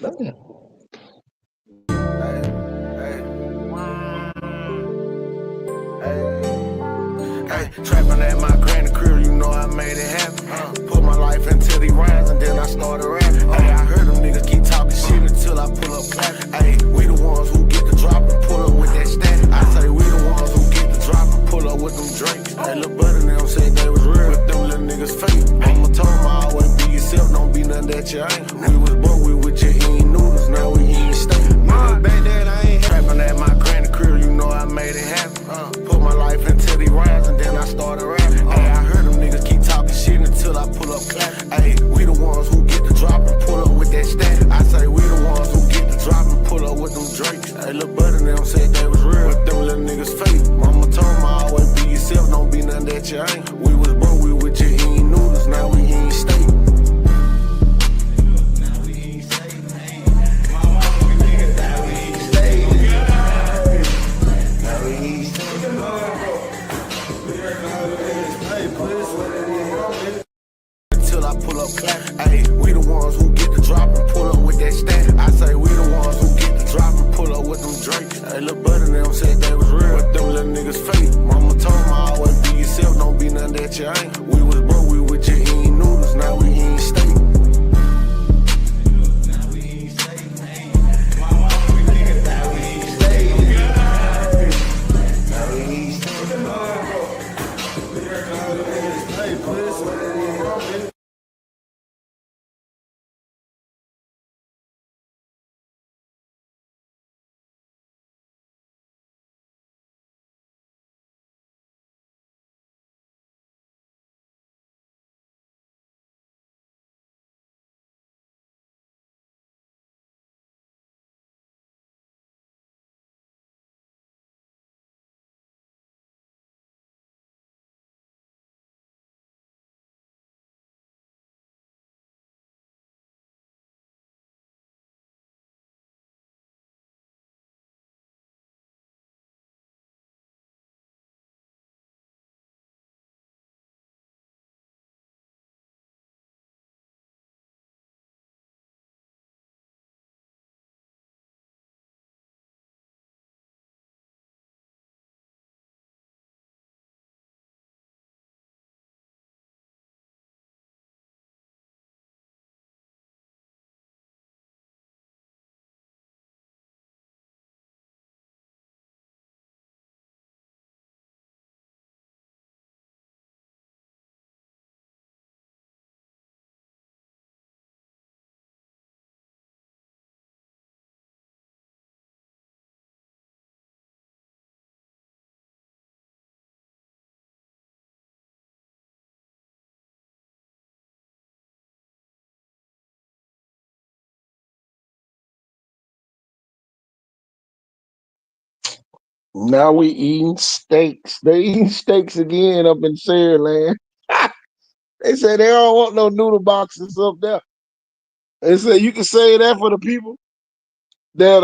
Damn. Hey, trapping at my granny crib, you know I made it happen. Put my life into the rhymes and then I started rapping. Hey, I heard them niggas keep talking shit until I pull up clapping. Hey, we the ones who get the drop and pull up with that static. I say we the ones who get the drop and pull up with them drinks. Hey, little buddy them said they was real, but them little niggas fake. Mama told me always be yourself, don't be nothing that you ain't. We was broke, we with your eating noodles, now we eating steak. Back then I ain't trapping at my granny crib, you know I made it happen. Put my life into the rhymes and then I started rapping. Hey, I heard them niggas keep talking shit until I pull up clapping. Hey, we the ones who get the drop and pull up with that static. I say we the ones who get the drop and pull up with them drinks. Hey, little buddy them said they was real, but them little niggas fake. Mama told me always be yourself, don't be nothing that you ain't. We was broke, we with your eating noodles, now we eating steak. I pull up clapping. Hey, we the ones who get the drop and pull up with that static. I say we the ones who get the drop and pull up with them drinks. Hey, little buddy them said they was real, but them little niggas fake. Mama told me always be yourself, don't be nothing that you ain't. We was broke, we with your eating noodles, now we eating steak. Now we eating steaks. They eating steaks again up in Sierra. They say they don't want no noodle boxes up there. They say you can say that for the people that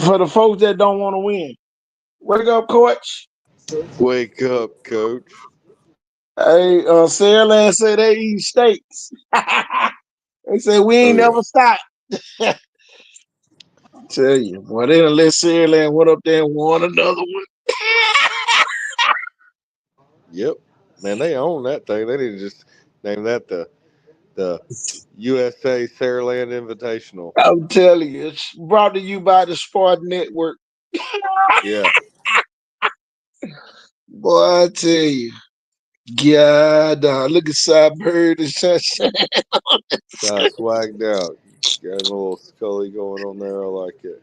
for the folks that don't want to win. Wake up, coach. Wake up, coach. Hey, Sierra say they eat steaks. They say we Oh ain't yeah. never stop. Tell you, boy, they done let Sierra went up there and won another one. Yep. Man, they own that thing. They need to just name that the USA Saraland Invitational. I'm telling you, it's brought to you by the Sport Network. Yeah. Boy, I tell you. God, look at Cyber and Sunshine. Got swagged out. Got a little Scully going on there. I like it.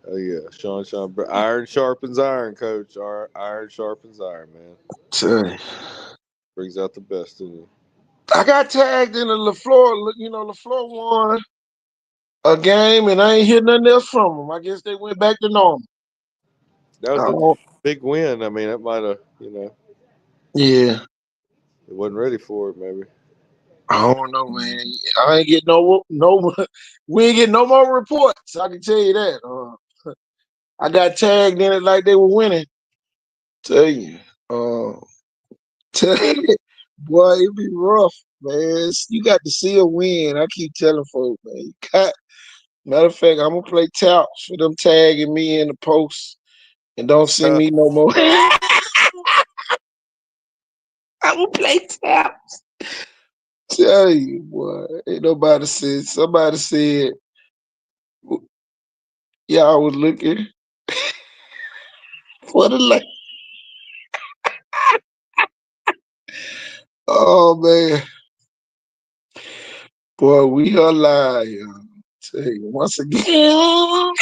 Oh yeah. Sean. Iron sharpens iron, coach. Iron sharpens iron, man. Tell you. Brings out the best in you. I got tagged in the LaFleur. You know, LaFleur won a game, and I ain't hear nothing else from them. I guess they went back to normal. That was a Oh, big win. I mean, it might have, yeah. it wasn't ready for it, maybe. I don't know, man. I ain't get no. We ain't get no more reports. I can tell you that. I got tagged in it like they were winning. Tell you. Uh, tell you. Boy, it be rough, man. You got to see a win. I keep telling folks, man. You got, matter of fact, I'm gonna play touts for them tagging me in the post and don't see me no more. I'm gonna play touts. Tell you, boy, ain't nobody said. Somebody said y'all was looking for the light. Oh man, boy, we are live. Tell you once again,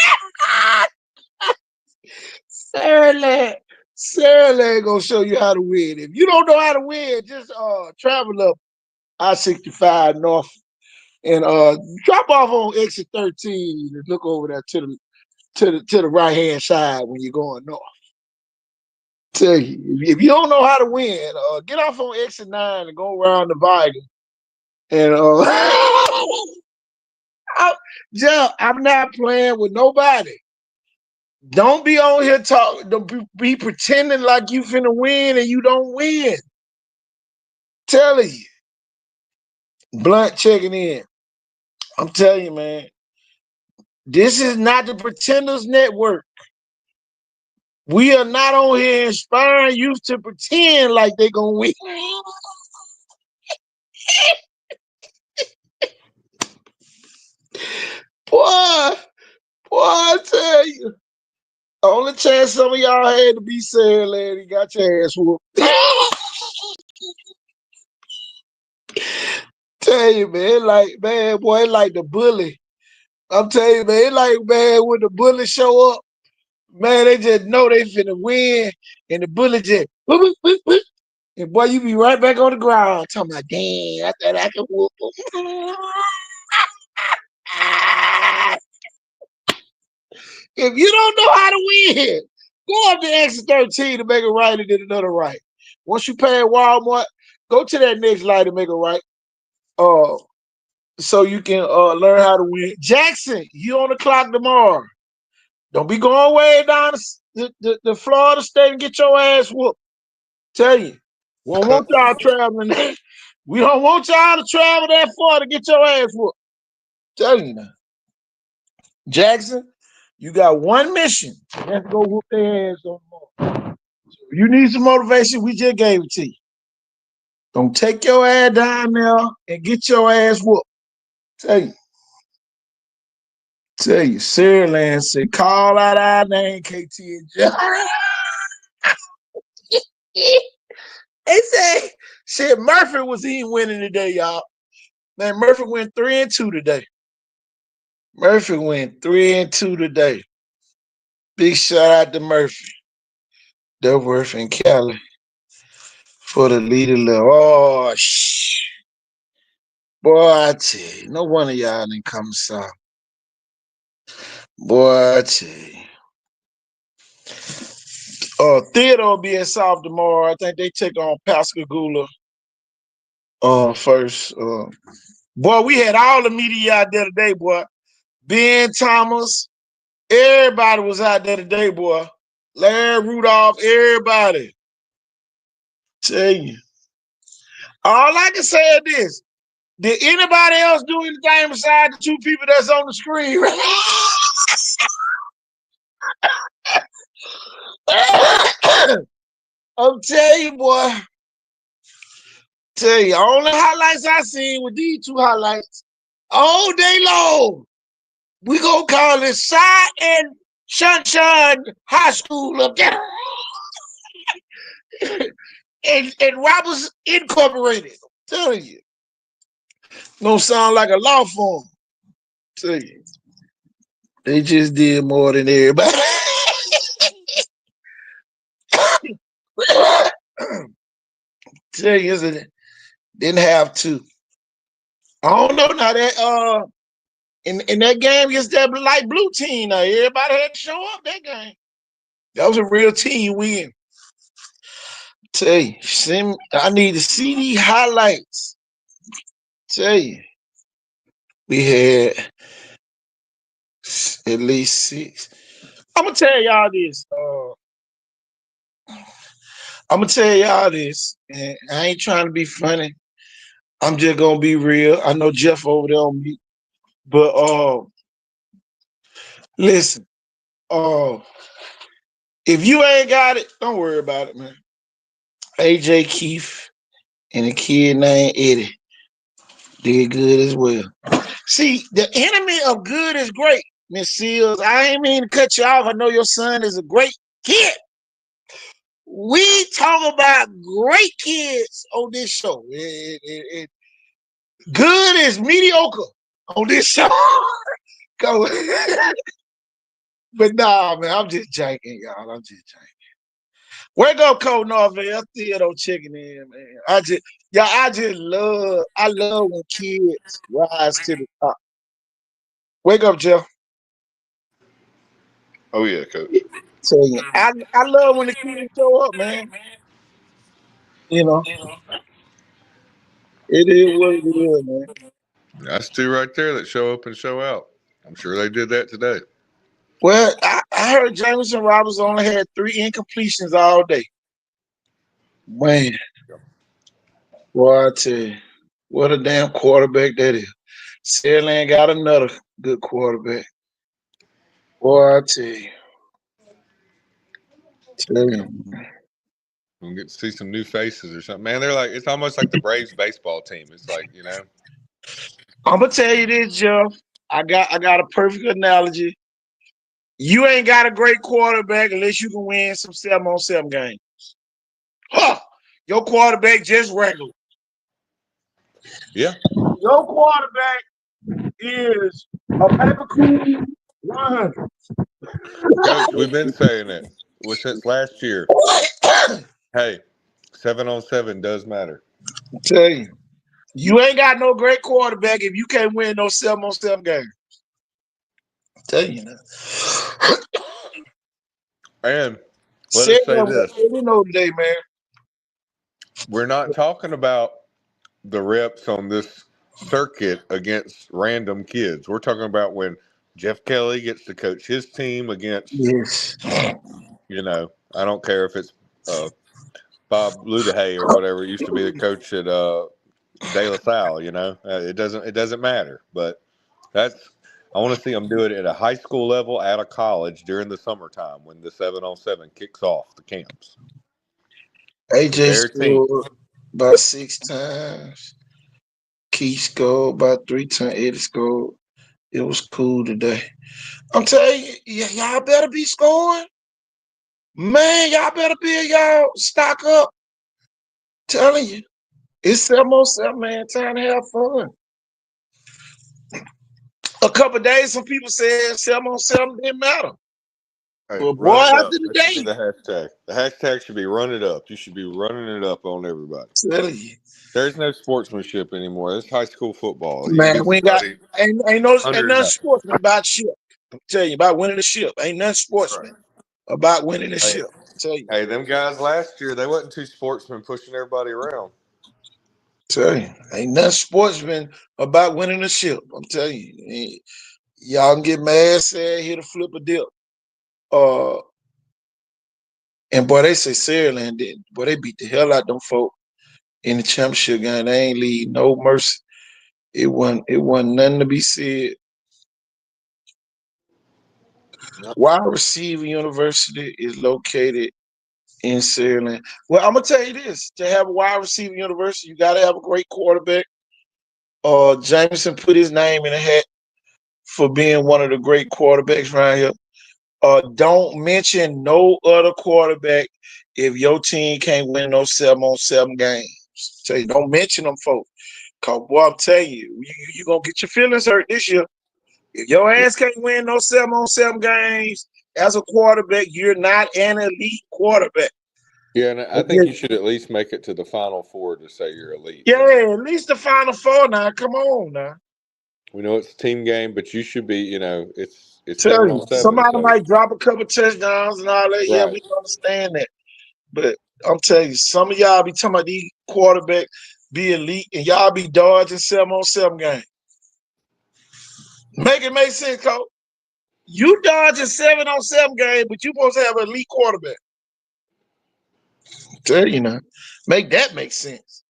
Sarah Lane gonna show you how to win. If you don't know how to win, just travel up I-65 North and drop off on exit 13 and look over there to the right hand side when you're going north. Tell you, if you don't know how to win, get off on exit 9 and go around the Viking. And Jeff, I'm not playing with nobody. Don't be on here talking. Don't be pretending like you finna win and you don't win. Telling you, Blunt checking in. I'm telling you, man. This is not the Pretenders Network. We are not on here inspiring youth to pretend like they're gonna win. Boy, I tell you. The only chance some of y'all had to be saying, lady, got your ass whooped. Tell you, man, like, man, boy, like the bully. I'm telling you, man, like, man, when the bully show up, man, they just know they finna win, and the bully just, whoop, whoop, whoop, and boy, you be right back on the ground talking about, damn, I thought I could whoop them. If you don't know how to win, go up to exit 13 to make a right and then another right. Once you pay Walmart, go to that next light and make a right. So you can learn how to win. Jackson, you on the clock tomorrow. Don't be going way down the Florida State and get your ass whooped. Tell you, we don't want y'all traveling. We don't want y'all to travel that far to get your ass whooped. Tell you now. Jackson, you got one mission. Let's go whoop their ass on tomorrow. So if you need some motivation, we just gave it to you. Don't take your ass down there and get your ass whooped. Tell you. Sarah Land said, call out our name, KT and John. They say, shit, Murphy was even winning today, y'all. Man, Murphy went 3-2 today. Murphy went 3-2 today. Big shout out to Murphy, Dubworth, and Cali for the leader. Oh, boy, I tell you, no one of y'all didn't come south. Boy, I tell you. Theodore will be in South tomorrow. I think they take on Pascagoula first. Boy, we had all the media out there today, boy. Ben Thomas, everybody was out there today, boy. Larry Rudolph, everybody. Tell you. All I can say is this. Did anybody else do anything besides the two people that's on the screen? I'm telling you, boy. Tell you, only highlights I seen with these two highlights all day long. We gonna call it Sci and Sunshine High School up there. and Roberts Incorporated. I'm telling you. Gonna sound like a law firm. Tell you. They just did more than everybody. Tell you, didn't have to. I don't know now that in that game against that light blue team, now everybody had to show up that game. That was a real team win. Tell you, I need to see these highlights. Tell you, we had at least 6. I'm gonna tell y'all this. I'm gonna tell y'all this, and I ain't trying to be funny. I'm just gonna be real. I know Jeff over there on me, but listen, uh, if you ain't got it, don't worry about it, man. AJ Keith and a kid named Eddie did good as well. See, the enemy of good is great, Miss Seals. I ain't mean to cut you off. I know your son is a great kid. We talk about great kids on this show. Good is mediocre on this show. But nah, man, I'm just janking, y'all. I'm just janking. Wake up, Cole Norville. I still don't checking in, man. I love when kids rise to the top. Wake up, Jeff. Oh yeah, coach. Tell you, I love when the kids show up, man. You know, it is what it is, man. That's two right there that show up and show out. I'm sure they did that today. Well, I heard Jameson Roberts only had 3 incompletions all day. Man, boy, I tell you, what a damn quarterback that is. Sandland got another good quarterback. Boy, I tell Yeah. you. We'll get to see some new faces or something. Man, they're like it's almost like the Braves baseball team. It's like, I'm gonna tell you this, Jeff. I got a perfect analogy. You ain't got a great quarterback unless you can win some 7-on-7 games. Huh. Your quarterback just regular. yeah. Your quarterback is a paper cool 100. Coach, we've been saying it since last year. I Hey, 7-on-7 does matter. tell you, you ain't got no great quarterback if you can't win no 7-on-7 games. I tell you now. And let Say us say what this. we know today, man. We're not talking about the reps on this circuit against random kids. We're talking about when Jeff Kelly gets to coach his team against, Yes. I don't care if it's Bob Ludahay or whatever used to be the coach at De La Salle. It doesn't matter. But I want to see them do it at a high school level, at a college during the summertime when the 7-on-7 kicks off the camps with AJ their team. scored about 6 times. Keith scored about 3 times. Eddie scored. It was cool today. I'm telling you, y'all better be scoring. Man, y'all better be y'all stock up. Telling you. It's 7-on-7, man. Time to have fun. A couple days, some people said 7-on-7 didn't matter. Hey, But boy, run it after up. the That should be day, the hashtag. The hashtag should be run it up. You should be running it up on everybody. telling you. There's no sportsmanship anymore. It's high school football. You can Man, get we ain't got somebody ain't under nothing nothing. sportsman about ship. I'm telling you about winning the ship. Ain't nothing Right. sportsman about winning the Hey, ship. Tell you. hey, them guys last year, they wasn't two sportsmen pushing everybody around. Tell you. Ain't nothing sportsman about winning the ship. I'm telling you. Y'all can get mad, sad, here to flip a dip. Uh and boy, they say Saraland did. Boy, they beat the hell out them folk in the championship game. They ain't leave no mercy. It wasn't nothing to be said. No. Wide Receiver University is located in Saraland. Well, I'm gonna tell you this: to have a wide receiver university, you gotta have a great quarterback. Jameson put his name in a hat for being one of the great quarterbacks around here. Don't mention no other quarterback if your team can't win no 7-on-7 games. Tell you, don't mention them folks. Cause boy, I'm telling you gonna get your feelings hurt this year. If your Yeah, ass can't win no 7-on-7 games as a quarterback, you're not an elite quarterback. yeah, and I think you should at least make it to the Final Four to say you're elite. Yeah, at least the Final Four now. Come on now. We know it's a team game, but you should be. It's Tell seven you, on seven. somebody So might drop a couple touchdowns and all that. Yeah, right. we understand that. But I'm telling you, some of y'all be talking about these quarterbacks be elite and y'all be dodging 7-on-7 game. Make it make sense, Coach. You dodging 7-on-7 game, but you supposed to have an elite quarterback. Tell you now. Make that make sense.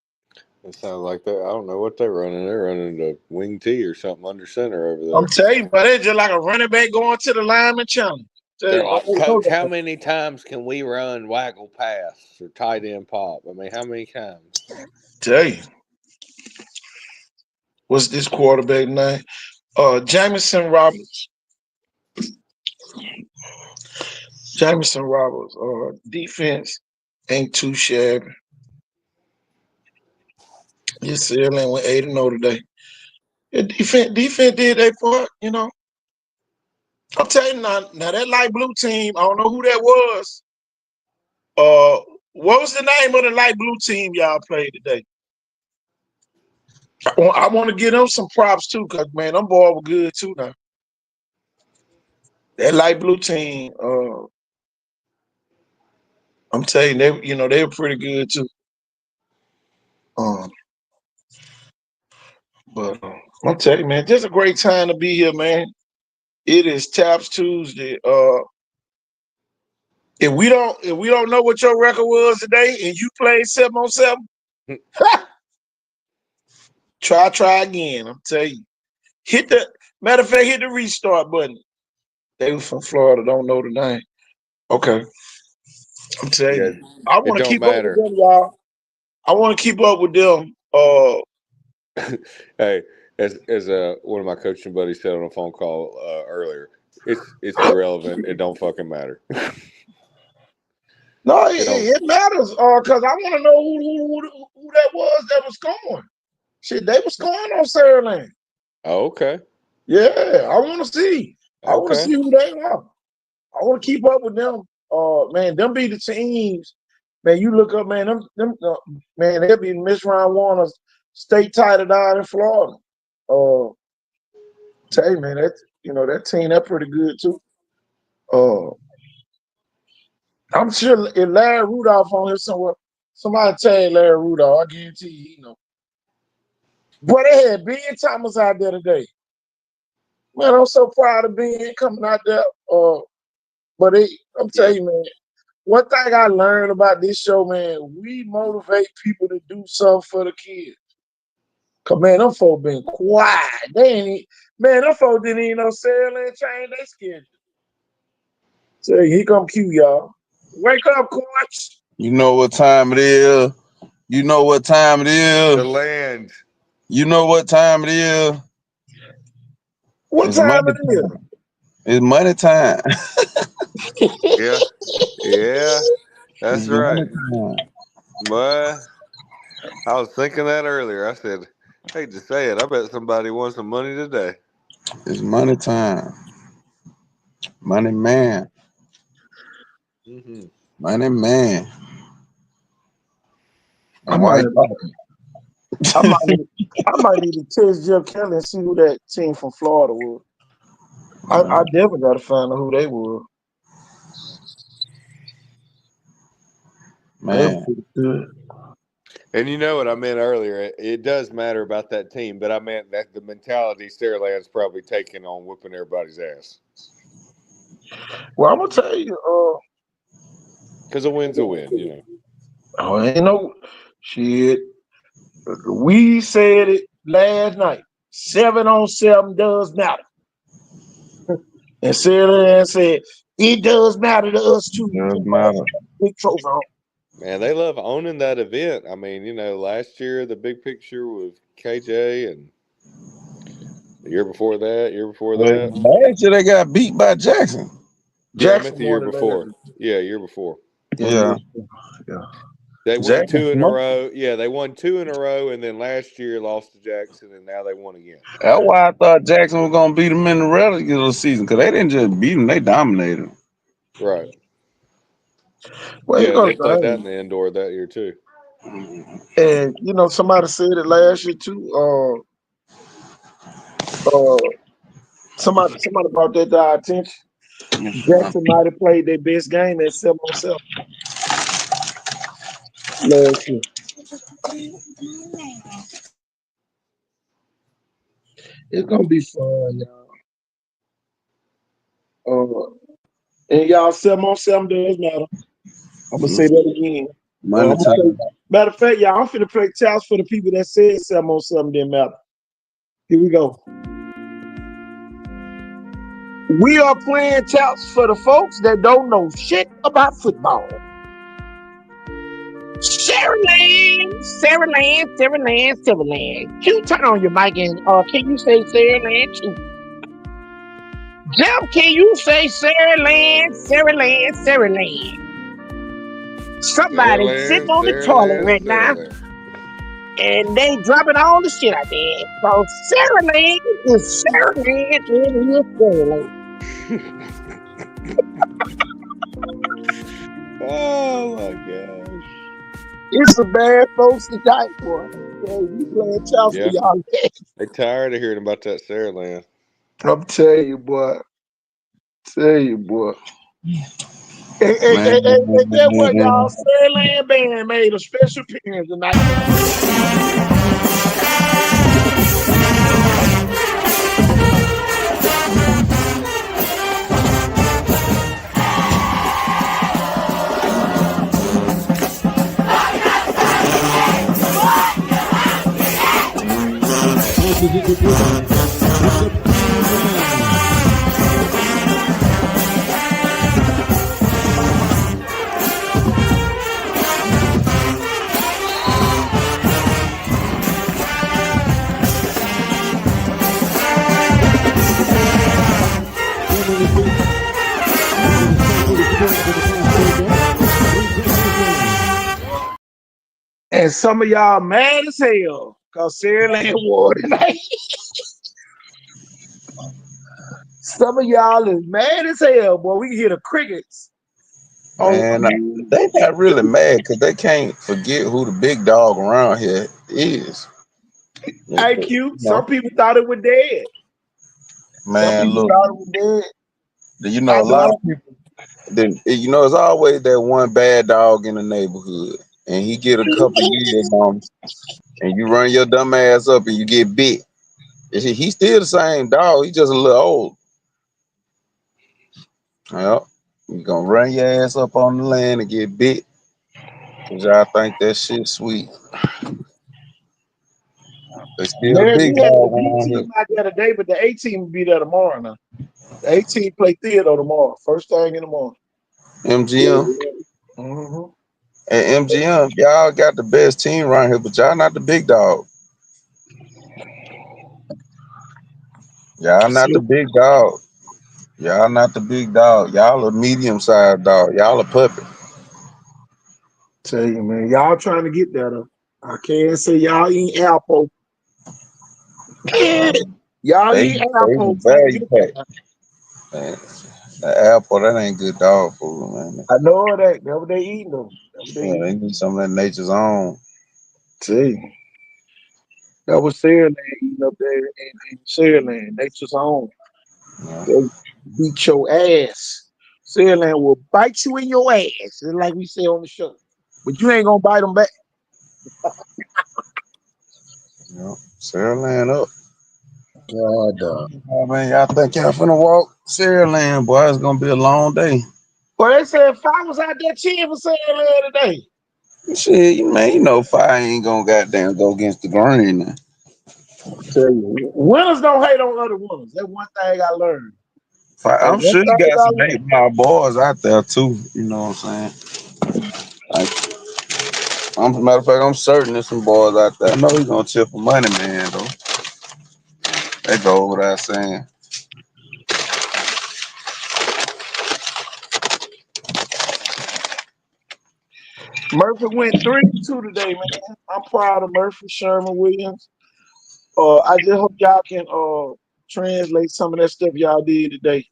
It sounds like that. I don't know what they're running. They're running the wing T or something under center over I'm there. telling you, but it's just like a running back going to the lineman challenge. Tell They're you, like, oh, no, Coach, how many times can we run waggle pass or tight end pop? I mean, how many times? tell you. What's this quarterback name? Jamison Roberts. Jamison Roberts. Defense ain't too shabby. Just Maryland went 8-0 today. Yeah, defense did their part, you know. I'm telling you now that light blue team, I don't know who that was. Uh what was the name of the light blue team y'all played today? I want to give them some props too, cause man, them boys were good too now. That light blue team, I'm telling you, they were pretty good too. Um, but I'm telling you, man, just a great time to be here, man. It is Taps Tuesday. If we don't know what your record was today, and you played 7-on-7, try again. I'm telling you, hit the matter of fact, hit the restart button. They was from Florida, don't know the name. Okay, I'm telling Yeah, you, I it want to don't keep up with matter. them, y'all. I want to keep up with them. Hey, as one of my coaching buddies said on a phone call earlier, it's irrelevant. It don't fucking matter. No, it, It don't. it matters. Cause I want to know who that was that was scoring. Shit, they was scoring on Sutherland. Oh, okay, Yeah, I want to see. I want to okay. see who they are. I want to keep up with them. Man, them be the teams. Man, you look up, man. Man, they'll be Miss Ron Warner's state title down in Florida. Uh, tell you, man, that team, that pretty good too. Uh, I'm sure if Larry Rudolph on here somewhere, somebody tag Larry Rudolph. I guarantee you, he know. Boy, they had Ben Thomas out there today. Man, I'm so proud of Ben coming out there. But I'm Yeah, telling you, man, one thing I learned about this show, man, we motivate people to do something for the kids. Cause man, them folk been quiet. Man, them folk didn't even know Sarah and change their schedule. So here come Q, y'all. Wake up, coach. You know what time it is. You know what time it the is. land. You know what time it is. What It's time money it is? time. It's money time. Yeah, yeah, It's that's money right. time. But I was thinking that earlier. I said, hate to say it, I bet somebody won some money today. It's money time. Money man. Hmm. Money man. I And why might, you talking? I might, need, I might need to text Jeff Kelly and see who that team from Florida was. I definitely got to find out who they were. They were Man. pretty good. And you know what I meant earlier? It does matter about that team, but I meant that the mentality Stairland's probably taking on whooping everybody's ass. Well, I'm gonna tell you, Because a win's a win, you know. ain't no shit. We said it last night. 7-on-7 does matter. And Sarah said, it does matter to us too. You Does can pass matter. big trophy home. Man, they love owning that event. I mean, last year the big picture with KJ, and the year before Well, that. last year they got beat by Jackson. Yeah, I meant Jackson the year won it last before. year. Yeah, year before. Yeah, the year Yeah. before. Yeah. They won Jackson two in a smoked. row. Yeah, they won two in a row, and then last year lost to Jackson, and now they won again. That's why I thought Jackson was gonna beat them in the regular season, because they didn't just beat them, they dominated them. Right. Well, you Yeah, go they to played that in thing. the indoor that year too. And somebody said it last year too. Uh, somebody brought that to our attention. Jackson might have played their best game at 7-on-7 last year. It's gonna be fun, y'all. And y'all 7-on-7 does matter. I'm gonna say that again. Well, Money I'm gonna time. play, matter of fact, y'all, I'm finna play touts for the people that said something on something didn't matter. Here we go. We are playing touts for the folks that don't know shit about football. Sarah Land. Q, turn on your mic and can you say Sarah Land? Q. Jeff, can you say Sarah Land? Somebody sitting on the toilet right now and they dropping all the shit out there. So Sarah Land is Sarah Land and is Sarah Land. Oh my gosh. It's some bad folks tonight, boy. So we playing chops for Yeah. y'all. They tired of hearing about that Sarah Land. I'm telling you, boy. Man, And guess what, y'all? Sarah Land Band made a special appearance tonight. And some of y'all mad as hell because Sarah Land won tonight. Some of y'all is mad as hell, boy. We can hear the crickets. Oh, man, they not really mad because they can't forget who the big dog around here is. You IQ. know, Some people thought it was dead. Some man, people look, thought it was dead. a I lot of know. people. Then it's always that one bad dog in the neighborhood, and he get a couple years on, him, and you run your dumb ass up, and you get bit. He's still the same dog. He just a little old. Yep. You gonna run your ass up on the land and get bit. Cause y'all think that shit sweet. They still the Man, big we had the dog B around here. team out there today, but the A team will be there tomorrow now. The A team play theater tomorrow. First thing in the morning. MGM. Mm-hmm. And MGM, y'all got the best team around here, but y'all not the big dog. Y'all not the So, big dog. Y'all not the big dog. Y'all a medium sized dog. Y'all a puppy. tell you, man, y'all trying to get there though. I can't say y'all eat apple. Y'all They eat apple the trying to value get pack. there. Man, the apple, that ain't good dog food, man. I know that. That's what they eating though. That's what they Yeah, eating. they need some of that nature's own. Tell you. That was Sarah Land eating up there in Sarah Land. Nature's home. You know? They beat your ass. Sarah Land will bite you in your ass, just like we say on the show. But you ain't gonna bite them back. You know? Sarah Land up. God, Oh, man, y'all think y'all finna walk Sarah Land, boy? It's gonna be a long day. well, they said if I was out there cheering for Sarah Land today. Shit, man, fire ain't gonna goddamn go against the grain. Now. Tell you, winners don't hate on other winners. That's one thing I learned. That's I'm one sure you thing got I some learned. 8 mile boys out there too. You know what I'm saying? Like, matter of fact, I'm certain there's some boys out there. I know he's gonna chip for money, man. Though that go without saying. Murphy went 3-2 today, man. I'm proud of Murphy, Sherman Williams. I just hope y'all can translate some of that stuff y'all did today.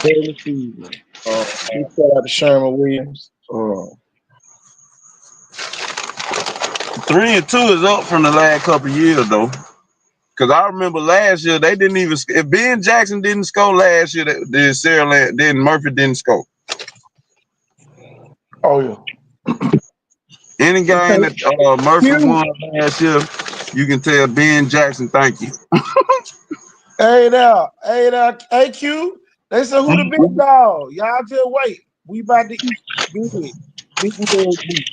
During the season. Big shout out to Sherman Williams. 3-2 is up from the last couple of years though. Cause I remember last year they didn't even. If Ben Jackson didn't score last year, then Sarah Land, then Murphy didn't score. Oh yeah. Any game Okay. that Murphy Q. won last year, you can tell Ben Jackson thank you. Hey Q. They said who the big dog? Y'all just wait. We about to eat big. Big Mary G.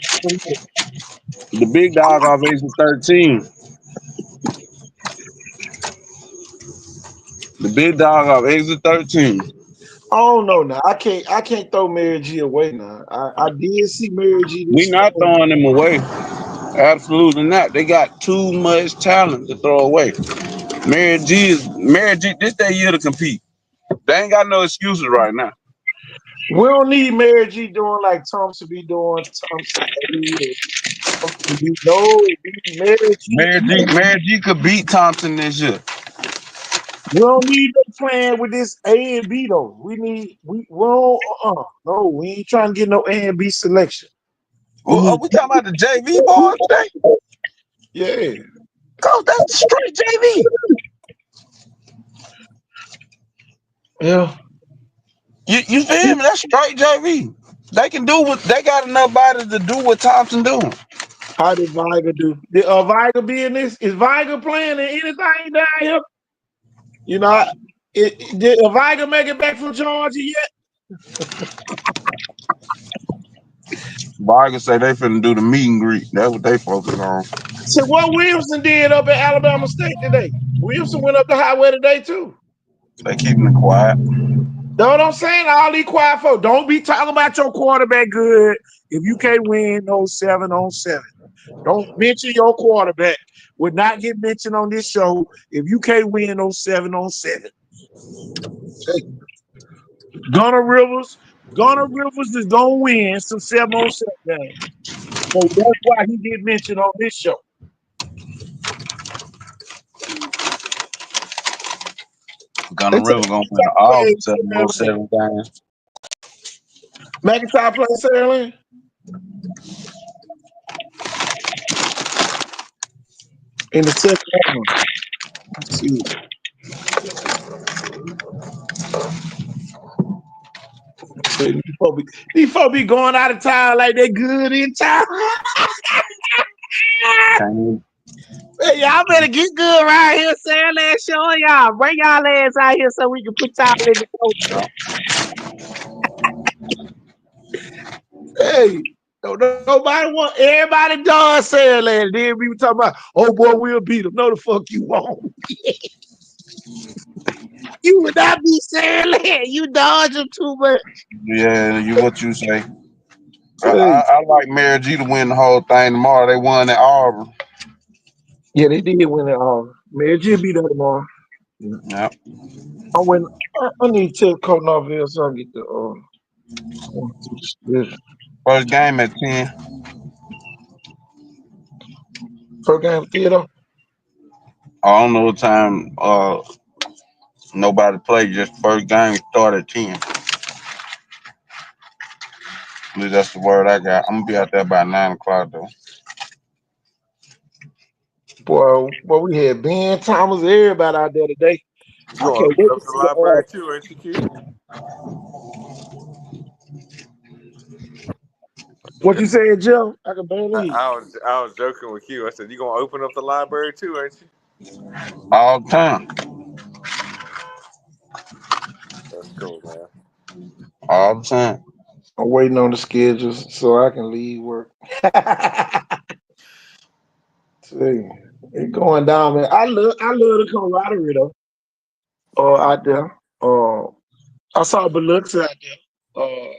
The big dog off exit 13. The big dog off exit 13. I don't know now. I can't throw Mary G away now. I did see Mary G We this not spring. throwing them away. Absolutely not. They got too much talent to throw away. Mary G. This their year to compete. They ain't got no excuses right now. We don't need Mary G doing like Thompson be doing. Thompson, no, we need Mary G. Mary G. could beat Thompson this year. We don't need them playing with this A and B though. We don't no, we ain't trying to get no A and B selection. We Well, need we talking about the JV boys today? yeah. Cause that's straight JV. Yeah. You feel me? That's straight JV. They can do what they got enough bodies to do what Thompson doing. How did Viger do? Did Viger be in this? Is Viger playing in anything down here? You know, did Viger make it back from Georgia yet? Vargas say they finna do the meet and greet. That's what they focus on. So what Wilson did up at Alabama State today? Wilson went up the highway today too. They keeping it quiet. Know what I'm saying? All these quiet folks. Don't be talking about your quarterback good if you can't win no 7-on-7. Don't mention your quarterback. Would not get mentioned on this show if you can't win no 7-on-7. Gunner Rivers is gonna win some 7-on-7 games. So that's why he get mentioned on this show. Gunner River gonna win all 707 games. McIntyre play Sarah in the second round. Let's see. So these folks be going out of town like they good in town. Hey, y'all better get good right here, Sam. Let's show y'all. Bring y'all ass out here so we can put y'all in the coach. Hey, nobody want everybody does Sam Land. Then we were talking about, oh boy, we'll beat them. No, the fuck you won't. You would not be Sam Land. You dodge them too much. Yeah, what you say. Hey. I like Mary G to win the whole thing tomorrow. They won at Auburn. Yeah, they did win it all. Man, G beat them tomorrow. Yeah. Yep. I need to tell Coach Norville so I get the First game at 10. first game theater. I don't know what time nobody played. Just first game start at 10. At least that's the word I got. I'm gonna be out there by 9 o'clock though. Boy, we had Ben Thomas, everybody out there today. You I gonna can't open wait up to the see the library too, ain't you, Q? what you said, Joe? I can barely hear. I was joking with Q. I said, you gonna open up the library too, ain't you? All the time. That's cool, man. All the time. I'm waiting on the schedules so I can leave work. See, it's going down, man. I love the camaraderie though. Out there. I saw Biloxi out there.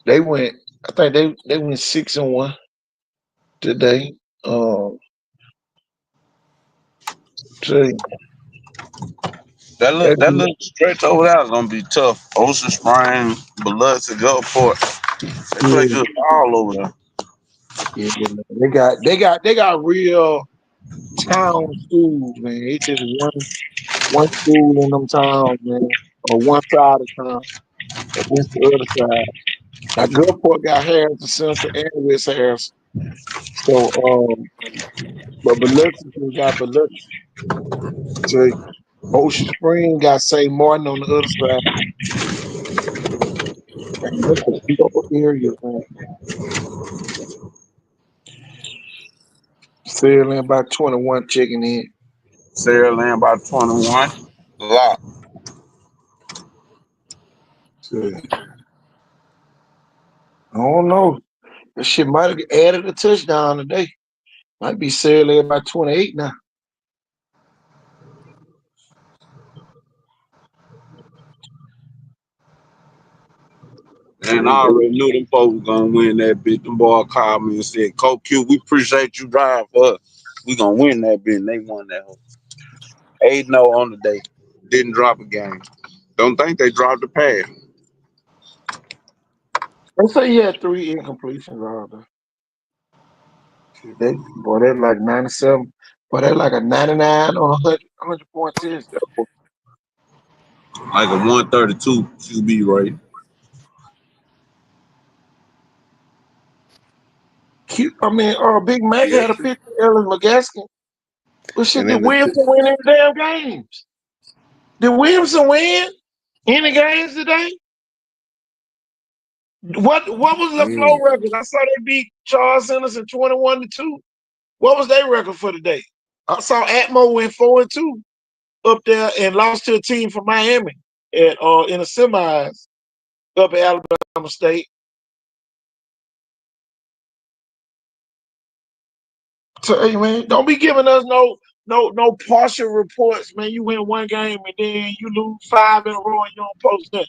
They went. I think they went 6-1 today. See, That they, little stretch over there is gonna be tough. Ocean Spring, Biloxi, Gulfport. They play yeah, good all over there. yeah, man. They got real town schools, man. It's just one school in them towns, man, or one side of town against the other side. Now, Gulfport got Harrison Central and West Harrison. So, but Biloxi got Biloxi. So, Ocean Spring got St. Martin on the other side. Man, that's a big old area, man. Sailing about 21 checking in. Sarah Land by 21. Lock. So, I don't know. That shit might have added a touchdown today. Might be Sarah led by 28 now. And I already knew them folks gonna win that bitch. Them boy called me and said, Coach Q, we appreciate you driving for us. We gonna win that bitch. And they won that whole 8-0 on the day. Didn't drop a game. Don't think they dropped the pass. They say he had 3 incompletions all day. Boy, they like 97. Boy, they like a 99 on a 100 point test. Like a 132 QB rate. I mean, Big Mac had a Yes. picture of Ellis McGaskin. But shit, And did then the Williamson win any damn games? Did Williamson win any games today? What was the flow mm, record? I saw they beat Charles Henderson 21-2. What was their record for today? I saw Atmo went 4-2 up there and lost to a team from Miami at in the semis up at Alabama State. So hey man, don't be giving us no partial reports, man. You win one game and then you lose 5 in a row and you don't post nothing.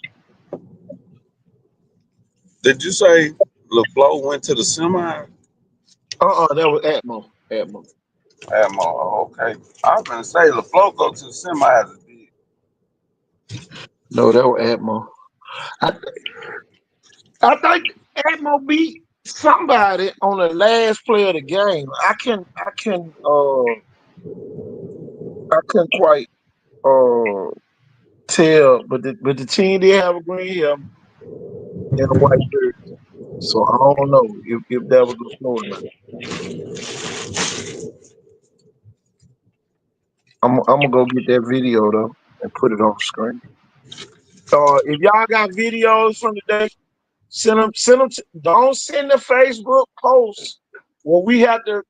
Did you say LaFleur went to the semi? That was Atmo. Atmo. Okay. I was gonna say LaFleur go to the semis. No, that was Atmo. I, I think Atmo beat somebody on the last play of the game. I couldn't quite uh tell, but the team did have a green helmet and a white shirt. So I don't know if that was the floor or not. I'm gonna go get that video though and put it on the screen. If y'all got videos from the day, send them. Don't send the Facebook posts where we have to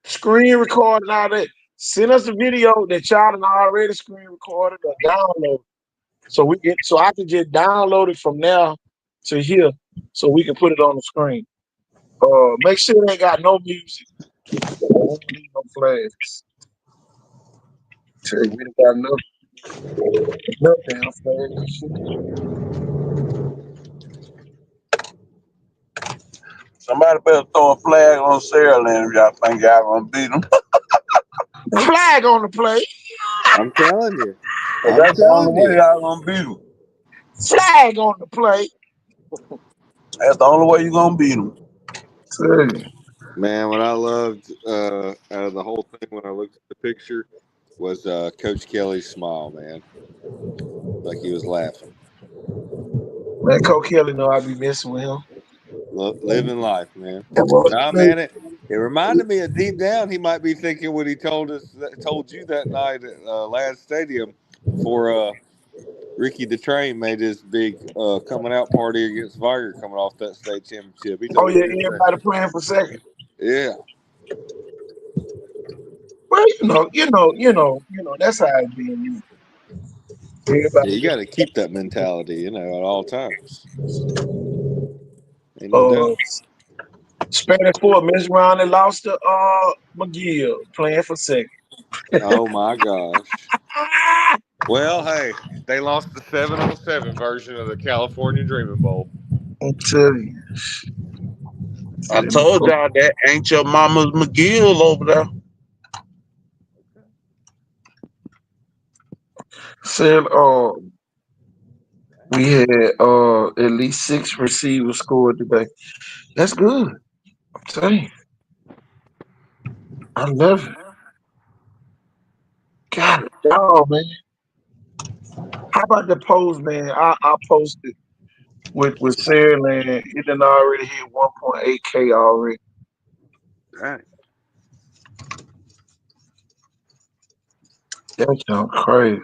screen record and all that. Send us a video that y'all done already screen recorded or download, so I can just download it from now to here, so we can put it on the screen. Make sure they ain't got no music. I don't need no flags. Tell you, we done got enough damn flags and shit. Somebody better throw a flag on Sarah Land if y'all think y'all gonna beat them. Flag on the play. I'm telling you. I'm That's the only telling way you. y'all gonna beat them. Flag on the play. That's the only way you gonna beat them. Tell you. Man, what I loved out of the whole thing when I looked at the picture was Coach Kelly's smile, man. Like he was laughing. Man, Coach Kelly know I be messing with him. Living life, man. That boy, Nah, man, it reminded me of deep down he might be thinking what he told you that night at Ladd Stadium before Ricky DeTrain made his big coming out party against Viger coming off that state championship. He oh told yeah, you the same. everybody playing for second. Yeah. Well, that's how it be. Yeah, Everybody you got to keep that mentality, at all times. Ain't no uh doubt. Spanish Ford messed around and lost to McGill playing for second. Oh my gosh. Well, hey, they lost the 7-on-7 version of the California Dreaming Bowl. I'm telling you. I told y'all that ain't your mama's McGill over there. Said we had at least 6 receivers scored today. That's good. I'm telling you. I love it. God, dog, man. How about the post, man? I posted with Sarah Land. It done already hit 1.8K already. Right. That sounds crazy.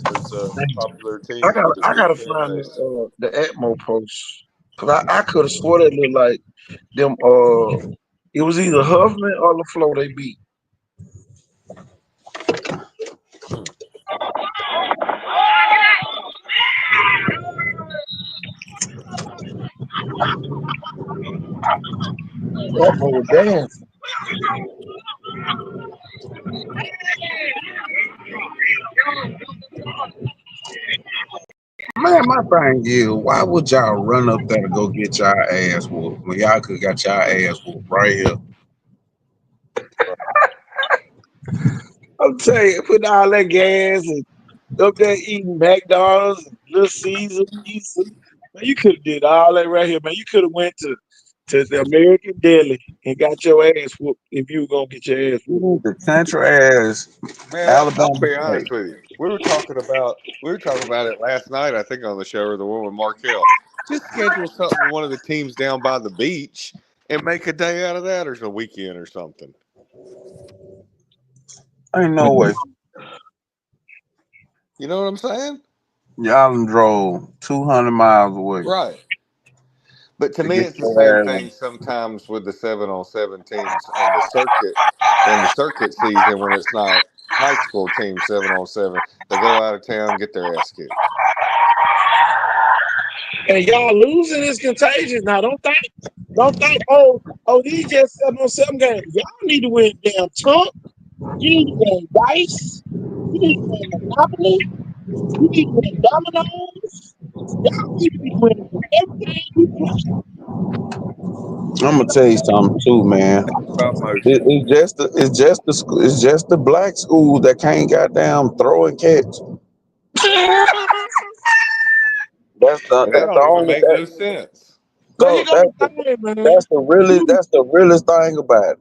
It's a popular I team got for the I big gotta fan find base. the Atmo post. Cause I could have swore that looked like them it was either Huffman or LaFleur they beat. Hmm. That boy was dancing. Man, my thing is, why would y'all run up there to go get y'all ass whooped when y'all could got y'all ass whooped right here? I'm telling you, putting all that gas and up there eating McDonald's and Little Caesar pizza. Man, you could have did all that right here, man. You could have went to the American Deli and got your ass whooped if you were gonna get your ass whooped. The country ass Man, I'll Alabama be State. honest with you. We were talking about it last night, I think, on the show or the one with Markel. Just schedule something with one of the teams down by the beach and make a day out of that, or a weekend or something. Ain't no way. You know what I'm saying? Y'all done drove 200 miles away Right. But to to me, get it's the same your ass. thing sometimes with the 7-on-7 teams and the circuit in the circuit season when it's not high school teams 7-on-7. They go out of town, get their ass kicked. And y'all losing is contagious. Now don't think, these just 7-on-7 games. Y'all need to win damn Trump. You need to win Dice. You need to win Monopoly. You need to win Dominoes. Y'all need to be winning everything you play. I'm gonna tell you something too, man. About motion. It's just the black schools that can't goddamn throw and catch. And that That's the don't even only make that no sense. So you so gonna think, man. that's the realest thing about it.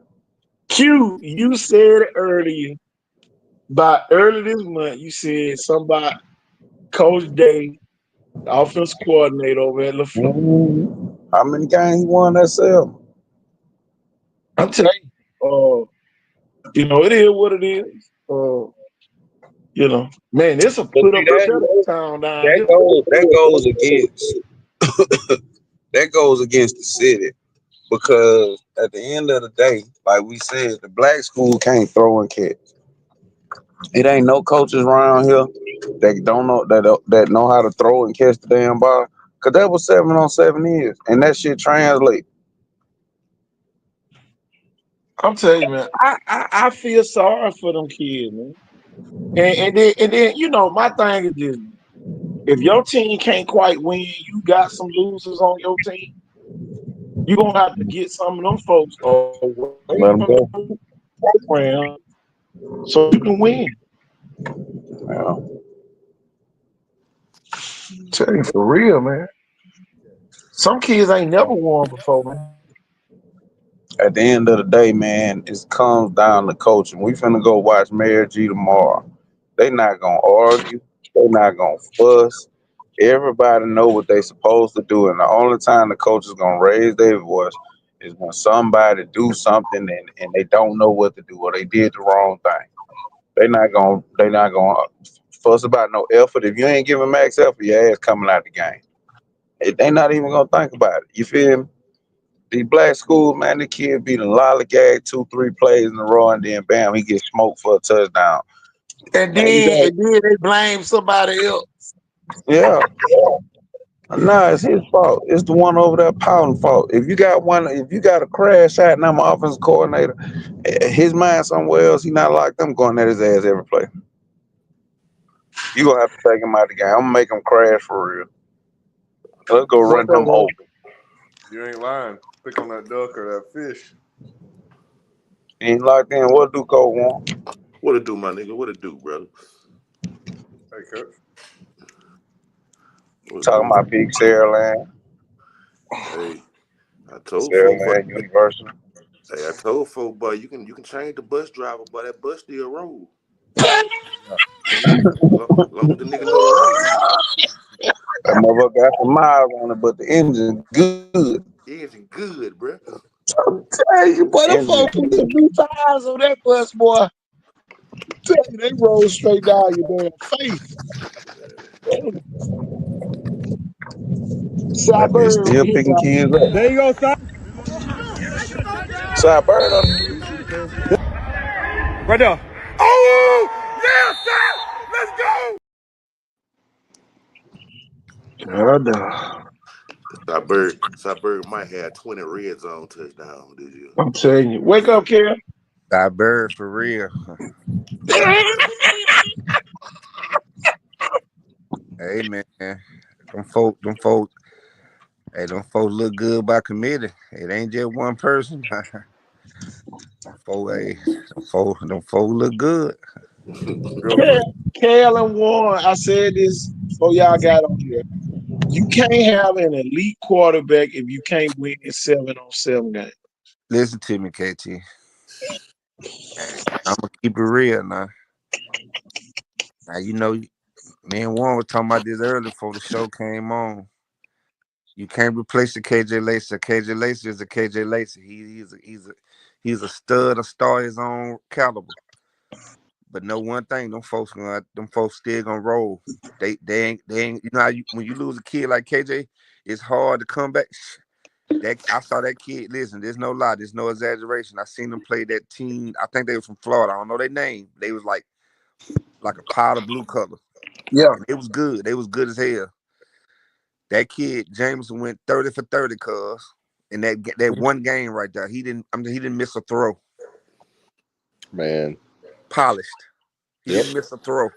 Q, you said it earlier. By early this month, you said something about Coach Day, the offense coordinator over at LaFleur. How many games he won that seven? I'm telling you, it is what it is. Man, it's a But put see up or shut up town down that here. goes against the city because at the end of the day, like we said, the black school can't throw and catch. It ain't no coaches around here that don't know that know how to throw and catch the damn ball. Cause that was 7-on-7 is, and that shit translate. I'm telling you, man, I feel sorry for them kids, man. And then my thing is this: if your team can't quite win, you got some losers on your team. You're gonna have to get some of them folks away Let them from go. the program so you can win. Yeah. Tell you for real, man. Some kids ain't never won before, man. At the end of the day, man, it comes down to coaching. We finna go watch Mayor G tomorrow. They not gonna argue. They not gonna fuss. Everybody know what they supposed to do, and the only time the coach is gonna raise their voice is when somebody do something and they don't know what to do or they did the wrong thing. They not gonna fuss about no effort. If you ain't giving max effort, your ass coming out the game. They not even gonna think about it. You feel me? These black schools, man, the kid beat a lollygag 2, 3 plays in a row, and then bam, he gets smoked for a touchdown. And Man, you then got and then they blame somebody else. yeah. Nah, it's his fault. It's the one over there pouting fault. If you got a crash out and I'm an offensive coordinator, his mind somewhere else, he not like them going at his ass every play. You gonna have to take him out the game. I'm gonna make him crash for real. Let's go What run they him want? over. You ain't lying. Pick on that duck or that fish. He ain't locked in. What do Cole want? What it do, my nigga? What it do, brother? Hey, coach. What it Talking do? about Big Sarah Land, Hey, I told Sarah folk, but Land University. hey, I told folk, but you can change the bus driver, but that bus still roll. Long as the nigga know the road, That motherfucker got some miles on it, but the engine good. engine good, bruh. Tell you, boy, them Engine folks put some new tires on that bus, boy. Tell you, they roll straight down your damn face. that bitch Cyber still hit picking y'all. kids up. There you go, son. Side bird on Right there. Oh, yeah, son. Let's go. God, no. Cyberg might have 20 red zone touchdowns this year. I'm telling you. Wake up, Karen. That bird for real. Hey man, them folks look good by committee. It ain't just one person. Hey, them folks look good. Real for Cal and Warren, I said this before y'all got on here. You can't have an elite quarterback if you can't win 7-on-7 games. Listen to me, KT. I'm gonna keep it real now. Now you know, me and Warren was talking about this earlier before the show came on. You can't replace the KJ Lacer. KJ Lacer is a KJ Lacer. He's a stud, a star his own caliber. But know one thing, them folks still gonna roll. They ain't you know how when you lose a kid like KJ, it's hard to come back. That I saw that kid. Listen, there's no lie, there's no exaggeration. I seen them play that team. I think they was from Florida. I don't know their name. They was like a powder blue color. Yeah. And it was good. They was good as hell. That kid, Jameson, went 30 for 30, cuz. In that one game right there. He didn't miss a throw. Man. Polished. He Yep. didn't miss a throw.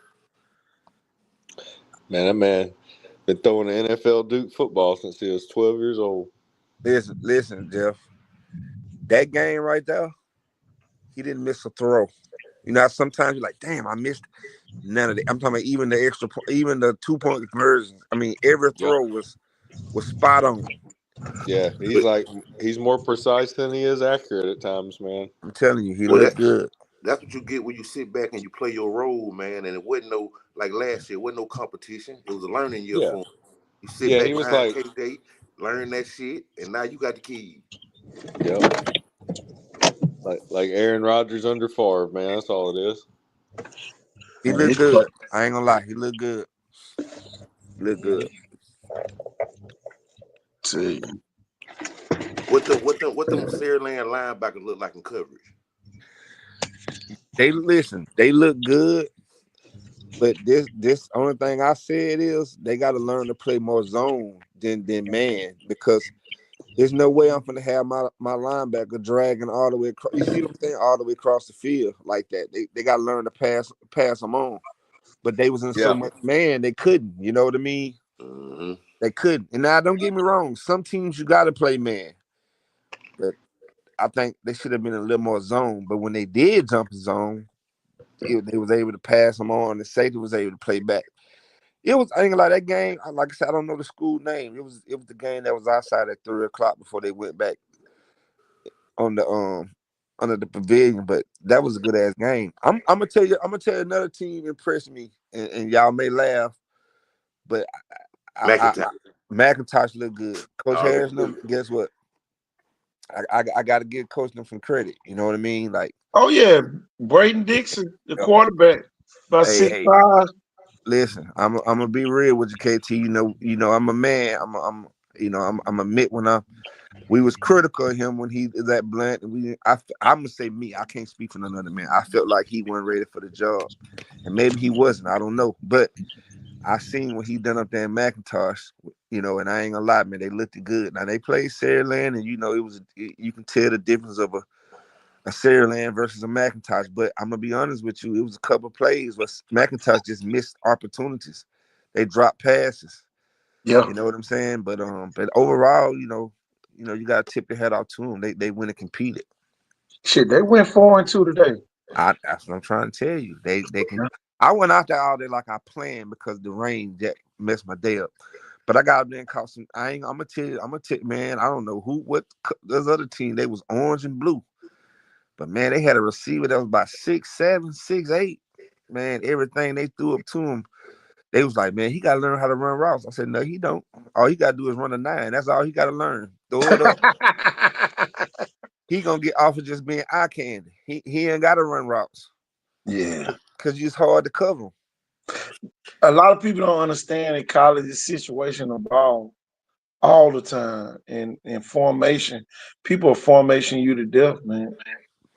Man, that man been throwing the NFL Duke football since he was 12 years old. Listen, Jeff. That game right there, he didn't miss a throw. You know, sometimes you're like, damn, I missed none of it. I'm talking about even the extra point, even the 2-point conversions. I mean, every Yeah. throw was spot on. Yeah, he's more precise than he is accurate at times, man. I'm telling you, he Well, looked good. that's what you get when you sit back and you play your role, man. And it wasn't no like last year, it wasn't no competition. It was a learning year Yeah. for him. You sit Yeah, back he was behind like, KJ, learn that shit, and now you got the keys. yep. Like Aaron Rodgers under Favre, man. That's all it is. He looked good. I ain't gonna lie, he looked good. He looked good. See. What them Saraland linebackers look like in coverage? They look good, but this only thing I said is they got to learn to play more zone than man because there's no way I'm gonna have my linebacker dragging all the way across. You see what I'm saying? All the way across the field like that. They got to learn to pass them on. But they was in so Yeah. much man they couldn't. You know what I mean? Mm-hmm. They couldn't. And now don't get me wrong. Some teams you got to play man, but I think they should have been a little more zone. But when they did jump the zone, they was able to pass them on. The safety was able to play back. It was I ain't gonna lie, that game. Like I said, I don't know the school name. It was the game that was outside at 3 o'clock before they went back on the under the pavilion. But that was a good ass game. I'm gonna tell you. I'm gonna tell you another team impressed me, and y'all may laugh, but McIntyre. McIntosh looked good. Coach Oh, Harris, guess what? I got to give Coach them some credit. You know what I mean? Like, Oh yeah, Braden Dixon, the quarterback, about hey, 6'5". listen, I'm gonna be real with you, KT. I'm a man. I'm admit when we was critical of him when he that blunt. I'm gonna say me. I can't speak for another man. I felt like he wasn't ready for the job, and maybe he wasn't. I don't know, but I seen what he done up there in McIntosh. And I ain't gonna lie, man, they looked good. Now they played Saraland, and you can tell the difference of a Saraland versus a McIntosh. But I'm gonna be honest with you, it was a couple plays where McIntosh just missed opportunities. They dropped passes. Yeah. You know what I'm saying? But overall, you gotta tip your head off to them. They went and competed. Shit, they went 4-2 today. That's what I'm trying to tell you. They can. I went out there all day like I planned because the rain that messed my day up. But I got up there and caught some. I'm gonna tell you. Man. I don't know what. This other team. They was orange and blue. But man, they had a receiver that was about 6'7", 6'8". Man, everything they threw up to him, they was like, man, he got to learn how to run routes. I said, no, he don't. All he got to do is run a 9. That's all he got to learn. Throw it up. He gonna get off of just being eye candy. He ain't got to run routes Yeah. because it's hard to cover him. A lot of people don't understand in college the situational ball all the time. In formation, people are formation you to death, man.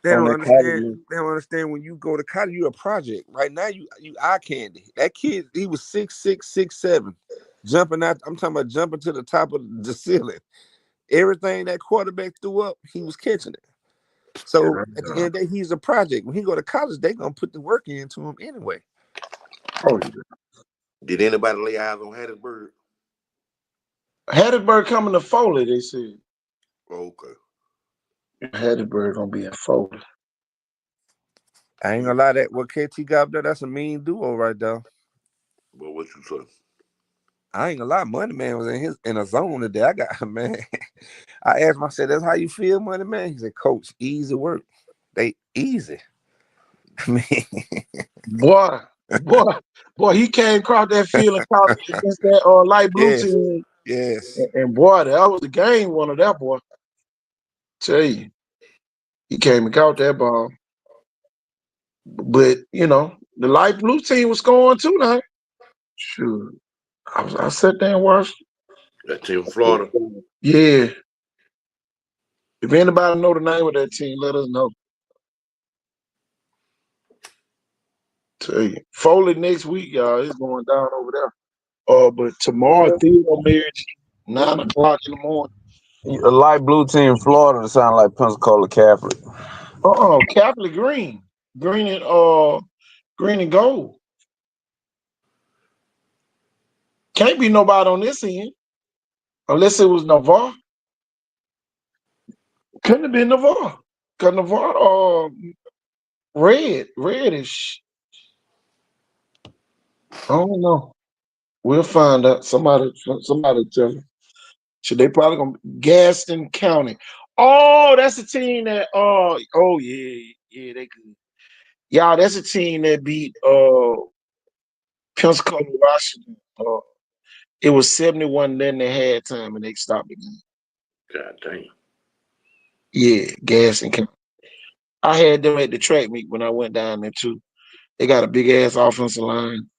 They On don't that understand. college. They don't understand when you go to college, you're a project. Right now, you eye candy. That kid, he was 6'6", 6'7". jumping out. I'm talking about jumping to the top of the ceiling. Everything that quarterback threw up, he was catching it. So at the end of the day, he's a project. When he go to college, they gonna put the work into him anyway. Oh, yeah. Did anybody lay eyes on Hattiesburg? Hattiesburg coming to Foley, they said. Okay. Hattiesburg gonna be in Foley. I ain't gonna lie, that what KT got up there, that's a mean duo right there. Well, what you say? I ain't gonna lie, Money Man was in a zone today. I got man. I asked him, I said, "That's how you feel, Money Man?" He said, "Coach, easy work. They easy." I mean, Boy, he came across that field and caught it against that light blue yes, team. yes. And boy, that was the game winner, that boy. Tell you. He came and caught that ball. But, the light blue team was scoring too now. Sure. I sat there and watched. That team from Florida. Yeah. If anybody know the name of that team, let us know. Tell you. Foley next week, y'all. It's going down over there. But tomorrow, Theo marriage, 9 o'clock in the morning. A light blue team, Florida, sound like Pensacola Catholic. Catholic green. Green and gold. Can't be nobody on this end. Unless it was Navarre. Couldn't have been Navarre. Because Navarre reddish. I don't know. We'll find out. Somebody tell us. Should they probably gonna Gaston County? Oh, that's a team that yeah, they good. Y'all, that's a team that beat Pensacola, Washington. It was 71 then they had time and they stopped the game. God damn. Yeah, Gaston County. I had them at the track meet when I went down there too. They got a big ass offensive line.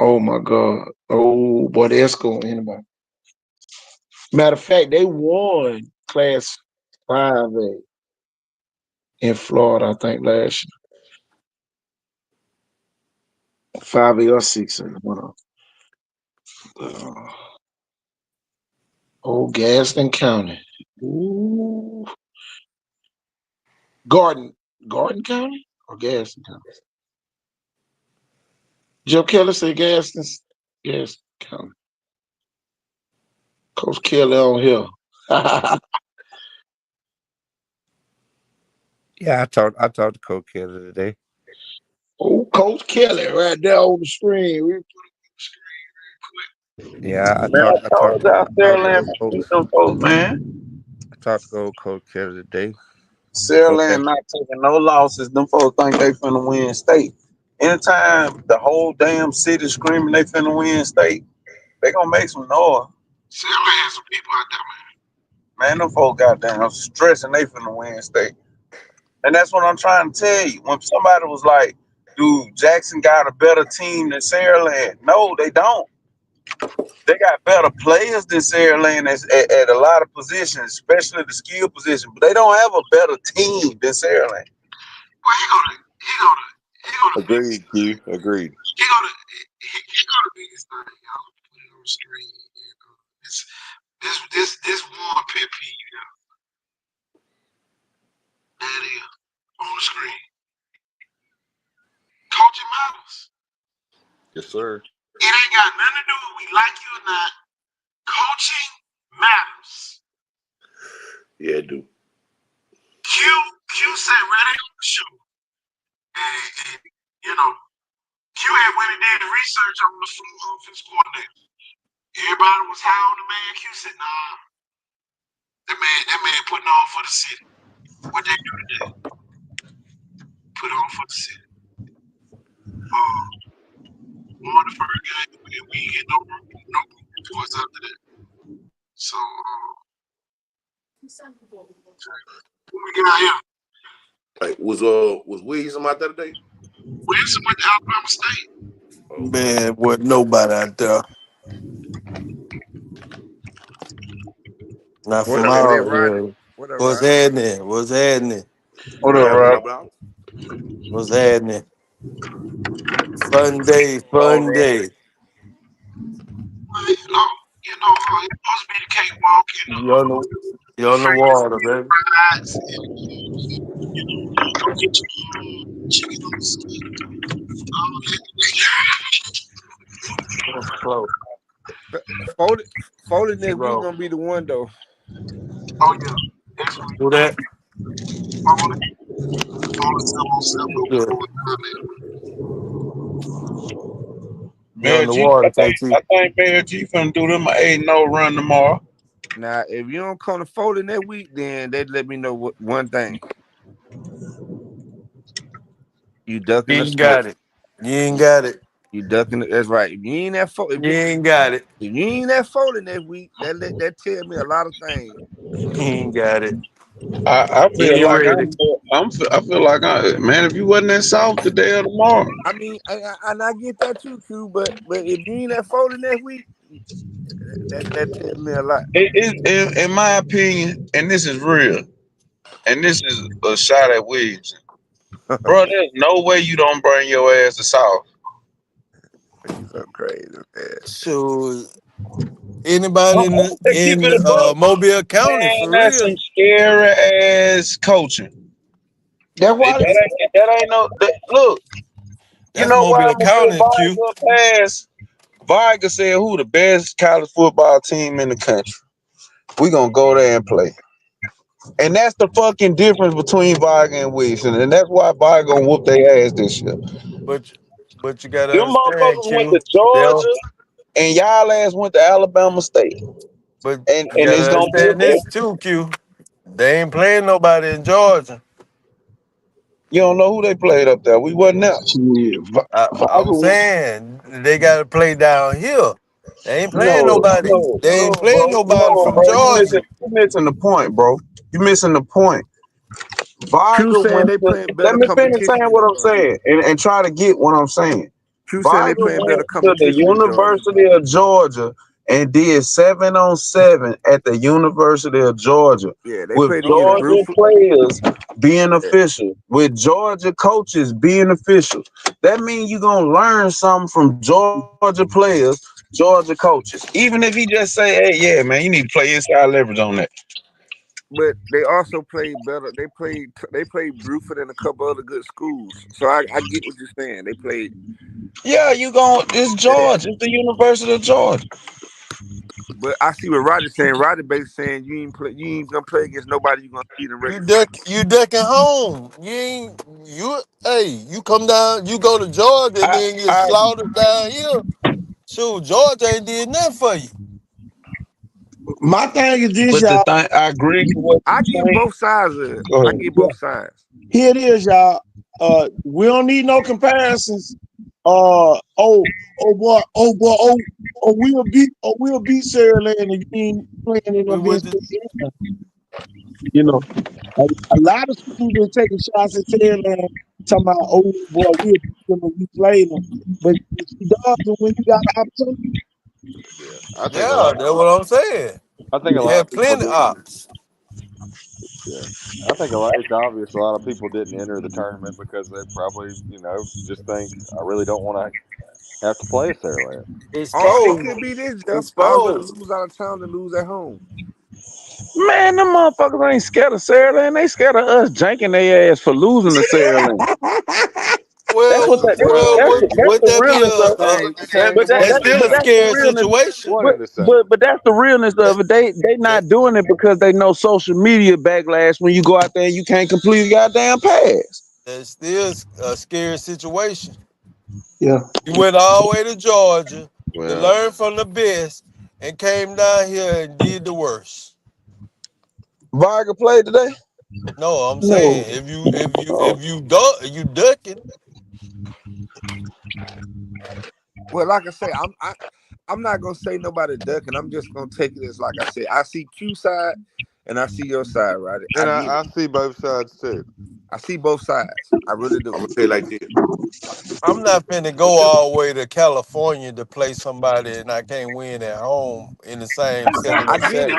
Oh my God. Oh boy, they're scoring anybody. Matter of fact, they won Class 5A in Florida, I think, last year. 5A or 6A. One of Gaston County. Ooh. Garden County or Gaston County? Joe Kelly said Gaston County. Coach Kelly on here. Yeah, I talked to Coach Kelly today. Oh, Coach Kelly right there on the screen. We put him on the screen real quick. Yeah, Man, I told y'all Saraland beat them folks, man. I talked to Coach Kelly today. Saraland not taking no losses. Them folks think they finna win state. Anytime the whole damn city screaming they finna win state, they gonna make some noise. Saraland has some people out there, man. Man, them folks goddamn stressing they finna win state. And that's what I'm trying to tell you. When somebody was like, dude, Jackson got a better team than Saraland. No, they don't. They got better players than Saraland at a lot of positions, especially the skill position. But they don't have a better team than Saraland. Well, he gonna beat Agreed, Q. Agreed. he gonna beat this thing. Y'all put it on the screen. This one pet peeve, y'all. That is on the screen. Coaching matters. Yes, sir. It ain't got nothing to do with we like you or not. Coaching matters. Yeah, it do. Q said right on the show. And Q had went and did the research on the offense coordinator. Everybody was high on the man. Q said, nah. That man putting on for the city. What they do today? Put on for the city. Won the first game, and we ain't get no reports after that. So, what we got here? Hey, was Williams out there today? Wilson went to Alabama State. Oh. Man, wasn't nobody out there. Not What from up, what up, our Rodney? area. What up, What's Rodney? happening? What's happening? What What up, happened, Rob? Bob? What's happening? Fun day, Oh, fun Rob. day. cakewalk and You on the you on the Frank's water, baby. fries and go get your chicken on the stick. All That's close. Folded, folded next week Bro, gonna be the one though. Oh yeah, next week. do that. All the 707 go Yeah. pull it down there. You on Mayor the G, water, KT. I think Mayor G finna do them an 8-0 run tomorrow. Now, if you don't come to folding that week, then they let me know one thing: you ducking You the ain't smoke. got it. You ain't got it. You ducking it. That's right. If you ain't that You ain't got it. if you ain't that folding that week, that tell me a lot of things. You ain't got it. I You feel ain't like ready. I feel like man, if you wasn't that soft today or tomorrow, I mean, and I get that too, Q. But if you ain't that folding that week, that tell me a lot. in my opinion, and this is real, and this is a shot at Williamson, bro. There's no way you don't bring your ass to South. He's so crazy, man. So anybody I'm gonna keep in it a buck, Mobile County man. for That's real? some scary ass coaching. That's why That ain't no look. You That's know why Mobile I'm gonna put County, Q. Vargas pass? Vargas said who the best college football team in the country. We gonna go there and play. And that's the fucking difference between Vargas and Wilson. And that's why Vargas gonna whoop their ass this year. But but you gotta Them understand, motherfuckers went Q. to They'll Georgia and y'all ass went to Alabama State. but you And gotta it's gonna be a understand this difference. too, Q. They ain't playing nobody in Georgia. You don't know who they played up there. We wasn't there. shit. I'm Vargas, saying they gotta play down here. They ain't playing nobody. They ain't No, playing bro. nobody No, from bro. Georgia. You missing the point, bro. You missing the point. Q Vargas saying went they to. playing Let better me finish competition saying than what I'm Georgia. saying and try to get what I'm saying. Q saying they Vargas playing better went to the competition than Georgia. University of Georgia and did 7-on-7 at the University of Georgia Yeah, they with played against Georgia Bruford. players being Yeah, official, with Georgia coaches being official. That means you're gonna learn something from Georgia players, Georgia coaches. Even if he just say, "Hey, yeah, man, you need to play inside leverage on that." but they also played better. They played Bruford and a couple other good schools. So I get what you're saying. They played. Yeah, you going? It's Yeah, Georgia. It's the University of Georgia. but I see what Roddy's saying. Roddy basically saying you ain't gonna play against nobody you gonna see in the regular season. You ducking home. You ain't you hey, you come down, you go to Georgia and I, then get I, slaughtered down here. Shoot, Georgia ain't did nothing for you. my thing is this, but the y'all. thing, I agree with what I you're get saying. both sides of it. Go I ahead. get Yeah, both sides. here it is, y'all. We don't need no comparisons. We'll beat Sarah Land and you ain't playing in We went against to them. You know, a lot of schools been taking shots at Taylor and talking about, oh boy, we'll beat them and we play them. But she does when you got an opportunity. Yeah, I think a yeah, lot. that's what I'm saying. I think a You lot of had people plenty did. ops. Yeah, I think a lot. It's obvious a lot of people didn't enter the tournament because they probably, just think I really don't want to have to play a Saraland. Or it Exposed. could be this, Jeff. I'd rather Exposed. lose out of town than lose at home. Man, them motherfuckers ain't scared of Sarah Lane. They scared of us janking their ass for losing to Sarah Lane. That's Well, what that, well, Well, that's would the that be realness of it. same. But that, that's One that and the still but a same. that's the scary realness. situation? One But, and the same. but that's the realness That, of it. They that, not doing it because they know social media backlash when you go out there and you can't complete a goddamn pass. that's still a scary situation. Yeah. You went all the way to Georgia to Well, learn from the best and came down here and did the worst. Varga played today. No, I'm saying No. Oh, you ducking. Well, like I say, I'm not gonna say nobody ducking. I'm just gonna take it as like I said. I see Q side and I see your side, right? I and get it. I see both sides too. I see both sides. I really do. I'm gonna say it like this. I'm not finna go all the way to California to play somebody and I can't win at home in the same I get 7-on-7. it.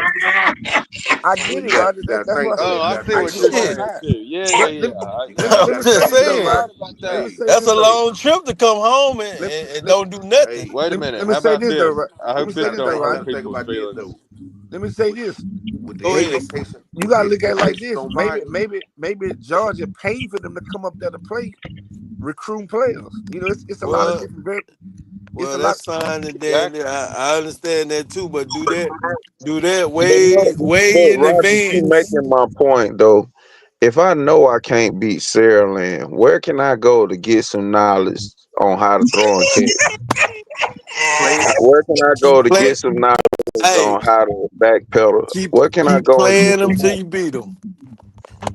I Well, get it, you Roger. gotta That's think why I though. said Oh, You I gotta see I think what get you're this. both Shit. saying sides. too. Yeah, yeah, But yeah. let You I'm me gotta say just think this though, this. You're saying. right Roger. about Let me that. say That's this a though. long trip to come home and, Let, and let, don't do nothing. Hey, Wait a let, minute. let me How say about this though, this? right? I Let hope me you say this this gotta though, don't you hurt gotta Roger. think people's about this feelings. though. let me say with this. with Go the ahead. expectation You with the gotta look at it like expectations this. on Maybe, Viger. maybe Georgia paid for them to come up there to play, recruiting players. You know, it's a lot of Well, different. It's a well, lot. that's fine and Exactly. dandy. I understand that too, but do that But way in Roger, you advance. making my point though. If I know I can't beat Sarah Land, where can I go to get some knowledge on how to throw and catch? Play, Where can I go keep to playing. get some knowledge Hey, on how to backpedal? keep Where can I keep go and get playing them some till knowledge? you beat them.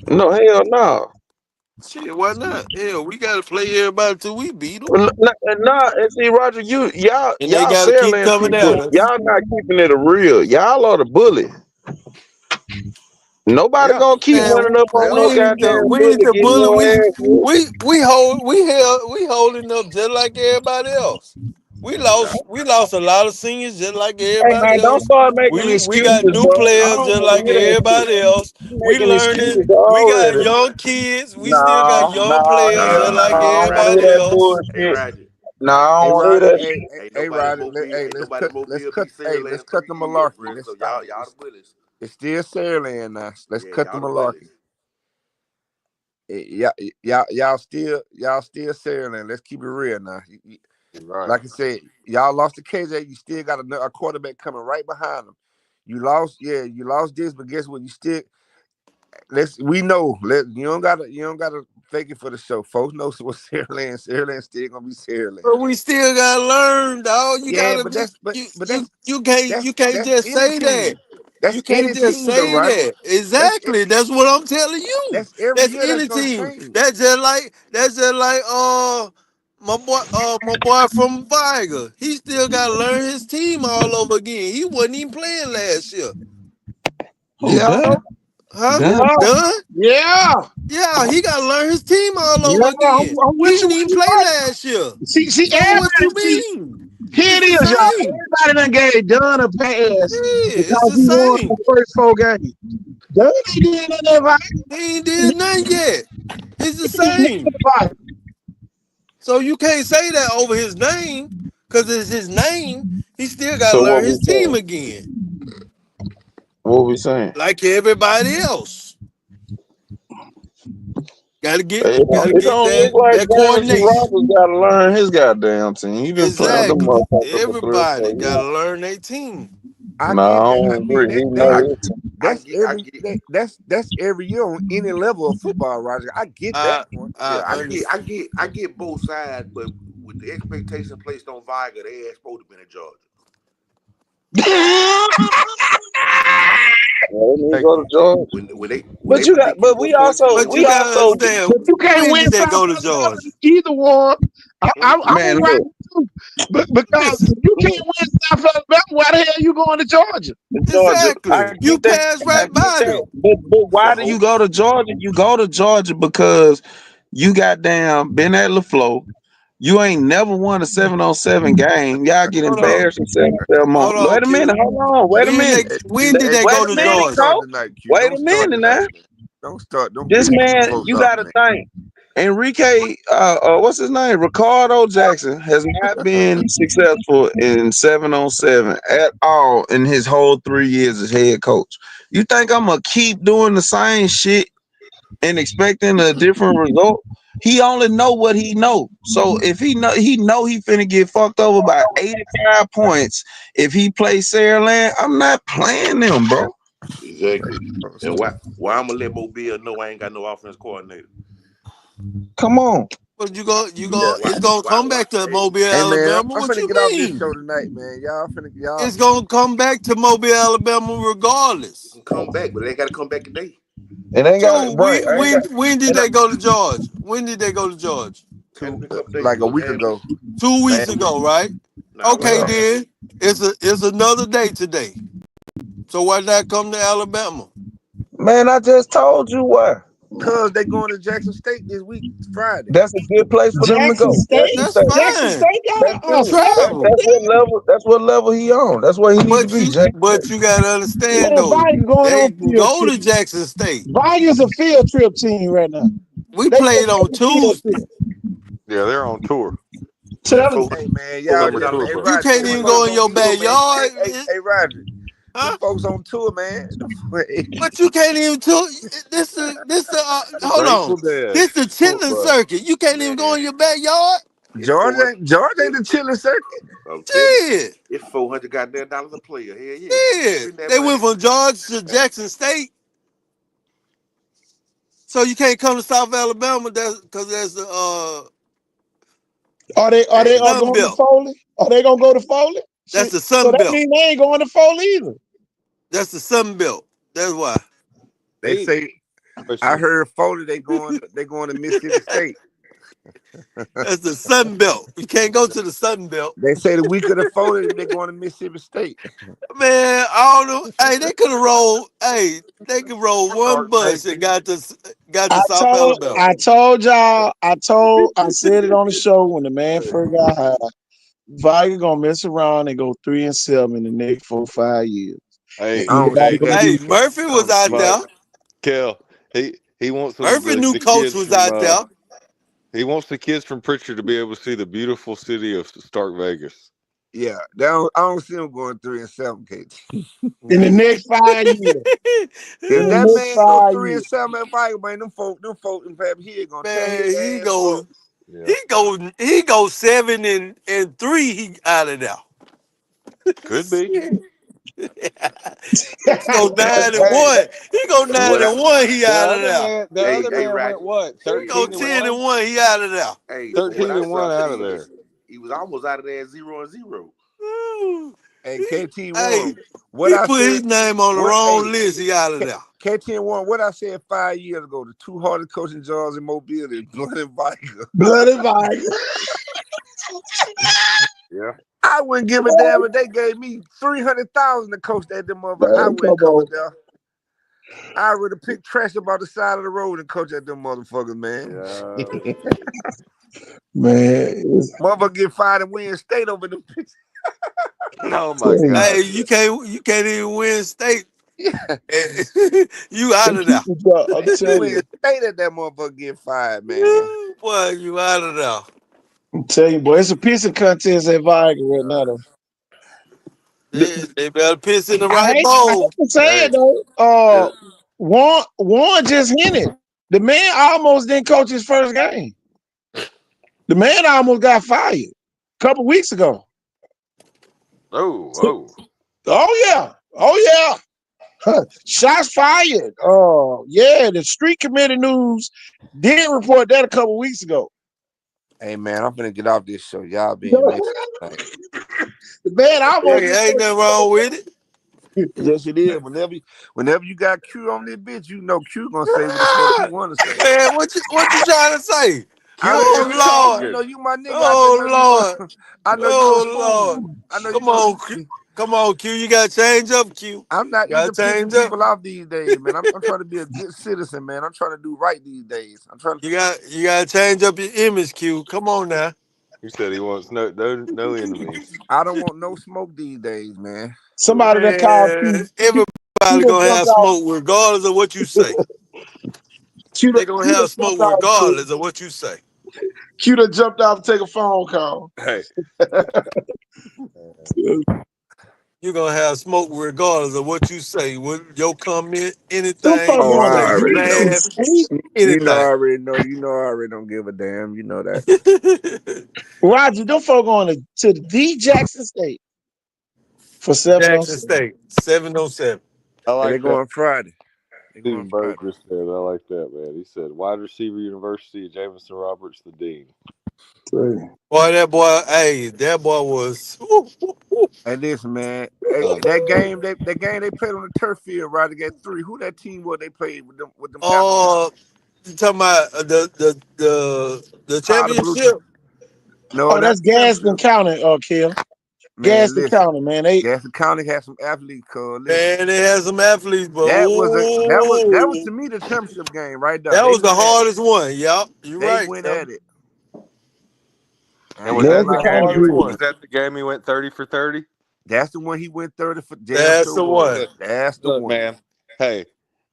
No, hell no. Shit, why not? Hell, we gotta play everybody till we beat them, Nah, and see, Roger, y'all and they y'all gotta Sarah keep Land coming people, at us. y'all not keeping it a real. Y'all are the bully. Nobody Yeah, gonna keep Man, running up on yeah. no goddamn we ain't bully the getting bully. your ass whooped. We holding up just like everybody else. We lost a lot of seniors just like Hey man, everybody don't else. start making We got excuses, new bro. I players don't just want to like hear that shit. everybody else. You We making learning. excuses We got already. young kids. We still got No, young no, players just hell no. like I don't want to hear everybody that else. Hey bullshit. Roger, No, I Roger. don't Hey want to hear Roddy, that shit. Ain't nobody more hey, ain't nobody more beat Sarah let's Land cut the 3 years yet, malarkey. bro. Let's So stop. y'all the bullies. It's still Saraland now. Let's Yeah, cut the y'all the bullies. malarkey. Y'all still Saraland. Let's keep it real now. Right. Like I said, y'all lost to KJ. You still got a quarterback coming right behind them. You lost this, but guess what? You still we know. You don't gotta fake it for the show. Folks know what Saraland. Saraland still gonna be Saraland. But we still gotta learn, dog. You Yeah, gotta but be that's but you but you that's you can't that's you can't that's just any say that. team. That's You can't any just team though, say Roger. that. That's Exactly. That's what I'm telling you. that's every That's year that's any gonna team. change. That's just like my boy from Viger. He still gotta learn his team all over again. He wasn't even playing last year. Who Yeah, done? So huh? Yeah, Done? yeah, Yeah, he gotta learn his team all yeah. over again. I'm He with you didn't when even you play right. last year. See, So what you see, mean? here It's it the is, y'all. same. Everybody done gave Dunn a pass Yeah, it's because the he won the same. first 4 games. Dunn ain't doing nothing that right. He ain't did nothing yet. It's the He ain't doing same. nothing right. So you can't say that over his name, because it's his name. He still gotta so what learn we his team saying? again. What we saying? Like everybody else. Gotta get gotta It get don't look like that Jamison coordination. Roberts got to learn his goddamn team. He been playing with them Exactly. motherfuckers for 3 or 4 Everybody gotta years. learn their team. I Nah, get I that. I don't mean agree. He that I know his team. I that's get I every get that's every year on any level of football, Roger. I get that I point. I yeah, understand. I get both sides, but with the expectation placed on Viger, they ain't supposed to be in Georgia. Well, he Thank go to you. Georgia. When But they you got, predict you to but go we play also, But we you Georgia, gotta also, understand, But you can't when win did they South go to Alabama Georgia? either one. hmm? I'm man, gonna write look, it too. But because Listen, you can't win South Alabama, why the hell you going to Georgia? Georgia. I exactly. You get that. pass I right get by that. them. But It's a why do you whole go to Georgia? You go to Georgia because you got damn been at LaFleur. You ain't never won a 7-on-7 game. Y'all get Hold on. embarrassed in 7-on-7 Hold moment. on, Wait a minute. Q. Hold on. Wait a When minute. they when did they Wait go a to minute, Don't Georgia? start Coach. tonight, Q. Wait Don't a start minute tonight, now. man. Don't start. Don't This piss these man, folks you off, got to man. think. Enrique, what's his name? Ricardo Jackson has not been successful in 7-on-7 at all in his whole 3 years as head coach. You think I'm gonna keep doing the same shit and expecting a different result? He only know what he know. So if he finna get fucked over by 85 points if he plays Sarah Land, I'm not playing them, bro. exactly. And So, why I'm gonna let Mobile know I ain't got no offense coordinator? Come on. But yeah. Why it's gonna come why back to hey Mobile, Hey man, Alabama. I'm What finna you get off this mean? show tonight, man. Y'all. It's gonna come back to Mobile, Alabama, you regardless. can come back, but they ain't gotta come back today. It ain't got it So right. I ain't got when did and they go to Georgia? When did they go to Georgia? Had been a two couple days like a ago. week ago. 2 weeks Last week. ago, right? Nah, Okay, yeah. last then week. it's another day today. So why not come to Alabama? Man, I just told you why. Cause they going to Jackson State this week, Friday. That's a good place for them to Jackson go. State, Jackson That's State. Jackson fine. State got That's a good. Travel. That's what level he on. That's where he need to But be, you Jackson but State. you gotta understand man. though, Vikings going they on can field go trip. to Jackson State. Vikings a field trip team right now. We They played gonna on take a field Tuesday. trip. Yeah, they're on tour. So Man, that was folks, Hey man, folks y'all. ain't Summer got tour Hey bus. You Roger, can't hey even folks go Roger, in on your tour, man. backyard. hey Roger. Them Huh? folks on tour, man. But you can't even tour. The Hold on. Grateful Dead. This the Tour chilling bus. circuit. You can't even go Man, in your backyard. it's George ain't the chilling circuit. I'm telling you, Shit. it's $400 goddamn dollars a player. Hell yeah, Yeah. spend that They money. went from Georgia to Jackson State. So you can't come to South Alabama because there's the Are they Hey, all Sun going to Belt. Foley? Are they gonna go to Foley? That's See, the so Sun that Belt. means they ain't going to Foley either. That's the Sun Belt. That's why. They say I Question. heard Foley they going to Mississippi State. That's the Sun Belt. You can't go to the Sun Belt. They say the week of the Foley they're going to Mississippi State. Man, I don't know. Hey, they could have rolled. Hey, they could roll one Mark bus and Sanchez. got to South Alabama. I told y'all, I said it on the show when the man first got hired. Viger gonna mess around and go 3-7 in the next 4-5 years. And Hey, I don't anybody see hey, gonna that. Hey, do Murphy I was don't out see that. there. Mike, Kel. He wants Murphy new the coach kids was from out there. he wants the kids from Pritchard to be able to see the beautiful city of Stark Vegas. Yeah, I don't see them going 3-7, KT. in the next 5 years? In If the that next man go five three years. and seven at Viking, man, them folk in Fab here gonna tear his Man, he ass up. goes, Yeah, he goes 7-3. He out of there. could be. He go nine and Hey, one. He go nine what I, and one. He the out of other there. man, went Roger, what? He go 13 and 10 one. and one. He out of there. from what 13 I and saw, one out of there. he was almost out of there at 0-0. Ooh. Hey, He, KT hey, one, what he I put said, his name on the what wrong hey list. He out of there. KT one, what I said 5 years ago, the two hardest coaching jobs in Mobile is Blood and Viking. Bloody Viger. Yeah. I wouldn't give a damn if they gave me 300,000 to coach that them motherfucker. I Man, wouldn't come come up on, there. I would have picked trash about the side of the road and coach at them motherfuckers, man. Yeah. man. It's Motherfucker get fired and win state over them. Oh my crazy. God. Hey, you can't even win state. Yeah, You They out of there. keep it up. I'm you telling win you. state at that motherfucker get fired, man. Ooh, boy, you out of there. I'm telling you, boy. It's a pissing contest at Viger right now, though. They better piss in the I right hate, I bowl. hate to say Hey, it though. the, Warren just hinted. The man almost didn't coach his first game. The man almost got fired a couple weeks ago. oh. Oh yeah. Oh yeah. Huh. Shots fired. Oh yeah. The street committee news did report that a couple weeks ago. Hey man, I'm finna get off this show. Y'all being messy. The man almost Hey, didn't ain't coach nothing wrong with it. Yes, it is. Whenever you got Q on this bitch, you know Q gonna say what the fuck he wanna say. Man, what you trying to say? I Q, know if you you're talk. Oh You Lord. know talking, you my nigga. I just Oh know you Lord. gonna. I know you gonna Oh fool. Lord. I know you Come gonna. on, Q. Come on, Q. You gotta change up, Q. I'm not You gotta into pissing change up. people off these days, man. I'm trying to be a good citizen, man. I'm trying to do right these days. I'm trying. You gotta change up your image, Q. Come on now. he said he wants no enemies. I don't want no smoke these days, man. Somebody that called Man, Q. Q everybody that gonna jumped have off. smoke regardless of what you say. They gonna Q that have smoke jumped off. regardless of what you say. Q that jumped off to take a phone call. Hey, You're gonna have smoke regardless of what you say. What your comment, Them anything folk Oh, you going I say, to you already know. Jackson laugh, State. You know, I anything. already know. You know, I already don't give a damn. You know that. Roger, them folk going to the Jackson State for Jackson 707. State, 707. I And they like that. going Friday. They going Stephen Friday. Berger said, I like that, man. He said, wide receiver university, Jameson Roberts, the dean. Boy, that boy was. Hey, listen, man. Hey, Oh, that game they played on the turf field, right? They got three. Who that team was they played with them Appalachian You talking about the powder blue? championship? No, Oh, not that's the Gaston championship. County, Kill. Man, Gaston listen. County, man. They Gaston County had some athletes, cuz listen. Man, they had some athletes, but That was to me the championship game right there. that They was the went at it. hardest one. Yup, you're They right. went Yep. at it. I and ain't was gonna that's that the the lie The to kind you. of hardest game? good. Was one. that the game he went 30 for 30? That's the one he went 30 for damn That's sure the was. one. Look, That's the look, one. man. Hey,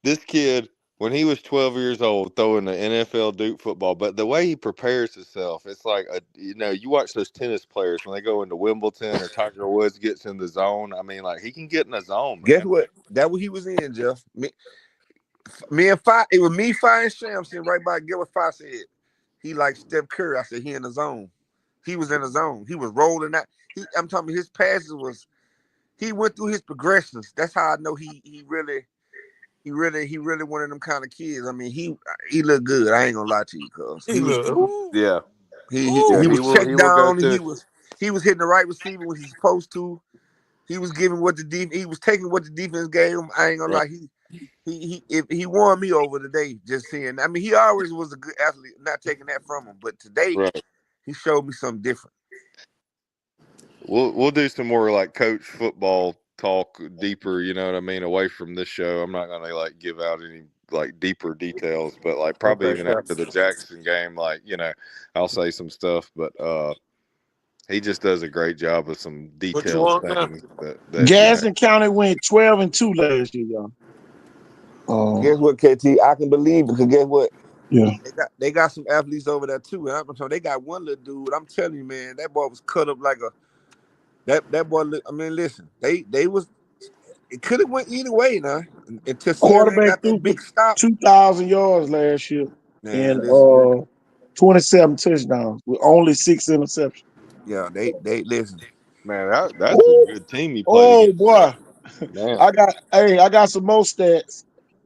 this kid when he was 12 years old throwing the NFL Duke football, but the way he prepares himself, it's like you watch those tennis players when they go into Wimbledon or Tiger Woods gets in the zone. I mean, like he can get in the zone, Guess man. what? That what he was in, Jeff. Me and Fi. It was me, Fi, and Sham sitting right by. Get what Fi said. He like Steph Curry. I said he in the zone. He was in the zone. He was rolling out. I'm talking about his passes was. He went through his progressions. That's how I know he really one of them kind of kids. I mean, he looked good. I ain't gonna lie to you, cuz He look, ooh, Yeah, he yeah, he ooh. was he checked will go down. through. He was hitting the right receiver when he's supposed to. He was giving what the he was taking what the defense gave him. I ain't gonna Right, lie. He won me over today. Just seeing. I mean, he always was a good athlete. Not taking that from him, but today right. he showed me something different. We'll do some more like coach football talk deeper. You know what I mean? Away from this show, I'm not gonna like give out any like deeper details, but like probably Okay, even sure. after the Jackson game, like I'll say some stuff. But he just does a great job of some What you detailed want now? things that. Gaston County went 12-2 last year, y'all. Guess what, KT? I can believe it. Cause guess what? Yeah. They got some athletes over there too. And I'm they got one little dude. I'm telling you, man, that boy was cut up like a that boy. I mean, listen, they was. It could have went either way now. Until Sarah Quarterback got threw that for big stop. 2,000 yards last year and Man, listen. 27 touchdowns with only 6 interceptions. Yeah, they listen. Man, that's a Ooh, good team he played oh against, man. boy. Man, I got some more stats.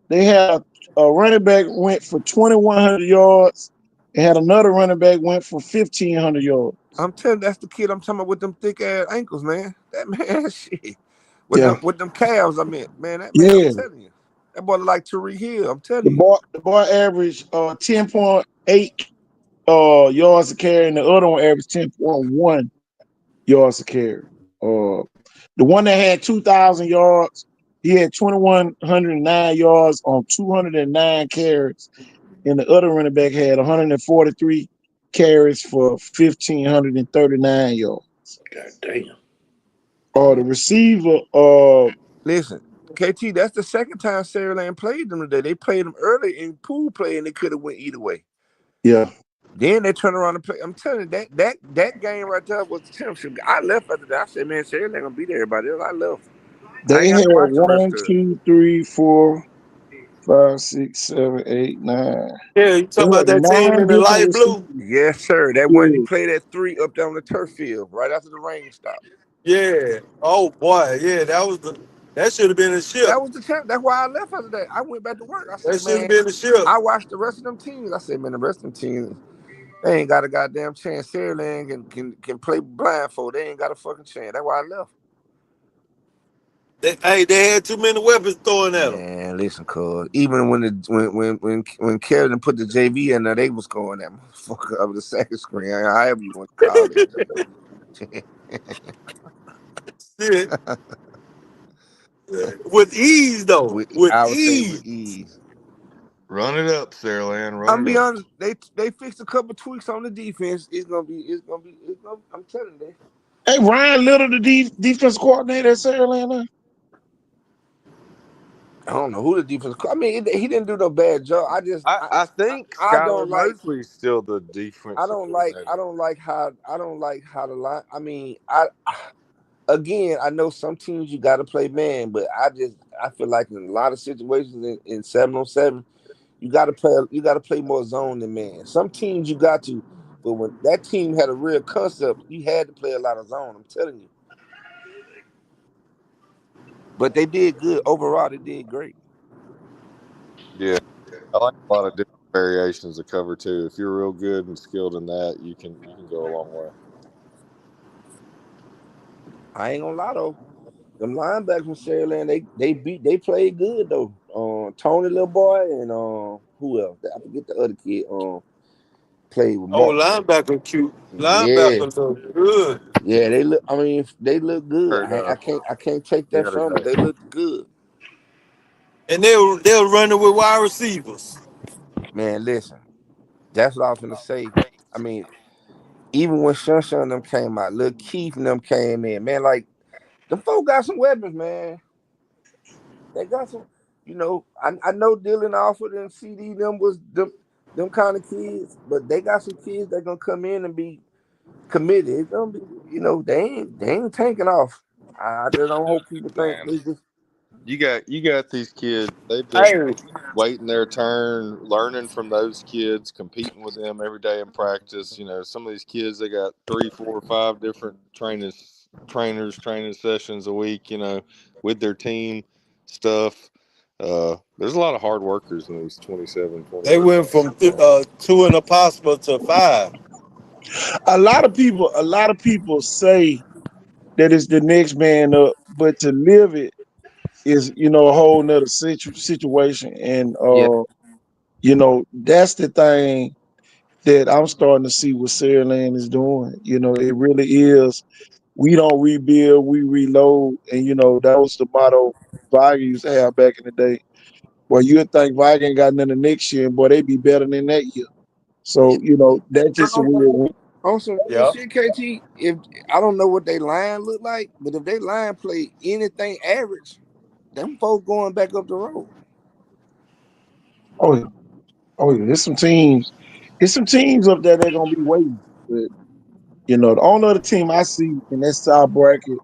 They had a running back went for 2,100 yards. They had another running back went for 1,500 yards. I'm telling you, that's the kid I'm talking about with them thick ass ankles, man. That man, shit. With Yeah. them calves, I mean, man, that man, I'm Yeah. telling you. That boy look like Tariq Hill, I'm The telling you. boy the boy averaged 10.8 yards a carry, and the other one averaged 10.1 yards a carry. Uh, the one that had 2,000 yards, he had 2,109 yards on 209 carries, and the other running back had 143 carries for 1,539 yards. God damn. The receiver, Listen, KT, that's the second time Sarah Lane played them today. They played them early in pool play and they could have went either way. yeah, Then they turn around and play. I'm telling you, that game right there was the championship. I left after that. I said, man, Sarah Lane gonna beat everybody else. I left. I they ain't got had to watch the rest one, of it. two, three, four, five, six, seven, eight, nine. Yeah, you They talking about had that team in nine the different light blue? receivers. Yes, sir. That one he Yeah, played at 3 up there on the turf field right after the rain stopped. Yeah. Oh boy, yeah, that should have been a ship. That was the champ. That's why I left after that. I went back to work. I That said, should have man, been a ship. I watched the rest of them teams. I said, man, the rest of them teams, they ain't got a goddamn chance. Sarah Lane can play blindfold. They ain't got a fucking chance. That's why I left. They had too many weapons throwing at them. Man, listen, cuz even when Kevin put the JV in there, they was going that motherfucker over the second screen. However you want to call it. Shit. With ease though. With I would say with ease. ease. run it up, Sarah I'm run be it up. honest. They fixed a couple tweaks on the defense. It's gonna. I'm telling you, hey, Ryan Little, the defense coordinator at Sarah Lane. I don't know who the defense. I mean, he didn't do no bad job. I just I think I Skylar don't like. Mosley's still the I defensive don't like. coordinator. I don't like how. I don't like how the line. I mean, I again. I know some teams you got to play man, but I feel like in a lot of situations in 7-on-7, you got to play. You got to play more zone than man. Some teams you got to, but when that team had a real concept, you had to play a lot of zone. I'm telling you. But they did good overall. They did great. Yeah, I like a lot of different variations of cover too. If you're real good and skilled in that, you can go a long way. I ain't gonna lie though. Them linebackers from Sherland, they played good though. Tony little boy and who else? I forget the other kid. Played with Oh, Mark. linebacker cute. Yeah, Linebacker look good. yeah. They look. I mean, they look good. Heard, I can't take the that other from them. day. They look good. And they were running with wide receivers. Man, listen. That's what I was gonna say. I mean, even when Sunshine and them came out, Lil Keith and them came in, man. Like them folk got some weapons, man. They got some. I know Dylan Alford and CD them was them kind of kids, but they got some kids that gonna come in and be committed. It's gonna be, they ain't tanking off. I just don't hope people think Man, they just you got these kids. They've been hey. waiting their turn, learning from those kids, competing with them every day in practice. Some of these kids they got 3, 4, 5 different training sessions a week. With their team stuff. There's a lot of hard workers in these 27, They 28. went from two in a possible to five. A lot of people say that it's the next man up, but to live it is, a whole nother situation. And Yeah, that's the thing that I'm starting to see what Sarah Land is doing. It really is. We don't rebuild, we reload. And that was the motto Viger used to have back in the day. Well, you'd think Viger ain't got nothing next year, and boy, they be better than that year. yeah. So, that's just a weird. On some real Yeah. shit, KT. If I don't know what they line look like, but if they line play anything average, them folks going back up the road. Oh yeah, oh yeah. There's some teams up there that are gonna be waiting. But the only other team I see in that South bracket,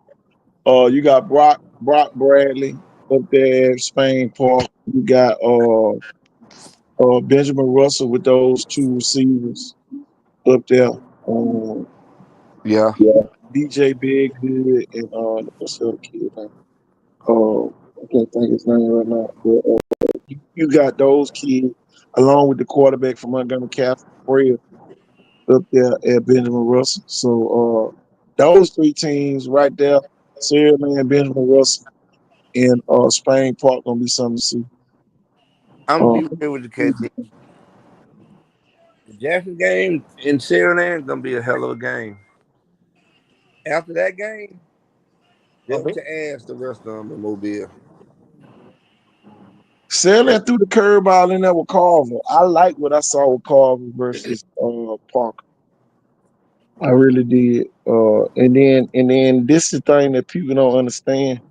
you got Brock Bradley up there, Spain Park. You got Benjamin Russell with those two receivers up there. Um, Yeah. yeah, DJ Big Good and what's the other kid name? I can't think his name right now. But you got those kids along with the quarterback from Montgomery Catholic, Fred, up there at Benjamin Russell. So those three teams right there, Sierra Man, Benjamin Russell, and Spain Park gonna be something to see. I'm gonna Uh, be real with the KT. The Jackson game in Suriname gonna be a hell of a game. After that game, whoop your ass the rest of them in Mobile. Sailing through the curveball in there with Carver. I like what I saw with Carver versus Parker. I really did. And then this is the thing that people don't understand.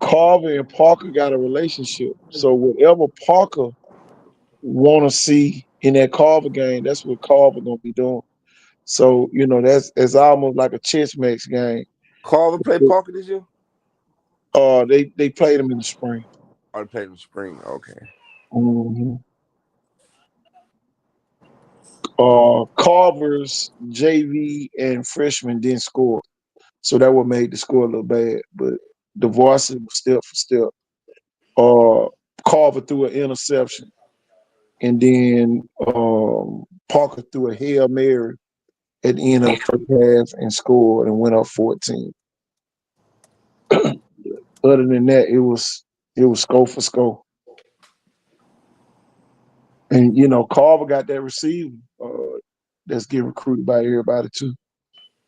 Carver and Parker got a relationship. So whatever Parker want to see in that Carver game, that's what Carver gonna be doing. So that's almost like a chess match game. Carver play Parker this year? They played them in the spring. Or they played in the spring? Okay. Mhm. Carver's JV and freshman didn't score, so that what made the score look bad. But the varsity was step for step. Uh, Carver threw an interception, and then Parker threw a hail mary at the end of the first half and scored and went up 14. Other than that, it was score for score. And Carver got that receiver that's getting recruited by everybody too.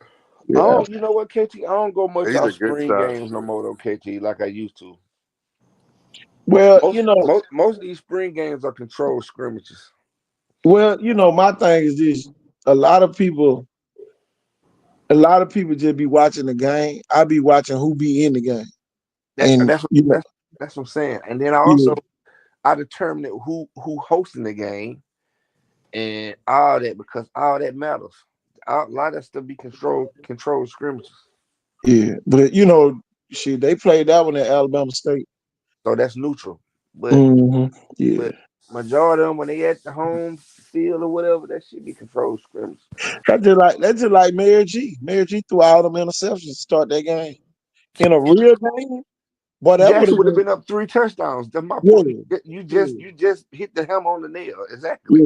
I Yeah. don't. You know what, KT? I don't go much He's out a good spring shot. games no more though, KT, like I used to. Well, Most of these spring games are controlled scrimmages. my thing is this: a lot of people, a lot of people just be watching the game. I be watching who be in the game, That and that's that's what I'm saying. And then yeah, I determine who hosting the game and all that because all that matters. A lot of that stuff be controlled scrimmages. yeah. But shit, they played that one at Alabama State. So that's neutral. But Yeah, but majority of them when they at the home field or whatever, that should be controlled scrimmage. that's just like Mayor G. Mayor G threw all them interceptions to start that game in a real game. But that would Jackson have would have been been up 3 touchdowns. That's my point. yeah, You just yeah, you just hit the hammer on the nail. Exactly.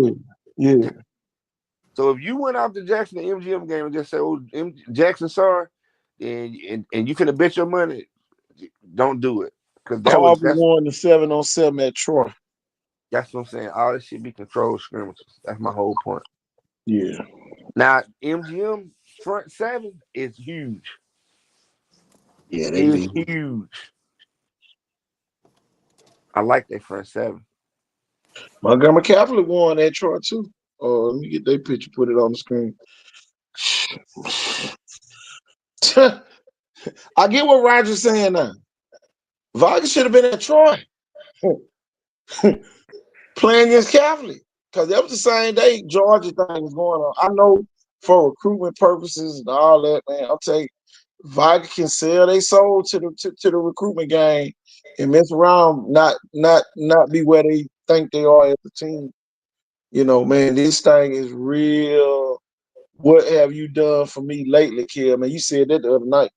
yeah, yeah. So if you went out to Jackson the MGM game and just said, "Oh, Jackson, sorry," and you finna bet your money, don't do it because Carver that's won the 7-on-7 at Troy. that's what I'm saying. All this should be controlled scrimmages. That's my whole point. Yeah, Now MGM front seven is huge. yeah, they Is be. huge. I like that front seven. Montgomery Catholic won at Troy too. Let me get that picture, put it on the screen. I get what Roger's saying now. Vargas should have been at Troy. playing against Catholic. Because that was the same day Georgia thing was going on. I know for recruitment purposes and all that, man. I'll tell you, Viking can sell their soul to the recruitment game and mess around, not be where they think they are as a team. Man, this thing is real. What have you done for me lately, kid? Man, you said that the other night.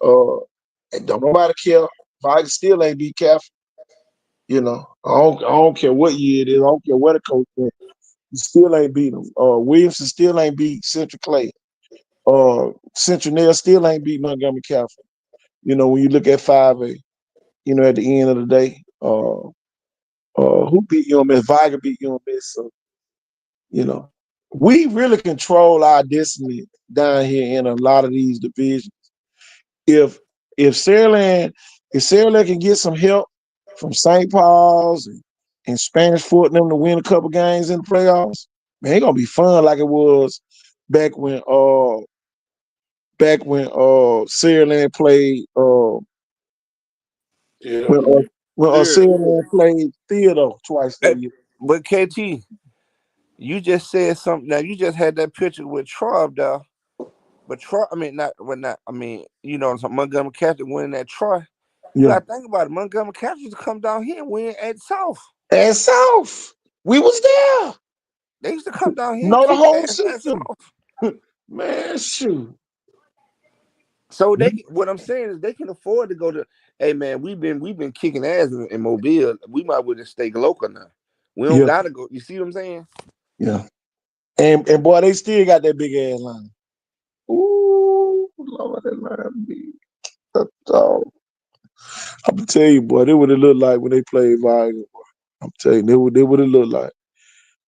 And don't nobody care. Vikings still ain't beat Catholic. I don't care what year it is. I don't care where the coach is. You still ain't beat them. Williamson still ain't beat Central Clay. Central Nail still ain't beat Montgomery Catholic. When you look at 5A, at the end of the day, who beat UMS? Viger beat UMS. So, you know, we really control our destiny down here in a lot of these divisions. If if Saraland if Saraland can get some help from St. Paul's and Spanish Fort and them to win a couple games in the playoffs, man, it's gonna be fun like it was back when Saraland played Yeah. when Serious. Saraland played Theodore twice that Hey, year. but KT, you just said something. Now you just had that picture with Troy up there. But Troy, I mean, not, well, not, I mean, Montgomery Catholic winning at Troy. You Yeah. got to think about it. Montgomery Catholic used to come down here and win at South. At South. We was there. They used to come down here and Know the kick whole ass at system. South. Man, shoot. So what I'm saying is they can afford to go to. Hey man, we've been kicking ass in Mobile. We might well just stay local now. We don't Yeah, gotta go. You see what I'm saying? yeah. And boy, they still got that big ass line. Ooh, Lord, that line big. Oh, I'm gonna tell you, boy, they would have looked like when they played Viger. I'm telling you, they would have looked like.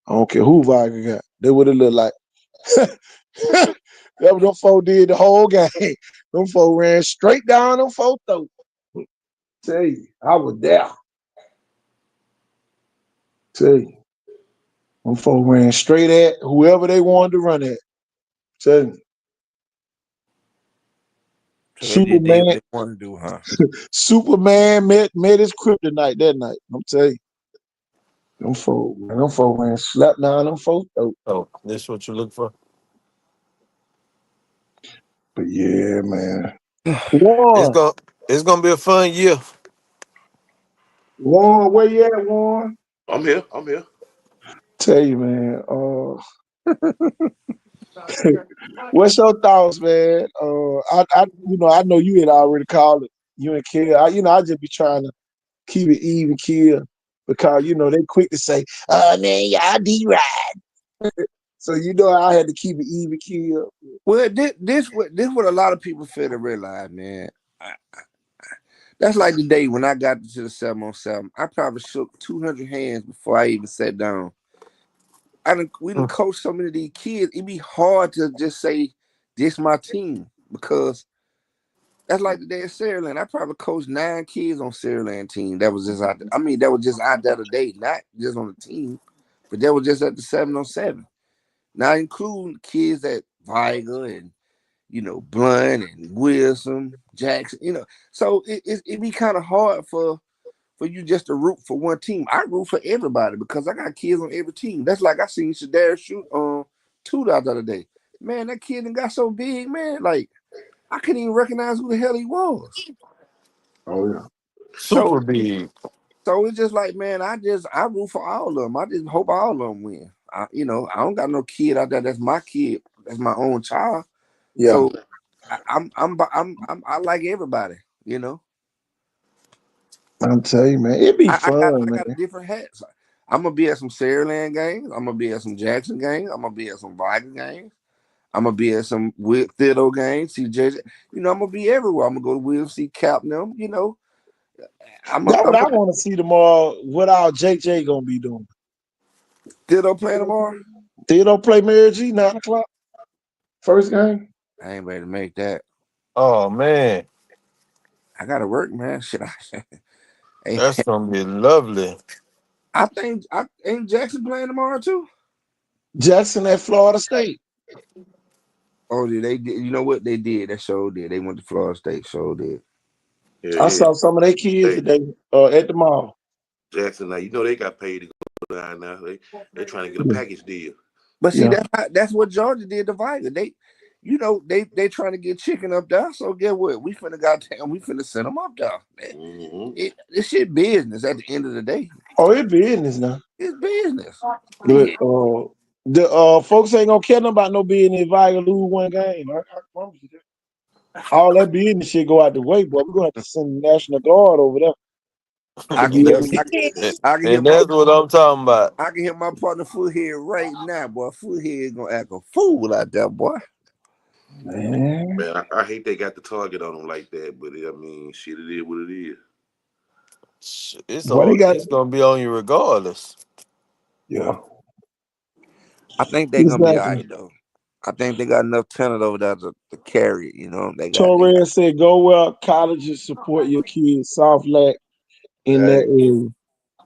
I don't care who Viger got. They would have looked like. That what them folk did the whole game. Them folk ran straight down them folk throat. Tell you, I was there. Tell you, them folk ran straight at whoever they wanted to run at. Tell you, So they did what Superman, they want to do, huh? Superman met his kryptonite that night. I'm telling you, them folk ran slapped down them folk throat. Oh, this what you look for? But yeah, man. It's Warren, gonna it's gonna be a fun year. Warren, where you at, Warren? I'm here. I'm here. Tell you, man. What's your thoughts, man? I know you had already called it. You and Kill. I just be trying to keep it even, Kill, because they quick to say, "Oh man, y'all D right." So I had to keep it even, Kill. Well, this what a lot of people fail to realize, man. That's like the day when I got to the 7-on-7. I probably shook 200 hands before I even sat down. We didn't coach so many of these kids. It'd be hard to just say this my team because that's like the day at Saraland. I probably coached 9 kids on Saraland team. That was just out. I mean, that was just out there today, not just on the team, but that was just at the 7-on-7. Now including kids at Viger and Blunt and Wilson, Jackson. So it be kind of hard for you just to root for one team. I root for everybody because I got kids on every team. That's like I seen Shadar shoot on two the other day. Man, that kid done got so big, man. Like I couldn't even recognize who the hell he was. Oh yeah. Super So big. so it's just like, man, I root for all of them. I just hope all of them win. I don't got no kid out there. That's my kid. That's my own child. Yeah. So I like everybody. I'm telling you, man, it'd be I got fun, I man. got different hats. I'm gonna be at some Saraland games. I'm gonna be at some Jackson games. I'm gonna be at some Viking games. I'm gonna be at some Theodore games. See JJ. I'm gonna be everywhere. I'm gonna go to William C. Cap them. That's what I'm I a want to see tomorrow. What our JJ gonna be doing? Theodore playing tomorrow. Theodore play Mary G 9 o'clock first game. I ain't ready to make that. Oh man, I gotta work, man. Shit. Hey, that's gonna be lovely. I think I ain't Jackson playing tomorrow too. Jackson at Florida State. Oh, they did. You know what they did? That show did. They went to Florida State. Show did. Yeah, I yeah. saw some of their kids Hey, today at the mall. Jackson, now you know they got paid to go down now. They trying to get a Yeah. package deal. But see, Yeah. that's what Georgia did to Viger. They trying to get chicken up there. So get what? We finna send them up there. Mm-hmm. This shit business at the end of the day. Oh, it business now. It's business. But Shit. the folks ain't gonna care nothing about no business if I lose one game. I promise you that. All that business shit go out the way, boy. We're gonna have to send the National Guard over there to I can be hear able to I can hear And my that's what I'm talking about. I can hear my partner Foothead right now, boy. Foothead gonna act a fool out there, boy. man. Man, I hate they got the target on them like that, but I mean, shit, it is what it is. Boy, they got It's gonna be on you regardless. yeah, I think they're gonna be all exactly. right though. I think they got enough talent over there to carry it. They got. Torres said, "Go where colleges support your kids. Soft lack in that Hey, area."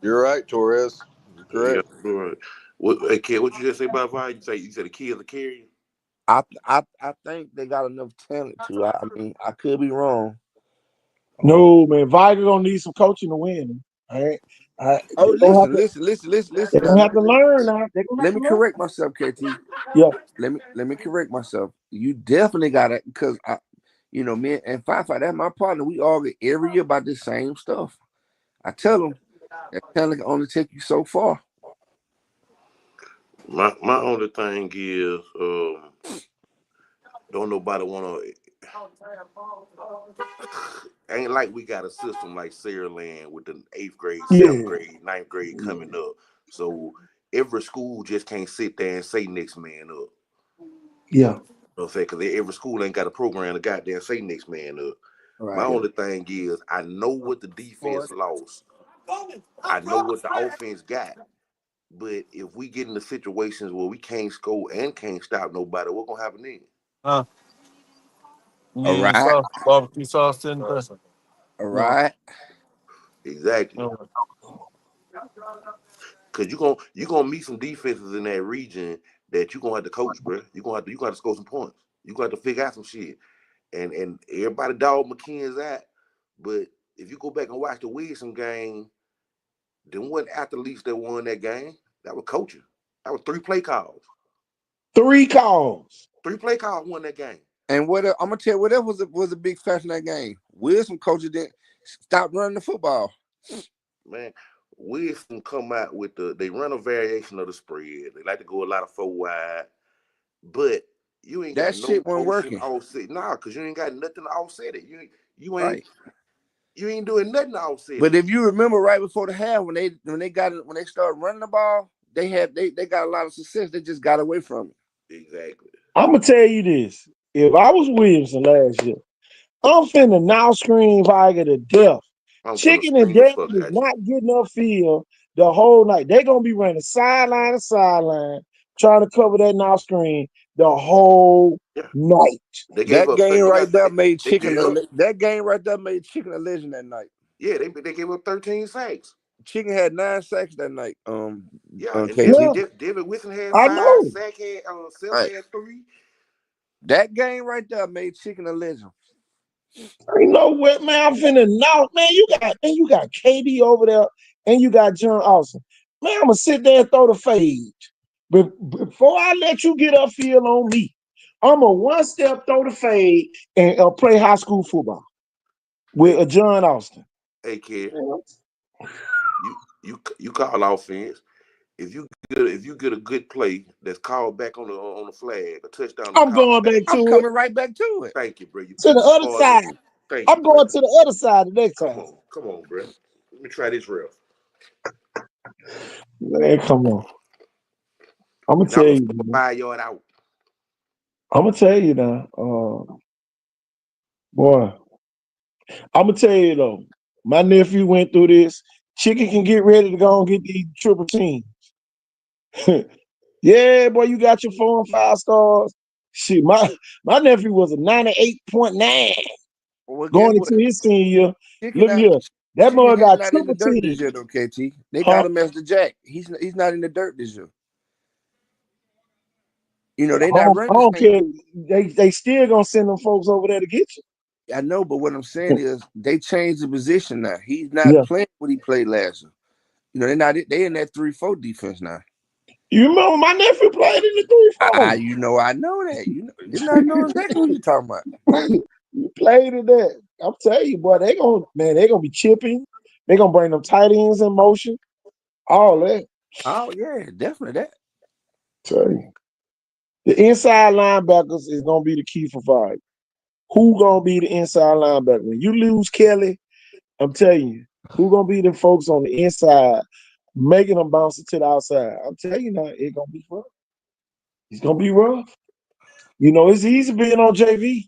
you're right, Torres. You're Yeah, correct. bro. Hey, kid, what you just say about Vi? You said the kids are carrying. I think they got enough talent to. I mean, I could be wrong. Um, No, man, Viger gonna need some coaching to win. All right, oh, they listen. Now gonna have to learn. Now they gonna have let to me learn. correct myself, KT. Yeah, Let me correct myself. You definitely got it because me and Fifi, that's my partner. We argue every year about the same stuff. I tell them that talent can only take you so far. My only thing is, don't nobody want to. Ain't like we got a system like Saraland with the eighth grade, seventh yeah, grade, ninth grade coming up. So every school just can't sit there and say next man up. yeah. You know what I'm saying? Because every school ain't got a program to goddamn say next man up. My Right. only thing is, I know what the defense lost. I know what the offense got. But if we get into situations where we can't score and can't stop nobody, what's gonna happen then? Huh? All You right. sauce, barbecue sauce in there? All No. right. Exactly. No. Cause you gonna meet some defenses in that region that you gonna have to coach, bro. You gonna have to score some points. You gonna have to figure out some shit. And everybody dog McKinnon's at, but if you go back and watch the Wilson game, then what athletes that won that game? That was coaching. That was three play calls. 3 calls. Three play calls won that game. And what I'm gonna tell you, what else was a big factor in that game? Wilson coaches didn't stop running the football. Man, Wilson come out with they run a variation of the spread. They like to go a lot of 4 wide, but you ain't That got no shit wasn't motion working. offset. Nah, cause you ain't got nothing to offset it. You ain't Right. you ain't doing nothing to offset But it. if you remember right before the half, when they started running the ball, they got a lot of success. They just got away from it. Exactly. I'm gonna tell you this: if I was Williamson last year, I'm finna now scream Viger to death. I'm gonna Chicken and scream the David fuck is at you. not getting up field the whole night. They're gonna be running sideline to sideline, trying to cover that now screen the whole Yeah, night. they gave That up. game They right got there made they chicken. gave up. That game right there made chicken a legend that night. Yeah, they gave up 13 sacks. Chicken had 9 sacks that night. Yeah, and KT. Yeah, David Wilson had I five. know. Sack had Self Right. had three. That game right there made chicken a legend. You know what, man? I'm finna knock, man. You got KD over there, and you got John Austin. Man, I'm gonna sit there and throw the fade. But before I let you get upfield on me, I'm a one step throw the fade and play high school football with Hey, John Austin. hey, kid, you call offense. If you get a good play that's called back on the flag, a touchdown is I'm called going back. back I'm to it, coming right back to it. Thank you, bro. You to the beat the other Spartans. side. Thank you, I'm bro. going to the other side the next Come time. on, come on, bro. Let me try this ref. Man, come on. I'm gonna And I'm tell gonna you, score man. 5 yard out. I'm gonna tell you now, boy. I'm gonna tell you though. My nephew went through this. Chicken can get ready to go and get these triple teams. Yeah, boy, you got your 4 and 5 stars. Shit, my nephew was a 98.9 Well, guess going what? into his senior year. Chicken Look not here, that Chicken boy has got not in the triple dirt this team, year though, KT. They huh? got him as the jack. He's not in the dirt this year. They not I running the don't same. care. They still gonna send them folks over there to get you. I know, but what I'm saying is they changed the position now. He's not Yeah, playing what he played last year. You know, they in that 3-4 defense now. You remember my nephew played in the You know, I know that. You know, didn't I know exactly what you talking about? 3-4. You played in that. I'm telling you, boy, they gonna be chipping. They gonna bring them tight ends in motion. All that. Oh yeah, definitely that. Tell you. The inside linebackers is gonna be the key for five. Who gonna be the inside linebacker? When you lose Kelly, I'm telling you, who gonna be the folks on the inside making them bounce it to the outside? I'm telling you now, it's gonna be rough. It's gonna be rough. You know, it's easy being on JV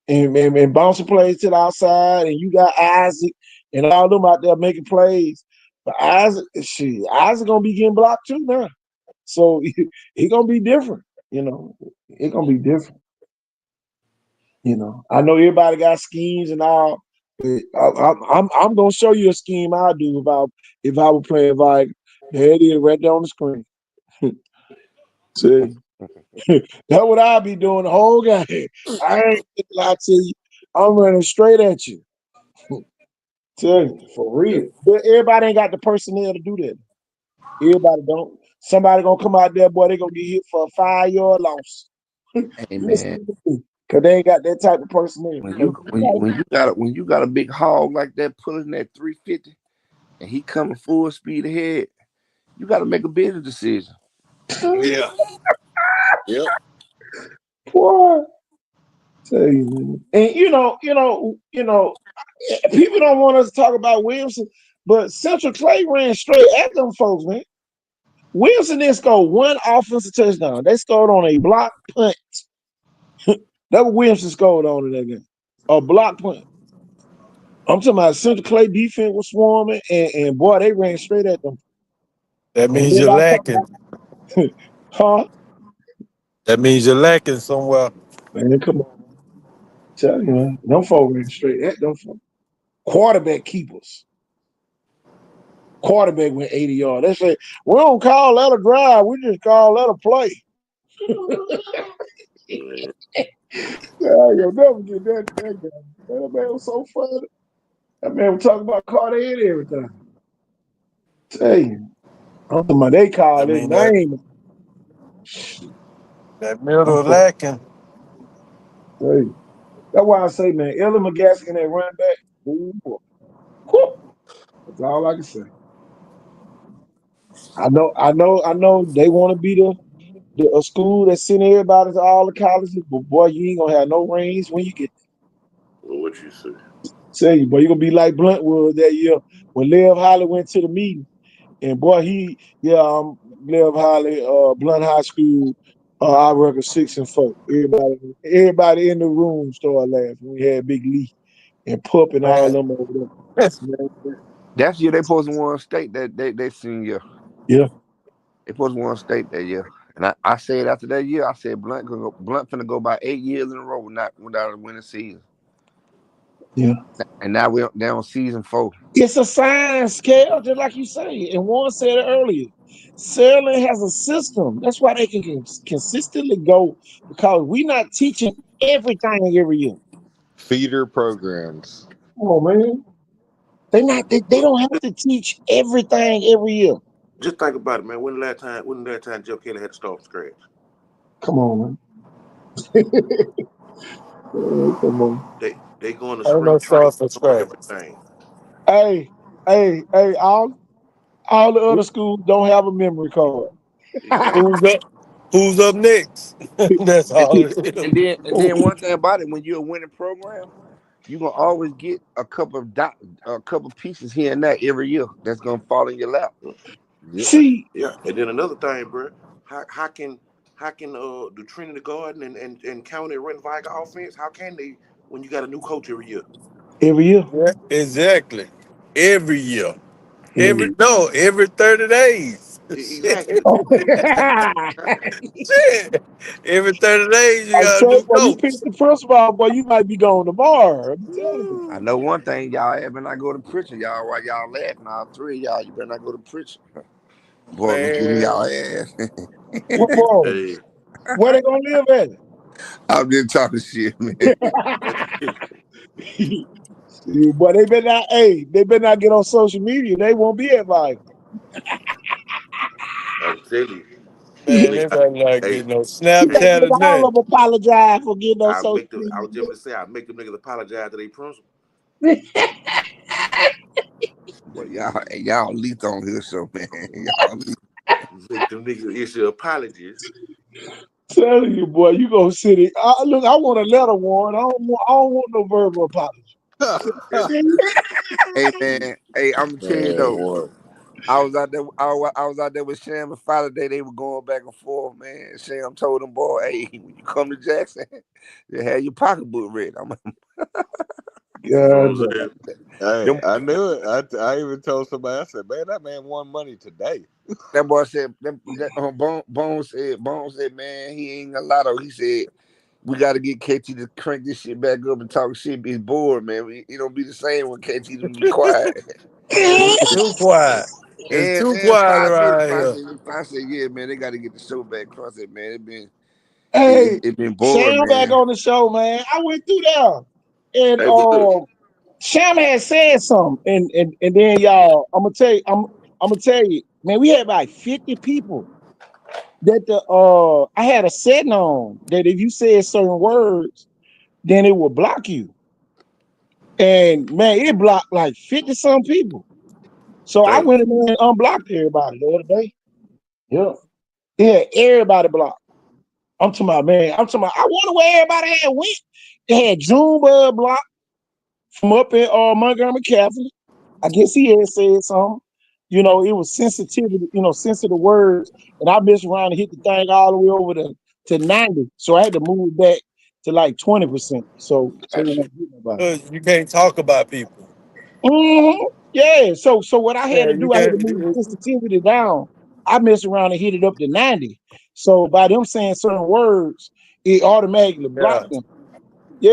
and bouncing plays to the outside, and you got Isaac and all them out there making plays. But Isaac gonna be getting blocked too now. So it gonna be different. You know, it gonna be different. You know, I know everybody got schemes and all. But I'm gonna show you a scheme I do if I were playing Viking. There it is, right there on the screen. See, that's what I'll be doing the whole game. I ain't gonna lie to you. I'm running straight at you. Tell you, for real. But everybody ain't got the personnel to do that. Everybody don't. Somebody gonna come out there, boy. They gonna get hit for a 5-yard loss. Hey man, Because they ain't got that type of personnel. when you got a big hog like that pulling that 350 and he coming full speed ahead, you got to make a business decision. Yeah. Yep. Boy, tell you, man. And people don't want us to talk about Williamson, but Central Clay ran straight at them folks, man. Williamson didn't score one offensive touchdown. They scored on a block punt. That was Williamson scored on in that game. A block punt. I'm talking about Central Clay defense was swarming, and boy, they ran straight at them. That And means you're everybody lacking. talking about, huh? That means you're lacking somewhere. Man, come on. Tell you, man. Them folks ran straight at them folks. Quarterback keepers. Quarterback went 80 yards. They say, we don't call that a drive. We just call that a play. Yeah, you'll never get that guy. That man was so funny. That man was talking about Carter and everything. Tell you. I'm talking about they I called his mean that name. that I'm middle talking, lacking. tell you. That's why I say, man, Ella McGaskin that running back. Ooh, boy. Whew. That's all I can say. I know they want to be a school that send everybody to all the colleges, but boy, you ain't gonna have no rings when you get Well, what you say? there. Tell you, boy, you're gonna be like Bluntwood that year when Lev Holly went to the meeting. And boy, Lev Holly, Blunt High School, I reckon 6-4. Everybody in the room started laughing. We had Big Lee and Pup and all Man. them over there. Man, That's year they supposed to won state that they senior. yeah, They supposed to won state that year. And I said after that year, I said Blunt finna go by 8 years in a row without a winning season. yeah. And now we're down season 4. It's a science scale, just like you say. And Warren said it earlier. Sterling has a system. That's why they can consistently go because we're not teaching everything every year. Feeder programs. Come on, man. They don't have to teach everything every year. Just think about it, man. When the last time Joe Kelly had to start from scratch? Come on, man. Come on. They going to Ain't spring no training sauce for knowing scratch. everything. Hey, hey, all the other schools don't have a memory card. Exactly. Who's up next? That's And, all it is. and then one thing about it, when you're a winning program, you're gonna always get a couple pieces here and there every year that's gonna fall in your lap. Yeah, See, yeah. And then another thing, bro. How can do Trinity Garden and County run Viking offense? How can they when you got a new coach every year? every year. Yeah, exactly. Every year. Every year. Every 30 days. Shit. Exactly. Oh. Shit. Every 30 days you I got a tell you, new boy, you pick coach. the principal, boy, you might be going tomorrow. I'm telling you. I know one thing, y'all. Ever not go to preaching, y'all. While y'all laughing, all three of y'all, you better not go to preaching. Boy, gonna give me Man. y'all ass. What boy? Hey, Where they gonna live at? I'm just talking shit, man. Boy, they better not. Hey, they better not get on social media. They won't be at Viking. I'm telling you, Man, nigga. they not Hey, getting no You think Snapchat or nigga all nothing. of them apologize for getting on I social make them. I was just media? gonna say, I make them niggas apologize to their principal. But y'all leaked on this show, man. Y'all leaked. Make them niggas issue apologies. Telling you, boy, you gonna sit it. Look, I want a letter, Warren. I don't want no verbal apology. I'm telling you. Hey man, hey, I'm gonna tell you Man, though. what? I was out there. I was out there with Sham and Father Day. They were going back and forth, man. Sham told them, "Boy, hey, when you come to Jackson, you have your pocketbook ready." You know what God, I'm no. saying? Hey, Them, I knew it. I even told somebody. I said, "Man, that man won money today." that boy said, Bone said, man, he ain't a lotto. He said, we got to get KT to crank this shit back up and talk shit. He's bored, man. It don't be the same when KT to be quiet. Man, it's too quiet. It's too And quiet Five said, around here. yeah, man, they got to get the show back. Cross it, man. Hey, It been boring, Sham back man. on the show, man. I went through there, and Hey, but look, Sham had said something, and then y'all, I'm gonna tell you, man, we had like 50 people that I had a setting on that if you said certain words, then it would block you. And man, it blocked like 50 some people. So I damn. went in there and unblocked everybody the other day. Yeah. Yeah, everybody blocked. I'm talking about, man. I wonder where everybody had went. They had Junebug blocked from up in Montgomery Catholic. I guess he had said something. It was sensitivity, sensitive words. And I messed around and hit the thing all the way over to 90. So I had to move it back to like 20%. So it Got you. won't hit nobody. You can't talk about people. Yeah. So what I had Yeah, to you do, I had to can't. move the sensitivity down. I messed around and hit it up to 90. So by them saying certain words, it automatically Yeah. blocked them.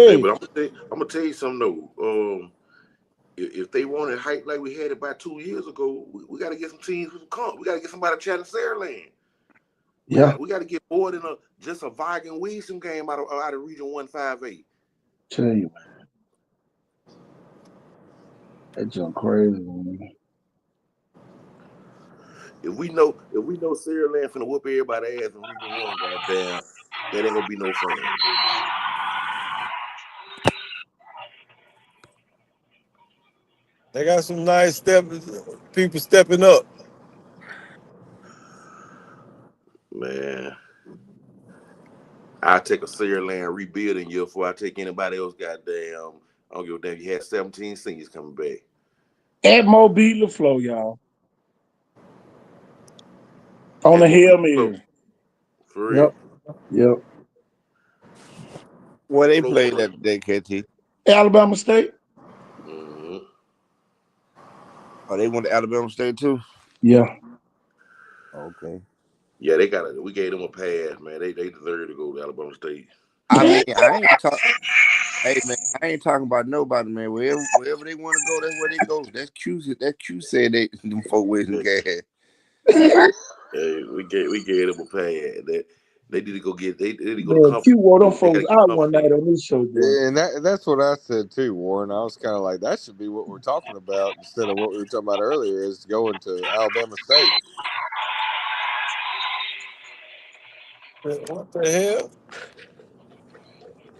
Hey, Yeah. but I'm gonna tell you something though. If they wanted hype like we had it about 2 years ago, we got to get some teams who come. We got to get somebody to challenge Saraland. We Yeah. got we got to get more than just a Viking Wisdom game out of Region 158. Tell you, man. That's just crazy, man. If we know Saraland finna whoop everybody ass in Region 1, goddamn, that ain't gonna be no fun. They got some nice people stepping up. Man, I take a Saraland rebuilding year before I take anybody else. Goddamn, I don't give a damn. You had 17 seniors coming back. At Mobile Flow, y'all. On At the Mobile Hail Flow, Mary. for Yep. real. Yep. Where they Flow played first. that day, KT? Alabama State. Mm-hmm. Oh, they went to Alabama State too? Yeah. Okay. Yeah, they got it. We gave them a pass, man. They deserve to go to Alabama State. I mean, I ain't talk. Hey man, I ain't talking about nobody, man. Wherever they want to go, that's where they go. That Q said they them folk with some gas. We gave them a pass. They need to go get. They need to go to Man, Q conference. wore them They got folks to get out one conference night game. on this show, boy. And that's what I said too, Warren. I was kind of like, that should be what we're talking about instead of what we were talking about earlier, is going to Alabama State. What the hell?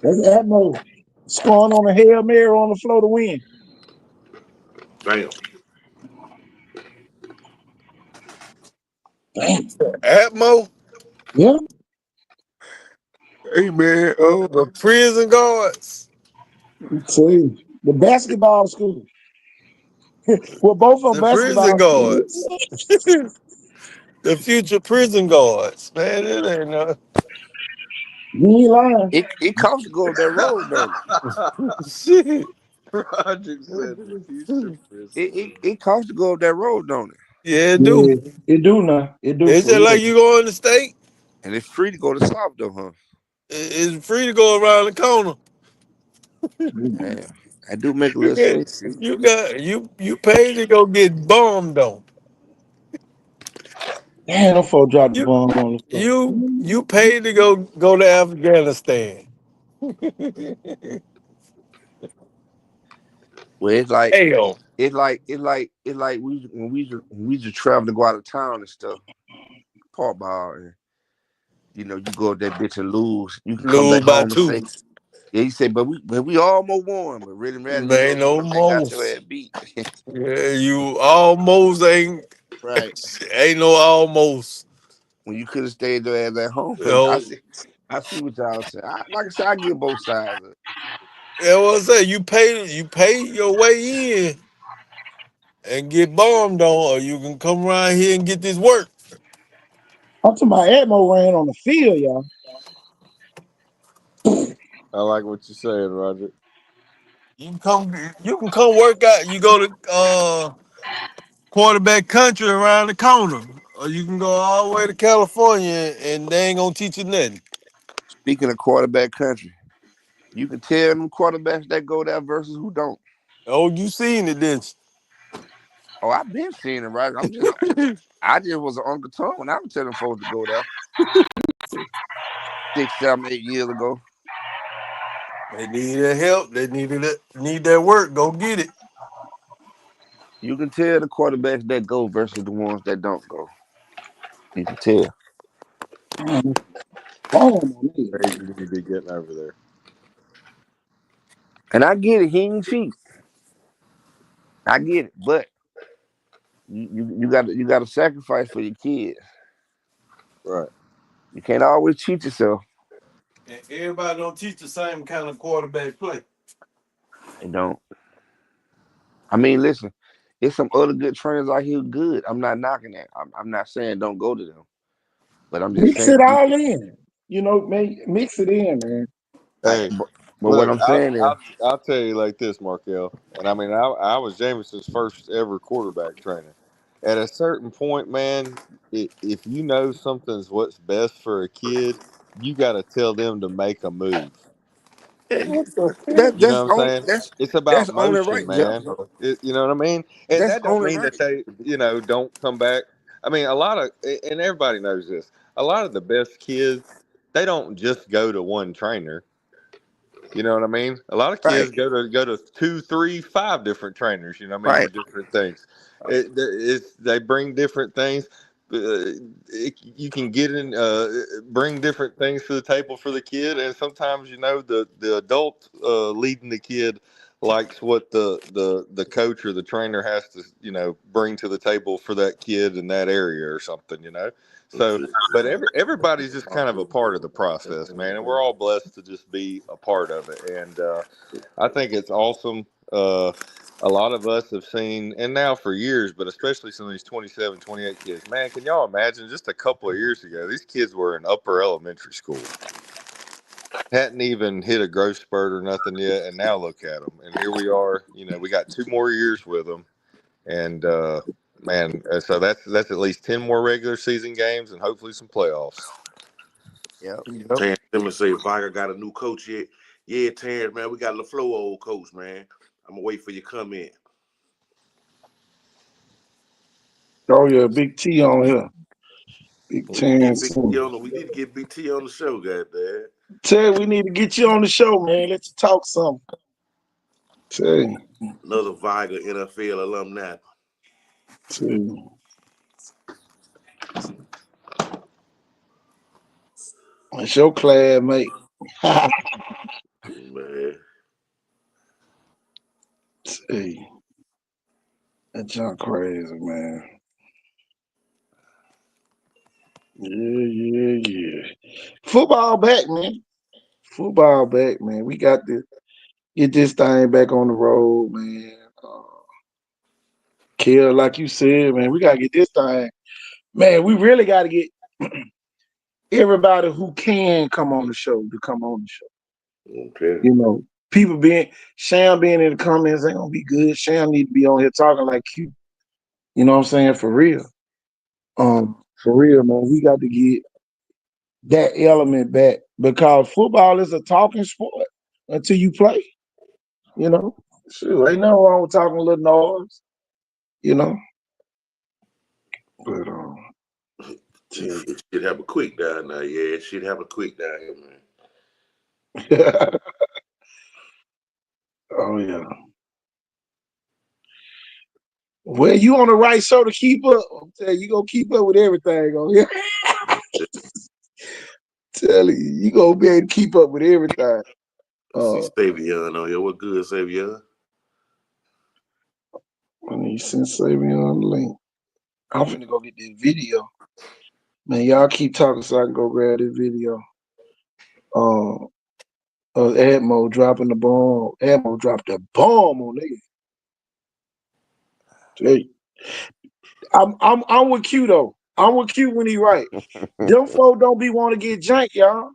That's Atmo scoring on a Hail Mary on the floor to win. Damn. Damn. Atmo, Yeah. Hey man, the prison guards, See, the basketball school. Well, both of them the prison basketball schools. guards, the future prison guards. Man, it ain't no You ain't lying. it costs to go up that road, don't shit. Roger said the future it? prison. It costs to go up that road, don't it? Yeah, it do. Yeah, it do now. It do It's for just like real. you go in the state. And it's free to go to South though, huh? It's free to go around the corner. Damn, I do make a You little get, sense. you pay to go get bombed on. Damn, them folks dropped the You bomb on the floor. you pay to go to Afghanistan. Where it's like Hell. it's like when we just travel to go out of town and stuff, park ball, and you go up that bitch and lose. You can come Lose back by home and 2. say, yeah, you say, but we almost won. But really, rather you go Man, to the house and got your almost. ass beat. Yeah, you almost Right. ain't no almost. When you could have stayed your ass at home. But I Yo, see, I see what y'all saying. Like I said, I get both sides of it. yeah, what I say, you pay your way in and get bombed on, or you can come around here and get this work. I'm talking about Atmo ran on the field, y'all. I like what you're saying, Roger. You can come work out. You go to quarterback country around the corner, or you can go all the way to California and they ain't gonna teach you nothing. Speaking of quarterback country, you can tell them quarterbacks that go there versus who don't. Oh, you seen it, didn't Oh, I've been seeing it, right? you? I just was an Uncle Tom when I was telling folks to go there 6, 7, 8 years ago. They needed help. They need that work. Go get it. You can tell the quarterbacks that go versus the ones that don't go. You can tell. Man, bomb on me. Crazy to be getting over there. And I get it, he ain't cheap. I get it, but you got to sacrifice for your kids. Right. You can't always cheat yourself. And everybody don't teach the same kind of quarterback play. You don't. I mean, listen, it's some other good trainers out here good. I'm not knocking that. I'm not saying don't go to them, but I'm just Mix saying it all in. Mix it in, man. Hey, but what look, I'm saying is, I'll tell you like this, Markel. And I mean, I was Jameson's first ever quarterback trainer. At a certain point, man, if you know something's what's best for a kid, you got to tell them to make a move. that You know that's what I'm on saying? that's It's that's about only motion, right, Jeff. man. You know what I mean? And That's that don't only mean that right. they, don't come back. I mean, a lot of, and everybody knows this. A lot of the best kids, they don't just go to one trainer. You know what I mean? A lot of Right, kids go to 2, 3, 5 different trainers. You know what I mean, for right. different things. They bring different things. You can get in, bring different things to the table for the kid, and sometimes the adult leading the kid likes what the coach or the trainer has to bring to the table for that kid in that area or something. So, but everybody's just kind of a part of the process, man, and we're all blessed to just be a part of it. And I think it's awesome. A lot of us have seen, and now for years, but especially some of these 27, 28 kids. Man, can y'all imagine just a couple of years ago, these kids were in upper elementary school, hadn't even hit a growth spurt or nothing yet, and now look at them. And here we are. We got 2 more years with them, and man, so that's at least 10 more regular season games, and hopefully some playoffs. Yep. Yep. Terrence Simmons say Viger got a new coach yet. Yeah, Terrence, man, we got LaFleur old coach, man. I'm gonna wait for your comment. Oh yeah, Big T on here. Big We need to get Terrence. Big T on the we need to get Big T on the show, goddamn. Tell you, we need to get you on the show, man. Let you talk some. Tell you. Another Viger NFL alumni. Tell you. It's your class, mate. Tell Man. you. That junk crazy, man. Yeah. Football back, man. Football back, man. We got to get this thing back on the road, man. Kill, like you said, man. We gotta get this thing. Man, we really gotta get everybody who can come on the show to come on the show. Okay. People Sham being in the comments ain't gonna be good. Sham need to be on here talking like you. You know what I'm saying? For real. For real, man. We got to get that element back because football is a talking sport until you play. You know, sure, ain't nothing wrong with talking a little noise. You know, but tell you. Shit have a quick down now, yeah. Shit have a quick down here, man. Oh yeah. Well, you on the right show to keep up. I'm telling you, gonna keep up with everything on here. Telling you gonna be able to keep up with everything. I see Savion on here. What good, Savion? I need to send Savion the link. I'm finna go get this video. Man, y'all keep talking so I can go grab this video. Of Admo dropping the bomb. Admo dropped the bomb on nigga. Hey, I'm with Q though. I'm with Q when he right. Them folk don't be want to get janked, y'all.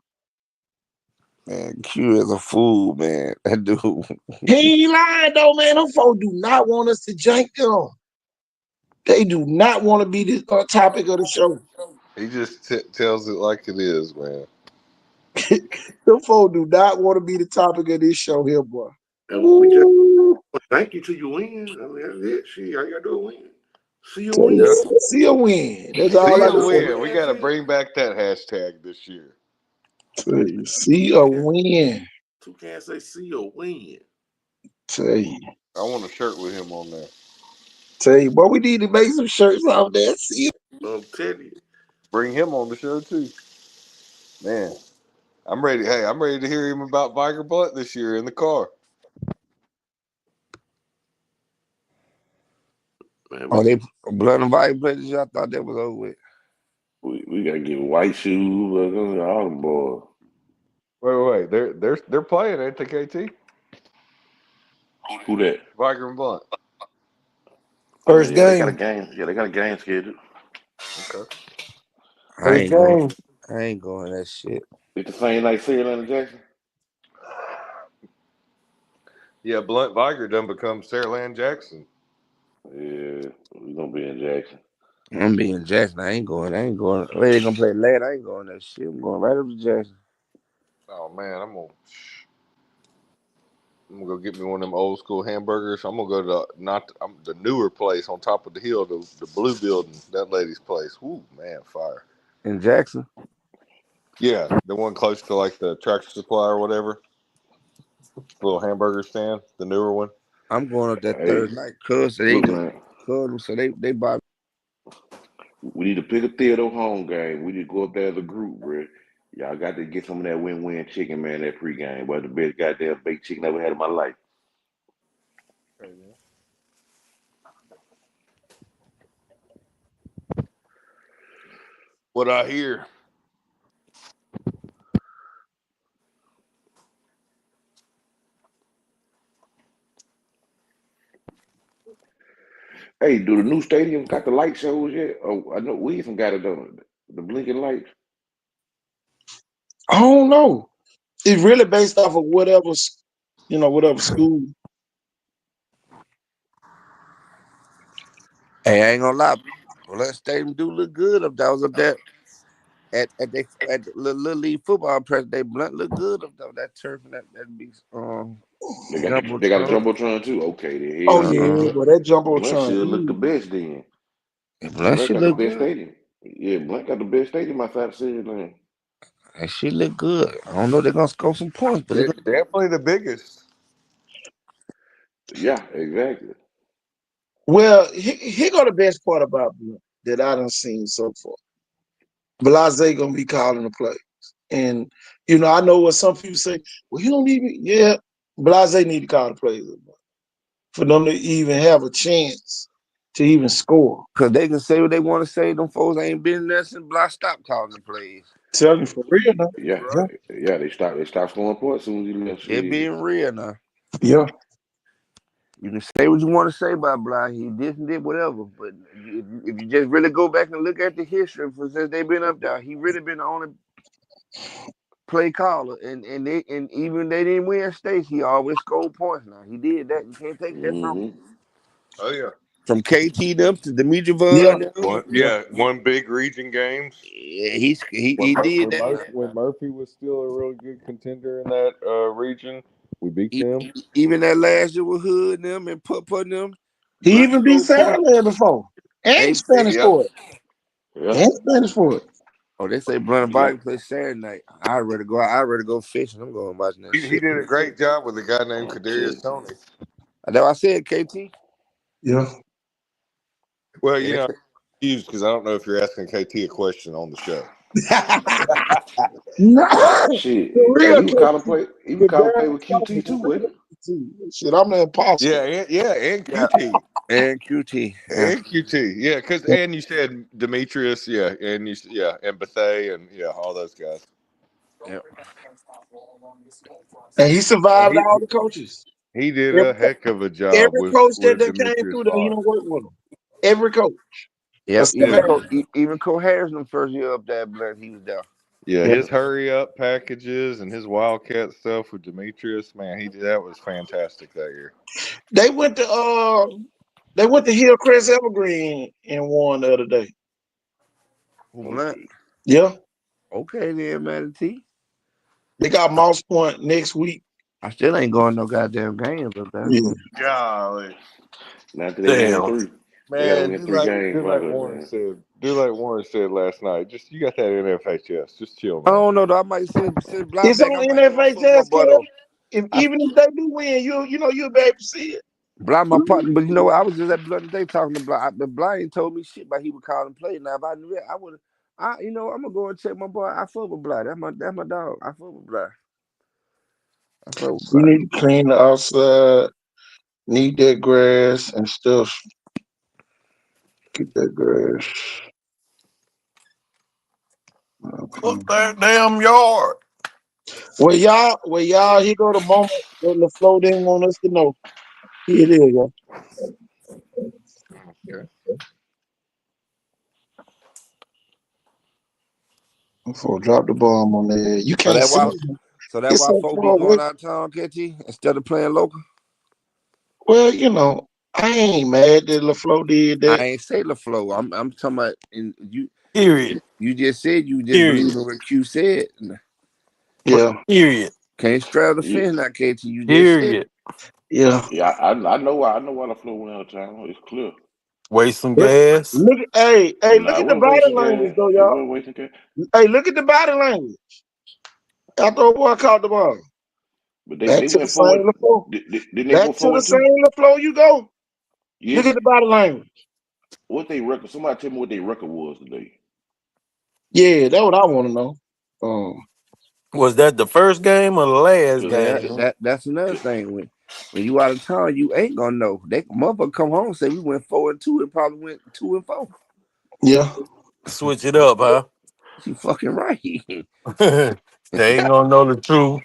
Man, Q is a fool, man. That dude. He ain't lying though, man. Them folk do not want us to jank them. They do not want to be the topic of the show. He just tells it like it is, man. Them folk do not want to be the topic of this show here, boy. And we just Ooh, thank you till you win. I mean, that's it. Shit, all you gotta do is win. See you tell win. Yeah. you, see a win. That's See all I a can say. win. We got to bring back that hashtag this year. Tell you, see a win. Two can't say see or win. Tell you. I want a shirt with him on there. Tell you, boy, we need to make some shirts out there. See, I'm telling you. Bring him on the show too. Man, I'm ready. Hey, I'm ready to hear him about Viker Blunt this year in the car. Man, Oh, they blood and white players. I thought that was over with. we gotta get white shoes, all them boys. Wait. They're playing, ain't they, KT? Who that? Viker and Blunt. Oh yeah, First yeah, they got a game. game. Yeah, they got a game scheduled. Okay. I First ain't going. game. I ain't going that shit. It's the same night Sarah and Jackson. Yeah, Blunt Viker done become Sarah Jackson. Yeah, we gonna be in Jackson. I'm being Jackson. I ain't going. Where they gonna play late? I ain't going that shit. I'm going right up to Jackson. Oh man, I'm gonna go get me one of them old school hamburgers. I'm gonna go to the newer place on top of the hill, the blue building, that lady's place. Ooh, man, fire. In Jackson. Yeah, the one close to like the Tractor Supply or whatever. Little hamburger stand, the newer one. I'm going up that Hey, Thursday night. Cuz so they look, do. man. Cuz so they buy. We need to pick a theater home game. We need to go up there as a group, bro. Y'all got to get some of that win-win chicken, man. That pregame, but the best goddamn baked chicken I ever had in my life. Okay, yeah. What I hear. Hey, do the new stadium got the light shows yet? Oh, I know we even got it on the blinking lights. I don't know. It's really based off of whatever, whatever school. Hey, I ain't gonna lie. Well, that stadium do look good up there. I was up there at the little league football press. They blunt look good up there. That turf and that big They got a jumbotron. jumbotron too. Okay, the Oh hell yeah. yeah, Uh-huh. but that Blunt jumbotron should look the huge. best then. Blunt Blunt should got the look best good. stadium. Yeah, Blunt got the best stadium outside the city, man. That shit look good. I don't know if they're gonna score some points, but They're definitely the biggest. Yeah, exactly. Well, here go the best part about Blunt that I done seen so far. Blase gonna be calling the play, and I know what some people say. Well, he don't even. Yeah, Blase need to call the plays for them to even have a chance to even score. because they can say what they want to say. Them folks ain't been there since Block stopped calling the plays. Tell you for real now. Yeah, Yeah, yeah. They stopped scoring points as soon as he left. They Shit. being real now. yeah. You can say what you want to say about Block. He did whatever. But if you just really go back and look at the history since they been up there, he really been the only play caller. And even they didn't win states, he always scored points. Now he did that. You can't take that from him. Mm-hmm. Oh yeah. From KT them to Demetri Yeah, Vaughn them. yeah. One big region games. Yeah, he did that. Now. When Murphy was still a really good contender in that region, we beat them. Even that last year with Hood and them and put them, He Blunt even beat scored points. Sandler before, and Hey, Spanish Yep. for it, Yeah, and Spanish for it. oh, they say Blunt and yeah. Bike play Saturday night. I'd rather go. I'd rather go fishing. I'm going watching that He shit. did a great job with a guy named I'm telling Kadarius Tony. That's what I said, KT. Yeah, Well, Yeah, I'm confused because I don't know if you're asking KT a question on the show. No, for Shit. Hey, real, he was cause calling play. He was the calling damn play with QT too, wasn't shit, I'm the imposter. Yeah, and yeah, QT. and QT. Yeah, And QT, yeah, and you said Demetrius, yeah, and Bethay, and yeah, all those guys. yeah. And he And survived all the coaches. he did Every, a heck of a job every with coach that came Demetrius through there, he Vaughn. don't work with them. Every coach. Yep. Except Even Yeah, Harry. even Co Harrison first year up there, blood, he was there. yeah, Yeah. his hurry up packages and his Wildcat stuff with Demetrius, man, that was fantastic that year. They went to Hillcrest Evergreen and won the other day. Who he? Blunt? Okay. Yeah. Okay then, man. T. They got Moss Point next week. I still ain't going no goddamn games up there. Yeah. Golly, Now that they done win Damn. three. They gotta man, win three games do right like there, Warren man. said, last night. Just you got that NFHS, just chill, I man. don't know though. I might send Blind It's back. on I might go and fuck my NFHS, boy Kev. though. If I even if they do win, you'll be able to see it. Blind my partner, but you know what? I was just at Blood today talking to Blind. The Blind ain't told me shit about he would call and play. Now if I knew that, I would. I'm gonna go and check my boy. I fuck with Blind. That's my dog. I fuck with Blind. I fuck with You Blind. need to clean the outside, need that grass and stuff. Get that grass. Fuck Okay. that damn yard. Well, y'all, here go the moment that LaFleur didn't want us to know. Here it is, y'all. Okay. Before drop the bomb on there. You So can't that see why. it. So that It's why so folk be far away. going out of town, KT, instead of playing local. Well, I ain't mad that LaFleur did I that. ain't say LaFleur. I'm talking about. And Period. you just said you just believe Period. in what Q said. Yeah, Period. Can't straddle the Yeah, fence now, KT. You just said it. Period. yeah. yeah. I know why the flow went out of town. It's clear. Waste some But gas. look Nah, it at the wasn't body wasting language gas. though, It y'all. wasn't wasting gas. Hey, look at the body language. After a boy caught the ball. But Back they to the went same forward. LaFleur. Didn't they Back go to the forward too? same LaFleur you go. Look Yes. at the body language. What they record? Somebody tell me what their record was today. Yeah, that's what I want to know. Um, Was that the first game or the last Cause, Yeah, cause, game? that's another 'cause- thing. When you out of town, you ain't gonna know. They motherfucker come home and say we went 4-2 and probably went 2-4. yeah. Switch it up, huh? You fucking right. They ain't gonna know the truth.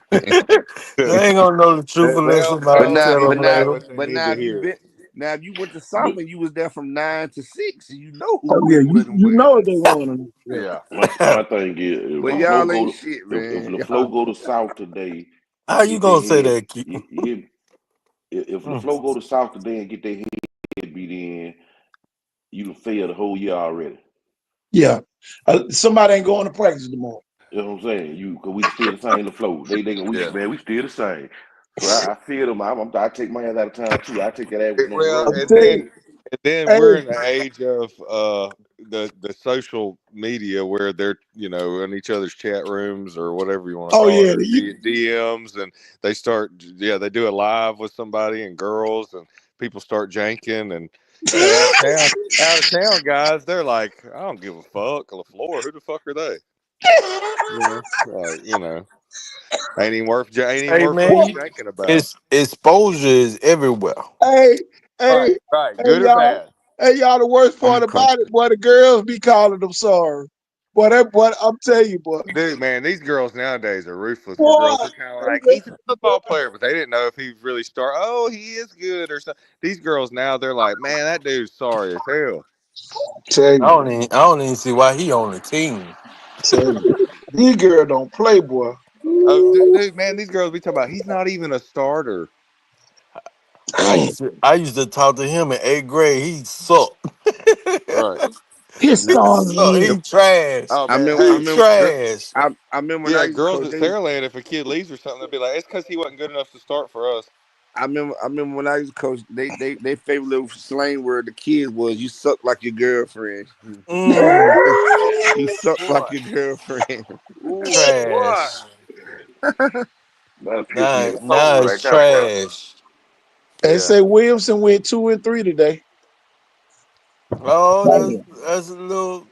They ain't gonna know the truth unless but somebody now, tell need but them to now, know later. what they but need now to if you hear. been now if you went to South but and you was there from 9 to 6, you know who Oh yeah, went you what and you where. know what they want to know. Yeah. Yeah. my thing is, if But the Oh, flow y'all go ain't to shit, if man. the flow Y'all, go to South today how and you get their gonna say head, that, Q? you hear me? If the Mm. flow go to South today and get their head beat in, you can fail the whole year already. Yeah. Somebody ain't going to practice tomorrow. You know what I'm saying? Cause we still the same. The flow, Yeah. we still the same. So I feel them. I take my ass out of town too. I take that ass with them on the Well, I road. tell you, and then hey, we're in the age of the social media where they're in each other's chat rooms or whatever you want to oh call it, yeah, or DMs, and they start they do it live with somebody and girls, and people start janking, and out of town guys, they're like, I don't give a fuck, LaFleur, who the fuck are they? Like ain't even Hey worth man, fucking janking about. it's exposure is everywhere. hey, Right, hey, right, hey, good or y'all. bad. Hey, y'all, the worst I'm part caught. about it, boy, the girls be calling them sorry. Boy, I'm telling you, boy. Dude, man, these girls nowadays are ruthless. Where Boy, girls are kind of like, he's a football player, but they didn't know if he really start. Oh, he is good or something. These girls now, they're like, man, that dude's sorry as hell. tell you, I don't even see why he on the team. tell you. These girls don't play, boy. Oh, Ooh, dude, man, these girls be talking about he's not even a starter. damn. I used to talk to him in 8th grade. He sucked. Right. His He star sucked. in. He trash. Oh I man, remember. I He hey, remember. trash. I remember when I yeah, used to girls coach. at Saraland, if a kid leaves or something, they'll be like, it's because he wasn't good enough to start for us. I remember. I remember when I used to coach. They favorite little slang word the kids was "you suck like your girlfriend." Mm, You suck like Boy, your girlfriend. ooh, boy. trash. That'll piss a Now, nigga now soul right it's there, boy. trash. They Yeah. say Williamson went 2-3 today. Oh, Damn. that's a little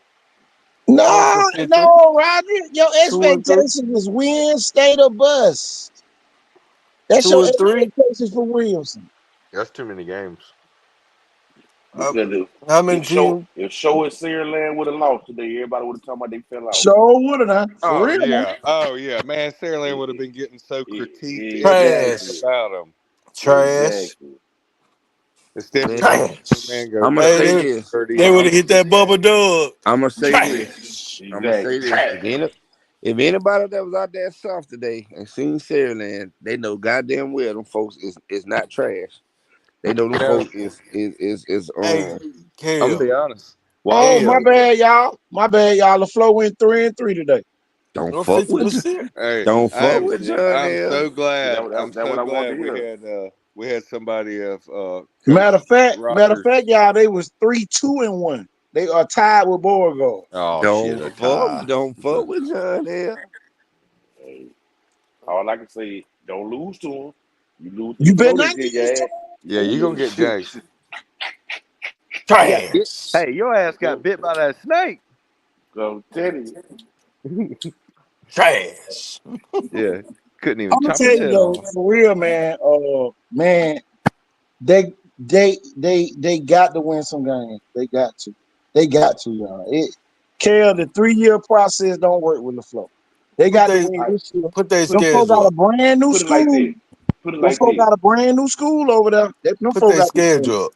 close to No, 50. no, Roger. Your 2 and 3. expectation is win, state, or bust. That's Two your and three. expectations for Williamson. That's too many games. Uh, Because how many teams? if Show and Sierra would have lost today, everybody would have talking about they fell out. Sure would have done. For Oh real, man. yeah, oh yeah, man. Saraland would have been getting so critiqued everything Exactly. Trash. about him. Trash. Exactly. Instead of Man, seeing Trash. man go I'm gonna Hey, say 30 this. 30. they would have hit that bubble dub. I'm gonna say this. Trash. I'm gonna say Exactly. this. Trash. If anybody that was out there soft today and seen Saraland, they know goddamn well them folks is not trash. They know them You know, folks is Hey, I'm gonna Kale. be honest. Oh, my Kale. Wildcat, bad, y'all. My bad, y'all. The flow went 3-3 today. don't You're fuck with 50%. hey, don't I fuck am. with John I'm L. so See, glad. I'm that what so I want to glad hear. we had somebody of Matter Coach of fact, Rogers. y'all, they was 3-2-1. They are tied with Beauregard. Oh shit, a tie. Don't fuck with John L. Hey, all I can say, don't lose to them. You lose to the You better not police, get lose your to ass. Yeah, you gonna get janked. You got bit. Trash. Hey, your ass got Go, bit by that snake. go, tell you. Trash. Yeah, couldn't even I'm gonna chop tell his you head though, off. for real, man. Man, they got to win some games. They got to. They got to, y'all. Kel, the 3-year process don't work with the flow. They Put got to they win I this year. put their put Them folk got schedule a up. brand new put it like school. this. Put it Them like folk this. got a brand new school over there. Them Put folk their got to win. schedule up.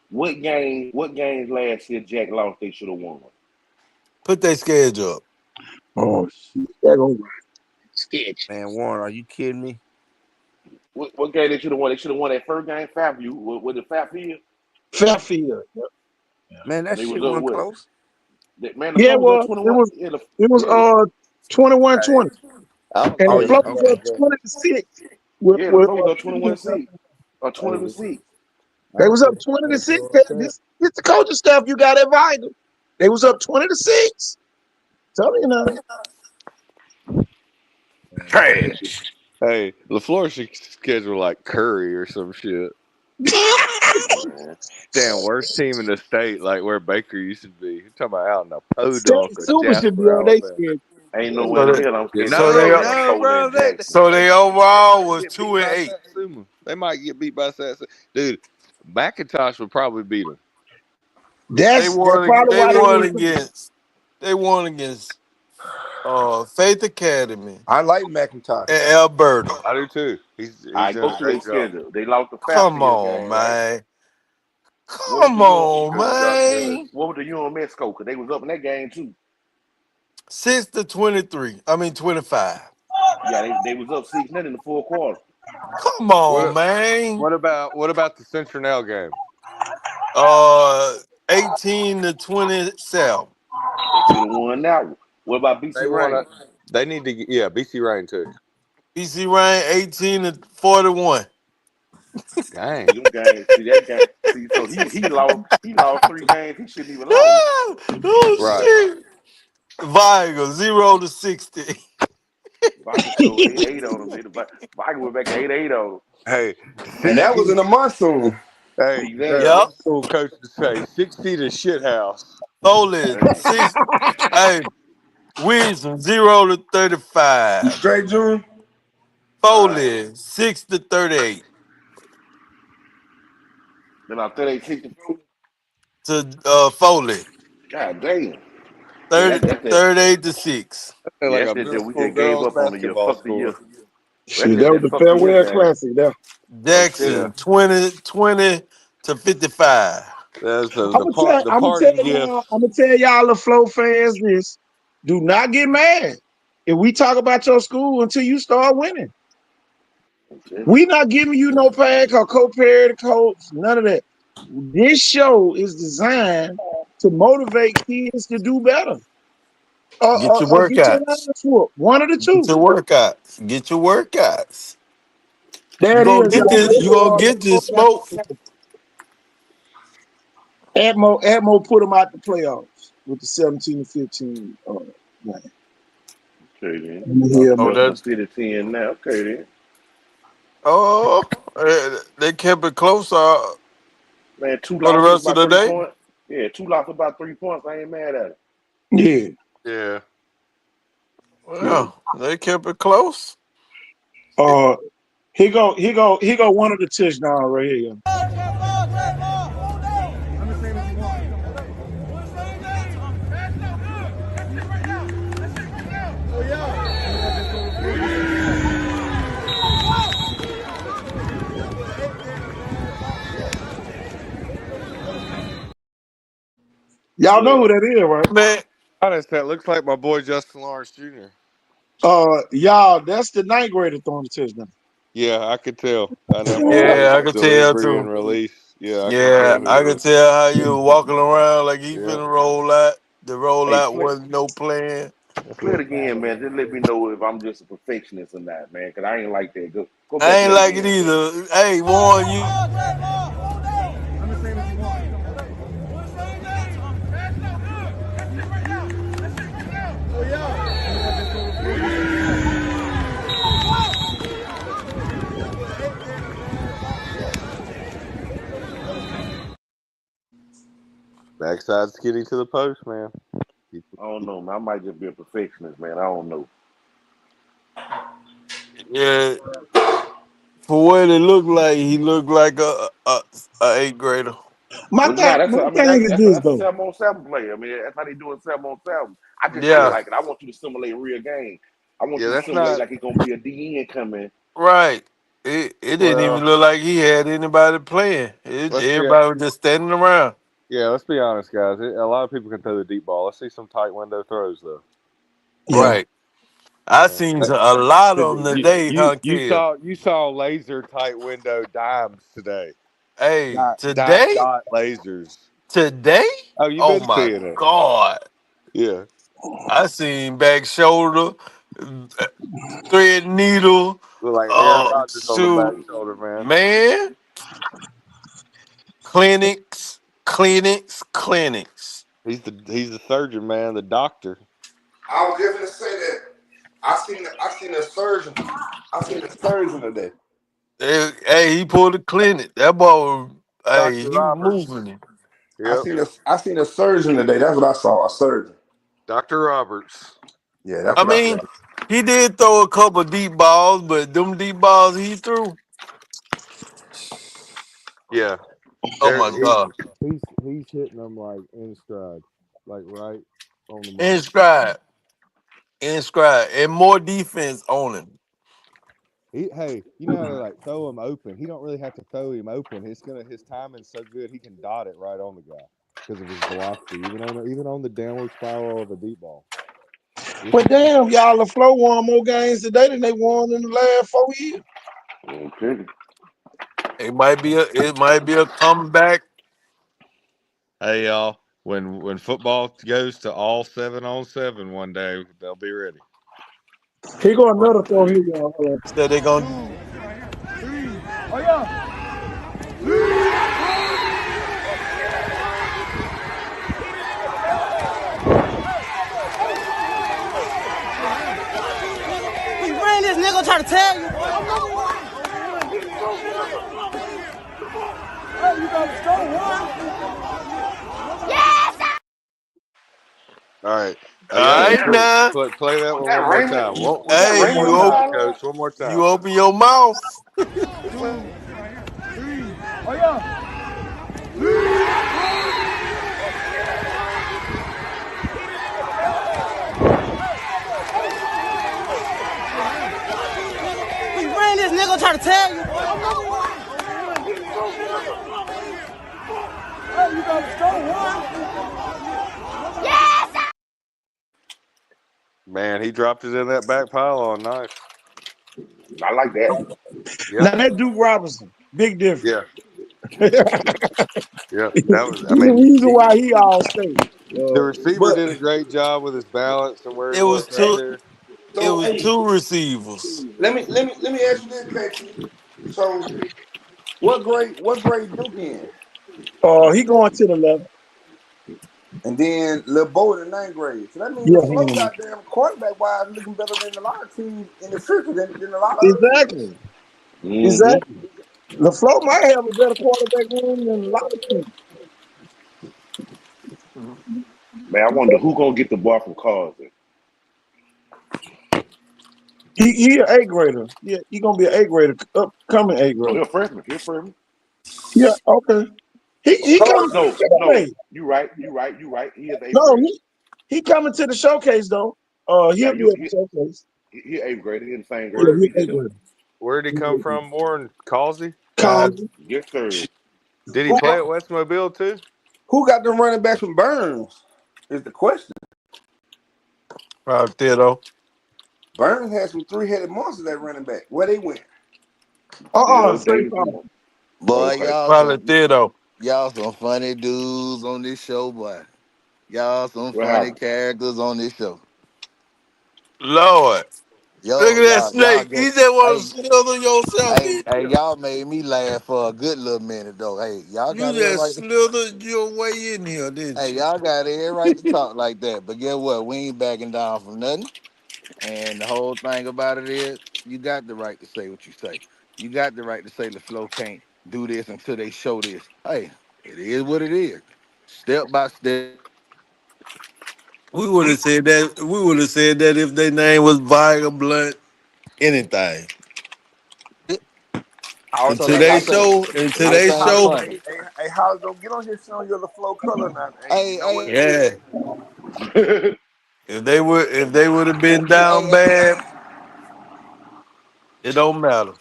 What games last year Jack lost they should have won? Put their schedule up. Oh shit. That go right. Sketch. Man, Warren, are you kidding me? What game they should have won? They should have won that first game, Fairview, with the Fairfield. Fairfield. Man, that They was shit up wasn't what? close. Man, the Yeah, flow it was up was. 21. Yeah, It was yeah, the 21-20. I'm gonna And Oh the tell yeah, flow you was okay, up what. good. 20-6 with yeah, the with flow was up 21-6 or Hey, 20-6. they I'm gonna was tell up you 20 to what, 6. Wildcat. This the coaching staff you got at Vital. They was up 20-6. Tell me now. Trash. Hey, LaFleur should schedule like Curry or some shit. Man, Damn, worst team in the state, like where Baker used to be. You're talking about out in the Podunk or Super should be Jasper, on their Alabama. schedule. ain't no Yeah. way So in they hell I'm so scheduling they No, no damn no, Foley bro. in Jackson. so they They overall might was get beat 2 and by 8. Satsuma. They might get beat by Satsuma. Dude, McIntosh would probably beat them. That's probably They why they won didn't. against Faith Academy I like McIntosh. and Alberta. I do too. He's I doing go a to their great job. schedule. They lost the Come Fairfield on, game, right? man. What was Come the U? He's on, doing darn good. man. What was the UMS score? Because they was up in that game too. 6-23. I mean 25. Yeah, they was up 6-0 in the fourth quarter. Come on, What man. what about the Central game? Uh 18-27. They should have won that one. What about They BC want to. Rain? They need to. Yeah, BC Rain too. BC Rain 18-41. Dang. See them games. See that game. See, so he lost 3 games. He shouldn't even lost. Oh Right. shit. Viger 0-60. Viking scored 8-8 on him. Viking went back 8-8 on him. Hey, And that was 60. in the monsoon. Hey, Exactly. Yep. old school coach to say 60 to shit house. Foley Hey, 6. Hey, Wilson 0-35. Straight June. all right. Foley 6-38 Then I thought they kicked the field. to Foley. God damn. Yeah, 30, that's that. 38-6. That sound Yeah, like that's a that middle we school just gave girls up on the year. basketball Fuck the year. score. That's Shit, just that was that the fuck the year farewell game. classic there. I'm telling Yeah, Jackson 20-55. that's the I'm gonna tell party y'all, gift. the flow fans this. Do not get mad if we talk about your school until you start winning. you. We not giving you no pack or co-parent coach, none of that. This show is designed to motivate kids to do better Get your or get your workouts. ass whooped. One of the Get two. your workouts. Get your workouts. There You it gonna is, get y'all. this. You gonna get this smoke. Atmo put them out the playoffs with the 17-15 game. Okay then. Let me Lost hear to Oh, about Jefferson that. City 10 now. Okay then. Oh, they kept it close Man, two for the losses rest by of the three day. points. Yeah, 2 lots about 3 points. I ain't mad at it. Yeah, Yeah. yeah. Well, they kept it close. Uh, he go one of the touchdowns right here. Y'all know who Yeah. that is, right? Man, Honest, that looks like my boy Justin Lawrence Jr. Y'all, that's the ninth grader throwing the touchdown. Yeah, I could tell. I know by yeah, his I could tell delivery and too. release. Yeah, I can Yeah, tell who I it could is. tell how you were walking around like he Yeah, finna roll out. The Hey, rollout play, wasn't no plan. that's play it it. again, man. Just let me know if I'm just a perfectionist or not, man. Cause I ain't like that. Go I back to ain't that like it again, bro. either. Hey, Warren, you Backside skinny to the post, man. I don't know, man. I might just be a perfectionist, man. I don't know. yeah, for what it looked like, he looked like a eighth grader. My Well, nah, thing, that's my I mean thing is this that's a though. 7-on-7 play. I mean that's how they do it 7-on-7. I just don't Yeah, Yeah, like it. I want you to simulate a real game. I want yeah. you to That's simulate not like it's gonna be a DN coming. right. It didn't even well. look like he had anybody playing. Let's be Everybody was just standing around. yeah. Let's be honest, guys. A lot of people can throw the deep ball. Let's see some tight window throws though. Yeah. Right. I And seen a lot of them you today, you huh, you kid? saw you saw laser tight window dimes today. Hey, Dot lasers. today? Oh, you've Oh been my seeing it. God. Yeah. I seen back shoulder, thread needle. Look like Aaron Oh, Rodgers on the back shoot, shoulder, man. man. Clinics. He's the surgeon, man, the doctor. I was just gonna say that I seen a surgeon. I seen a surgeon today. Hey, he pulled a clinic. That boy, hey, Dr. he Roberts. moving it. Yep. I seen a surgeon today. That's what I saw. A surgeon. Dr. Roberts. Yeah, that's I what I mean, saw. he did throw a couple deep balls, but them deep balls he threw. Yeah. Oh There my God. he's hitting them like in stride. Like right on the money. Inscribe, inscribe, and more defense on him. Hey, you know how they like throw him open. He don't really have to throw him open. His timing's so good he can dot it right on the guy because of his velocity, even on the downward spiral of a deep ball. It's But damn, y'all, the flow won more games today than they won in the last 4 years. Okay. It might be a comeback. hey y'all. When football goes to all 7-on-7 one day, they'll be ready. Here go another throw here, y'all. Hold on. Said they're gonna He ran this nigga try to tell you. All right. all Yeah, Man, right now. play that was one that one more Raymond? time. Was that Hey, One Raymond more on the time, sideline? coach. One more you time. open your mouth. He ran this nigga try to tell you. Man, he dropped it in that back pylon. Nice. I like that. Yep. Now that Duke Robinson, big difference. Yeah. He's Yep. That was. I the mean, reason why he all state. the receiver But did a great job with his balance and where he It was was right two. there. It so was hey, two receivers. let me ask you this, KT. So what grade Duke in? He going to the left. And then Lil Bo in the ninth grade. So that means the Yeah, flow goddamn quarterback wise looking better than a lot of teams in the future than a lot of other teams. exactly. Mm-hmm. Exactly. LaFleur might have a better quarterback room than a lot of teams. Man, I wonder who gonna get the boy from Carson. He an eighth grader. Yeah, he gonna be an eighth grader, upcoming eighth No, grader. he's a freshman. He's a freshman. Yeah, okay. He coming to No, the no. showcase. You right. You right. You right. He is eighth No, grader. he coming to the showcase though. Yeah, He'll be you at the showcase. he eighth grader. He in the same Yeah, grade Where as he PJ eighth though. grader. where did he He come eighth grader. from? Born Causey? Yes, sir. Did he Who play at Westmobile too? who got them running backs from Burns? Is the question. Probably Theodore. Burns had some three-headed monsters at running back. Where they went? Yeah, Say Davis. Paul. Boy, Okay. Probably Theodore. y'all some funny dudes on this show, boy. Y'all some What funny happened? characters on this show. Lord. Look Yo, at that y'all snake. get He just want to hey, slither yourself in. y'all made me laugh for a good little minute though. Hey, y'all You got every just right to slithered your way in here, didn't hey, you? y'all got every right to talk like that. But guess what? We ain't backing down from nothing. And the whole thing about it is you got the right to say what you say. You got the right to say the flow can't do this until they show this. Hey, it is what it is. Step by step. We would have said that. We would have said that if their name was Viger Blunt, anything. I was Until Like I they hey, say, show, until hey, they anything Hollis, show, funny. hey, Hollis, don't get on here showing you the flow color now. Hey, you Hey, know what hey, it is. yeah. If they would have been hey, down hey, bad, it don't matter.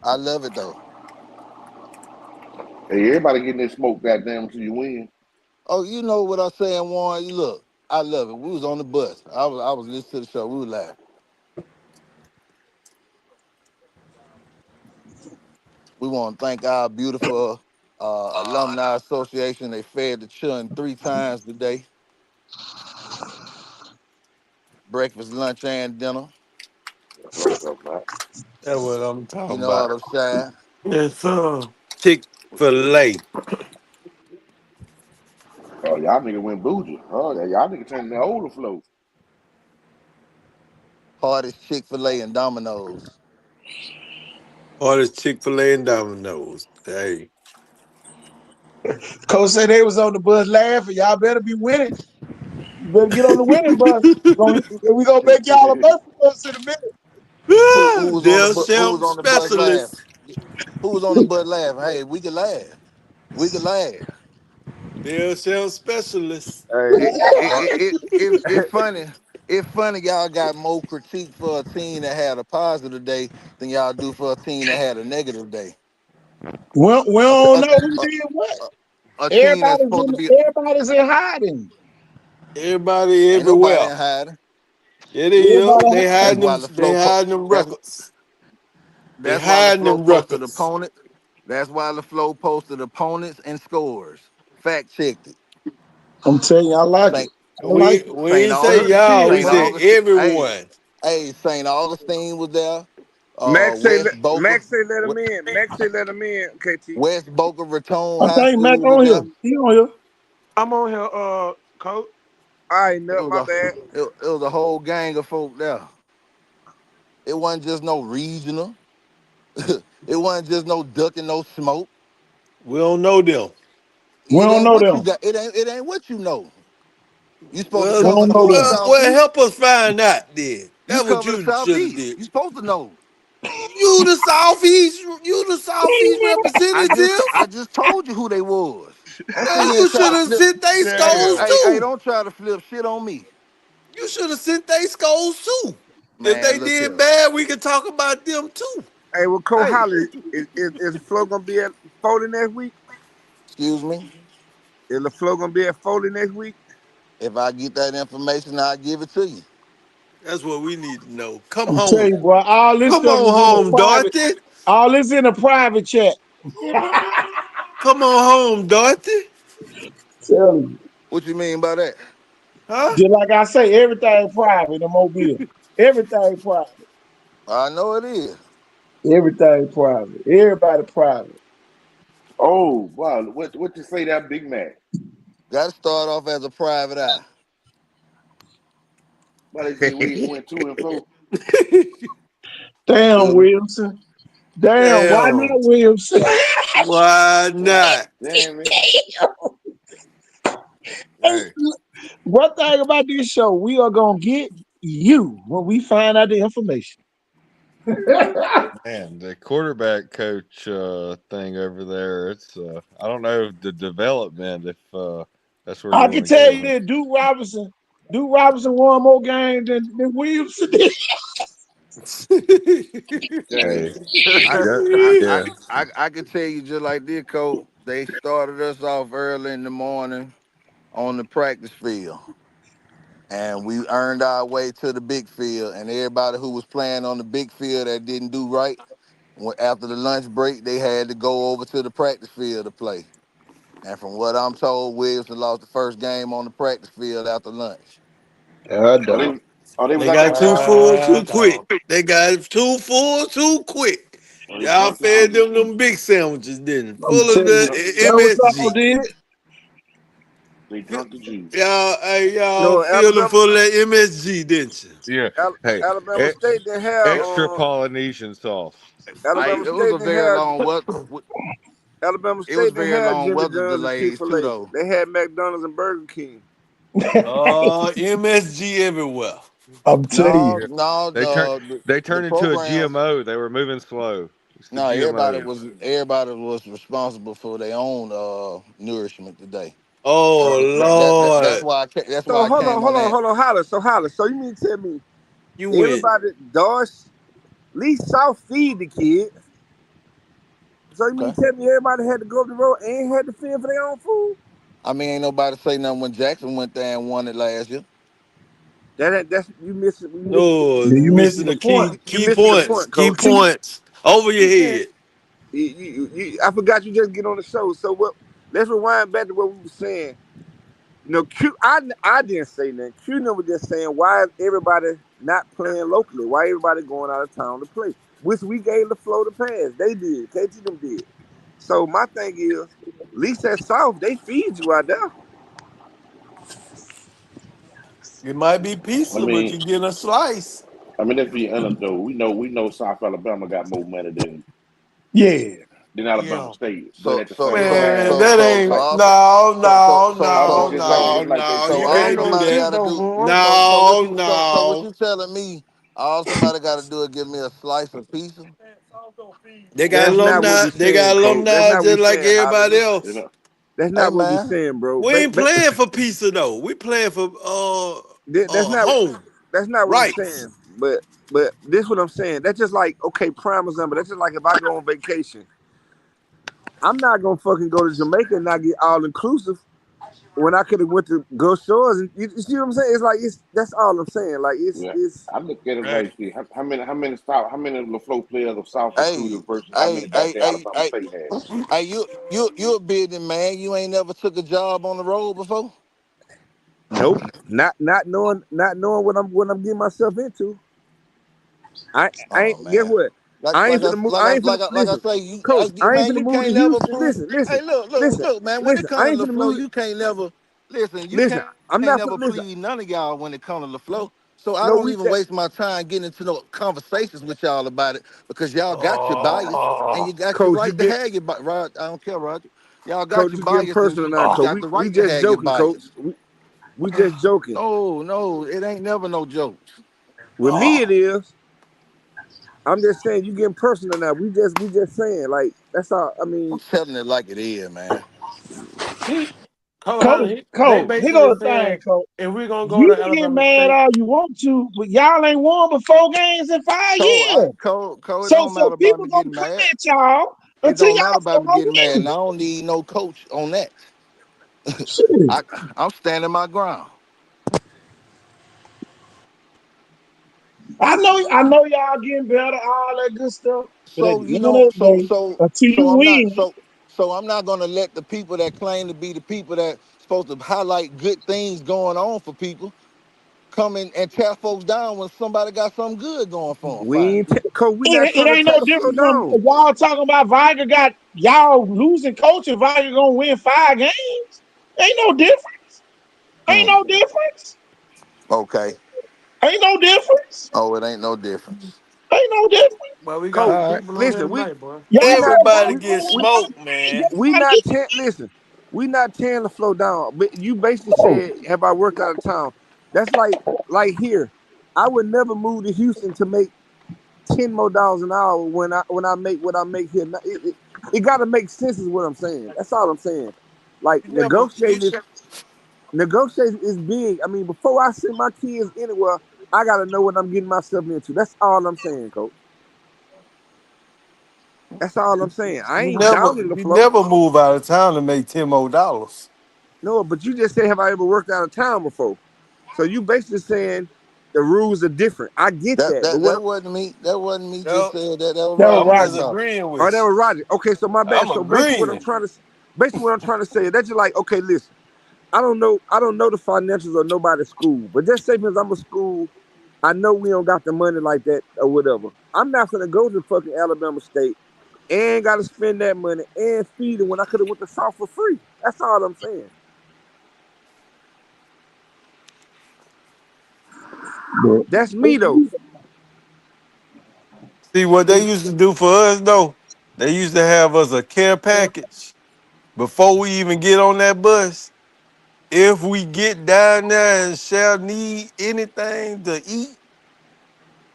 I love it though. Hey, everybody getting this smoke, goddamn, until you win. Oh, you know what I'm saying, Warren? You look, I love it. We was on the bus. I was listening to the show. We were laughing. We want to thank our beautiful alumni association. They fed the children 3 times today: breakfast, lunch, and dinner. That's what I'm talking about. That's what I'm You talking know what about. I'm saying? Yes, sir. Chick-fil-A. Oh, y'all nigga went bougie. Oh, y'all nigga turning the older flow. Hardest Chick-fil-A and Domino's. Or this Chick-fil-A and Domino's. Hey. Coach said they was on the bus laughing. Y'all better be winning. You better get on the winning bus. We gonna make y'all a Murphy bus in a minute. Who was on the Dale who was Shrimp on the bus laughing? specialist. Who was on the bus laughing? Hey, we can laugh. We can laugh. Dale Shrimp specialist. Hey, It's funny. It's funny y'all got more critique for a team that had a positive day than y'all do for a team that had a negative day. We A, don't a, know who a, did what. a team that's supposed to be Everybody's in hiding. Everybody ain't nobody everywhere. in hiding. It is. Everybody They That's hiding hiding. why them. the They flow hiding them that's records. They that's why hiding them posted records. opponents. That's why LaFlo posted opponents and scores. Fact checked it. I'm telling you, I like it. Saint I like it. We Saint ain't say Augustine. y'all. We Saint said Augustine. everyone. Hey, Saint Augustine was there. Max say let him in. Max say let him in. KT. West Boca Raton I High think Mac School was on here. there. He on here. I'm on here, coach. I ain't It nut was my a bad. it was a whole gang of folk there. It wasn't just no regional. It wasn't just no duck and no smoke. We don't know them. We It don't ain't know what you them. got. It ain't what you know. You supposed to Well, We come. don't You know from the them. southeast. help us find out then. You That's what cover the you should have southeast. did. You supposed to know. You the southeast. You the southeast representative. I just told you who they was. Don't sit Well, here you and try should to have flip. sent they Hey, skulls Damn. too. don't try to flip shit on me, You should have sent they skulls too. If they man. Look did here. bad, we could talk about them too. Hey, well, Cole Hey, Holly, is Flo gonna be at Foley next week? excuse me. Is LaFlo gonna be at Foley next week? If I get that information, I'll give it to you. That's what we need to know. Come I'm telling home. you, boy. All this Come stuff on is in the home, private. Dorothy. All this in a private chat. Come on home, Dorothy. Tell you. What you mean by that? Huh? Just like I say, everything private in Mobile. Everything private. I know it is. Everything private. Everybody private. Oh, wow. What you say that Big Mac? Got to start off as a private eye. Why they say we went to and fro? Damn, Excuse me. Williamson. Damn, why Damn. not Williamson? Why God not? damn it. Hey, Hey, one thing about this show, we are gonna get you when we find out the information. Man, the quarterback coach thing over there, it's I don't know the development if that's where you I want can to tell go. you that Duke Robinson won more games than Williamson did. Hey, Damn. I, yeah, I, I, yeah. I can tell you just like this, coach. They started us off early in the morning on the practice field, and we earned our way to the big field. And everybody who was playing on the big field that didn't do right, after the lunch break, they had to go over to the practice field to play. And from what I'm told, Wilson lost the first game on the practice field after lunch. Oh, Dog. they was they out got there too drunk. full too quick. dog. They got too full too quick. Oh, they Y'all drunk the fed juice. them big sandwiches, didn't I'm full of telling the you, They that was all MSG. did. they drunk the juice. Y'all, hey, y'all No, feel them Alabama, full of that MSG, didn't you? Yeah. Hey, Alabama e- State didn't have extra Polynesian sauce. Alabama It was State a didn't very have long Alabama it was State didn't very have long Jimmy weather John's and Chick delays Fil too, A. though. They had McDonald's and Burger King. MSG everywhere. I'm telling No, you. Yeah. no, They turned the they the turned into a programs. GMO. They were moving slow. It's the No, everybody GMOs. was everybody was responsible for their own nourishment today. Oh That's Lord, why that's why So I came on that. hold on, Holler. So Holler. So you mean tell me you went. everybody Doss, Lee South feed the kids. So you mean Okay. tell me everybody had to go up the road and had to fend for their own food? I mean, ain't nobody say nothing when Jackson went there and won it last year. That's you missing we missing No, You missing missing the the point. you key missing the points. point, Key coach. points over your Man, head. I forgot you just get on the show. So what let's rewind back to what we were saying. You know, I didn't say nothing. Q was just saying why is everybody not playing locally? Why everybody going out of town to play? Which we gave the flow to pass. They did. KT them did. So my thing is, at least at South, they feed you out there. It might be I pizza, but mean, you get a slice. let's be honest though. We know South Alabama got more money Yeah. than Alabama Yeah. State. But So at the so same so Man, time, so that so so ain't like also no, no, it's no, just like no, they no. so You all Ain't can't no do somebody shit that. got to though, do boy. so what No, you so what no. you telling me? All somebody got to do is give me a slice of pizza. They got That's not what alumni. we They saying, got coach. That's alumni not what we just like saying, Holly. everybody you else. know, That's Hey not what we man, saying, bro. We ain't playing for pizza though. We playing for That's not home that's not what I'm rights. saying. But this what I'm saying. That's just like okay, prime example. That's just like if I go on vacation, I'm not gonna fucking go to Jamaica and not get all inclusive when I could have went to Gulf Shores. And you see what I'm saying? It's like that's all I'm saying. Like yeah. it's I look at it Hey, like this. How many of the flow players of South hey, recruited versus how hey, many hey, goddamn hey, Alabama hey, State had? hey, you a business man. You ain't never took a job on the road before. nope. Not knowing what I'm getting myself into. I Oh ain't guess man, what? I ain't finna move. I ain't finna like I listen, say, you coach. I ain't man, finna you move to can't never Houston. prove. Hey, Listen, look, man. When it listen. comes I to ain't finna LaFleur, move. you can't never listen. You Listen, I'm can't not finna never listen. please none of y'all when it comes to LaFleur. So I No, don't we even waste my time getting into no conversations with y'all about it because y'all got your bias and Oh, you got your coach. You right to get have your bias. Rod, I don't care, Roger. Y'all got coach. your You getting bias and personal now, you coach. got oh, the We right to just have your joking, coach. bias. We just joking. No, it ain't never no jokes. With me, it is. I'm just saying you getting personal now. We just saying like that's all. I I'm mean, telling it like it is, man. hold on. Coach, They coach, here basically goes the thing, saying coach. if we're gonna go You to can get Alabama mad State, all you want to, but y'all ain't won but 4 games in five years. Cole, it So don't matter about people me gonna getting come mad. at y'all It until don't y'all matter about start me getting mad, and winning. I don't need no coach on that. Shit. I I'm standing my ground. I know y'all getting better, all that good stuff. But at So the you end know, of the day, until you win, so I'm not gonna let the people that claim to be the people that supposed to highlight good things going on for people come in and tear folks down when somebody got something good going for them. we Fine. ain't coach. We not it trying to ain't take no the floor different from down. y'all talking about Viger got y'all losing coach and Viger gonna win 5 games. Ain't no difference. Ain't Mm, no difference. okay. Ain't no difference. Oh, it ain't no difference. Ain't no difference. well, we got Coach, All right. people on here listen, tonight, boy. we Y'all not got everybody y'all we get gonna win we 5 smoked, games. man. we Everybody not get ten. Listen. We not tearing the flow down. But you basically said, "Have I worked out of town?" That's like here. I would never move to Houston to make $10 more an hour when I make what I make here. It got to make sense, is what I'm saying. That's all I'm saying. Like negotiating is big. I mean, before I send my kids anywhere, I got to know what I'm getting myself into. That's all I'm saying, coach. That's all I'm saying. I ain't down in the you flow. never move out of town to make $10 more. No, but you just said, have I ever worked out of town before? So you basically saying the rules are different. I get That that, but that what? that wasn't me. That wasn't me. Just No, said that. That was That was I'm Roger just just Roger. talking. agreeing Oh, that with you. was Roger. Okay, so my bad. I'm So basically, agreeing. what I'm trying to say is that's just like, okay, listen. I don't know the financials of nobody's school, but just say because I'm a school, I know we don't got the money like that or whatever. I'm not gonna go to fucking Alabama State and gotta spend that money and feed them when I could have went to South for free. That's all I'm saying. But That's me though. See what they used to do for us though? They used to have us a care package before we even get on that bus. If we get down there and shall need anything to eat,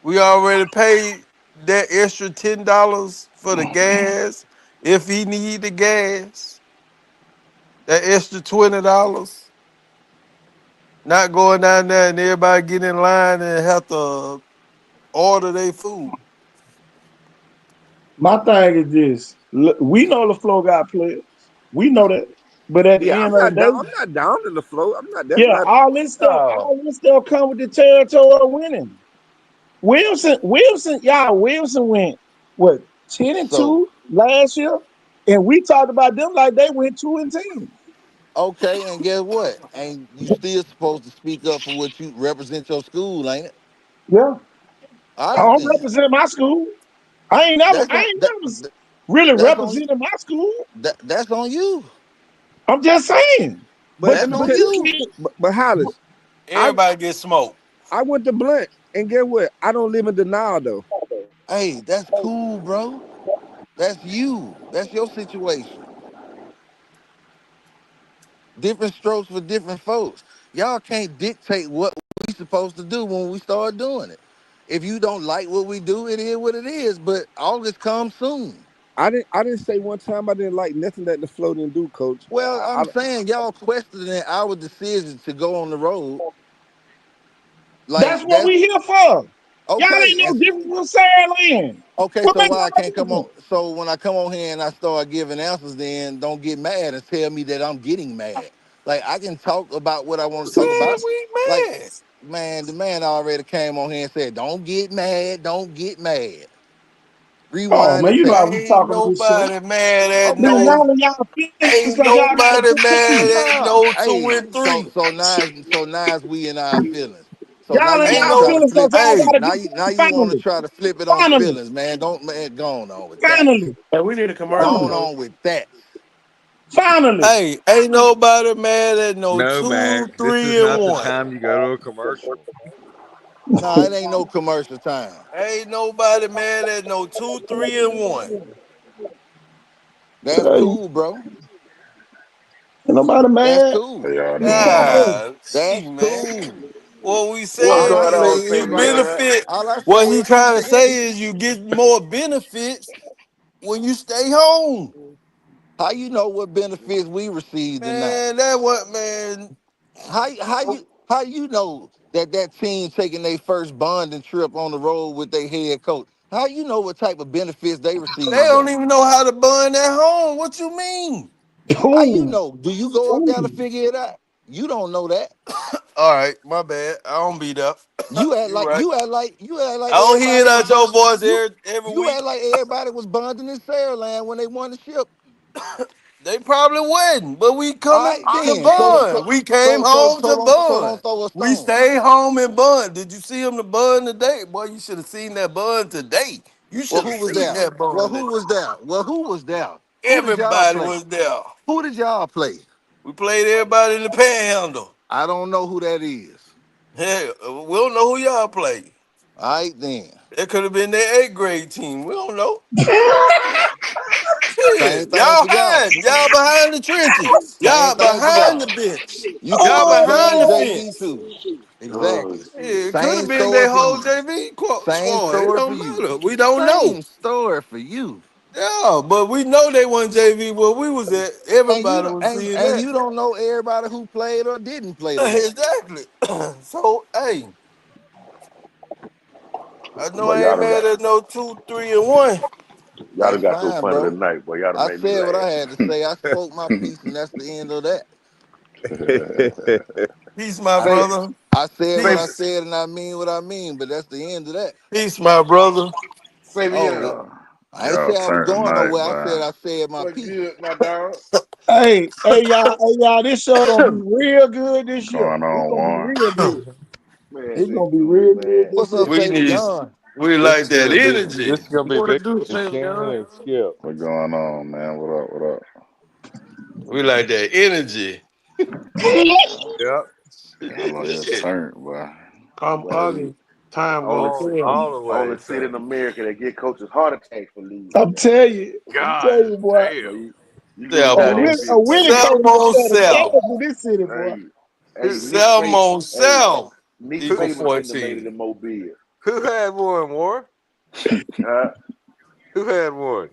we already paid that extra $10 for the gas. If he need the gas, that extra $20. Not going down there and everybody get in line and have to order their food. my thing is this: we know the flow got players. We know that. But at Yeah, the I'm end of not the down. day, I'm not down in the flow. I'm not. That's yeah, not. Oh, all this stuff come with the territory of winning. Wilson went what 10 and So 2 last year, and we talked about them like they went 2 and 10. okay, and guess what? And you still supposed to speak up for what you represent your school, ain't it? Yeah, All I right don't then. represent my school. That's I on ain't that. never really That's on represented my school. that's on you. I'm just saying. But But let That's me on tell. you you. can't. But Hollis, I everybody get smoked. I went to Blunt, and guess what? I don't live in denial though. Hey, that's cool, bro. That's you. That's your situation. Different strokes for different folks. Y'all can't dictate what we supposed to do when we start doing it. If you don't like what we do, it is what it is. But all this comes soon. I didn't say one time I didn't like nothing that the flow didn't do, coach. Well, I'm saying y'all questioning our decision to go on the road. That's Like what that's we here for. Y'all okay. ain't no different from Sarah Lynn. Okay, What so makes why I y'all can't come on? different? So when I come on here and I start giving answers, then don't get mad and tell me that I'm getting mad. Like I can talk about what I want to talk Said about. we Like, mad. man, the man already came on here and said, "Don't get mad, don't get mad." Oh Rewind man, and you know take. how we Ain't talk on this show. nobody mad at Okay, Man, no. y'all and y'all feelings Ain't because y'all got nobody a mad team. at nah, no two hey, and three. so now it's we in our feelings. So now Y'all you and Ain't want to y'all try no. to feelings because flip. y'all Hey, got a Now you different want to family. try to flip it on Finally. feelings, man. Don't man, go on with that. Finally. Hey, we need a commercial, Going Finally. coach. on with that. Finally. hey, ain't nobody mad at no No, two, Mac, this is three, and not the one. time you go to a commercial. Nah, it ain't no commercial time. Ain't nobody mad at no two, 3, and 1. That's Hey, ain't cool, bro. nobody That's mad. cool. How y'all doing, man? Ah, That's man. cool. What we What's All saying I going on, say is you is, Saint man. Bernard? benefit. All I say What he is keep trying it to say in. is you get more benefits when you stay home. How you know what benefits we received or not? Man, that what man. How you know that that team taking their first bonding trip on the road with their head coach? How you know what type of benefits they They received don't though? even know how to bun at home. What you mean? How you Ooh. know? Do you go up there to Ooh. figure it out? You don't know that. All right, my bad. I don't beat up. You act You like right. you act like you act I like don't hear it everybody was out your bond voice you every you act week. like everybody was bonding in Saraland when they won the ship. They probably wouldn't, but we All coming right to then. bun. We came home to Don't bun. throw a We stone. stayed home and bun. Did you see him the bun today? Boy, you should have seen that bun today. You Well, should have who was seen there? that Well, bun who today. was there? Well, who was there? Who did y'all Everybody play? was there. Who did y'all play? We played everybody in the panhandle. I don't know who that is. Hell, we don't know who y'all played. All right then. It could have been their eighth grade team. We don't know. Same hiding. thing Y'all for y'all. hiding. Y'all behind the trenches. Same Y'all thing for behind the y'all. bench. You could have Y'all went Oh back to behind the man. JV fence. too. Oh Exactly. shit. It could Same have been story that for whole you. JV Same squad. It story for don't you. matter. We don't know. Same story for you. Yeah, but we know they wasn't JV where we was at. And you Everybody don't was seeing and that. you don't know everybody who played or didn't play today. Exactly. So, hey, I know Boy, I ain't mad at no 2, 3, and 1. y'all That's done got so fine, funny bro. tonight, boy. Y'all done I made me said what I laugh. had to say. I spoke my piece, and that's the end of that. Peace, my I Say, said brother. I said what say, I Peace. said, and I mean what I mean. But that's the end of that. Peace, my brother. say me in Oh, there. I ain't Y'all say I was turn going tonight, nowhere. boy. I said my What piece. good, my dog? Hey y'all, this show gonna be real good this What's year. going It's on, gonna be Warren? real good. Man, It's this gonna be cool, real good man. this What's up, year. We Saint need, John? we This like is that gonna be energy. this is gonna be What it bigger do, than St. Ken John? and Skip. What's going on, man? What up? What up? We like that energy. Yep. Y'all on here Shit. turnt, boy. I'm Man, ugly. Time only gonna All ci- tell. all the way, only city sir. in America that get coaches heart attacks for losing. I'm telling you, God boy. Boy, damn. you lose A down there Selma, in winning Pittsburgh. coach Selma is on better Selma. stand in this city, boy. Hey, Selma on Hey, Selma. Nick Equal Saban wouldn't have made it 14. in Mobile. Who had one, War? Huh? Who had one?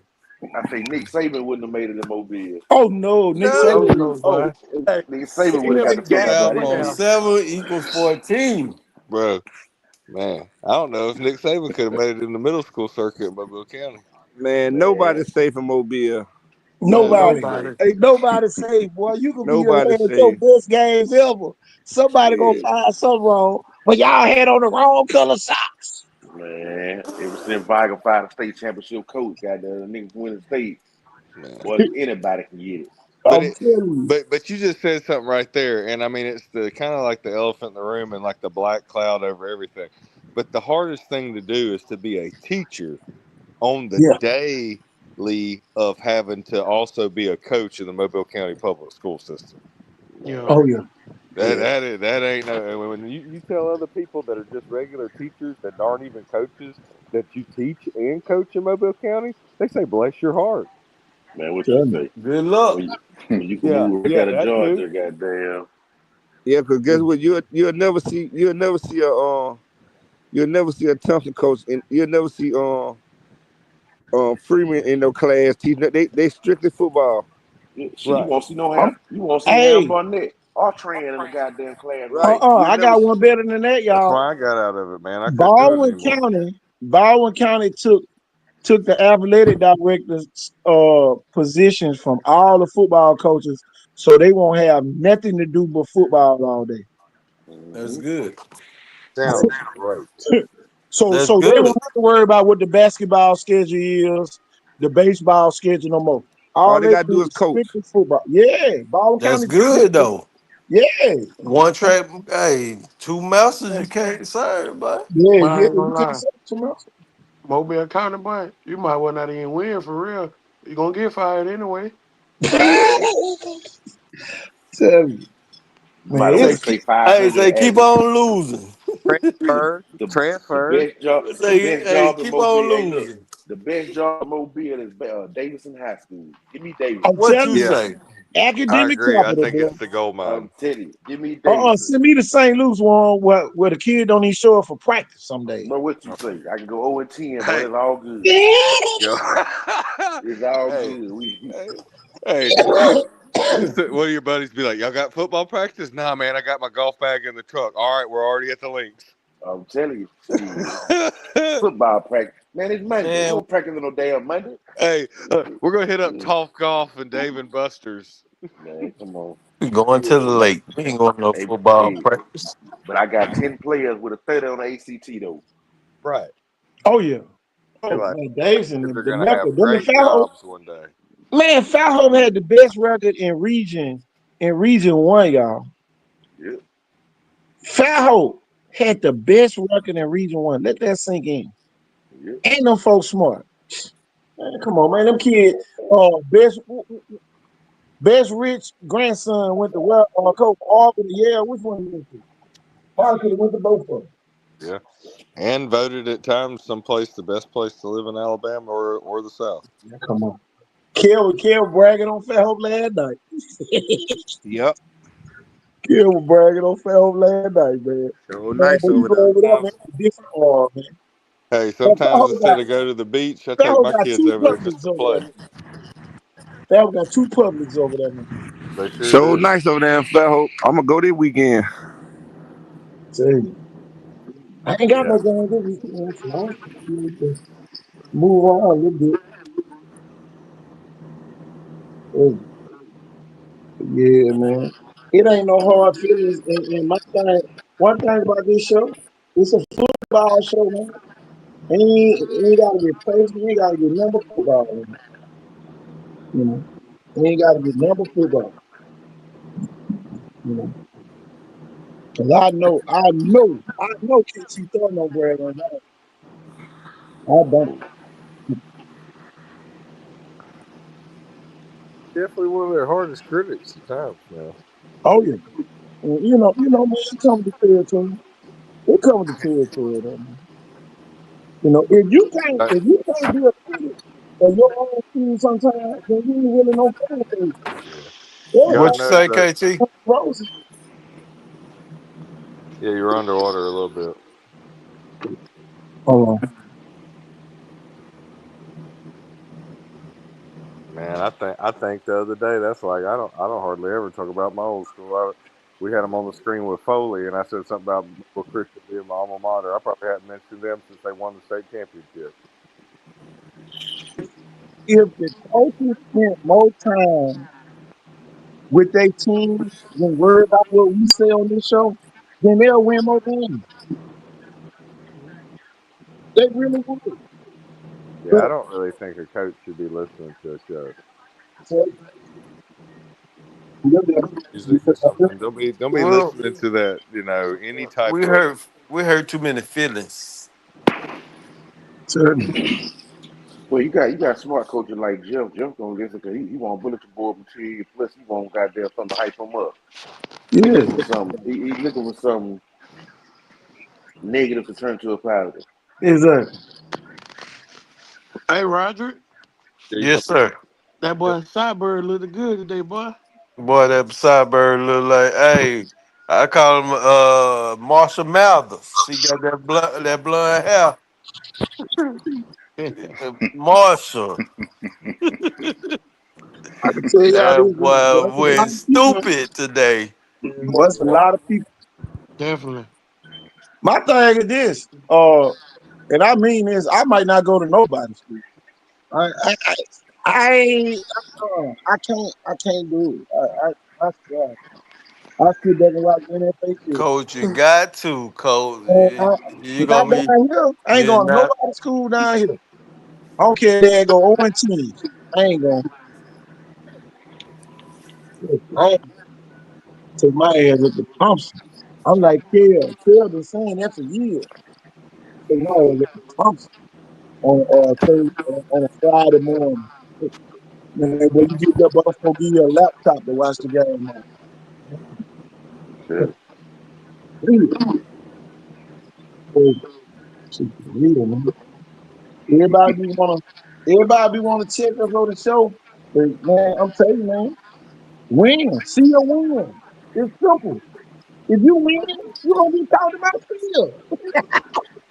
I say Nick Saban wouldn't have made it in Mobile. Oh no, Nick Oh Saban. No. no, Oh, boy. Hey, Nick Saban He would have got never the fuck got up the out of Selma that on playoffs. bitch. 7 equals 14. bro, man, I don't know if Nick Saban could have made it in the middle school circuit in Mobile County. Man, Man, nobody's safe in Mobile. nobody's nobody. Nobody. safe. Ain't nobody say, boy, you could be the Nobody's man your safe. best games ever. Somebody gonna Yeah, find something wrong. But y'all had on the wrong color socks. man. Ever since Vigo fired a state championship coach, got the niggas winning state. Man. Boy, anybody can get it. But I'm it telling but you just said something right there, and I mean it's the kind of like the elephant in the room and like the black cloud over everything. But the hardest thing to do is to be a teacher on the you. Yeah. daily of having to also be a coach in the Mobile County public school system. Yeah. Man, Oh yeah. That Yeah. that ain't no. When you tell other people that are just regular teachers that aren't even coaches that you teach and coach in Mobile County, they say bless your heart. man, what you Tell me. say? Good luck. When you can Yeah, move right yeah, out of that too. Georgia, goddamn. Yeah, because guess what? You'll never see a Thompson coach, and you'll never see Freeman in no class teaching. They strictly football. Yeah, shit, Right. I'm, You won't see Ham hey, Barnett or Tran in the goddamn classroom. Right. You'll I never got see. one better than that, That's y'all. why I got out of it, man. I couldn't do it anymore. Baldwin County took the athletic director's positions from all the football coaches, so they won't have nothing to do but football all day. That's Mm-hmm. good. Sounds great. That's So they won't good. have to worry about what the basketball schedule is, the baseball schedule no more. All All they they gotta do do is is coach. strictly football. Yeah, Baldwin That's County. good though. Yeah, One track, hey, two masters you can't serve, but yeah, But I yeah. ain't You gonna can't lie. say too much. Mobile County, boy, you might well not even win for real. You gonna get fired anyway. Tell you, man, Somebody want say, to say say 500 keep average. on losing. Transfers. The Transfers. the Say, best hey, job in keep Mobile. on Hey, look, losing. the best job in Mobile is Davidson High School. Give me I'm Davidson. What telling you you, Yeah, say? I academic agree. I capital, think boy. it's the gold I'm mine. telling you, give me Davidson. Send me to St. Louis one where the kid don't even show up for practice some days. Bro, what you Oh, say? I can go 0 and 10, bro. hey, That's all good. go. It's all hey, good. We hey, hey. One of your buddies be like, "Y'all got football practice?" Nah, man. I got my golf bag in the truck. All right, we're already at the links. I'm telling you, shit. Football practice. Man, it's Monday. We Man, don't practice on no damn Monday. Hey, we're gonna hit up Top Golf and Dave and Buster's. Man, come on. we going to the lake. We ain't going to no Hey, football hey, practice. but I got 10 players with a 30 on the ACT, though. Right. Oh yeah. Oh You're like, man, Dave's and kids are the gonna Mecca, have them and great Falhope. jobs one day. Man, Falhope had the best record in region one, y'all. Yep, Falhope had the best record in region one. Let that sink in. yep. Ain't no folks smart. Man, come on, man. Them kids, best rich grandson went to Coach Auburn. Yeah, which one you went to? Probably could have went to both of them. Yeah. And voted at times someplace the best place to live in Alabama or the South. Yeah, come on. Kel bragging on Fat Hope last night. Yep. Kel was bragging on Fat Hope last night, man. So Man, nice but you over go there. over there, man, Sometimes, it's a different aura, man. hey, Man, Fat sometimes Hope got instead of go to the beach, I Fat take Hope my got kids two over there just Publix to over play. there, man. Fat Hope got two Publix over there, man. They sure So do. nice over there in Fat Hope. I'm gonna go this weekend. Tell you. I ain't got Yeah. no game this weekend, so I need to move on a little bit. Hey, yeah, man. It ain't no hard feelings. And my thing, one thing about this show, it's a football show, man. Ain't gotta get personal. Ain't gotta get number football, man. You know, ain't gotta get number football. You know, cause I know KC throw no bread on that. I don't. Definitely one of their hardest critics at times, man. Oh yeah. And, man, it comes to territory. It comes to territory, though, man. You know, Hey, if you can't be a critic of your own team sometimes, then you ain't really no fan base. yeah. You Everybody gotta What you know say, that. KT? wants roses. Yeah, you're underwater a little bit. Hold on. Man, I think the other day that's like I don't hardly ever talk about my old school. We had them on the screen with Foley, and I said something about Bill Christian being my alma mater. I probably hadn't mentioned them since they won the state championship. If the coaches spent more time with their team than worry about what we say on this show, then they'll win more games. They really would. Yeah, I But don't really think a coach should be listening to a show. so, Music or something. Don't be Well, listening to that. Any type we of heard we heard too many feelings. Well, you got smart coaches like Jeff. Jeff gonna listen because he want bulletin board material. Plus, he want goddamn something to hype him up. He yeah, looking for something. He looking for something negative to turn to a positive. exactly. Hey, Roger, yeah, you Yes, talking sir. that boy Cyber looking good today, boy. Boy, that Cyber look like, hey, I call him Marshall Mathers. He got that blonde hair. Marshall. I can tell y'all That this, boy boy, it's a lot went of people. stupid today. Boy, it's a lot of people. Definitely. My thing is this, and I mean this, I might not go to nobody's school. I can't do it. Swear. I sit back and watch NFL shit. Coach, you got to, Coach. And You not gonna down be here. I ain't you're going to not nobody's school down here. I don't care if they go 0 and 10. I ain't going to. I ain't take my ass up to Thompson. I'm like, Kel been saying that for years. Take my ass up to Thompson on a Friday morning. Man, when you get that bus, gonna give you a laptop to watch the game on. Yeah. Real. So, shit, real, man. Everybody be wanna, everybody be wanna check us on the show. But man, I'm telling you, man, win. See your win. It's simple. If you win, you gonna be talking about still.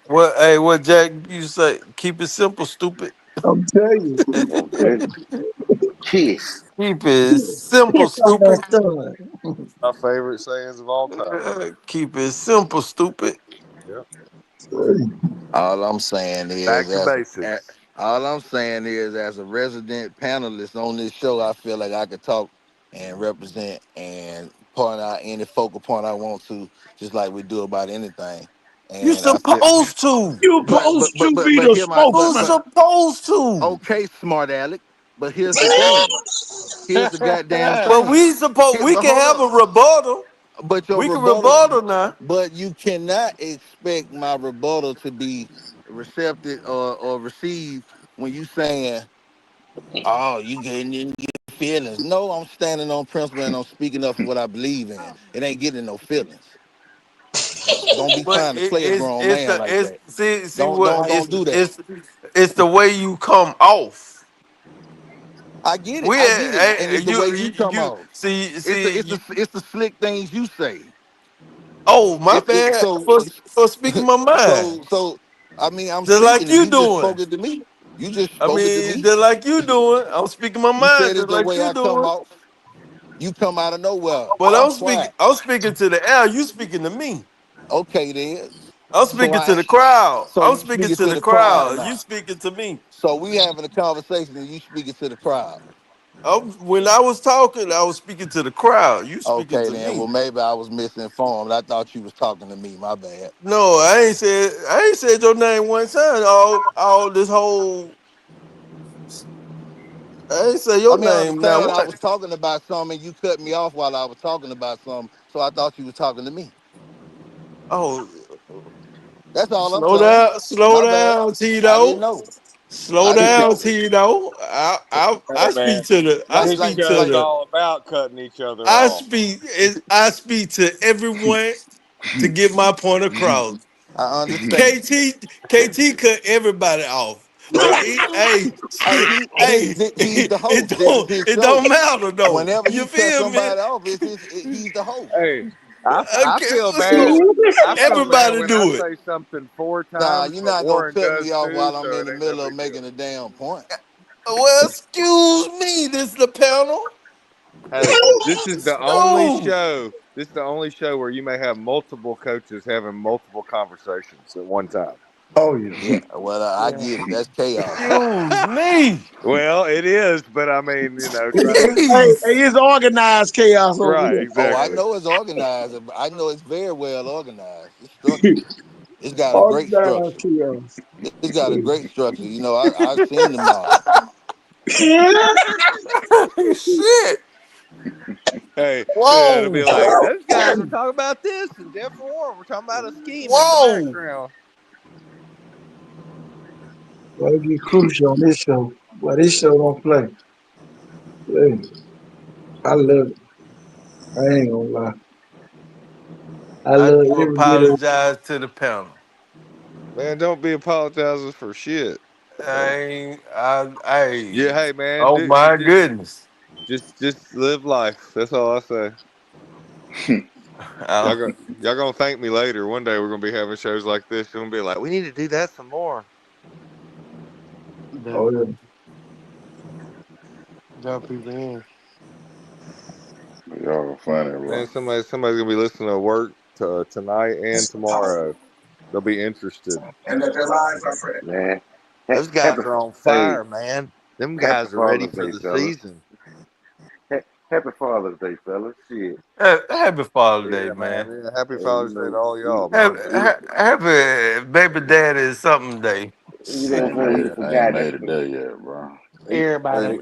what Jack you say? Keep it simple, stupid. I'm telling I'm telling you. Kiss. Keep it you. simple, Kiss on that stupid. son. my favorite sayings of all time. Keep it simple, stupid. Yeah. All I'm saying is, Back to basics. as a resident panelist on this show, I feel like I could talk and represent and point out any focal point I want to, just like we do about anything. You And I feel, supposed to. You but supposed but but to but be but the hear my You spokesman. supposed to. okay, smart aleck. But here's the thing. Here's the goddamn But thing. we But can hold have up. a rebuttal. But your We can rebuttal, rebuttal now. but you cannot expect my rebuttal to be receptive or received when you saying, "Oh, you getting in your feelings." No, I'm standing on principle and I'm speaking up for what I believe in. It ain't getting no feelings. Don't be But trying to play a grown it's man the like it's that. see Don't what don't don't do that. it's the way you come off. I get it. We I get it. And it's the way you you come you off. see you. It's the slick things you say. Oh, my It bad so for speaking my mind, so I mean I'm just like speaking and you you just doing. spoke it to me. You just I spoke it to mean, me. just like you doing. I'm speaking my You mind, said just it the like way you I come doing. off. You come out of nowhere. But I'm quiet. I'm speaking to the air. You speaking to me. Okay then. I'm So speaking to I the crowd. so I'm you speaking speaking to to the the crowd crowd. You now. speaking to me. So we having a conversation and you speaking to the crowd. When I was talking, I was speaking to the crowd. You speaking Okay to then. Well me. maybe I was misinformed. I thought you was talking to me. My bad. No, I ain't said your name one time. All this whole I ain't say I your mean, I name now understand I what? was talking about something and you cut me off while I was talking about something, so I thought you was talking to me. Oh, That's all I'm saying. slow My bad. down, I didn't Tito. know. Slow I didn't down, know. Tito. Hey man, I this Like speak to show's the all about cutting each other off. I speak to everyone to get my point across. I understand. KT cut everybody off. But Hey, he's the host. This is his it show. don't matter though. Whenever You he cut feel me? somebody off, he's the host. Hey, I Okay, feel bad. so I feel bad everybody when I do it. say something four Nah, times, you're but not gonna Warren cut does me off too, while I'm so in it the ain't no middle of big deal. making a damn point. Well, excuse me, this is the panel. Hey, this is the only No. show. This is the only show where you may have multiple coaches having multiple conversations at one time. Oh yeah. Yeah, well, I Yeah. get it. That's chaos. Excuse me. Well, it is, but I mean, try to Jeez. It's organized chaos over right, here. Oh, I exactly. know it's organized. I know it's very well organized. It's structured. It's got a great Organized structure. chaos. It's got a great structure. You know, I've seen the model. Shit. Hey, it'll be Whoa. like those guys were talking about this, and Jeff and Warren were talking about a scheme in the Whoa. background. Well, it get crucial on this show. Well, this show don't play. Hey, I love it. I ain't gonna lie. I I love do every bit of it. apologize to the panel. Man, don't be apologizing for shit. I ain't Yeah, hey man, oh my goodness. just live life. That's all I say. Uh, Y'all gonna thank me later. One day we're gonna be having shows like this. You're gonna be like, we need to do that some more. Oh Definitely. yeah. Drop people in. Y'all are funny, bro. Man, somebody's gonna be listening to work tonight and tomorrow. They'll be interested. And let their lives are fresh. Man, Those happy, guys are on hey, fire, man. Them happy guys are ready Father's for Day, the fellas. season. Happy Father's Day, fellas. Shit. happy Father's Day, Yeah, man. man. Yeah, happy Hey, Father's Day to all y'all, Happy, man. happy baby daddy is something day. you I know Shit. what I'm saying? He I ain't forgot made that. it there yet, bro. They, Everybody. they,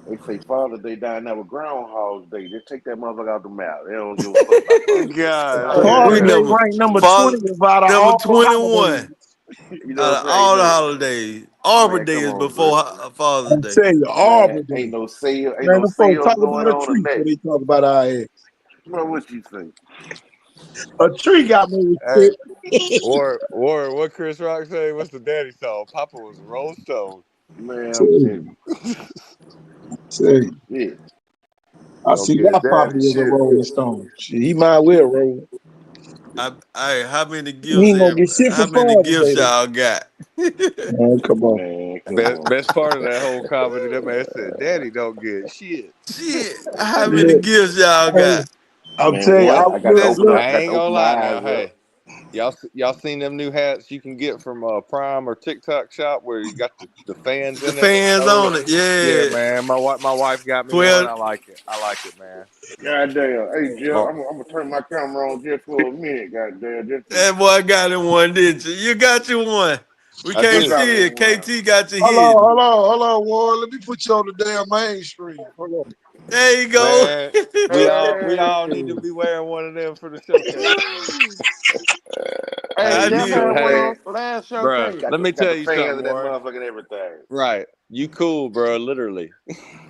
they say Father's Day down there with Groundhog's Day. Just take that motherfucker out the mouth. They don't give a fuck about Father's Day. That's all God they We Father's care Day damn. number about. ranked number father 20 out of number all 21 holidays. You know out what of I'm saying? all the holidays. Arbor Man, Day come is on, bro. before Father's I'm Day. telling you, Man, Arbor ain't Day. no sale, ain't Man, no them folks sales talk going about a on or tree before nothing. they talk about our ass. Well, what you think? A tree got me Hey, respect. what Chris Rock say? What's the daddy song? Papa was a Rolling Stone. Man, Tell I'm you, telling tell you. you. Yeah. I Gonna see get why Papa daddy was a shit. Rolling Stone. Shit, he might well roll. How many He gifts ain't gonna get shit for how many Father's gifts Day though. y'all got? Man, come on. Man, come on. Best part of that whole comedy, that man said, "Daddy don't get shit." Shit. How many Look, gifts y'all hey, got? I'm Man, telling you, boy, That I, I got to look, open look. I I got to ain't gonna open my lie eyes now. up. Hey, y'all seen them new hats you can get from Prime or TikTok shop where you got the fans the in it and the fans nose? on it, Yeah, yeah. man. My wife got me one. 12 I like it. I like it, man. God damn. Hey, Jeff, Well, I'm gonna turn my camera on just for a minute. God damn, just for, that boy got him one, didn't you? You got you one. We I can't I did. got see it. one. KT got you Hold on, hidden. Warren. Let me put you on the damn mainstream. Hold on. There you go. Man, we all need to Hey. be wearing one of them for the showcase, man. Hey, I Hey, you Jeff cool? had did. one Hey, on last bruh, showcase. let me Got tell the you fans something, of that Warren. motherfucker and everything. Right, you cool, bro? Literally.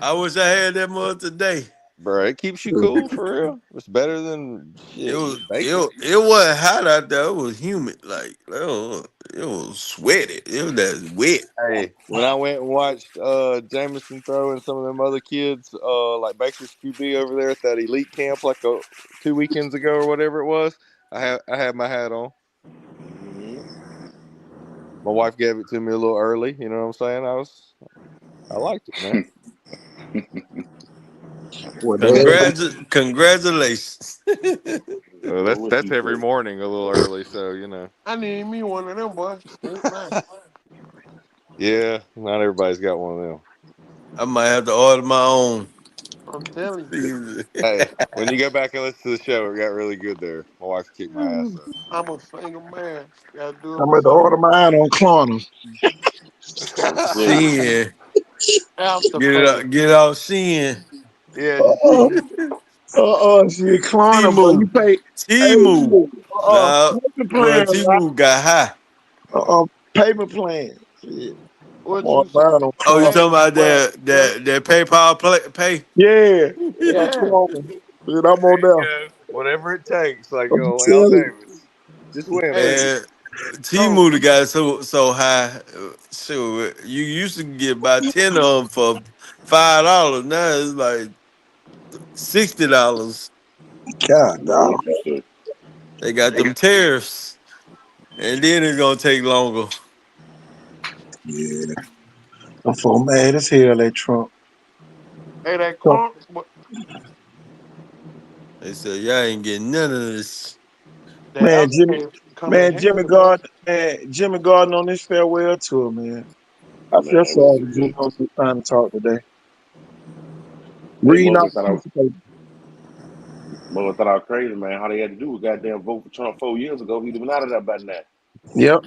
I wish I had that mother today. bro. It keeps you cool for real. It's better than It shit. was Just bacon. it wasn't hot out there. It was humid. Like it was sweaty. It was that wet. Hey, when I went and watched Jameson throw and some of them other kids, like Baker's QB over there at that elite camp, like 2 weekends ago or whatever it was, I had my hat on. Mhm. My wife gave it to me a little early. You know what I'm saying? I liked it, man. What everybody Congratulations. Well, That's what that's you every say? morning a little early, so you know. I need me one of them, boy. Ain't mine. Yeah, not everybody's got one of them. I might have to order my own. I'm telling Hey, when you go back and listen to the show, it got really good there. My wife kicked my ass you, I'm a single man. Gotta do it I'm for at the order something. mine on Klarna. I'm up. telling you. Sin. Afterpay. Get out sin. Yeah, just Uh-uh. see. Shit, Klarna, boy. You Timu. pay, hey, Timu. look, Nah, payment well, plan, right? Timu got high. Payment plan. Shit. I'm What on you say? mine on Oh, you Klarna. talking Hey, about boy, boy. that PayPal pay? Yeah. Yeah, Yeah. Klarna. Shit, I'm on There you there. go. Whatever it takes, like I'm Al telling Davis. Just win, Hey, baby. Man, bro. Timu the guy so high. So you used to get about 10 of them for $5. Now it's like $60. you. God, Well, dog. what you say? They got them tariffs, and then it's gonna take longer. Yeah. I'm so mad as hell at Trump. Hey, that Trump. car. They said y'all ain't getting none of this. That Man, Jimmy, afterpay coming man, in Jimmy handy, boy. Gard, man, Jimmy Garden on this farewell tour, man. I feel Man, sorry listen for Jimmy here. on this time to talk today. Hey, Reading out mother the thought I, piece of paper. mother thought I was crazy, man. How they had to do was goddamn vote for Trump 4 years ago. He'd have been out of there by now. Yep.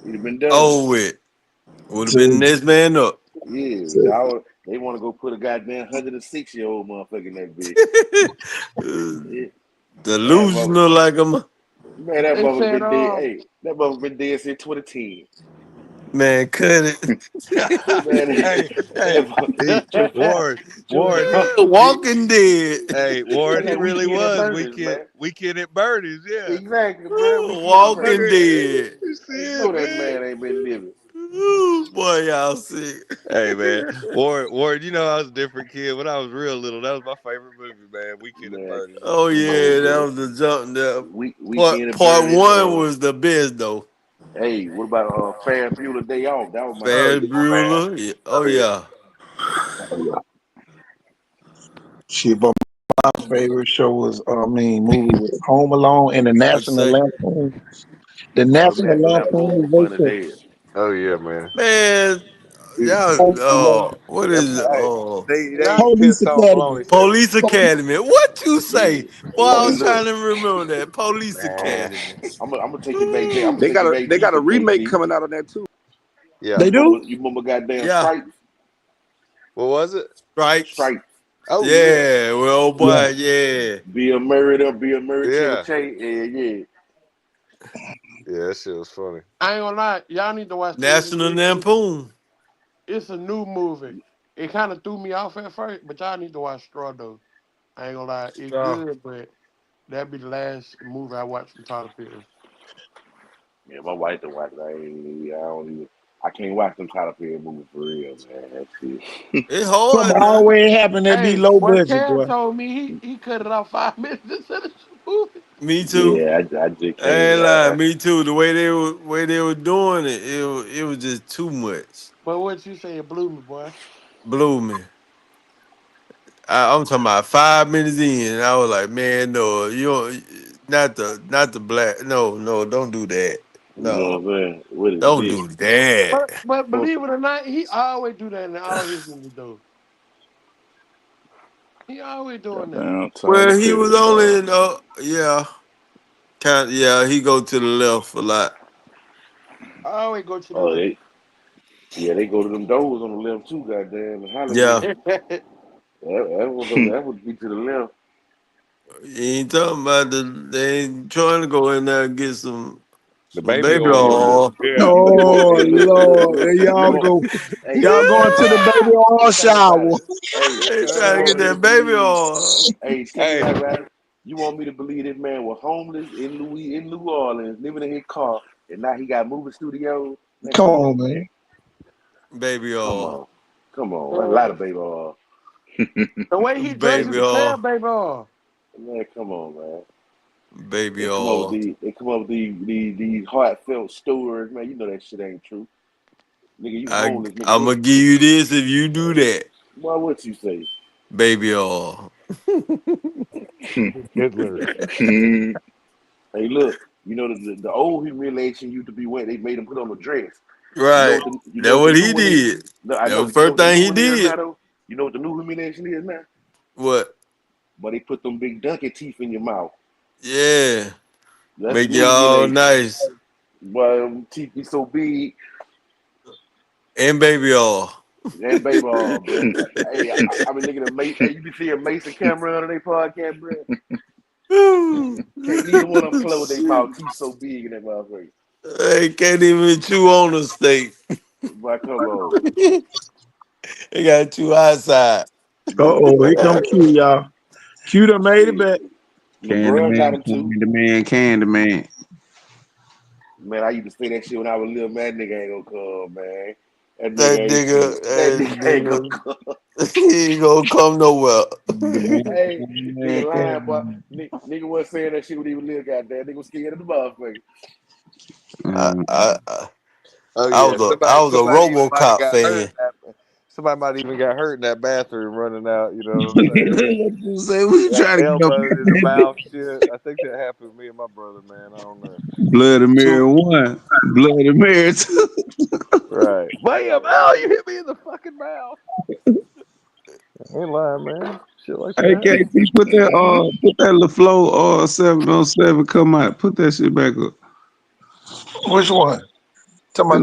He'd have been done. Oh, it would have been the See, next man up. Yeah, see. they want to go put a goddamn 106-year-old motherfucker in that bitch. Yeah. That mother, Delusional like a man, that They mother said, been dead. Hey, that mother been dead since 2010. man. Cut it. Man, hey, hey, that, Warren, Walking Dead. hey, Warren, he like really weekend at was Bernie's, man. weekend at Bernie's, yeah. Exactly, bro. Weekend at Walking Motherfucker, Bernie's, man. Dead. you Hey, see you it, know that man. man ain't been living. Ooh, boy, y'all sick. Hey man, Warren, you know I was a different kid when I was real little. That was my favorite movie, man. Weekend at Man, Bernie's. Oh come on, yeah, that bro. was the jump there. Weekend at Part Bernie's. one was the best though. Hey, what about Ferris Bueller Day Off? That was my Ferris shit. Bueller. Yeah. Oh yeah. Shit, but my favorite show was, movie was Home Alone and the What you National say? Lampoon. The Oh, the National National Lampoon was Lampoon funny as vacation. hell. Oh yeah, man. Man, y'all Home Alone. what That, is it? hey, Oh, they y'all, even Police pissed on Academy. Maloney show. Police Police, Academy. What you say? Yeah. Well, I Hey, was look, trying to remember that. Police Man, Academy. I'm gonna take you back there. I'm gonna Ooh, take you back They got a deeper, remake KC. coming out on that too. yeah. they do? You remember goddamn yeah. Stripes? What was it? Stripes. Stripes. Oh yeah, Yeah. Well, Yeah. boy. Yeah. Bill Murray, Chevy yeah, Chase. Yeah, yeah. yeah. That shit was funny. I ain't gonna lie. Y'all need to watch this. National Lampoon. It's a new movie. It kind of threw me off at first, but y'all need to watch Straw though. I ain't gonna lie. It's So good, but that'd be the last movie I watched from Tyler Perry. Yeah, my wife to watch it. I don't even. I can't watch them Tyler Perry movies for real, man. That's it. it's Something hard now. always happen that be Hey, low boy, budget, Cam boy. told me he cut it off 5 minutes into the movie. Me too. Yeah, I just I can't. ain't lying. Me too. The way they were doing it, it was just too much. But what you say, it blew me, boy. Blew me. I'm talking about 5 minutes in. I was like, man, no, you don't, not the black. No, no, don't do that. You know No, what I'm saying? What is don't this? do that. But Folks, believe it or not, he always do that in all his movies though. He always doing that. Goddamn Tyler Well, he was Perry, boy. only in, yeah, yeah, he go to the left a lot. I always go to the oh, left. they go to them doors on the left too, goddamn, in Hollywood. Yeah, That would be to the left. he ain't talking about they ain't trying to go in there and get some The The baby baby oil. oil. Yeah. You want? Oh Hey, look, Lord, there you y'all want? go. Hey, Y'all going to the baby oil think about shower. it. Hey, They you trying to want get me to that baby believe? oil. Hey, check it Hey, out, right? You want me to believe this man was homeless in New Orleans, living in his car, and now he got moving studios? Man, Come come on, on, man. man. Baby Come oil. on. Come on. That's a Uh, lot of baby oil. the way he dressed Baby is a oil. tell, baby. Man, come on, man. Baby oil. They come up with these heartfelt stories, man. You know that shit ain't true. Nigga, you homeless, nigga. I'm gonna give you this if you do that. Why what you say? Baby oil. Hitler. Hey, look, you know the old humiliation used to be when they made him put on a dress. Right. You know That's what the what new he one is? did. No, I That know, was but the you know first what the thing new he one is now did. though? You know what the new humiliation is now? What? But they put them big donkey teeth in your mouth. Yeah. That's the Make new y'all humiliation. nice. But teeth be so big And baby oil. and baby, bro. Hey, I been looking at Mason. Hey, you be seeing Mason Cameron on their podcast, bro. Can't neither one of them close their Shit. mouth. Teeth so big in that motherfucker. They can't even chew on a steak. But come on, They got two eyesight. Uh-oh, here come Q, y'all. Q done made it shit. back. LeBron got Candyman, him too. Candyman, Candyman. Man, I used to say that shit when I was little. Man, that nigga ain't gonna come, man. That That nigga ain't nigga, shit. That that nigga ain't gonna nigga, come. he ain't gonna come nowhere. Candyman, Hey, nigga Candyman, lying, boy. Candyman. Nigga wasn't saying that shit when he was little, goddamn. Nigga was scared of the motherfucker. I, Um, I, I Oh I yeah. was a, Somebody I was a somebody even might have RoboCop got hurt fan. in that. Somebody might even got hurt in that bathroom running out. You know what I'm saying? you say we Got trying to get up elbowed in the in mouth. Shit. I think that happened to me and my brother. Man, I don't know. Bloody Mary Two, 1, Bloody Mary 2. Right. Bam! Oh, you hit me in the fucking mouth. I ain't lying, man. Shit like Hey, that. KT, put that LaFlow 707 come out. Put that shit back up. Which one? Talking The about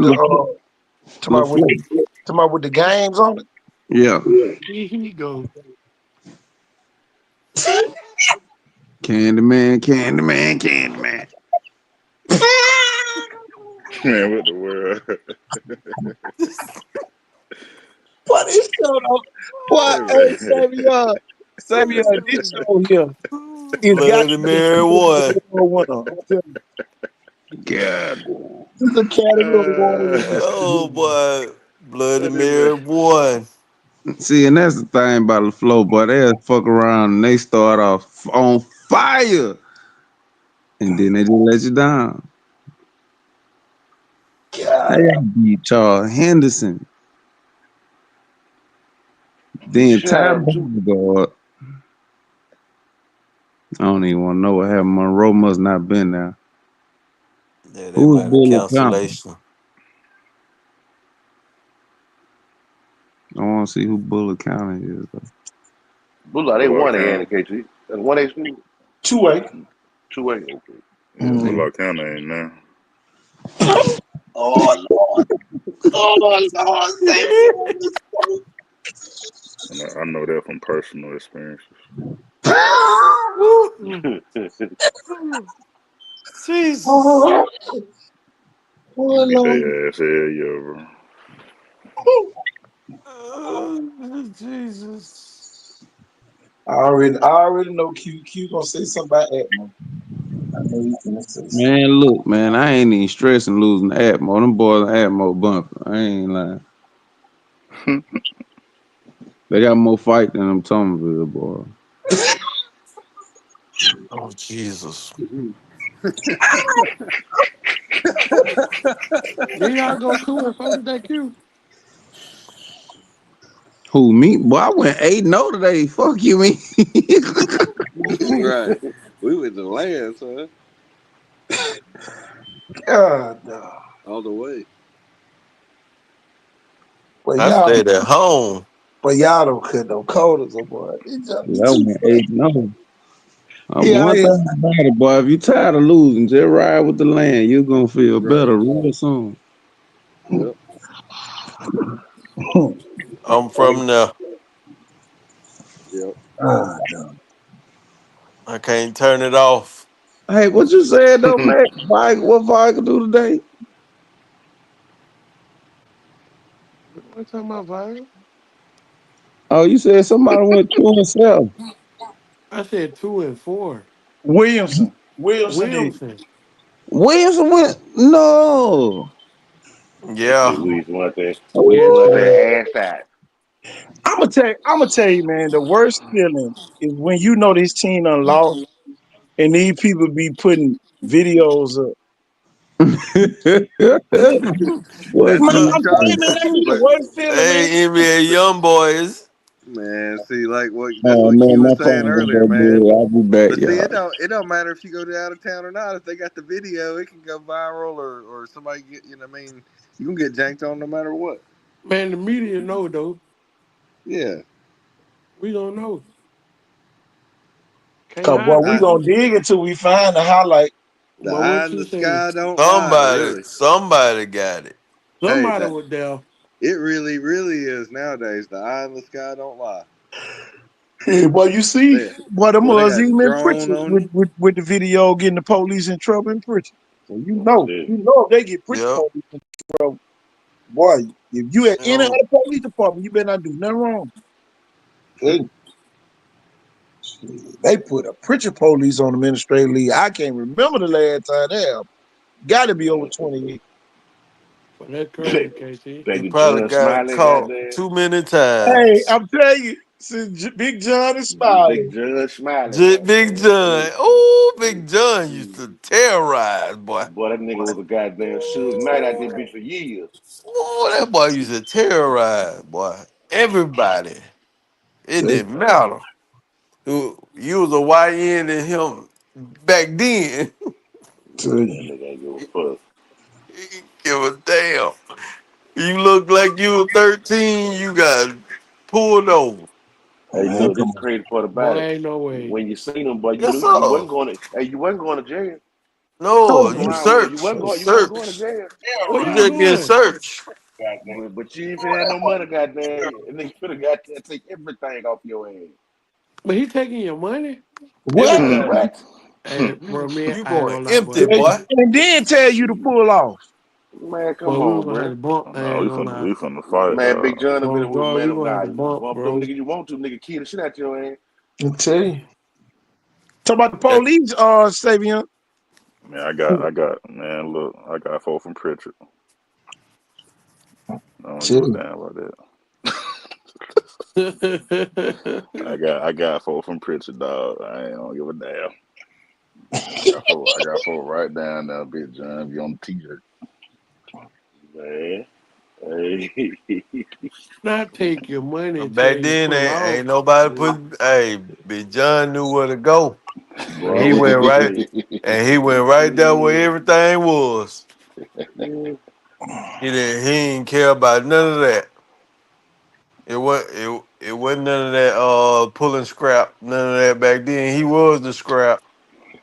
talking about LaFlow. with the games on it. Yeah. Here he go. Candyman, Candyman, Candyman. Man, what the world? What is going on? What? Hey, Hey, man. Savion, this show here is got Bloody to be a Mary category one. award winner. I'm telling you, God. it's a category award winner. Oh boy, Bloody What is that? Mary one. See, and that's the thing about LaFlow, boy. They'll fuck around and they start off on fire. And then they just let you down. They God, gotta beat Charles Henderson. You Then shot Ty him too. Beauregard. I don't even want to know what happened. Monroe must not been there. Yeah, they Who was might have Bullet County? cancellation. I want to see who Bullet County is. Though. Bulldog, they Bullock won again County. in KG. That's 1A school. 2-way. 2A. Okay. Yeah, Mm. Bullock County ain't now. Oh Lord, oh Lord, Savion. I know that from personal experiences. Woo. Jesus. Oh Beat Lord. their ass hell yeah, bro. Jesus. I already know Q gonna say something about Atmo. I know he's gonna say something. Man, look, man, I ain't even stressing losing Atmo. Them boys Atmo bumping. I ain't lying. They got more fight than them Thomasville boys. Oh Jesus. Then y'all go 2-4 today, Q. Who me? Boy, I went 8-0 today. Fuck you, me. Right. We went to land, son. God, no. All the way. But I y'all, stayed at home. don't cut no quotas, oh boy. These y'all be Yeah, I too went funny. 8-0. Yeah, I One is. thing about it, boy, if you tired of losing, just ride with the land. You're gonna feel Right. better real soon. Yep. I'm from there. Yep. God, no. I can't turn it off. Hey, what you said though, Mac? What Vibe do today? What talking about, Vibe? Oh, you said somebody went 2-7. I said 2 and 4. Williamson did. Williamson. Williamson went no. That Yeah. shit Weezy Yes, want sir. that ass out. I'm gonna tell you, man. The worst feeling is when you know this team done lost and these people be putting videos up. What That's Man, what I'm I'm telling you, trying man, to. that be the But worst feeling, man. Hey, NBA young boys. man, see, like what that's Oh what man, Q my was saying phone gonna earlier, go man. dead. I'll be back, But see, y'all. it don't matter if you go to out of town or not. If they got the video, it can go viral or somebody get I mean, you can get janked on no matter what. Man, the media know though. Yeah. We don't know. Can't Cause boy, hide we from I, gonna it. dig until we find the highlight. the But eye what in you the say? sky don't lie, Somebody, really. somebody got it. Hey, Somebody that was there. it really, really is nowadays. The eye in the sky don't lie. Hey, boy, you see, They boy, them boy, they was got the even in drone Pritchard on with, you. with the video getting the police in trouble in Pritchard. So I'm gonna tell you know if they get Pritchard Yep. police in trouble, boy, if you at any other Um, police department, you better not do nothing wrong. They, they put a Pritchard police on administrative leave. I can't remember the last time they have. Got to be over you. 28. But that's crazy, Baby, KC. he baby probably John got Smiley caught goddamn. too many Hey, times. I'm telling you, since Big John is Big smiling. John Smiley Big goddamn. John. Oh, Big John used to terrorize, boy. Boy, that nigga was a goddamn Suge Knight out there bitch for years. Oh, that boy used to terrorize, boy. Everybody. It didn't matter. You was a YN and him back then. That Tell nigga ain't give a fuck. He didn't give a damn. You look like you were 13, you got pulled over. Hey, Man, look, come this on. crazy part Boy, about it. ain't no way. When you seen him, boy, you Yes, knew you sir. wasn't going to. Hey, you wasn't going to jail. No, Fuck you Totally. around with you search. wasn't You going. You wasn't going to search. jail. What You you just get doing? searched. But you ain't finna have no money, goddamn. And they finna goddamn take everything off your ass. But he taking your money? What? Everything. What? Hey, bro, man, You I ain't going gonna lie, empty, boy. boy. And then tell you to pull off. Man, Boy, come we on, gonna have to bro. bump. I No, ain't gonna lie. we finna fight, Man, Big dog. John have Bro, been with God, we man. gonna have Nah, to you bump, bump them bro. niggas you want to, nigga. Kill the shit out your ass. I tell you. Talk about the Yeah. police, Savion. Man, man, look, I got four from Pritchard. I don't give Tell a you. damn about that. Man, I got four from Pritchard, dog. I don't give a damn. I got four right down there, bitch, John. Be on the t-shirt. Man. Hey. not take your money and tell Back you to then, pull ain't off. nobody put. Hey, Big John knew where to go, and Boy, he what went you right, say? and he went right there where everything was. He didn't care about none of that. It wasn't none of that pulling scrap, none of that back then. He was the scrap.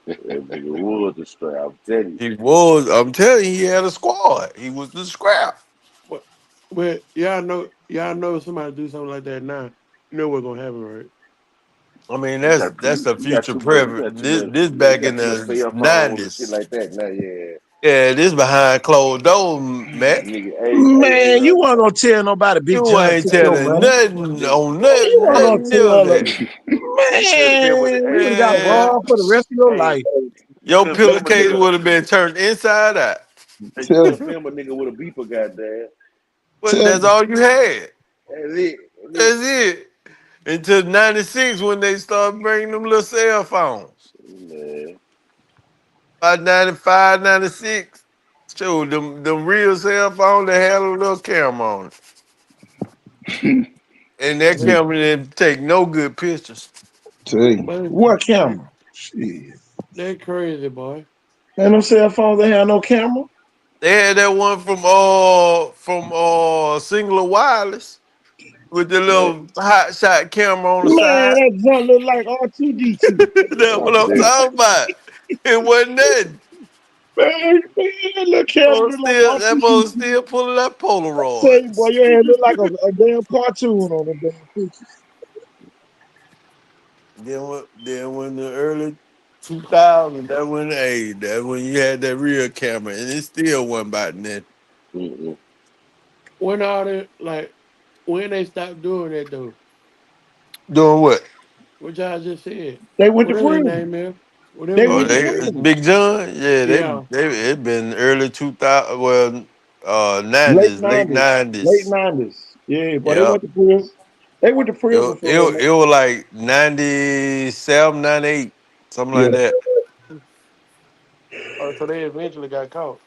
That nigga was a straight. I'm telling you. He was. I'm telling you, he had a squad. He was the scrap. What? But y'all know if somebody do something like that now, you know what's gonna happen, right? I mean, You that's got too the you got future too much you prep. got too This much this yeah, you back got in too much the cell phones and shit '90s. like that now, yeah. Yeah, this behind closed doors, Mac. Nigga, Man, you weren't gonna tell nobody Big You John ain't took your telling money. nothing nigga, on Man, you nothing, weren't gonna nothing near tell her. that. you should have been with Man, it. you would have Hey, got Man, robbed for the rest of your hey, life. you your could film a pillowcase nigga. would have been turned inside out. Hey, you Tell could you. film a nigga with a beeper, goddamn. But Tell that's you. all you had. That's it. That's it. That's it. Until '96 when they started bringing them little cell phones. Man. By '95, '96, show them real cell phones that had a little camera on it. And that camera didn't take no good pictures. Tell you. But What camera? Shit. they crazy, boy. Ain't no cell phones that have no camera. They had that one from Singular Wireless with the Man. little hot shot camera on the Man, side. that junk look like R2D2. That's I'm what I'm telling talking about. It wasn't nothing. Man, that little camera look like That R2D2. boy still pulling that Tell you, boy, Polaroids. your head look like a damn cartoon on the damn picture. Then when the early 2000. That when you had that real camera, and it still wasn't about nothing. Mm-mm. When all the like when they stopped doing that though, Doing what? which I just said. They went to Whatever his prison. name is. They Whatever Oh, his went to name they is. prison. Big John. Yeah, Yeah. it been early 2000. Well, Late 90s, late nineties. Late 90s. nineties. Yeah, but they Yeah. went to prison. They went to prison for it. It was like 97, 98, something Yeah, like that. Oh, so they eventually got caught.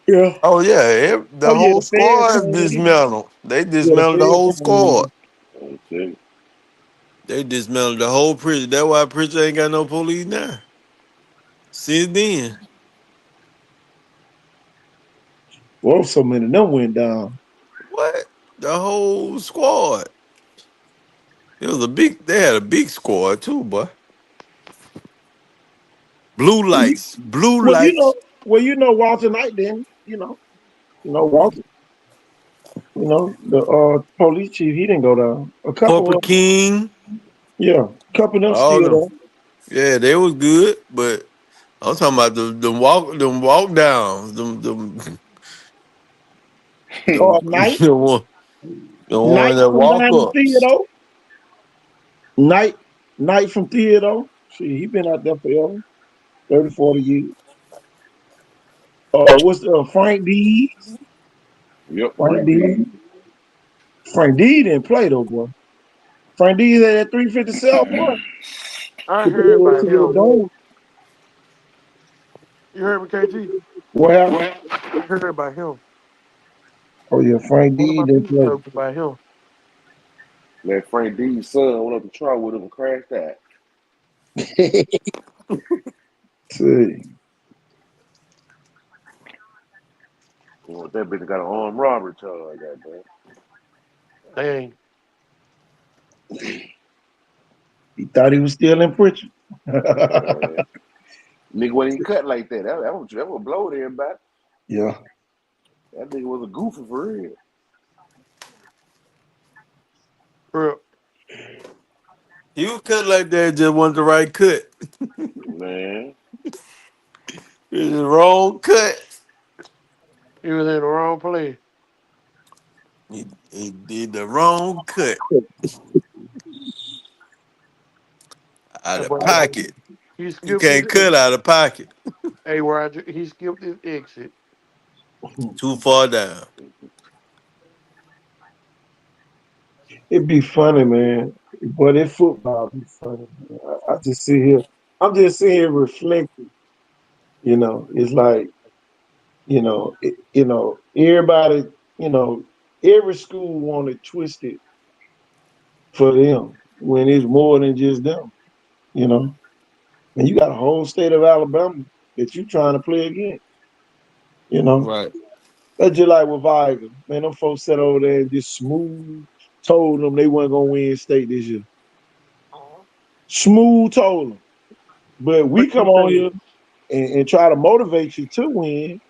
yeah. Oh yeah, the Oh yeah, whole the feds squad came in. dismantled. They Yeah, the dismantled the feds whole came in. squad. I'm telling you. They dismantled the whole prison. That's why prison ain't got no police now. Since then, Well, so many of them went down. what? The whole squad. It was a big. They had a big squad too, boy. Well, you, Blue well, you know, lights. Walter Knight. Then Walter. The police chief. He didn't go down. A couple Corporate of them, King. yeah, a couple of them All still them. there. Yeah, they was good, but I'm talking about them walk downs, Knight, the one Knight that from walk down in ups. Theodore. Knight, Knight from Theodore. See, he been out there forever, 30, 40 years. What's Frank D? Yep, Frank Frank D. D. Frank D didn't play though, boy. Frank D had that 357, boy. I To heard about the him. dome. You heard me, KT? Well, I heard about him. oh yeah, Frank One of D my didn't people play. told me about him. Man, Frank D's son went up to try with him and crashed that. See, Well, that bitch got an armed robbery charge, goddamn. Dang. he thought he was still in preacher. Man. Nigga wasn't even cut like that. That would blow everybody. Yeah. That nigga was a goofy for real. Bro, You cut like that just wasn't the right cut. Man. It's the wrong cut. he was in the wrong place. He did the wrong cut out That of boy, pocket. he You skipped his can't cut exit. out of pocket. Hey, Roger, he skipped his exit. Too far down. It'd be funny, man. But in football, it'd be funny. Man. I just sit here. I'm just sitting here reflecting. It's like everybody. Every school wanted twisted for them when it's more than just them. You know, and you got a whole state of Alabama that you trying to play against. You know, Right. that's just like with Viger. Man, them folks sat over there and just smooth told them they weren't gonna win state this year. Smooth told them. But What we you come on say? here and try to motivate you to win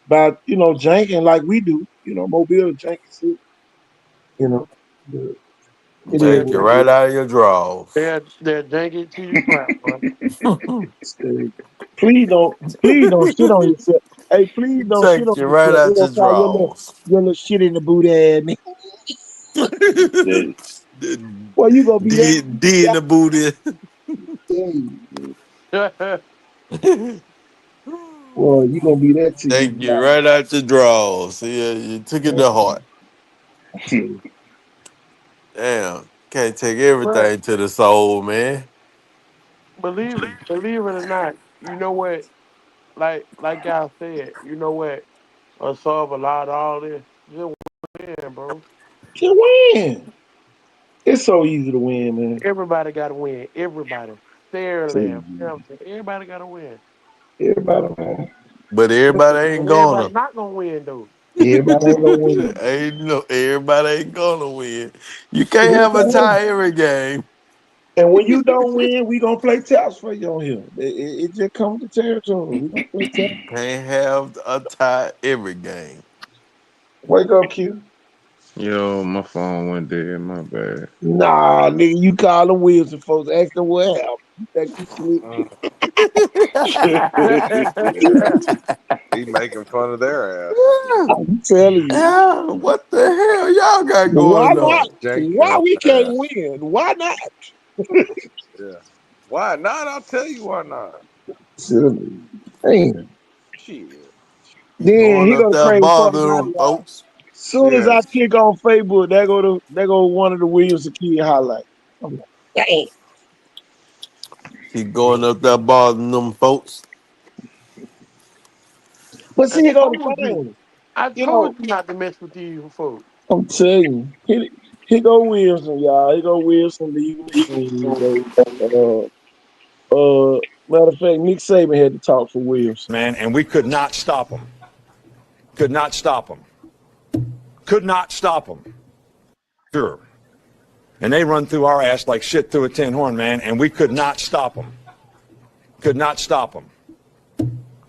by, janking like we do. Mobile janking shit. You know, but it is They're, Take you what right it out of your drawers. they're janky to your crap, bro. is. Please don't shit on yourself. Hey, please don't shit Take on you right yourself. They out your gonna call drawers. your little shit in the boot ass nigga. I'm telling you. Well, you gonna be that D in the booty. day. Mm. Well, you gonna be that till you Take you right out your drawers. Yeah, you took it to heart. die. Damn. Can't take But everything to the soul, man. believe it or not, you know what? Like y'all said, you know what? Solve a lot of all this. Just win, bro. Just win. It's so easy to win, man. Everybody got to win. Everybody. So Fairland. You know easy. what I'm saying? Everybody got to win. Everybody, man. But everybody ain't And everybody gonna. not gonna win though. Everybody ain't gonna win. Everybody ain't gonna win. You can't have a Everybody tie every game. And when you don't win, we gonna play taps for you on here. It just comes to territory. We gonna play taps. Can't have a tie every game. Wake up, Q. Yo, my phone went dead. My bad. Nah, nigga, you call them Wilson folks, ask them what happened. Think you slick. Mm, yeah, that. he making fun of their ass. I'm telling you. Yeah, what the hell y'all got Why going not? on? Why Jenkins we can't ass. win? Why not? Yeah. Why not? I'll tell you why not. Damn. Shit. He Then going he up go the there crazy part bothering about them it, y'all. folks. Soon as I Yes. click on Facebook, there go one of the Williams kid highlight. I'm like, dang. He going up there bothering them folks. But I see, here go the told you. thing. I You know, told you not to mess with these folks. I'm telling you. Here go Wilson, y'all. Here go Wilson leaving the scene. Matter of fact, Nick Saban had to talk for Wilson. Man, and we could not stop them. Could not stop them. Could not stop them. Sure. And they run through our ass like shit through a tin horn, man, and we could not stop them. Could not stop them.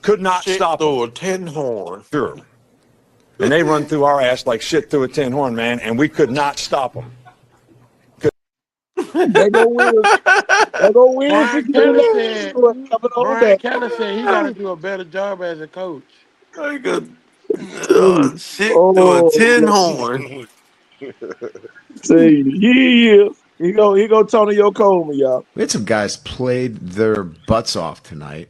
Could not Shit stop them. through a tin horn. Sure. And they run through our ass like shit through a tin horn, man, and we could not stop them. They go Wilson. They go Wilson. Brian Get in Kelly there. said. Coming on Brian back. Kelly said he got to do a better job as a coach. Like a Hey, shit through a oh, tin yeah. horn. See, he is. He go Tony Yokohama, y'all. We had some guys played their butts off tonight,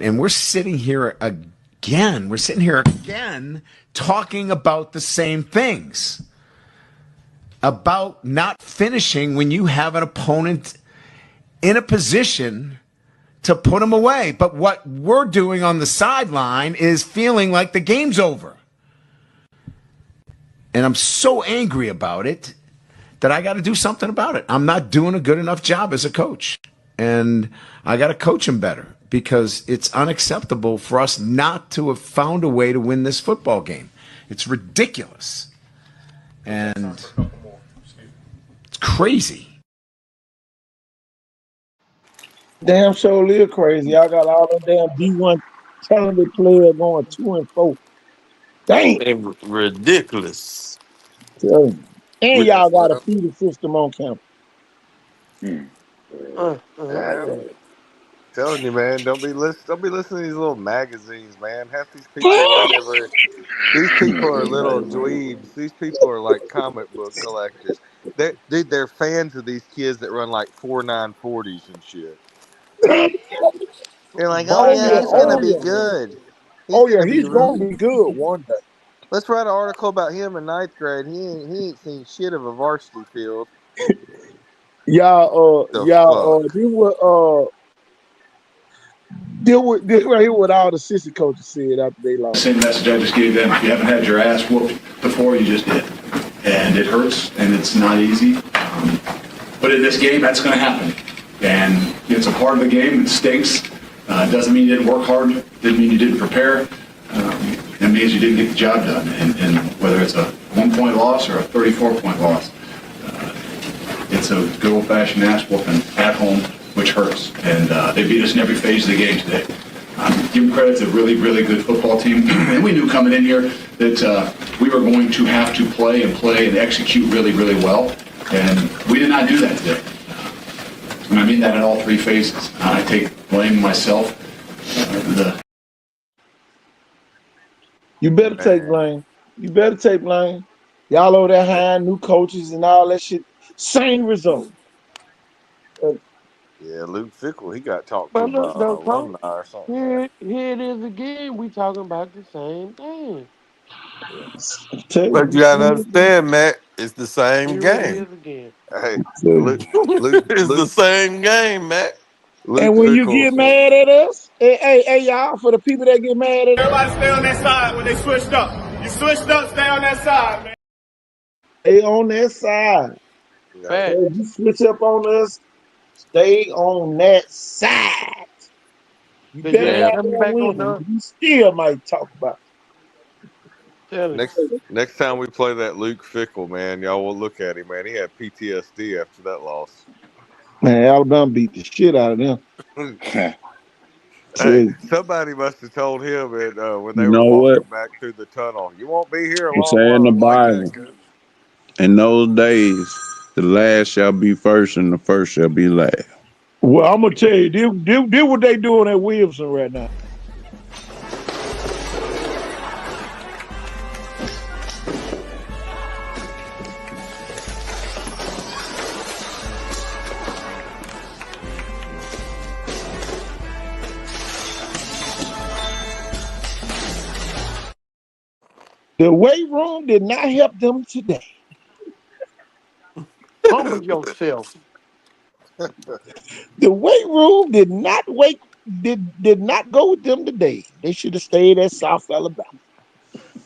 and we're sitting here again. We're sitting here again talking about the same things. About not finishing when you have an opponent in a position to put them away. But what we're doing on the sideline is feeling like the game's over. And I'm so angry about it that I got to do something about it. I'm not doing a good enough job as a coach. And I got to coach him better because it's unacceptable for us not to have found a way to win this football game. It's ridiculous. And it's crazy. Damn sure live crazy. Y'all got all them damn D1 talented players going 2-4. Damn. They ridiculous. Tell me. And With y'all got a Well, feeder system on campus. Uh, uh, man, uh. telling you, man, don't be listening to these little magazines, man. Half these people ain't ever. These people are little dweebs. These people are like comic book collectors. They're fans of these kids that run like 4.940s and shit. They're like, oh Oh yeah, yeah, he's gonna oh be yeah. good. He's Oh yeah, gonna be he's gonna really. be good one day. Let's write an article about him in ninth grade. He ain't seen shit of a varsity field. The fuck. This right here what all the sissy coaches said after they lost. Same message I just gave them. If you haven't had your ass whooped before, you just did. And it hurts, and it's not easy. But in this game, that's going to happen. And it's a part of the game. It stinks. Doesn't mean you didn't work hard. Didn't mean you didn't prepare. It means you didn't get the job done. And whether it's a 1-point loss or a 34-point loss, it's a good old-fashioned ass whooping at home, which hurts. And they beat us in every phase of the game today. Give them credit. It's a really, really good football team. And we knew coming in here that we were going to have to play and execute really, really well. And we did not do that today. And I mean that in all three phases. I take blame myself. You better take Man. blame. You better take blame. Y'all over there hiring new coaches and all that shit. Same result. Uh, Yeah, Luke Fickle, he got talked to But by look, though, coach, alumni or something. here it is again. We talking about the same thing. Yeah. tell But you, you gotta understand, Matt, it's the same Here it game. is again. Hey, tell Luke, you. It's the Luke, same game, Matt. Luke And when you get Fickles. mad at us, hey, y'all, for the people that get mad at us, Everybody stay on that side when they switched up. You switched up, stay on that side, man. stay on that side. Yeah. So Fact. if you switch up on us, stay on that side. You Because you better ain't not And coming have back on win. the We still might talk about telling you. Next time we play that Luke Fickle, man, y'all will look at him, man. He had PTSD after that loss. it. Man, Alabama beat the shit out of them. Tell Hey, you. somebody must have told him when they You were know what? walking back through the tunnel, "You won't be here It's long, in the like that, Bible. coach." In those days, the last shall be first and the first shall be last. Well, I'm gonna tell you, this what they doing at Williamson right now. The weight room did not help them today. Humble yourself. The weight room did not go with them today. They should have stayed at South Alabama.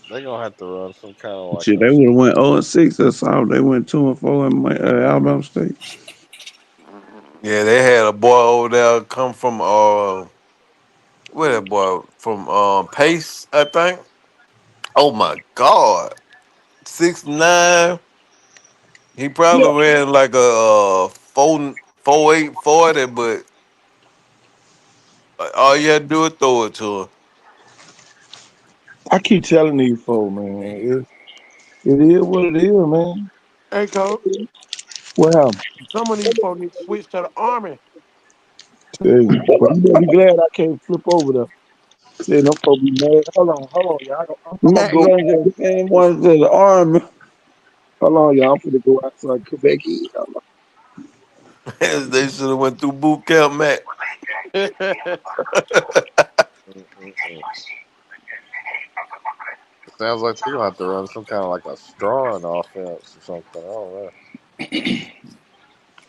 They're gonna have to run some kind of like Shit, a. they would have went 0-6 or something. They went 2-4 in Alabama State. Yeah, they had a boy over there come from where that boy from Pace, I think. Oh my God, 6'9". He Yeah, probably ran like a 4.8 40, but all you had to do is throw it to him. I keep telling these folks, man, it is what it is, man. Hey, coach. Well, Some of these folks need to switch to the army. hey, but you better be glad I can't flip over there. Say them folks be mad. Hold on, y'all. I'm gonna Matt go. gonna get the same ones to the Army. Hold on, y'all. I'm finna go outside and come back in. They should have went through boot camp, Matt. Mm-mm-mm. Sounds like they're gonna have to run some kind of like a strong offense or something. I don't know.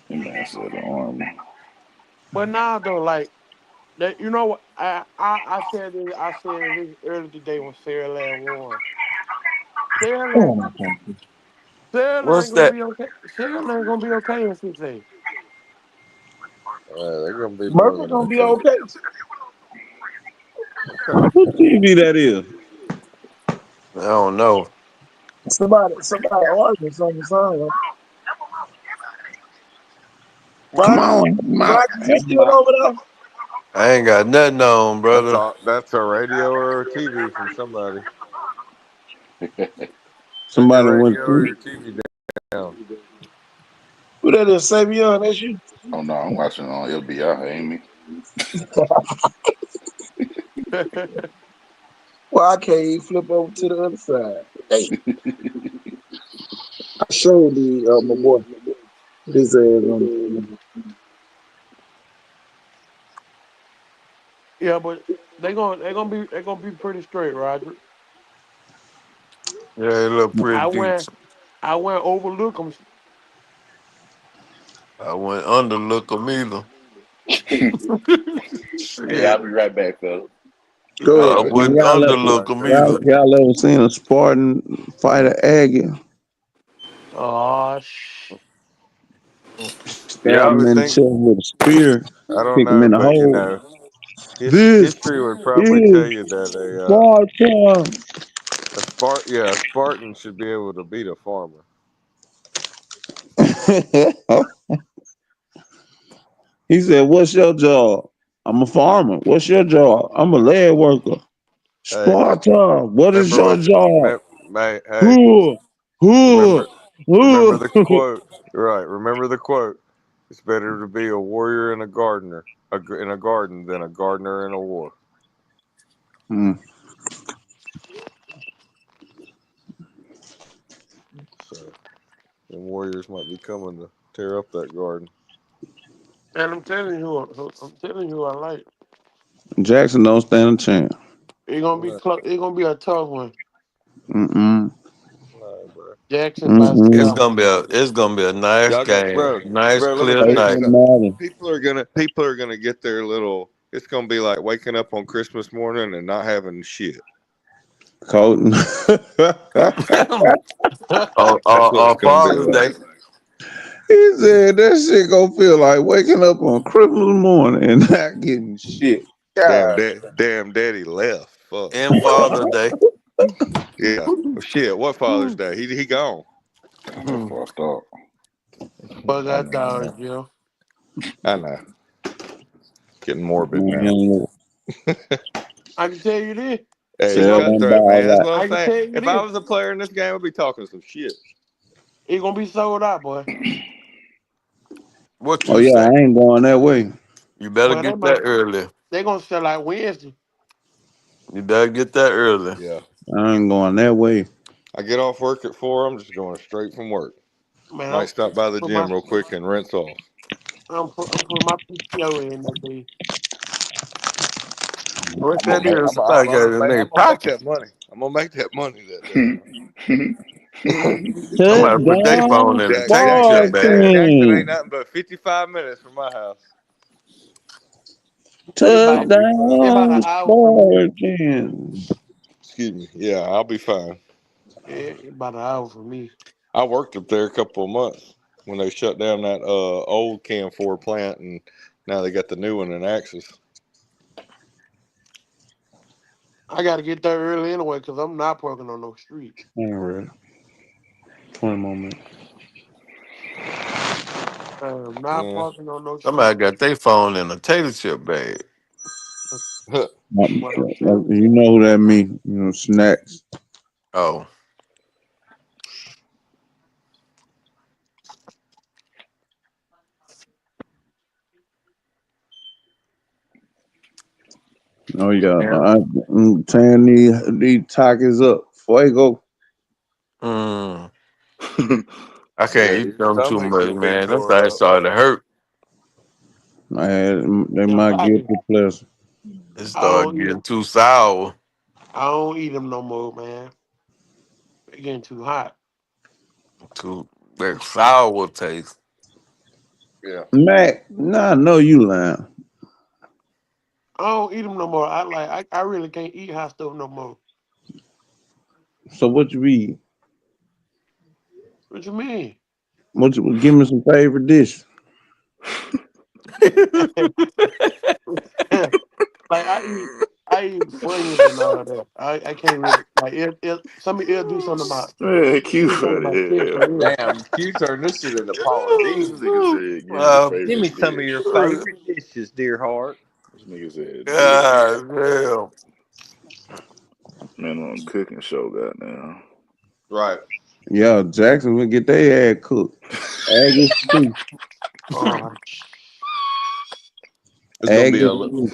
That man said the army. But now though, like that, you know what? I said this earlier today when Sarah Land won. Sarah Land, Oh, Sarah What's Land gonna that? be okay. Sarah Land gonna be okay in 6A. They're gonna be more Murphy than gonna be okay. okay. Who TV that is? I don't know. Somebody arguing something. Come Roger, on, my Roger, you still over there? I ain't got nothing on, That's brother. all. That's a radio or a TV from somebody. Turn your somebody went radio or through. your TV down. Who that is? Savion, that's you. Oh no, I'm watching on LBI, ain't me? Well, I can't even flip over to the other side. Hey, I showed the my boy his ass on. Yeah, but they gonna be pretty straight, Roger. Yeah, it look pretty I went decent. I went overlook them. I went under look 'em either. Hey, I'll Shit. be right back, fellas. Go. I All right. wouldn't Y'all, under All look right. 'em Take either. care. y'all ever seen a Spartan fight an Aggie? Oh, Yeah, I Stab him would in the think. chest with a spear, I don't kick him know, in the but hole. This history would probably is tell you that Sparta. a Spartan should be able to beat a farmer. He said, "What's your job?" I'm a farmer. What's your job? I'm a lead worker. Hey, Sparta, what is remember your what? job? Hey, Who? Who? remember remember Who? the quote. Right. Remember the quote. It's better to be a warrior and a gardener in a garden than a gardener in a war. Hmm. So, the warriors might be coming to tear up that garden. and I'm telling you, I like. Jackson don't stand a chance. It's gonna be No, close. It's gonna be a tough one. Mm-mm. no, bro. Jackson by It's Mm-mm. seven. gonna be a nice Y'all got, game, bro, nice bro. Let me clear tell Ain't you night. something. no matter. People are gonna get their little. It's gonna be like waking up on Christmas morning and not having shit. Colton. That's what it's gonna be Father's like. Day. He said that shit gonna feel like waking up on Christmas morning and not getting shit. God. Damn, daddy left. Fuck. And Father's Day. Yeah. Well, shit. What Father's Day? He gone. That's fucked up. Bug I out mean, dogs, yo. I know. Getting morbid now. Man, I can tell you this. Hey, it's It's tell gonna be. them cutthroat, man. about That's that. what I'm I can saying. tell you If I this. was a player in this game, I'd be talking some shit. It's gonna be sold out, boy. What Oh you yeah, say? I ain't going that way. You better Well, get that early. they gonna sell out Wednesday. You better get that early. Yeah. I ain't going that way. I get off work at 4. I'm just going straight from work. Man, Might stop by the put my gym real quick and rinse off. I'm putting my PTO in that day. What I'm gonna that make. is? Somebody got it in I'm their gonna make pocket. that money. I'm gonna make that money that day, Somebody put their phone Touchdown in a potato chip bag. Jackson ain't Spartans. nothing but 55 minutes from my house. I'll be fine. It about an Touchdown hour from me. Spartans. Excuse me. Yeah, I'll be fine. Yeah, it about an hour from me. I worked up there a couple of months when they shut down that old Cam 4 plant, and now they got the new one in Axis. I got to get there early anyway because I'm not parking on no street. Ain't ready. 20 more minutes. I am not Yeah. parking on no Somebody street. got their phone in a potato chip bag. But I'm telling You know who that mean? You know, snacks. Oh, Oh yeah, yeah. I'm tearing these Takis up. Fuego. Mm, I can't Yeah, eat your them too stomach much, should be man. Them tore things up. started to hurt. They them might get pockets. the pleasure. It I started don't eat getting them. too sour, I don't eat them no more, man. They getting too hot. too that sour taste. Yeah. Mac, nah, I know you lying. I don't eat them no more. I really can't eat hot stuff no more. So what you eat? What you mean? What you give me some favorite dish? Like I eat Funyuns and all that. I can't really like somebody it'll do something about Man, cute do something funny about six hell. for real. Damn, Q turned this shit into Paula This Dean. nigga said, give me your uh, Give me favorite some of dish. your favorite dishes, dear heart. This nigga said, dish. God damn. Man on cooking show, goddamn. Right. Yeah, Jackson will get their ass cooked. Aggies too. Uh, It's gonna be a Aggies too.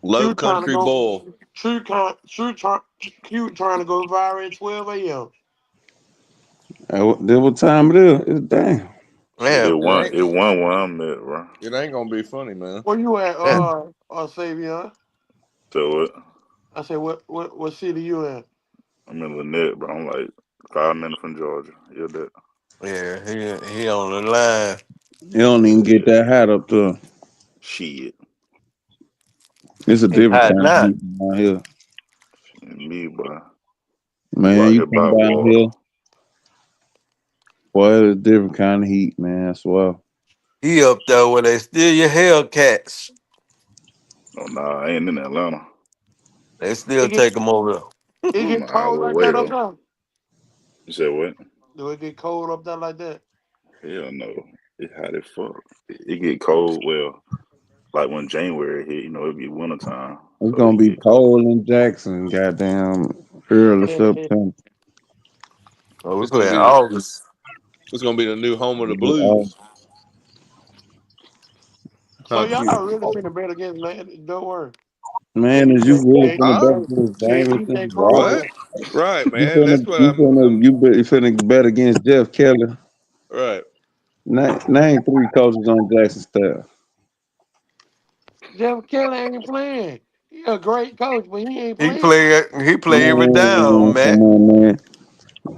low Q trying to country go. bowl. Q trying to go viral at 12 a.m. Then what time it is? It's damn. Shit, Man, it won where I'm at, bro. It ain't gonna be funny, man. Where you at, man, Savion? So what? I said, what city you in? I'm in Lynette, bro. I'm like 5 minutes from Georgia. Yeah, that. yeah, he on the line. You don't even get Yeah. that hot up there. Shit. It's a It's different hot kind of now. heat down here. And me, boy. You Man, out you here come by down water. here, boy, it's a different kind of heat, man. I swear. He up there where they steal your Hellcats. Oh, nah, I ain't in Atlanta. They It still get take them over there. it I'm get an cold hour like away, that up though. there. You said what? Do it get cold up there like that? Hell no. It hot as fuck. It get cold, well, like when January hit, it be wintertime. It's So gonna it be get cold. cold in Jackson, goddamn early September. Oh, we It's gonna play in be the August. it's gonna be the new home of the Yeah, blues. So Huh, Q? y'all really finna bet against man. Don't worry. man, And is you really and finna Huh? bet DJ against and DJ Jameson, Cole Ross? What? there. Right, You man. finna That's what you finna I'm you finna bet against Jeff Kelly? right. Name three coaches on Jackson staff. Jeff Kelly ain't playing. He a great coach, but he ain't He playing. play every down, Man, come Matt. on, man.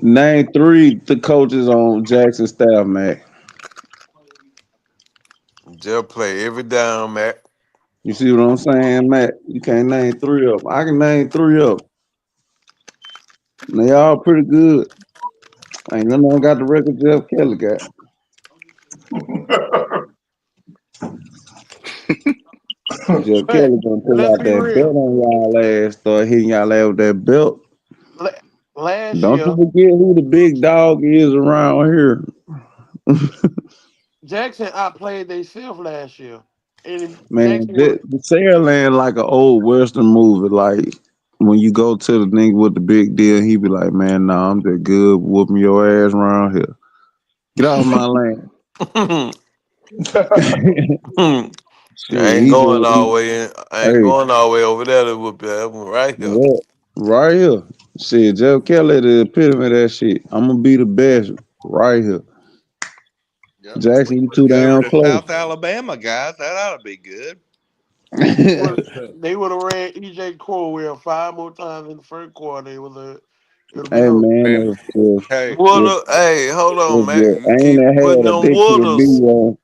Name three the coaches on Jackson staff, man. Just play every down, Matt. You see what I'm saying, Matt? You can't name three of them. I can name three of them. They all pretty good. Ain't none of them got the record Jeff Kelly got. Jeff But Kelly gonna pull let's out be that belt real. on y'all ass, start hitting y'all ass with that belt. La- Last Don't you year, forget who the big dog is around here. Jackson outplayed themselves last year. And Man, Jackson was the Saraland like an old Western movie. Like when you go to the nigga with the big deal, he be like, man, nah, I'm just good whooping your ass around here. Get off my land. Shit, he I ain't hey, going all the way over there to whoop that one right here. what? Right here. Shit, Jeff Kelly the epitome of that shit. I'm gonna be the best right here. Yep. Jackson, you Let's too go over damn to close. South Alabama, guys. That ought to be good. They would have ran EJ Crowell 5 more times in the first quarter. It would have been Hey over. man, Man, hey, Hey, hold on, man. if You ain't keep had putting a them dick to be waters. on.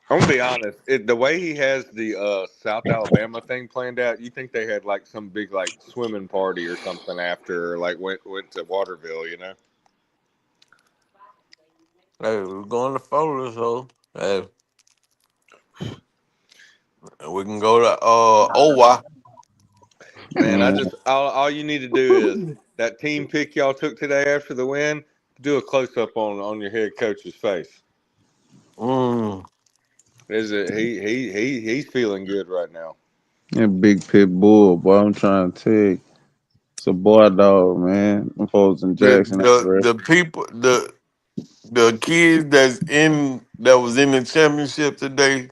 I'm gonna be honest. The way he has the South Alabama thing planned out, you think they had like some big like swimming party or something after, or like went to Waterville, you know? Hey, we're going to Florida, so hey, we can go to Owa. Man, I Man, just all you need to do is that team pick y'all took today after the win. Do a close up on your head coach's face. Mm. Is it he's feeling good right now. that big pit bull, boy. I'm trying to tell you. It's a boy dog, man. Them folks in The Jackson ain't the ready. the people the kids that was in the championship today,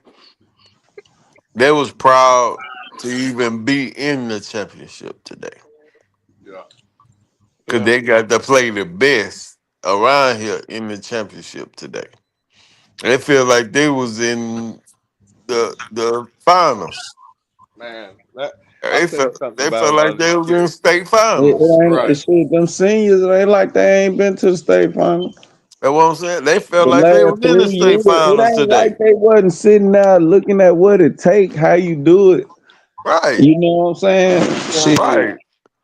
they was proud to even be in the championship today Yeah. because Yeah. they got to play the best around here in the championship today. They feel like they was in the finals. Man, that I They seen felt something they about felt a lot like of they these was in kids. state It finals. ain't Right. shit. Them seniors, it ain't like they ain't been to the state final. That's what I'm saying. They felt The like they last was in the 3 years, state it finals ain't like today. they wasn't sitting there looking at what it take, how you do it. Right, You know what I'm saying? Shit. right.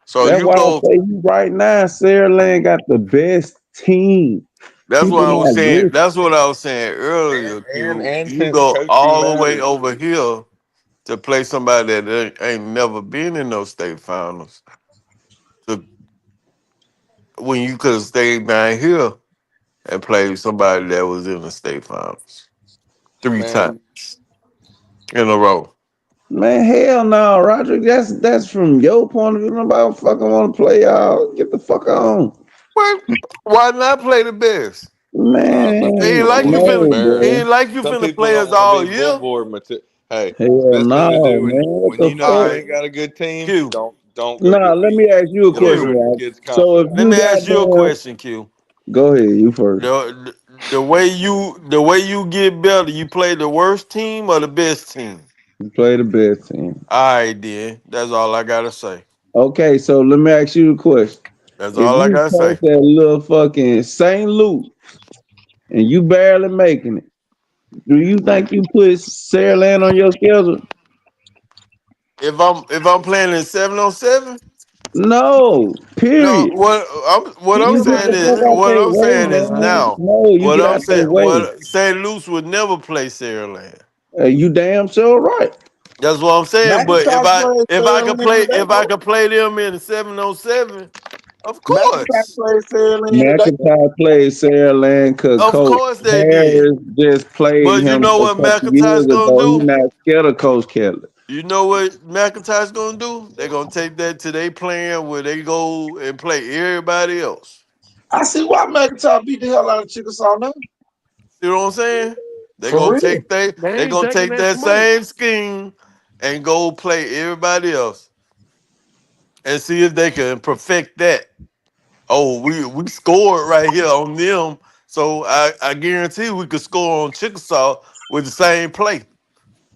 So That's you why I go. say you right now, Sarah Land got the best team. That's what People I was not saying. listen. That's what I was saying And earlier. and and You since go Coach U all the way matters. over here to play somebody that ain't never been in those state finals. To, when you could have stayed down here and played somebody that was in the state finals three Man, times in a row. Man, hell no, Roderick. That's from your point of view. Nobody fucking want to play y'all. Get the fuck on. Well, why not play the best? nah, some He Man, ain't people don't like you want to be no, finna. He bro. ain't embarrassed. like you Some finna people play don't us want to all be year. billboard material. Hey, Hell best thing to no, do man. What when the you know All you fuck? right, ain't got a good team, Q. don't go Nah, get let beat. me ask you a It'll question, ruin Q. your Rod. kid's So if Let confidence. you me got ask you a them, question, Q. go ahead, you first. The way you get better, you play the worst team or the best team. You play the best team. All right, then. That's all I gotta say. Okay, so let me ask you a question. That's If all I you gotta coach say. at little fucking St. Luke and you barely making it, do you think you put Sarah Land on your schedule? If I'm playing in 7-on-7, No, no. period. What I'm You get saying the fuck is out what their I'm way, saying is man. now. No, you What get I'm out their saying way. what St. Luce would never play Sarah Land. You damn sure right. That's what I'm saying. But if McIntosh I played if I could Sailing play today, if I though. could play them in 7-on-7, of McIntosh course. played Sailing today. McIntyre played Sarah Land because Of Coach course they did. Harris just played But you him know a what couple years McIntyre's gonna ago. He do? not scared of Coach Kelly. You know what McIntyre's gonna do? They're gonna take that to their plan where they go and play everybody else. I see why McIntosh beat the hell out of Chickasaw now. You know what I'm saying? They're For gonna real. take they They they ain't gonna taking take that that smoke. same scheme and go play everybody else and see if they can perfect that. Oh, we scored right here on them, so I guarantee we could score on Chickasaw with the same play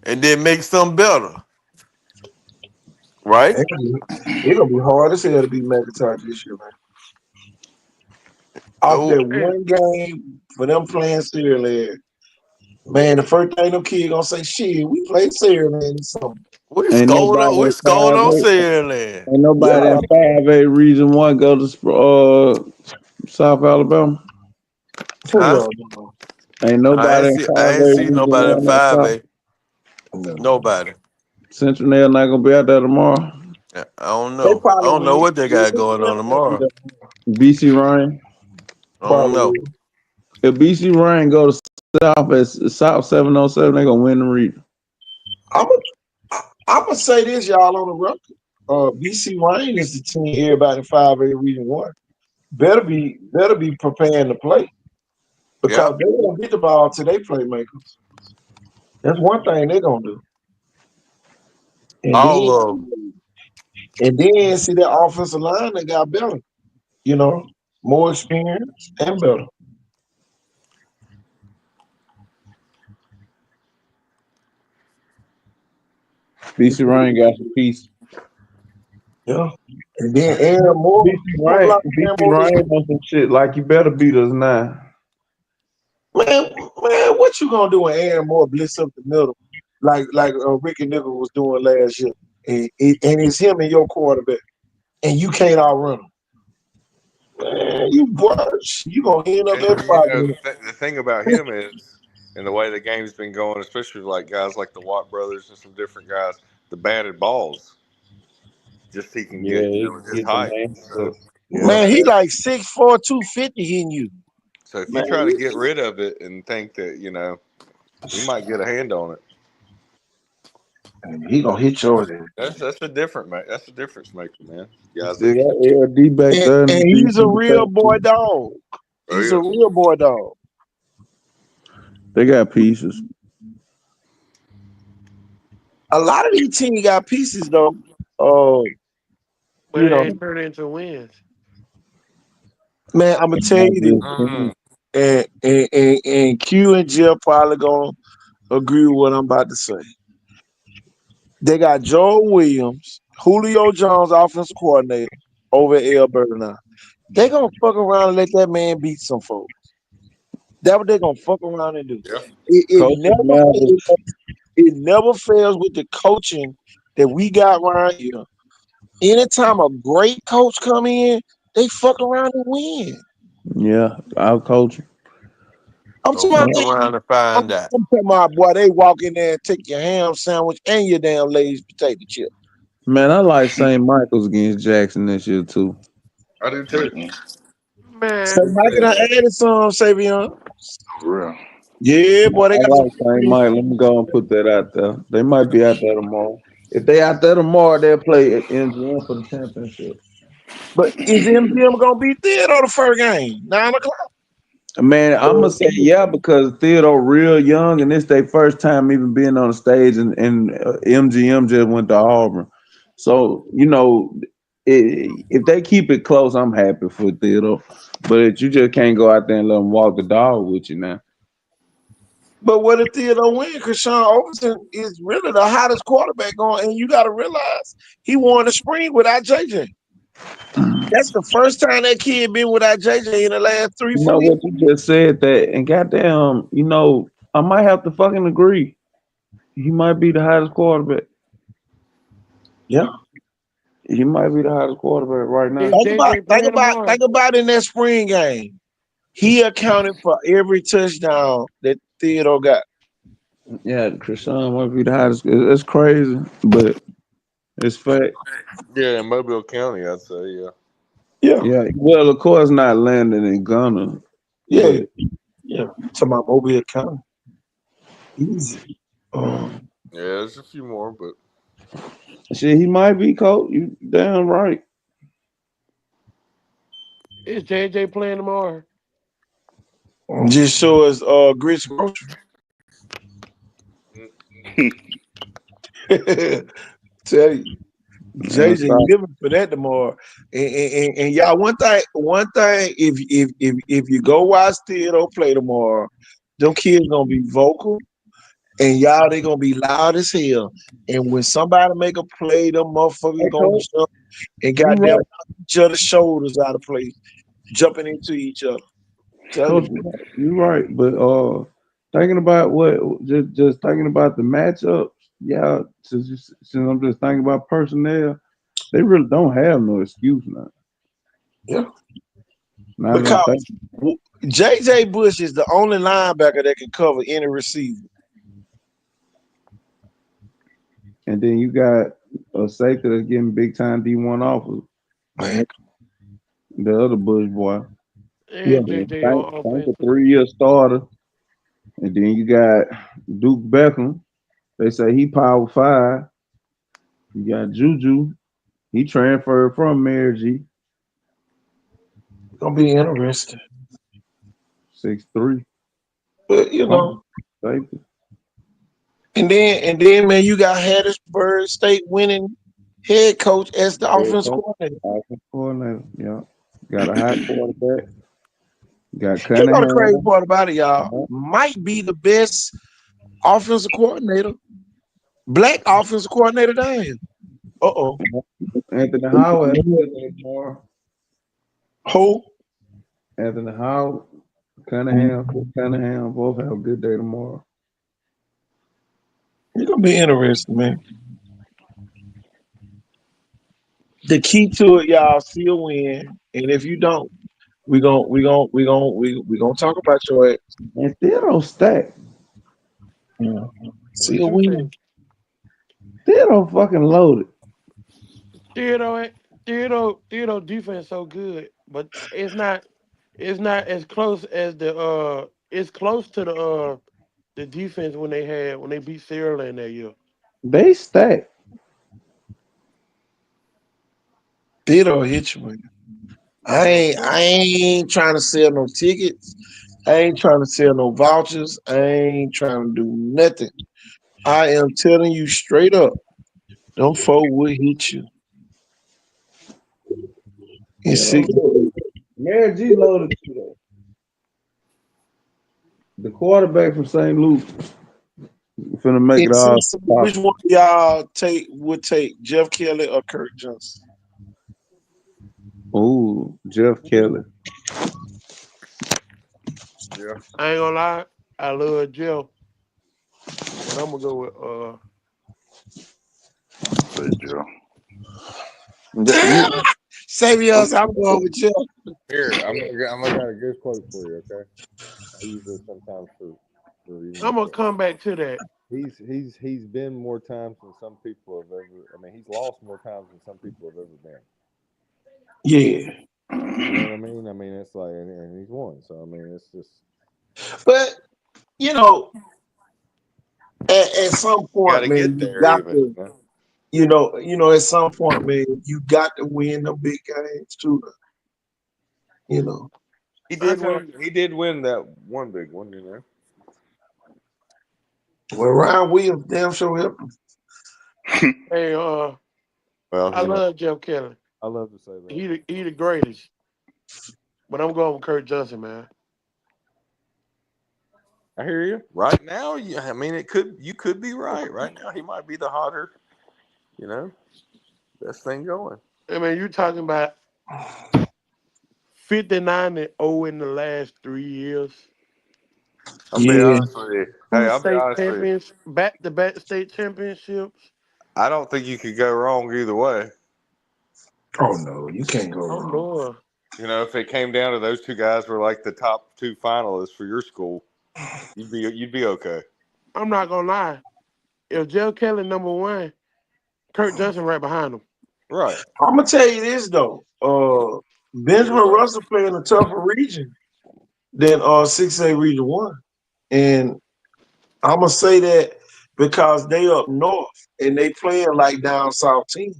and then make something better, right? It's gonna be hard as hell to beat McIntosh this year, man. Off Oh, that Hey, one game for them playing Sailing. Man, the first thing them kids gonna say, shit, we played Sailing or something. Ain't nobody We in scored five on eight. Sierra. Ain't nobody in Yeah, 5A Region One go to South Alabama. who Huh? else? Ain't No, nobody in I 5A ain't see Region nobody in One at five South. A. No. Nobody. Central Nail not gonna be out there tomorrow. Yeah, I don't They know. I probably don't know will. what they got going on tomorrow. BC Ryan. I don't Probably know. will. If BC Ryan go to South at South 707, they gonna win the region. I'm gonna say this, y'all, on the record. BC Wayne is the team everybody in 5A Region 1. Better be preparing to play Yeah. because they don't get the ball to their playmakers. That's one thing they're gonna do. And All then of them. see that offensive line they got better, you know, more experience and better. BC Ryan got some piece. Yeah. And then Aaron Moore, BC you gonna Ryan, block BC Aaron Moore this Ryan on some shit like you better beat us now. man, what you gonna do when Aaron Moore blitz up the middle, like Ricky Nichols was doing last year, and it's him and your quarterback, and you can't outrun him. Man, you worse. You gonna end up at And you know, five. the thing about him is, and the way the game's been going, especially with like guys like the Watt brothers and some different guys, the batted balls, just he can Yeah, get, he with can his get them height. hands So up. yeah. Man, he like 6'4", 250 hitting you. So if you Man, try to get rid of it and think that he might get a hand on it, he gonna hit yours. that's a different man. That's a difference maker, man. Guys Still that can. got ARD back there in And the he's a defense real boy back. dog. Oh He's a yeah. real boy dog. They got pieces. A lot of these teams got pieces though. Uh, But you it know, ain't turned into wins. man, I'm gonna tell Not you this, just Mm. teams. and Q and Jeff probably gonna agree with what I'm about to say. They got Joe Williams, Julio Jones, offensive coordinator, over at Alberta now. They gonna fuck around and let that man beat some folks. That's what they gonna fuck around and do. Yeah. It Coaches never matter. fails. It never fails with the coaching that we got right here. Anytime a great coach come in, they fuck around and win. Yeah, our culture. I'm So talking about, fuck around and find out. I'm talking about, boy, they walk in there and take your ham sandwich and your damn Lay's potato chip. Man, I like St. Michael's against Jackson this year too. I do too. So Man, Mike and I added some, Savion. For real. Yeah, I boy, they got some like St. Michael. Let me go and put that out there. They might be out there tomorrow. If they out there tomorrow, they'll play at MGM for the championship. but is MGM gonna be Theodore the first game? 9 o'clock. Man, I'm gonna say yeah because Theodore real young and this their first time even being on the stage and MGM just went to Auburn. So if they keep it close, I'm happy for Theodore. But you just can't go out there and let them walk the dog with you now. But what if Theodore win? Because Sean Overton is really the hottest quarterback going, and you got to realize he won the spring without JJ. That's the first time that kid been without JJ in the last three, You four know years. what you just said that, and goddamn, I might have to fucking agree. He might be the hottest quarterback. Yeah. He might be the hottest quarterback right is now. JJ playing tomorrow? Think about in that spring game. He accounted for every touchdown that Theodore got. Yeah, Krishan might be the hottest. It's crazy, but it's fact. Yeah, in Mobile County, I'd say yeah. Yeah. Yeah, well, of course, not Landon and Gunner, Yeah. but Yeah. Talking about Mobile County. Easy. Um, Yeah, there's a few more, but shit, he might be coach. You damn right. Is JJ playing tomorrow? just show us Grits Grocery. Tell you. Man, JJ stop. living for that tomorrow. And y'all, one thing, if you go watch Theodore play tomorrow, them kids gonna be vocal and y'all they gonna be loud as hell. And when somebody make a play, them motherfuckers Hey, gonna coach, jump and you goddamn right, knock each other's shoulders out of place, jumping into each other. Tell coach. you. You right, but thinking about just thinking about the matchups. Yeah, since I'm just thinking about personnel, they really don't have no excuse now. Yeah. Now that I'm Because thinking, JJ Bush is the only linebacker that can cover any receiver. and then you got a safety that's getting big time D1 offers. Man. The other Bush boy. Yeah. And Then JJ Tank, on Tank a offense. 3 year starter. And then you got Duke Beckham. They say he power five. You got Juju. He transferred from Mary G. Gonna be interesting. 6'3". But you Pump know, safety. And then man, you got Hattiesburg State winning head coach as the Head offensive coach, coordinator. offensive coordinator. Yeah. Got a hot quarterback. Got You know the crazy Cunningham. part about it, y'all, Yeah. might be the best offensive coordinator, black offensive coordinator down here. Uh-oh. Anthony Howard has a good day tomorrow. Who? Anthony Howard, Cunningham, Cunningham both have a good day tomorrow. It's gonna be interesting, man. The key to it, y'all, see a win. And if you don't, we gonna talk about your ass. And still don't stack. Yeah. See What a you say? win. Still don't fucking load it. Theodore defense so good, but it's not as close as it's close to the defense when they beat Sierra in that year. They stack. Theodore hit you, man. I ain't trying to sell no tickets. I ain't trying to sell no vouchers. I ain't trying to do nothing. I am telling you straight up, them folk will hit you in Still don't six. load it. Mary G loaded too though. The quarterback from St. Luke finna make In it all six, which possible. one of y'all would take Jeff Kelly or Kirk Johnson? Ooh, Jeff Kelly. Yeah. I ain't gonna lie, I love Jeff, but I'm gonna go with Say Joe. You Saviors, I'm going with Jeff. Here, I'm gonna got a good quote for you. Okay, I use this sometimes for even I'm gonna myself. come back to that. He's been more times than some people have ever. I mean, he's lost more times than some people have ever been. Yeah, You know what I mean? I mean, it's like, and he's won. So I mean, it's just but you know, at some got point, to man, get you there. got Even to, at some point, man, you got to win the big games too. You know, he I did tell win. He did win that one big one. You know. well, Ryan Williams damn sure helped him. hey Well, I you know, love Jeff Kelly. I love to say that. He the greatest, but I'm going with Kurt Johnson, man. I hear you. Right now, yeah, I mean, it could. You could be right. Right now, he might be the hotter. You know, best thing going. I mean, you talking about 59-0 in the last 3 years. I'll be Yeah. honest with you. Hey, Two I'll be state honest with you. champions, back-to-back state championships. I don't think you could go wrong either way. Oh no, you can't go Oh wrong. Lord, You know, if it came down to those two guys were like the top two finalists for your school, you'd be okay. I'm not gonna lie. If Jeff Kelly number one, Kurt Johnson right behind him. Right. I'm gonna tell you this though. Benjamin Russell playing a tougher region than 6A Region One, and I'm gonna say that because they up north and they playing like down south team.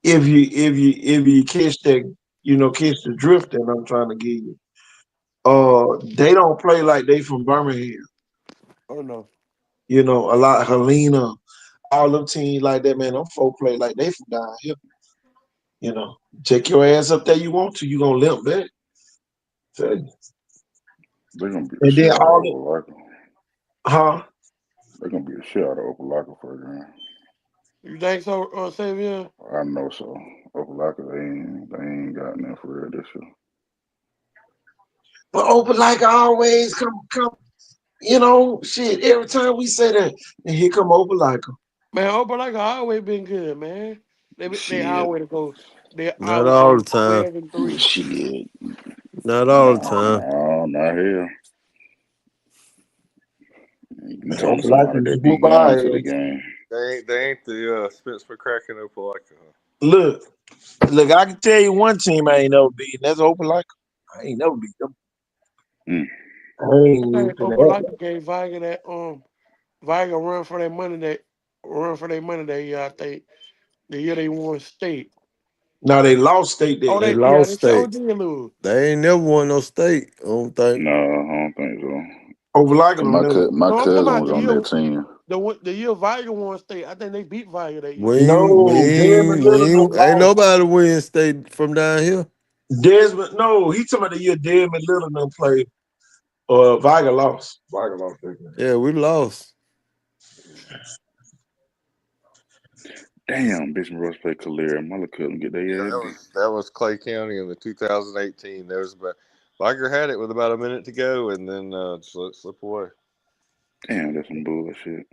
If you catch that, catch the drift that I'm trying to give you. They don't play like they from Birmingham. Oh no, A lot Helena, all them teams like that, man. Them folk play like they from down here. Take your ass up there. You want to? You gonna limp back? Tell you. they're gonna beat the And then shit out all of the Opelika. huh? They're gonna beat the shit out of Opelika for a game. you think so, Savion? I know so. Opelika, they ain't got nothing for real this year. But open like always come. Shit. Every time we say that, and here come open like Man, Opelika always been good, man. They Shit. always go. They Not always all go the time. 12-3. Shit. Not all the Nah, time. no, not here. You can talk to open like somebody and that be whoop going our to the ass. game. They ain't the Spence McCracken Opelika. Look, I can tell you one team I ain't never beat, and that's open like I ain't never beat them. Mm. I ain't I losing think that. Opelika gave Viga that Viga run for their money that year. I think the year they won state. Now they lost state that Oh, They year. they lost sure state. did lose. They ain't never won no state. I don't think. No, I don't think so. Over like Cause them, never. my No, I'm talking cousin about was on that team. the year Viger won state. I think they beat Viger that year. No, Desmond Little them ain't lost. nobody win state from down here. Desmond, no, he talking about the year Desmond Little them played. Viger lost. Viger lost that game. Yeah, we lost. Damn, bitch, Rush played Calera. Mother couldn't get Yeah, their ass beat. that was Clay County in the 2018. There was about Liger had it with about a minute to go, and then just let it slip away. Damn, that's some bullshit.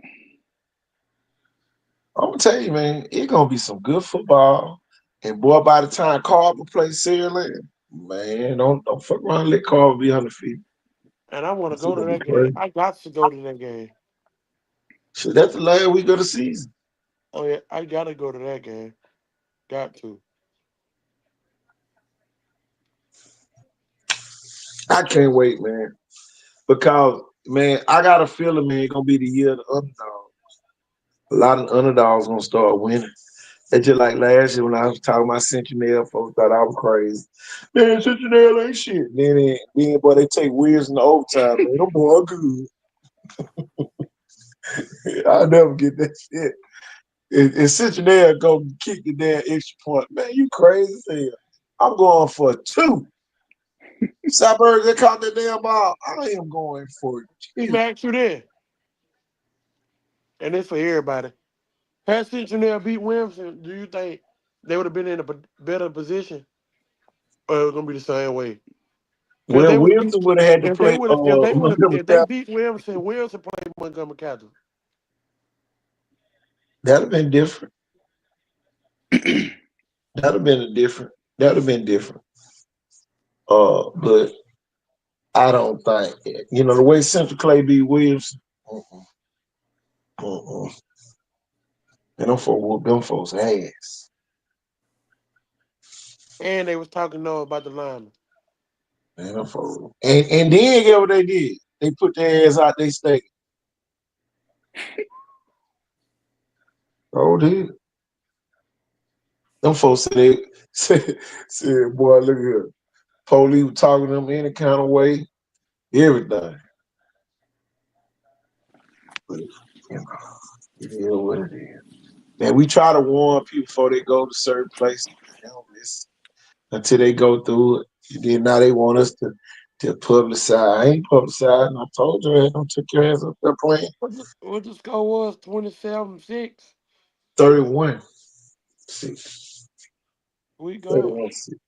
I'm gonna tell you, man, it's gonna be some good football. And boy, by the time Carver plays Sierra, man, don't fuck around and let Carver be undefeated. And I want to It's go to gonna be that game. crazy. I got to go to that game. Shit, that's the last week of the season. Oh yeah, I gotta go to that game. Got to. I can't wait, man. Because man, I got a feeling, man, it's gonna be the year of the underdog. A lot of underdogs gonna start winning. It's just like last year when I was talking about Centennial, folks thought I was crazy. Man, Centennial ain't shit. Then boy, they take Williams in the overtime, man. Them boy good. I'll never get that shit. And Cincinnati go kick the damn extra point. Man, you crazy as hell. I'm going for two. Cyberg, they caught that damn ball. I am going for Let two. me ask you this, and it's for everybody. Had Cincinnati beat Williamson, do you think they would have been in a better position, or it was gonna be the same way? Because if Well, they would have beat, Wilson would have had to if they play would have, if they would have, Montgomery if they Cap. beat Williamson, Williamson played Montgomery Catholic. That'd have been different. That'd have been a different. That'd have been different. But I don't think the way Central Clay beat Williamson. Uh-uh, uh-uh. And them folks whoop them folks ass. And they was talking no about the lineman. Man, them folks. And then get what they did. They put their ass out they state. Oh, did. Them folks said, said, boy, look here. Police were talking to them any kind of way, everything. But, it is what it is. Man, we try to warn people before they go to certain places. They don't listen until they go through it. And then now they want us to publicize. I ain't publicizing. I told you, I don't take your ass up there playing. What the score was? 27-6. 31. 6. We gone. 31 6.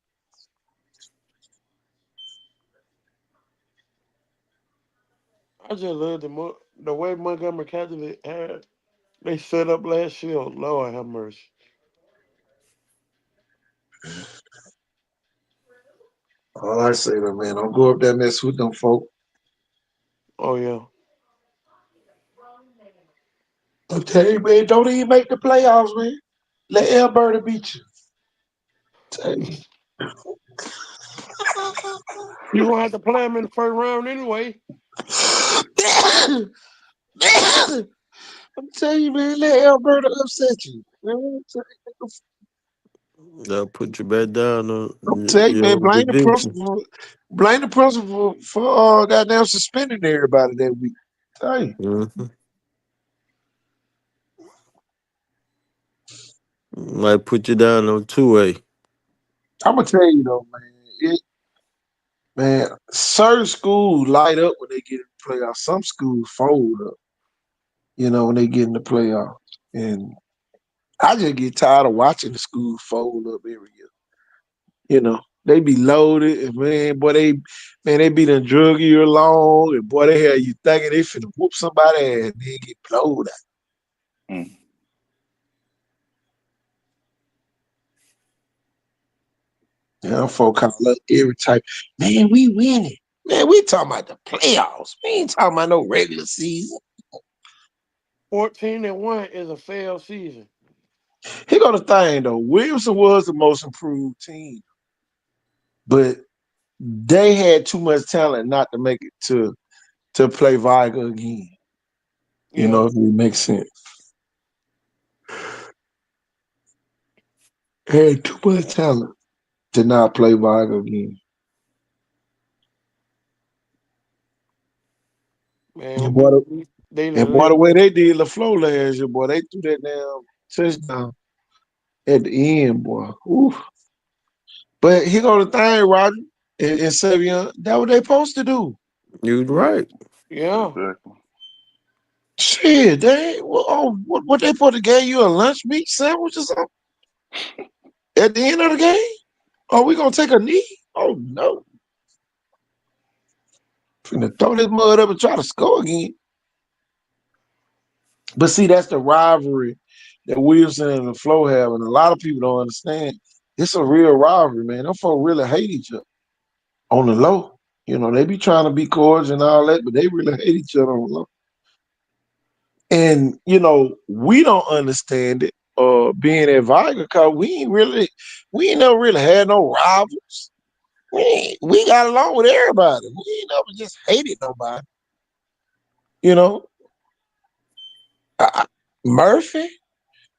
I just love the way Montgomery Catholic had they set up last year. Lord have mercy. All I say, though, man, don't go up there and mess with them folk. Oh yeah. I'm telling you, man, don't even make the playoffs, man. Let Alberta beat you. Tell you. You gonna have to play them in the first round anyway. I'm telling you, man, let Alberta upset you. I'll put you back down on I'm telling you, man, your division. Blame the principal for goddamn suspending everybody that week. Tell you. Mm-hmm. Might put you down on 2A. I'm gonna tell you though, man, certain schools light up when they get in the playoffs. Some schools fold up, when they get in the playoffs. And I just get tired of watching the schools fold up every year. They be loaded, and they be done drug you along, and boy, they have you thinking they finna whoop somebody ass and then get blowed out. Mm. Folk kind of look every type. Man, we winning. Man, we talking about the playoffs. We ain't talking about no regular season. 14-1 is a failed season. Here go the thing though. Williamson was the most improved team, but they had too much talent not to make it to play Viga again. Yeah. If it makes sense. Had too much talent to not play Viga again. Man, And boy, they and boy, the let way they did LaFleur last year, boy, they threw that damn touchdown at the end, boy. Ooh. But here go the thing, Roger and Savion. That what they supposed to do. You right. yeah. Exactly. Shit, they what they supposed to give you a lunch meat sandwich or something at the end of the game? Are we gonna take a knee? Oh no. Finna throw this mud up and try to score again. But see, that's the rivalry that Wilson and the Flo have, and a lot of people don't understand. It's a real rivalry, man. Them folks really hate each other on the low. You know, they be trying to be cordial and all that, but they really hate each other on the low. And you know, we don't understand it. Being at Viger, because we ain't never really had no rivals. We got along with everybody. We ain't never just hated nobody. You know, Murphy.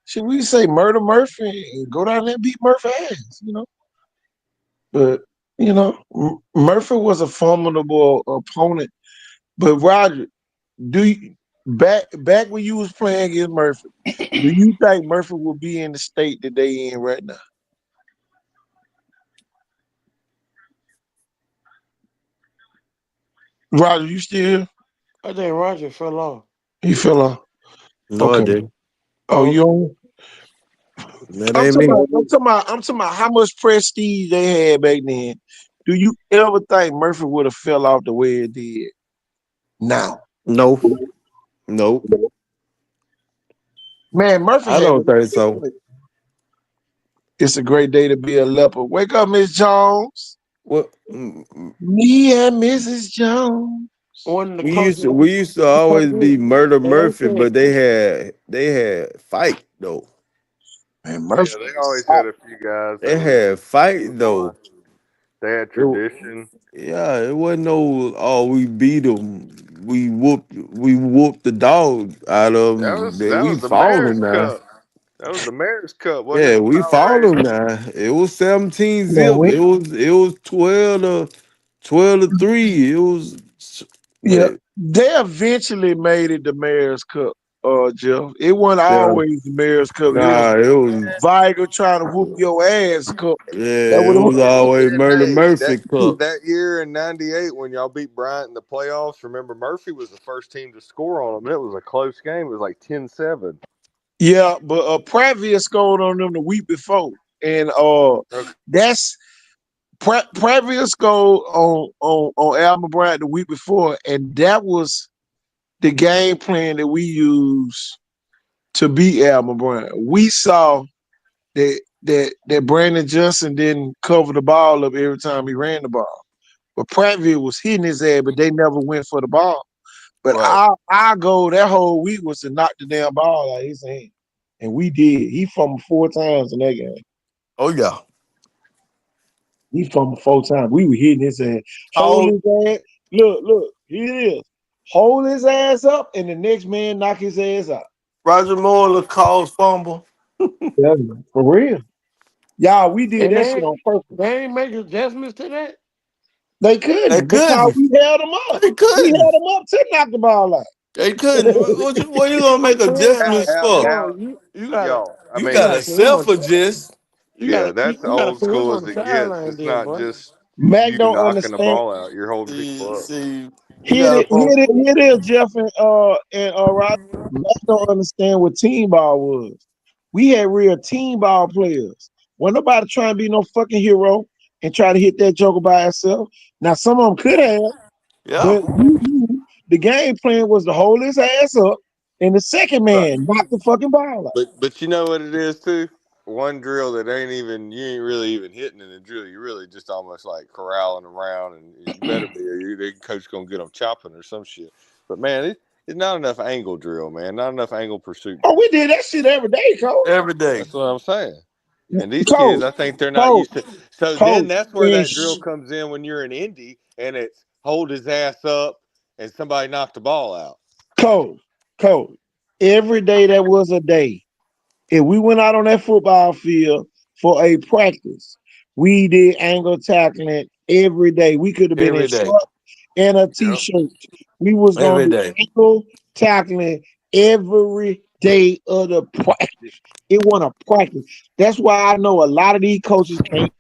Should we say murder Murphy and go down there and beat Murphy ass? You know, but you know, Murphy was a formidable opponent. But Roger, do you back when you was playing against Murphy? Do you think Murphy will be in the state that they in right now? Roger, you still here? I think Roger fell off. You feel No, I okay? didn't. Oh, Oh, you on? That ain't me. I'm talking about how much prestige they had back then. Do you ever think Murphy would have fell off the way it did now? No, no, Man, Murphy I had don't think so. it's a great day to be a leper. Wake up, Miss Jones. What Me and Mrs. Jones. one of the we used to coaches, we used to always be Murder Murphy, but they had fight though. Man, Yeah, Murphy they was always had solid. a few guys that They was had who fight was on. though. They had It, tradition. yeah, it wasn't no. Oh, we beat them. We whooped the dog out of That them. was that We was the fought Mayor's them now. Cup. That was the Mayor's Cup, wasn't it? Yeah, The we fought Powerade. them now. It was 17 Man, zip. It was 12 to 3. It was yeah, but they eventually made it the Mayor's Cup, Jeff. It wasn't yeah, always the Mayor's Cup. It was nah, it was Viger trying to whoop your ass cup. That yeah, it would was always And Murder hey, Murphy Cup. that year in '98 when y'all beat Bryant in the playoffs, remember Murphy was the first team to score on them. It was a close game. It was like 10-7. Yeah, but Pravia scored on them the week before. And Okay. that's Pravia scored on Alvin Bryant the week before, and that was the game plan that we used to beat Alvin Bryant. We saw that Brandon Johnson didn't cover the ball up every time he ran the ball. But Prattville was hitting his ass, but they never went for the ball. But Right. our goal that whole week was to knock the damn ball out of his hand. And we did. He fumbled 4 times in that game. Oh yeah. He fumbled 4 times. We were hitting his ass. Hold How his ass. Look, here it is. Hold his ass up, and the next man knock his ass out. Roger Moore calls fumble. Yeah, for real. Y'all, we did and that shit on purpose. they ain't make adjustments to that. They They couldn't because couldn't. we held them up. They We couldn't. held them up to knock the ball out. They couldn't. What you gonna make Man, adjustments like, for? How you gotta y'all? I You you mean, gotta gotta put him on self-adjust. yeah, that's you gotta old put him school on as the it gets. sideline It's then, not boy. just Mac you don't knocking the understand. ball out. You're holding See, people up. see, you Here gotta it, post. here it is, Jeff and Rod. Mac don't understand what team ball was. We had real team ball players. Wasn't nobody trying to be no fucking hero and try to hit that joker by himself. Now some of them could have, Yeah. but we knew the game plan was to hold his ass up and the second Right. man knock the fucking ball out. But you know what it is too. One drill that ain't even you ain't really even hitting in the drill. You're really just almost like corralling around, and you better be. Or the coach gonna get them chopping or some shit. But man, it's not enough angle drill, man. Not enough angle pursuit Oh, drill. we did that shit every day, coach. Every day. That's what I'm saying. And these kids, Coach, I think they're not coach, used to. So then coach, that's where and that drill comes in when you're in Indy, and it's hold his ass up, and somebody knocked the ball out. coach, coach. Every day that was a day. If we went out on that football field for a practice, we did angle tackling every day. We could have been in Every day. short. and a Yep. t-shirt. We was gonna Every do day. ankle tackling every day of the practice. It wasn't a practice. That's why I know a lot of these coaches can't.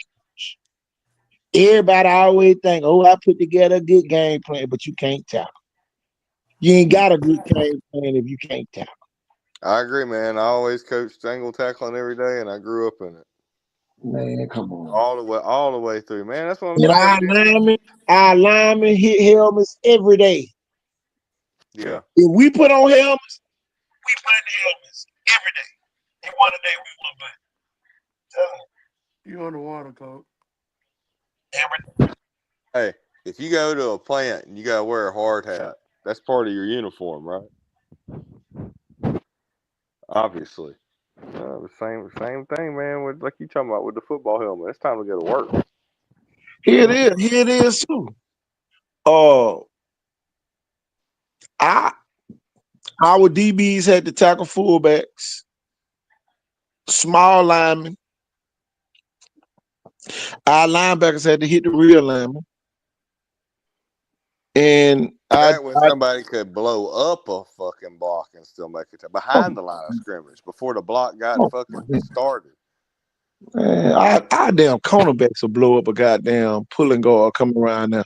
Everybody always think, oh, I put together a good game plan, but you can't tackle. You ain't got a good game plan if you can't tackle. I agree, man. I always coached angle tackling every day, and I grew up in it Man, come on. all the way through, man. That's what I'm And telling you, dude. our linemen hit helmets every day. Yeah. If we put on helmets, we put in helmets every day. And one day we won back. You on the water, coach? Every Hey, if you go to a plant and you gotta wear a hard hat, that's part of your uniform, right? Obviously. The same thing, man. With like you talking about with the football helmet, it's time to go to work. Here it is. Here it is too. Uh, I our DBs had to tackle fullbacks, small linemen. Our linebackers had to hit the real linemen, and Back when somebody could blow up a fucking block and still make it behind the line of scrimmage before the block got fucking started. Man, our damn cornerbacks will blow up a goddamn pulling guard coming around there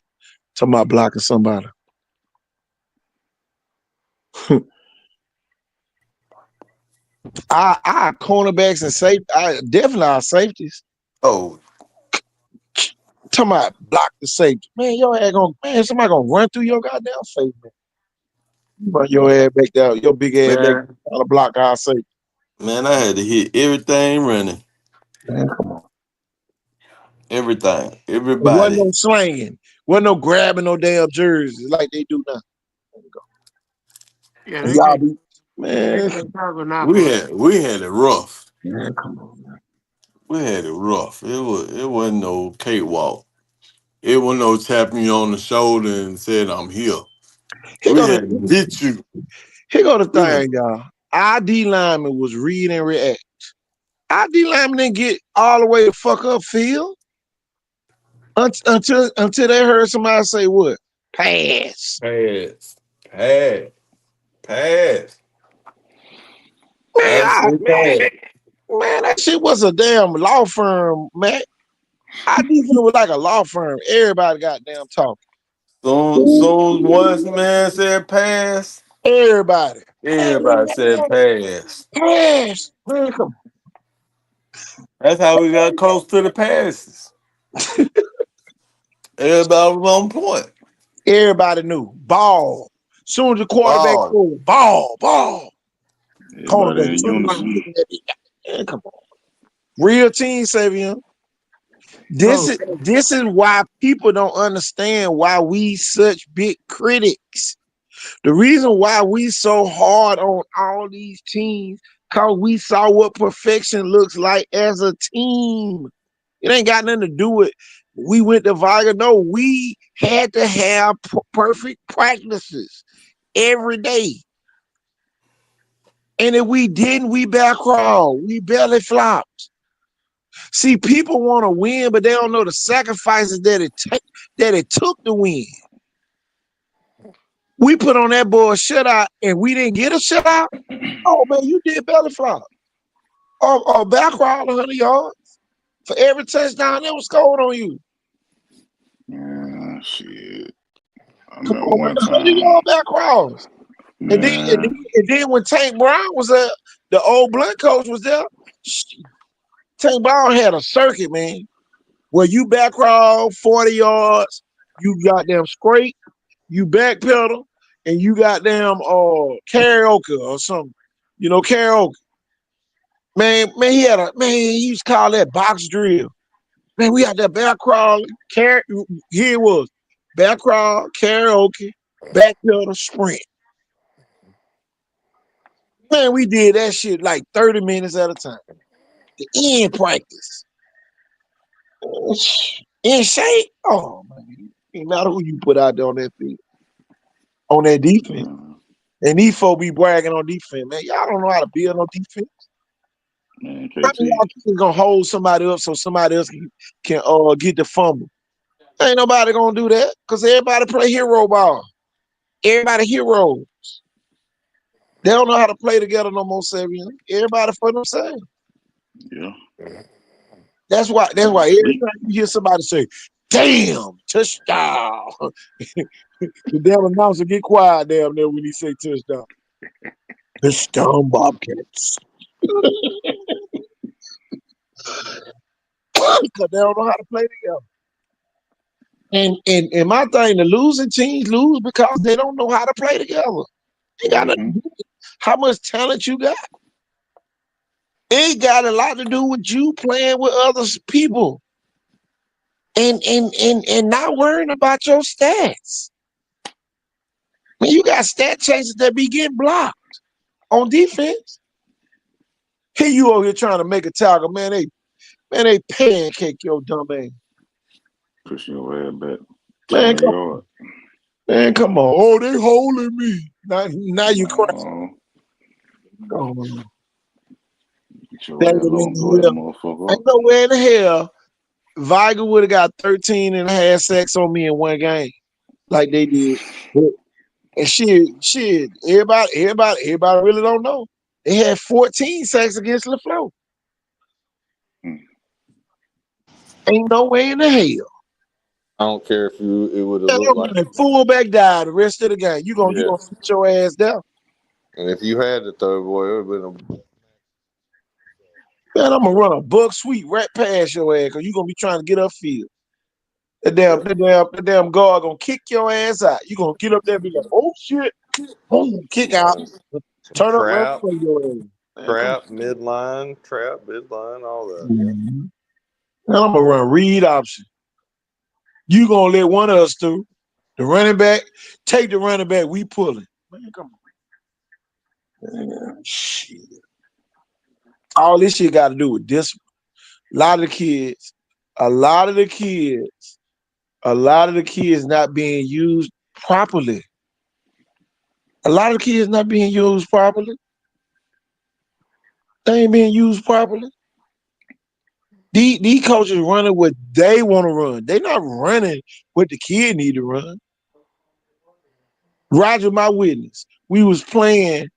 talking about blocking somebody. Our cornerbacks and safety, definitely our safeties. Oh, Talking about block the safety. Man, your ass somebody gonna run through your goddamn face, man. You run your ass back there, your big ass back man. trying to block our safety. Man, I had to hit everything running. Man, come on. Everything. It wasn't Everybody. no slanging. Wasn't no grabbing no damn jerseys like they do now. Yeah, And they y'all can't. be, They man, can't tackle now, We bro. had it rough. man, come on, man. We had it rough. It wasn't no cakewalk. It wasn't no tapping you on the shoulder and said I'm here. Here We go had to the get you. here go the We had, thing, y'all. Our D lineman was read and react. Our D lineman didn't get all the way to fuck up field until they heard somebody say what? Pass. pass, pass, pass. Man, I said pass. man, that shit was a damn law firm, man. Our defense was like a law firm. Everybody goddamn talking. Soon once man said pass, Everybody. everybody said pass. Pass. Man, come That's how we got close to the passes. Everybody was on point. Everybody knew. Ball. Soon as the quarterback Ball. goes, ball, ball. Everybody Cornerback in turn around unison. looking at me. Man, come on. Real team, Savion. Coach, This is why people don't understand why we such big critics. The reason why we so hard on all these teams, cause we saw what perfection looks like as a team. It ain't got nothing to do with we went to Viga. No, we had to have perfect practices every day. And if we didn't, we back crawl. We belly flopped. See, people want to win, but they don't know the sacrifices that it took to win. We put on that boy shutout and we didn't get a shutout. Oh man, you did belly flop. Or back crawl 100 yards for every touchdown that was scored on you. Yeah, shit. I Come remember on, man, one 100 time, yard back crawls. And then, and then, man. and then when Tank Brown was there, the old Blunt coach was there. Tank Brown had a circuit, man, where you back crawl 40 yards, you goddamn scrape, you backpedal, and you goddamn karaoke or something. You know, karaoke. Man, he used to call that box drill. Man, we had that back crawl, here it was. Back crawl, karaoke, backpedal, sprint. Man, we did that shit like 30 minutes at a time. The end practice. In shape. Oh man. Ain't matter who you put out there on that field. On that defense. And these folks be bragging on defense, man. Y'all don't know how to build on defense. Man, How many KT. y'all gonna hold somebody up so somebody else can get the fumble? Ain't nobody gonna do that because everybody play hero ball. Everybody hero. They don't know how to play together no more, Savion. Everybody for themselves. Yeah. That's why every Sleep. time you hear somebody say, damn, touchdown. The damn announcer get quiet down there when he say touchdown. Touchdown Bobcats. Because they don't know how to play together. And my thing, the losing teams lose because they don't know how to play together. They got Mm-hmm. how much talent you got. It got a lot to do with you playing with other people and not worrying about your stats. Man, you got stat chasers that be getting blocked on defense. Here you over here trying to make a tackle, man. They pancake your dumb ass. Pushing your ass back Man, 20 come yards. man, come on. Oh, they holding me. Now you crazy. No. Oh, Get your that ass would long, mean throw that hell. motherfucker Ain't up. nowhere in the hell Viger would have got 13 and a half sacks on me in one game like they did. And everybody really don't know. They had 14 sacks against LaFleur. Hmm. Ain't no way in the hell. I don't care if it would have Man, looked like, that fullback died the rest of the game. You yeah. gonna sit your ass down. And if you had to throw, boy, it would have been Man, I'm gonna run a buck sweep right past your ass because you gonna be trying to get upfield. That damn guard gonna kick your ass out. You gonna get up there and be like, oh shit, boom, kick out, turn up right trap, for your ass. Man, come trap, midline, all that. on. Yeah. Man, I'm gonna run read option. You gonna let one of us through. The running back, take the running back, we pull it. Man, come on. Man, shit. All this shit got to do with discipline. A lot of the kids, a lot of the kids, a lot of the kids not being used properly. A lot of the kids not being used properly. They ain't being used properly. These coaches running what they want to run. They not running what the kid need to run. Roger, my witness. We was playing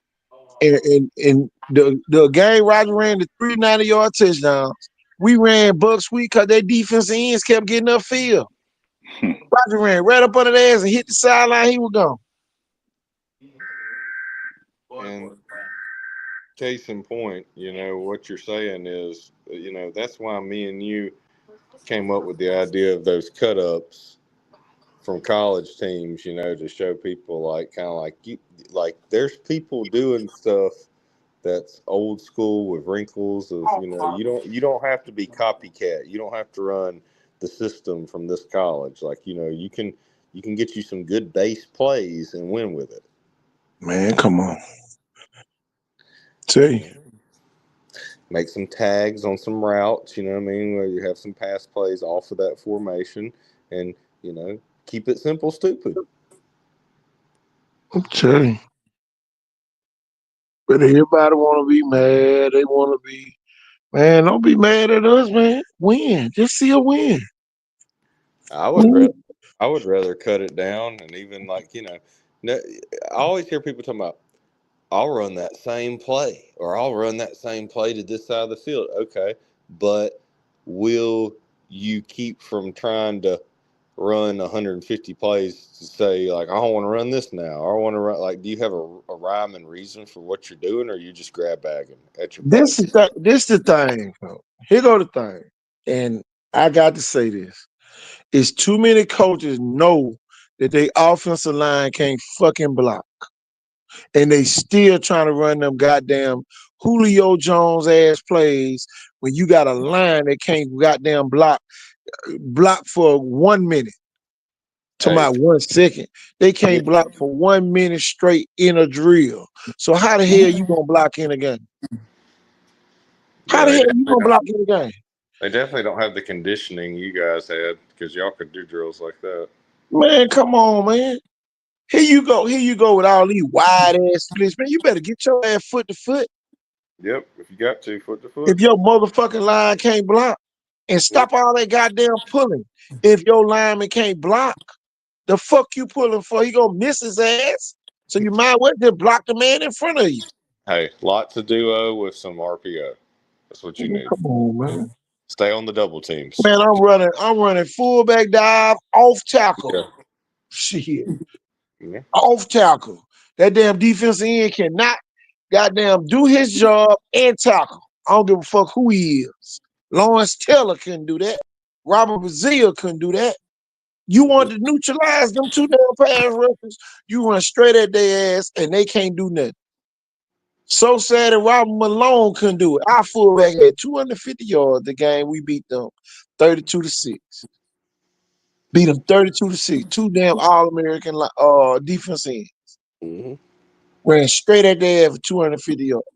and the game Roger ran the 390-yard touchdowns. We ran buck sweep because their defensive ends kept getting upfield. Roger ran right up under their ass and hit the sideline. He was gone. And case in point, what you're saying is, that's why me and you came up with the idea of those cut ups from college teams, to show people like kind of like like there's people doing stuff that's old school with wrinkles of, you don't have to be copycat. You don't have to run the system from this college. Like, you can get you some good base plays and win with it. Man, come on. Tell you. Make some tags on some routes, you know what I mean, where you have some pass plays off of that formation and, keep it simple, stupid. I'm telling you. But everybody want to be mad. They want to be, man, don't be mad at us, man. Win. Just see a win. I would Win. rather I would rather cut it down and even like, no, I always hear people talking about I'll run that same play or I'll run that same play to this side of the field. Okay. But will you keep from trying to run 150 plays to say like, I don't want to run this now. I want to run like, do you have a rhyme and reason for what you're doing or you just grab bagging at your This is plays? the thing. Here go the thing. And I got to say this. It's too many coaches know that they offensive line can't fucking block. And they still trying to run them goddamn Julio Jones ass plays when you got a line that can't goddamn block for 1 minute to Hey, my 1 second. They can't block for 1 minute straight in a drill. So how the hell you gonna block in a game? How yeah, the hell you gonna block in a game? they definitely don't have the conditioning you guys had because y'all could do drills like that. Man, come on, man. Here you go with all these wide ass splits. Man, you better get your ass foot to foot Yep, if you got to, foot to if foot. your motherfucking line can't block. and stop all that goddamn pulling. If your lineman can't block, the fuck you pulling for? He gonna miss his ass. So you might well just block the man in front of you. Hey, lots of duo with some RPO. That's what you Man, need. come on, man. Stay on the double teams. Man, I'm running fullback dive off tackle. Yeah. Shit. Yeah. Off tackle. That damn defensive end cannot goddamn do his job and tackle. I don't give a fuck who he is. Lawrence Taylor couldn't do that. Robert Brazil couldn't do that. You want to neutralize them two damn pass rushers, you run straight at their ass and they can't do nothing. So sad that Robert Malone couldn't do it. Our fullback had 250 yards the game we beat them 32-6. Beat them 32-6. Two damn All-American defense ends. Mm-hmm. Ran straight at their ass for 250 yards.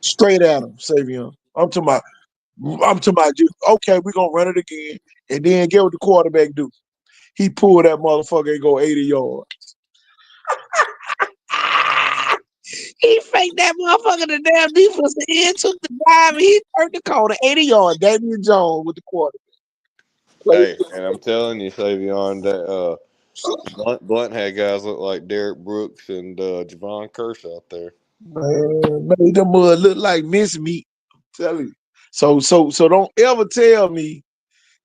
Straight at them, Savion. I'm talking about okay, we're gonna run it again. And then get what the quarterback do. He pulled that motherfucker and go 80 yards. He faked that motherfucker. The damn defensive end took the dive and he turned the corner 80 yards. Damian Jones with the quarterback. Hey, and I'm telling you, Savion, that Blunt had guys look like Derek Brooks and Javon Curse out there. Man, made them mud look like mince meat. I'm telling you. So don't ever tell me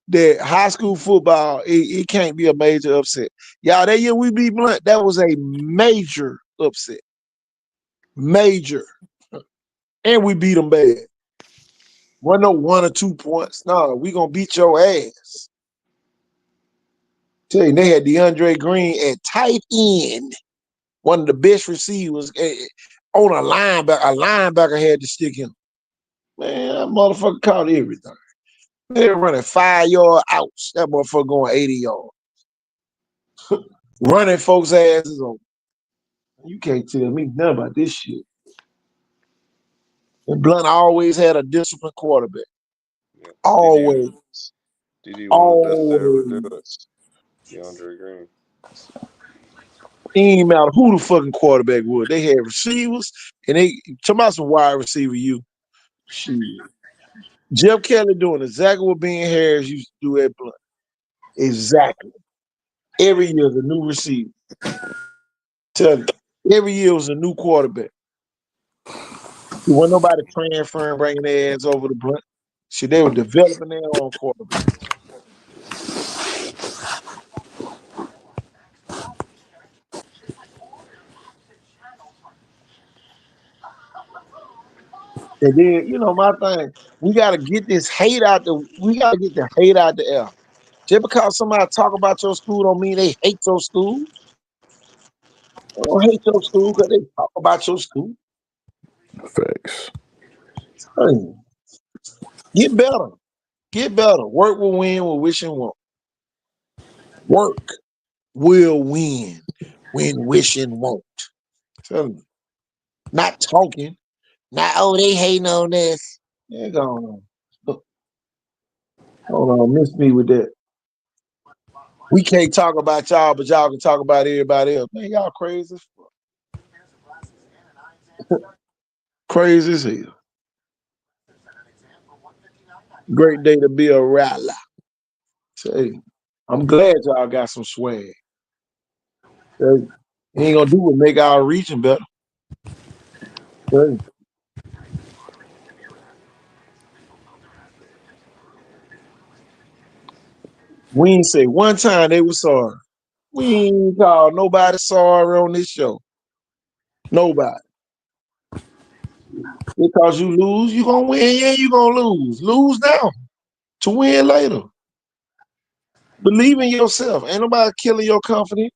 that high school football it can't be a major upset. Y'all, that year we beat Blunt, that was a major upset. Major. And we beat them bad. Wasn't no 1 or 2 points. No, we gonna beat your ass. Tell you, they had DeAndre Green at tight end, one of the best receivers on a linebacker. A linebacker had to stick him. Man, that motherfucker caught everything. They're running 5-yard outs. That motherfucker going 80 yards. Running folks' asses over. You can't tell me nothing about this shit. And Blunt always had a disciplined quarterback. Yeah. Always. DD wasn't necessarily do it. Always. DeAndre Green. It ain't matter who the fucking quarterback was. They had receivers, and they talking about some wide receiver. Shit. Jeff Kelly doing exactly what Ben Harris used to do at Blunt. Exactly. Every year, the new receiver. Tell you, every year was a new quarterback. There wasn't nobody transferring, bringing their ass over to Blunt. Shit, they were developing their own quarterback. And then, my thing, we gotta get this hate out we gotta get the hate out the air. Just because somebody talk about your school don't mean they hate your school. They don't hate your school because they talk about your school. Facts. Hey, get better. Get better. Work will win, will wish and won't. Work will win when wish and won't. Tell me. Not talking. Not, oh, they hating on this. Yeah, go on. Hold on, miss me with that. We can't talk about y'all, but y'all can talk about everybody else. Man, y'all crazy as fuck. Crazy as hell. Great day to be a rattler. Say, I'm glad y'all got some swag. Hey, ain't gonna do what make our region better. Hey, we ain't say one time they were sorry. We ain't call nobody sorry on this show. Nobody. Because you lose, you gonna win, yeah, you gonna lose. Lose now to win later. Believe in yourself. Ain't nobody killing your confidence.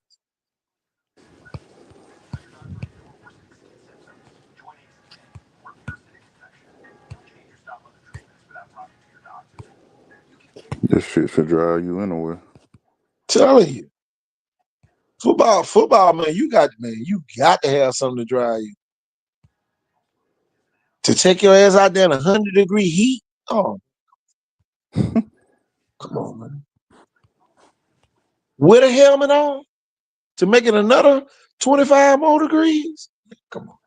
This shit should drive you anywhere. Telling you. Football, man, you got to have something to drive you. To take your ass out there in 100-degree heat. Oh, come on, man. With a helmet on to make it another 25 more degrees. Come on.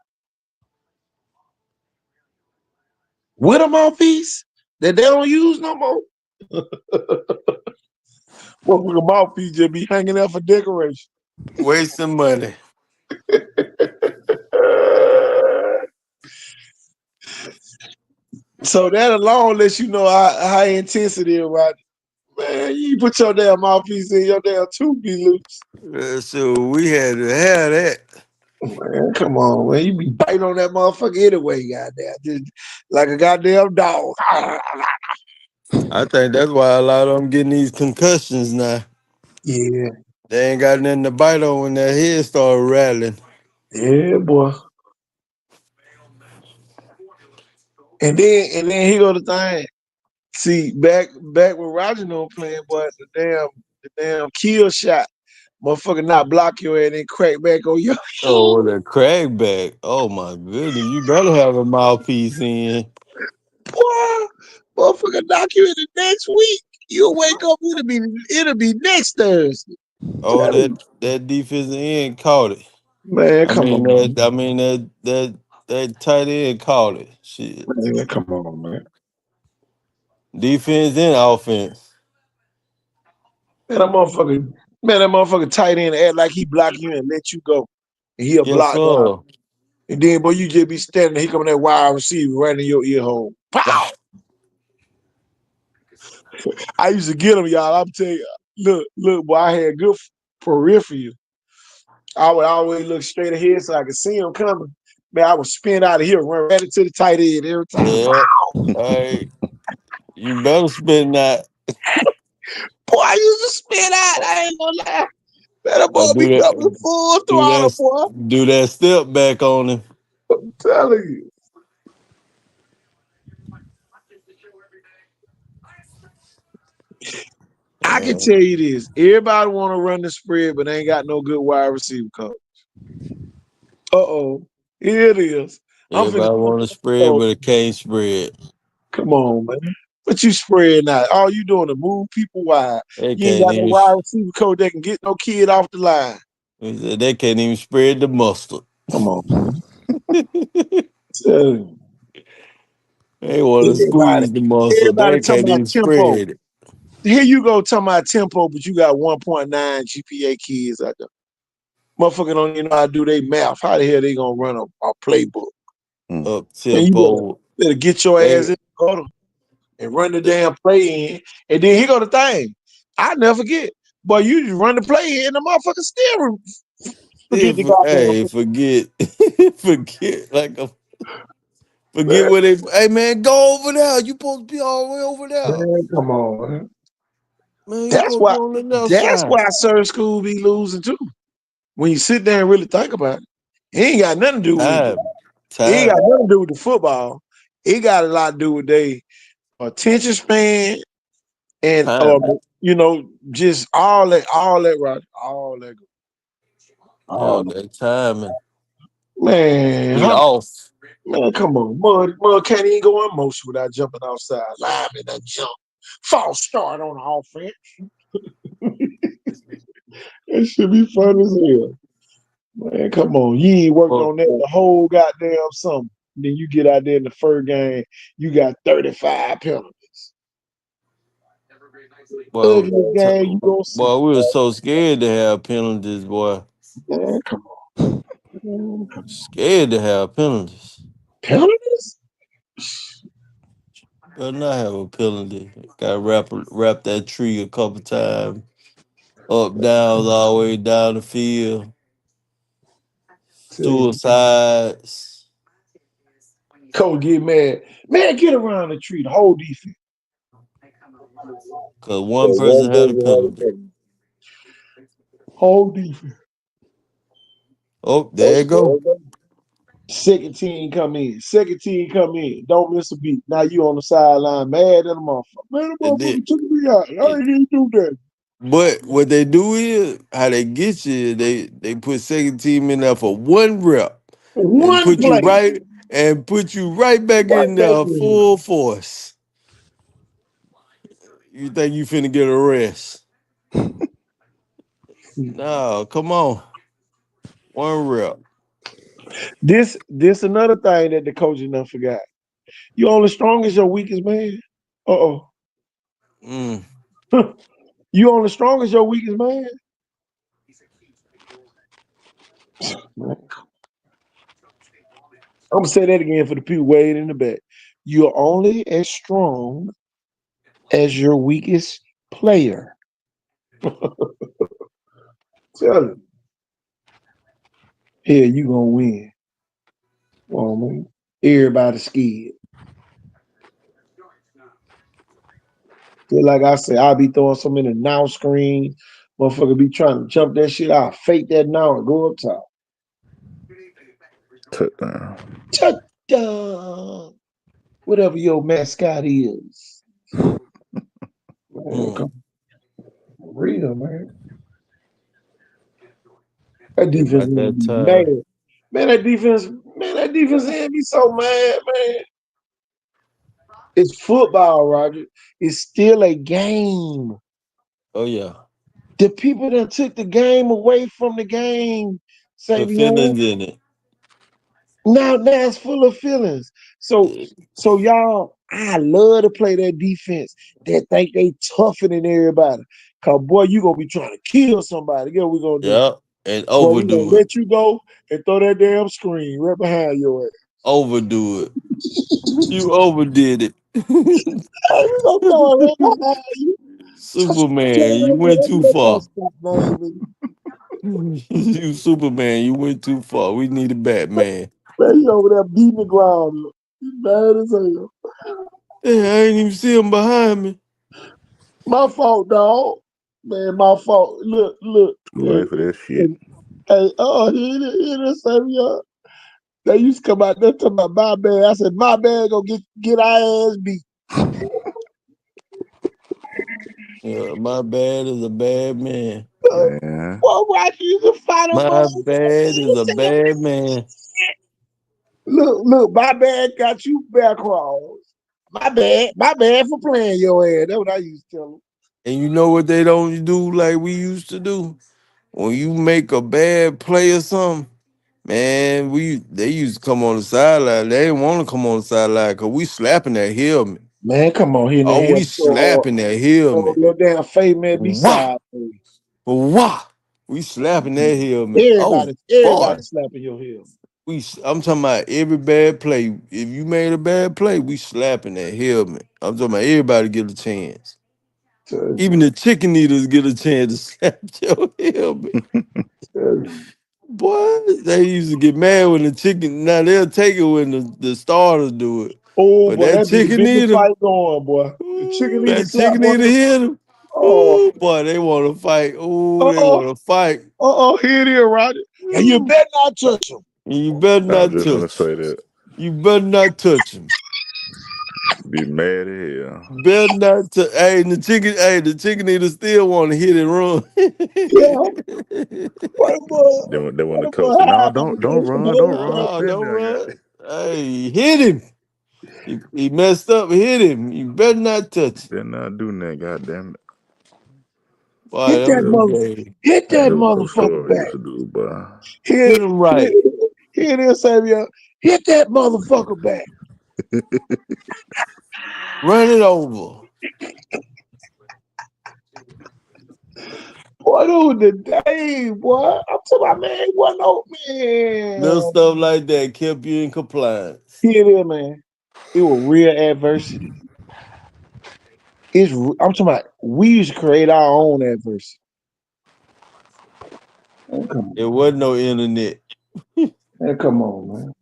With a mouthpiece that they don't use no more. Motherfucker mouthpiece just be hanging out for decoration. Wasting money. So that alone lets you know how intense it is, right? Man, you put your damn mouthpiece in, your damn tooth be loose. So we had to have that. Man, come on, man. You be biting on that motherfucker anyway, goddamn. Just like a goddamn dog. I think that's why a lot of them getting these concussions now. Yeah, They ain't got nothing to bite on when their head start rattling. yeah, boy. And then here go the thing. See, back when Roger no playing, but the damn kill shot, motherfucker not block your head and then crack back on your Oh, the crackback. Oh my goodness. You better have a mouthpiece in. boy. Motherfucker knock you in the next week. You'll wake up, it'll be next Thursday. Oh, Tell you. that defensive end caught it. Man, I come mean on, that man. I mean that tight end caught it. Shit. Man, come on, man. Defense and offense. Man, that motherfucker tight end act like he block you and let you go. And he'll Yes, block down. sir. And then, boy, you just be standing there, he coming that wide receiver right in your ear hole. Pow! Wow. I used to get him, y'all. I'm telling you, look, boy, I had good peripheral. I would always look straight ahead so I could see him coming. Man, I would spin out of here, run right into the tight end every time. Yeah. Hey, you better spend that. Boy, I used to spin out. I ain't gonna lie. Man, that Or boy be coming full do throttle, that boy. do that step back on him. I'm telling you. I can Uh, tell you this. Everybody want to run the spread, but they ain't got no good wide receiver coach. Uh-oh. Here it is. I'm finna Everybody want to spread, oh, but it can't spread. come on, man. What you spreading out? All you doing is move people wide. They You ain't can't got no even wide receiver coach that can get no kid off the line. they can't even spread the mustard. Come on, man. They Tell you. want to Everybody, squeeze the mustard. everybody They talking can't about even tempo. spread it. Here you go talking about tempo, but you got 1.9 GPA kids out there. Motherfucker don't even know how to do their math. How the hell they gonna run a playbook? Up Man, you tempo. better get your ass They in the huddle and run the damn play in. And then here go the thing. I never forget. But you just run the play in, the motherfucker still forget the goddamn hey, play. forget forget Man, where they. Hey man, go over there. You supposed to be all the way over there. man, come on, man. Man, you That's supposed to be why on the left that's side. why certain school be losing too. When you sit there and really think about it. It ain't got nothing to do with it. Time, It ain't got time, nothing to do with the football. It got a lot to do with their attention span and time. just all that right, Yeah, all that. that timing. Man, Be off. man, come on, mud can't even go in motion without jumping outside. Live in that jump, false start on the offense. That should be fun as hell. Man, come on, you ain't worked Well, on that the whole goddamn summer. Then you get out there in the first game, you got 35 penalties. well, Ugliest game you gonna see. boy, we were so scared to have penalties, boy. Man, come on. Man, come on. Scared to have penalties. Penalties? Better not have a penalty. Got to wrap that tree a couple times. Up, down, all the way down the field. Tell you. Suicides. Coach get mad. Man, get around the tree. The whole defense. Cause one person had a penalty. Whole defense. Oh, there you go. Second team come in. Second team come in. Don't miss a beat. Now you on the sideline mad at the motherfucker. Man, the And then, motherfucker took me out. I it, ain't even do that. but what they do is how they get you. They put second team in there for one rep and One play. put you right back Right in back there in. full force. You think you finna get a rest? No, come on. One rep. This another thing that the coaches done forgot. You only strong as your weakest man. Uh Mm. oh. You on the strongest, your weakest man? I'm gonna say that again for the people way in the back. You're only as strong as your weakest player. Tell him. Here, you gonna win. Come on, man. Everybody scared. Just like I said, I'll be throwing some in the now screen. Motherfucker be trying to jump that shit out, fake that now and go up top. Touchdown. Touchdown. Whatever your mascot is. Man, Mm. come on, real, man. That defense About made that me time. mad. That defense had me so mad, man. It's football, Roger. It's still a game. Oh yeah. The people that took the game away from the game, The Savion, feelings in it. now it's full of feelings. So so y'all, I love to play that defense that think they tougher than everybody. Cause boy, you gonna be trying to kill somebody. Guess what we gonna do? Yeah. And Boy, we gonna overdo it. let you go and throw that damn screen right behind your ass. Overdo it. You overdid it. Hey, we gonna throw it right behind you. Superman, you went too far. You Superman, you went too far. We need a Batman. Man, he over there beating the ground. He's mad as hell. Hey, I ain't even see him behind me. My fault, dog. Man, my fault. Look. Too late for that shit. Hey, he didn't say me up. They used to come out there talking about my bad. I said, my bad, go get our ass beat. Yeah, my bad is a bad man. Man. Well, watch you the final My ball. bad is a bad man. Look, my bad got you back cross. My bad for playing your ass. That's what I used to tell them. And you know what they don't do like we used to do? When you make a bad play or something, man, they used to come on the sideline. They didn't want to come on the sideline because we slapping that helmet. Man, come on, hitting the Oh, head we so hard. slapping that Oh, helmet. your damn face man be Wah! sideways. Wah! We slapping that helmet. Oh Everybody boy. slapping your head. I'm talking about every bad play. If you made a bad play, we slapping that helmet. I'm talking about everybody get a chance. Even the chicken eaters get a chance to slap your helmet. Boy, they used to get mad when the chicken. Now they'll take it when the starters do it, Oh but boy, that that be the chicken biggest eater, fight going, boy. The ooh, chicken eater that slap chicken one eater of them. hit him. Oh, Ooh, boy, they want to fight. Ooh, they uh-oh, want to fight. here it is, Roger. And you Ooh. better not touch him. You better I was not just gonna touch. say that. You better not touch him. Be mad as hell. Better not touch. The chicken eater still want to hit and run. Yeah, Then when what the a coach boy said, "No, high on don't run up No, in don't there, run. goddamn." Hey, hit him. He messed up. Hit him. You better not touch him. Better not do that, goddamn it. Boy, Hit that that was a mother, game. hit that That what Coach motherfucker Story used back. to do, boy. Here, Hit him right. here it is, Savior. Hit that motherfucker back. Run it over. Boy, those the day, boy. I'm talking about, man, what no Little man. stuff like that kept you in compliance. Here it is, man. It was real adversity. I'm talking about we used to create our own adversity. Man, come It on, wasn't no internet. man, come on, man.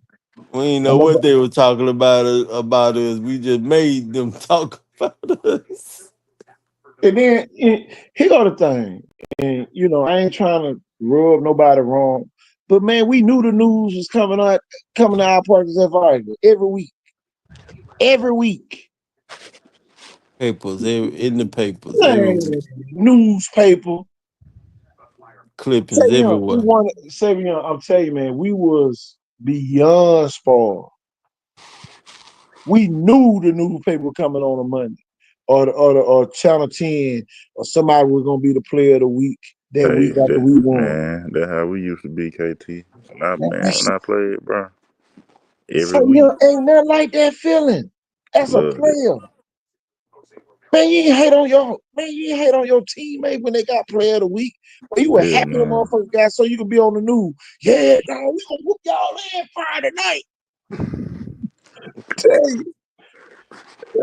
We ain't know And, what they were talking about us. We just made them talk about us. here go the thing, and I ain't trying to rub nobody wrong, but man, we knew the news was coming to our Parkers every week, Papers, in the papers, every man, week. newspaper. Clippings everywhere. I'm telling you, man, we was beyond spoiled. We knew the newspaper coming on a Monday, or Channel 10, or somebody was gonna be the player of the week that week Hey, after we won. that's how we used to be, KT. Man, When I played, bro, every so week, ain't nothing like that feeling as a loved it. player. Man, you ain't hate on your teammate when they got player of the week. When you were Hell happy the no. motherfuckers got so you could be on the news. Yeah, dog, we gonna whoop y'all in Friday night. Tell you,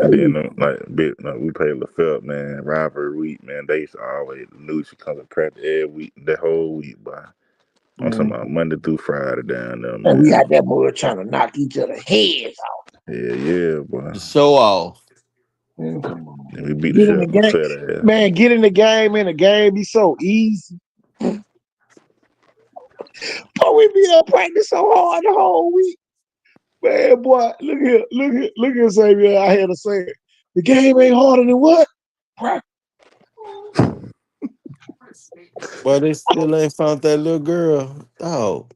And tell then you. we play LaFelt, man, rivalry week, man. They used to always the news should come to practice every week, the whole week, boy. I'm talking Man, about Monday through Friday down there, and we man. had that boy trying to knock each other heads off. Yeah, yeah, boy. Show off. Man, come on, And we man. beat the Get in shit the out of game. fat ass. Man, get in the game, and the game be so easy. But we be up practice so hard the whole week. Man, boy, look here, Xavier. I had to say it. The game ain't harder than what? Practice. But they still ain't found that little girl. Oh,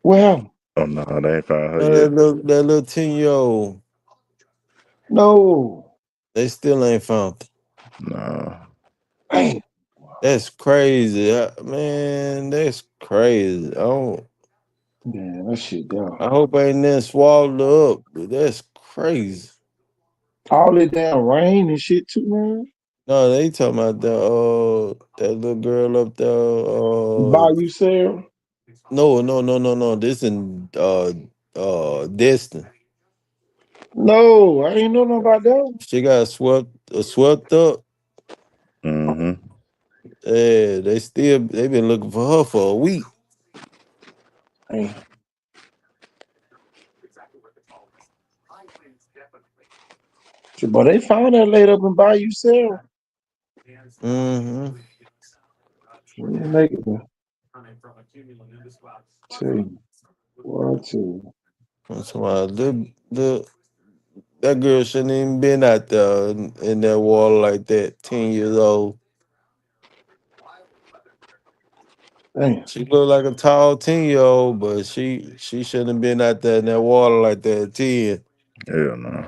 Well, Oh no, they ain't found her no, yet. that little 10-year-old. no. They still ain't found her. No. Man, That's crazy, man. That's crazy. man, that shit down. I hope ain't nothing swallowed her up. But that's crazy. All that damn rain and shit too, man. No, they talking about that little girl up there. Bayou Sarah. No. This in Destin. No, I ain't know nothing about that. She got swept up. Mm-hmm. Yeah, they been looking for her for a week. Hey, but they found that laid up in Bayou Sarah. Mm-hmm. She didn't make it there. Tell you. What tell you. That's why that girl shouldn't even been out there in that water like that. 10 years old. Damn, She looked like a tall 10-year-old, but she shouldn't have been out there in that water like that at 10. Hell no.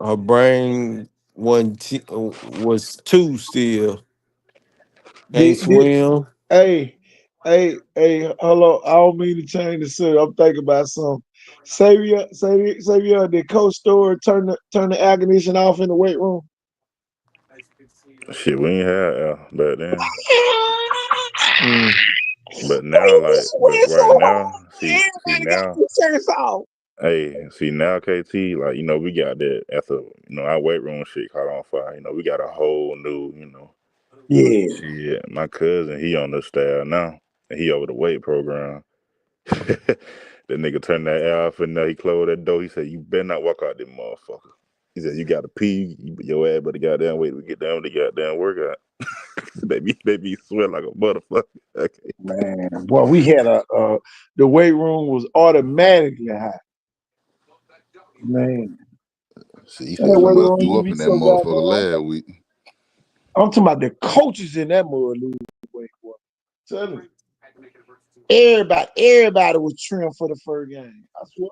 Her brain was two still. Can't did swim. hey, hello. I don't mean to change the subject. I'm thinking about something. Savior, did Coach Stewart turn the air condition off in the weight room? Shit, we ain't had back then. Mm. But Boy, now, you be like, but sweating so right now, hard. see Everybody got now, their shirts off. hey, see now, KT, like, we got that after, our weight room shit caught on fire. We got a whole new, Yeah, shit. My cousin, he on the staff now, and he over the weight program. That nigga turned that air off, and he closed that door. He said, "You better not walk out this motherfucker." He said, "You got to pee. Your ass better goddamn wait to get down with the goddamn workout." they be sweat like a motherfucker. Okay. man. Boy, we had the weight room was automatically hot. Man, See, he that said the weight mud room flew you up be in that so motherfucker goddamn. last week. I'm talking about the coaches in that mud losing weight. Boy, tell me, everybody was trimmed for the first game. I swear,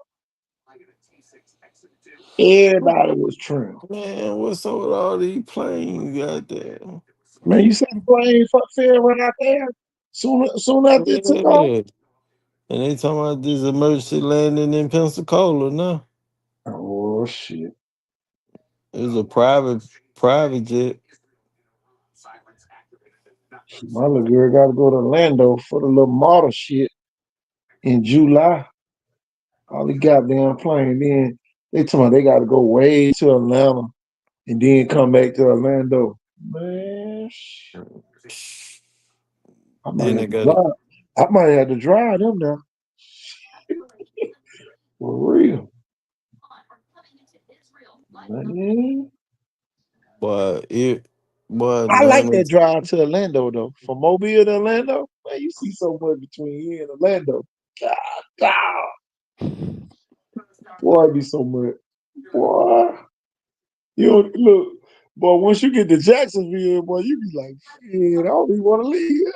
everybody was trimmed. Man, what's up with all these planes out there? Man, you see the plane fair right out there. Soon after it took off. Yeah. And they talking about this emergency landing in Pensacola now. Oh shit. It was a private jet. My little girl got to go to Orlando for the little model shit in July. All the goddamn plane. Then they told me they got to go way to Atlanta and then come back to Orlando. Man, I might Then have they to got it. drive. I might have to drive them now. For real. Man. But I like none that of drive to Orlando though. From Mobile to Orlando, man, you see so much between here and Orlando. God, God. Boy, it be so much. Boy. You don't look, boy, once you get to Jacksonville, boy, you be like, shit, I don't even want to leave here.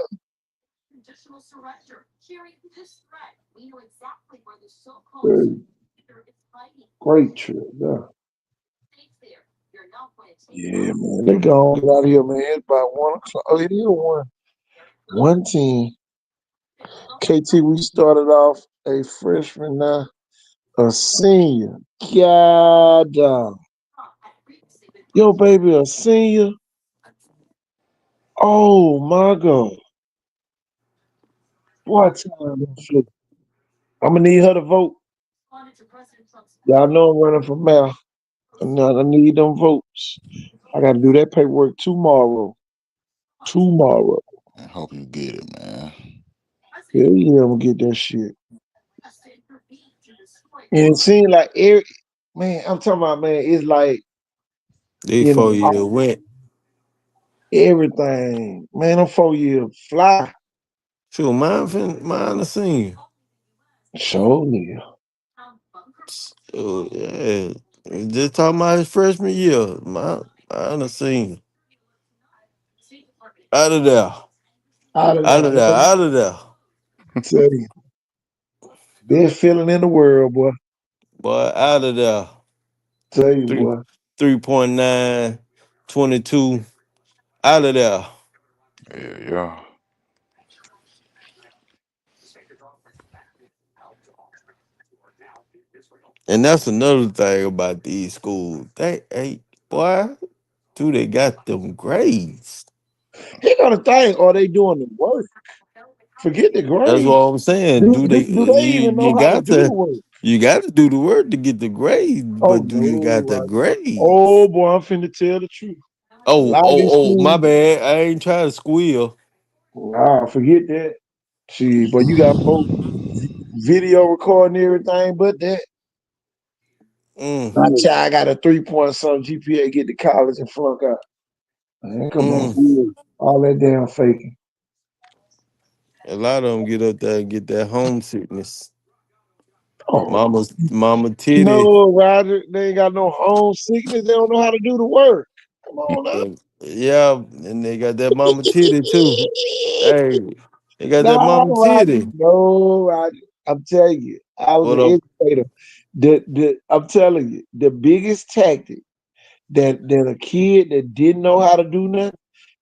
Hey, great trip, yeah. Yeah, man. They gone get out of here, man. It's about 1 o'clock. Oh, it is one team. KT, we started off a freshman now, a senior. God, Your baby a senior. Oh my God. What time is it? I'm gonna need her to vote. Y'all know I'm running for mayor. And I need them votes. I gotta do that paperwork tomorrow. Tomorrow. I hope you get it, man. Hell yeah, I'm gonna get that shit. And it seems like every man, I'm talking about man, it's like, They you know, 4 year went. everything. Man, I'm 4 years fly. Sure, mine a senior. Show me. Oh yeah. Just talking about his freshman year. Mine a senior. Out of there. Out of Out there, of there. boy. Out of there. Tell you. Best feeling in the world, boy. Boy, out of there. Tell you, Three boy. 3.9, 22. Out of there. Yeah, yeah. And that's another thing about these schools. Boy, do they got them grades. He got a thing, are they doing the work? Forget the That's grade. what I'm saying. Do, do, do they even You know how to got do the to work? do the work to get the grades, Oh but do you got no, the grades? oh boy, I'm finna tell the truth. A Oh, lot of these my schools, bad. I ain't trying to squeal. nah, forget that. See, but you got folks video recording everything, but that. Mm, My child got a 3 point something GPA, get to college and flunk out. Man, come on. mm. All that damn faking. A lot of them get up there and get that homesickness. Oh, Mama titty. no, Roger. They ain't got no home sickness. They don't know how to do the work. Come on now. Yeah, and they got that mama titty too. Hey, they got that No, mama Roger. titty. No, Roger. I'm telling you, I was What an up? educator. I'm telling you, the biggest tactic that a kid that didn't know how to do nothing,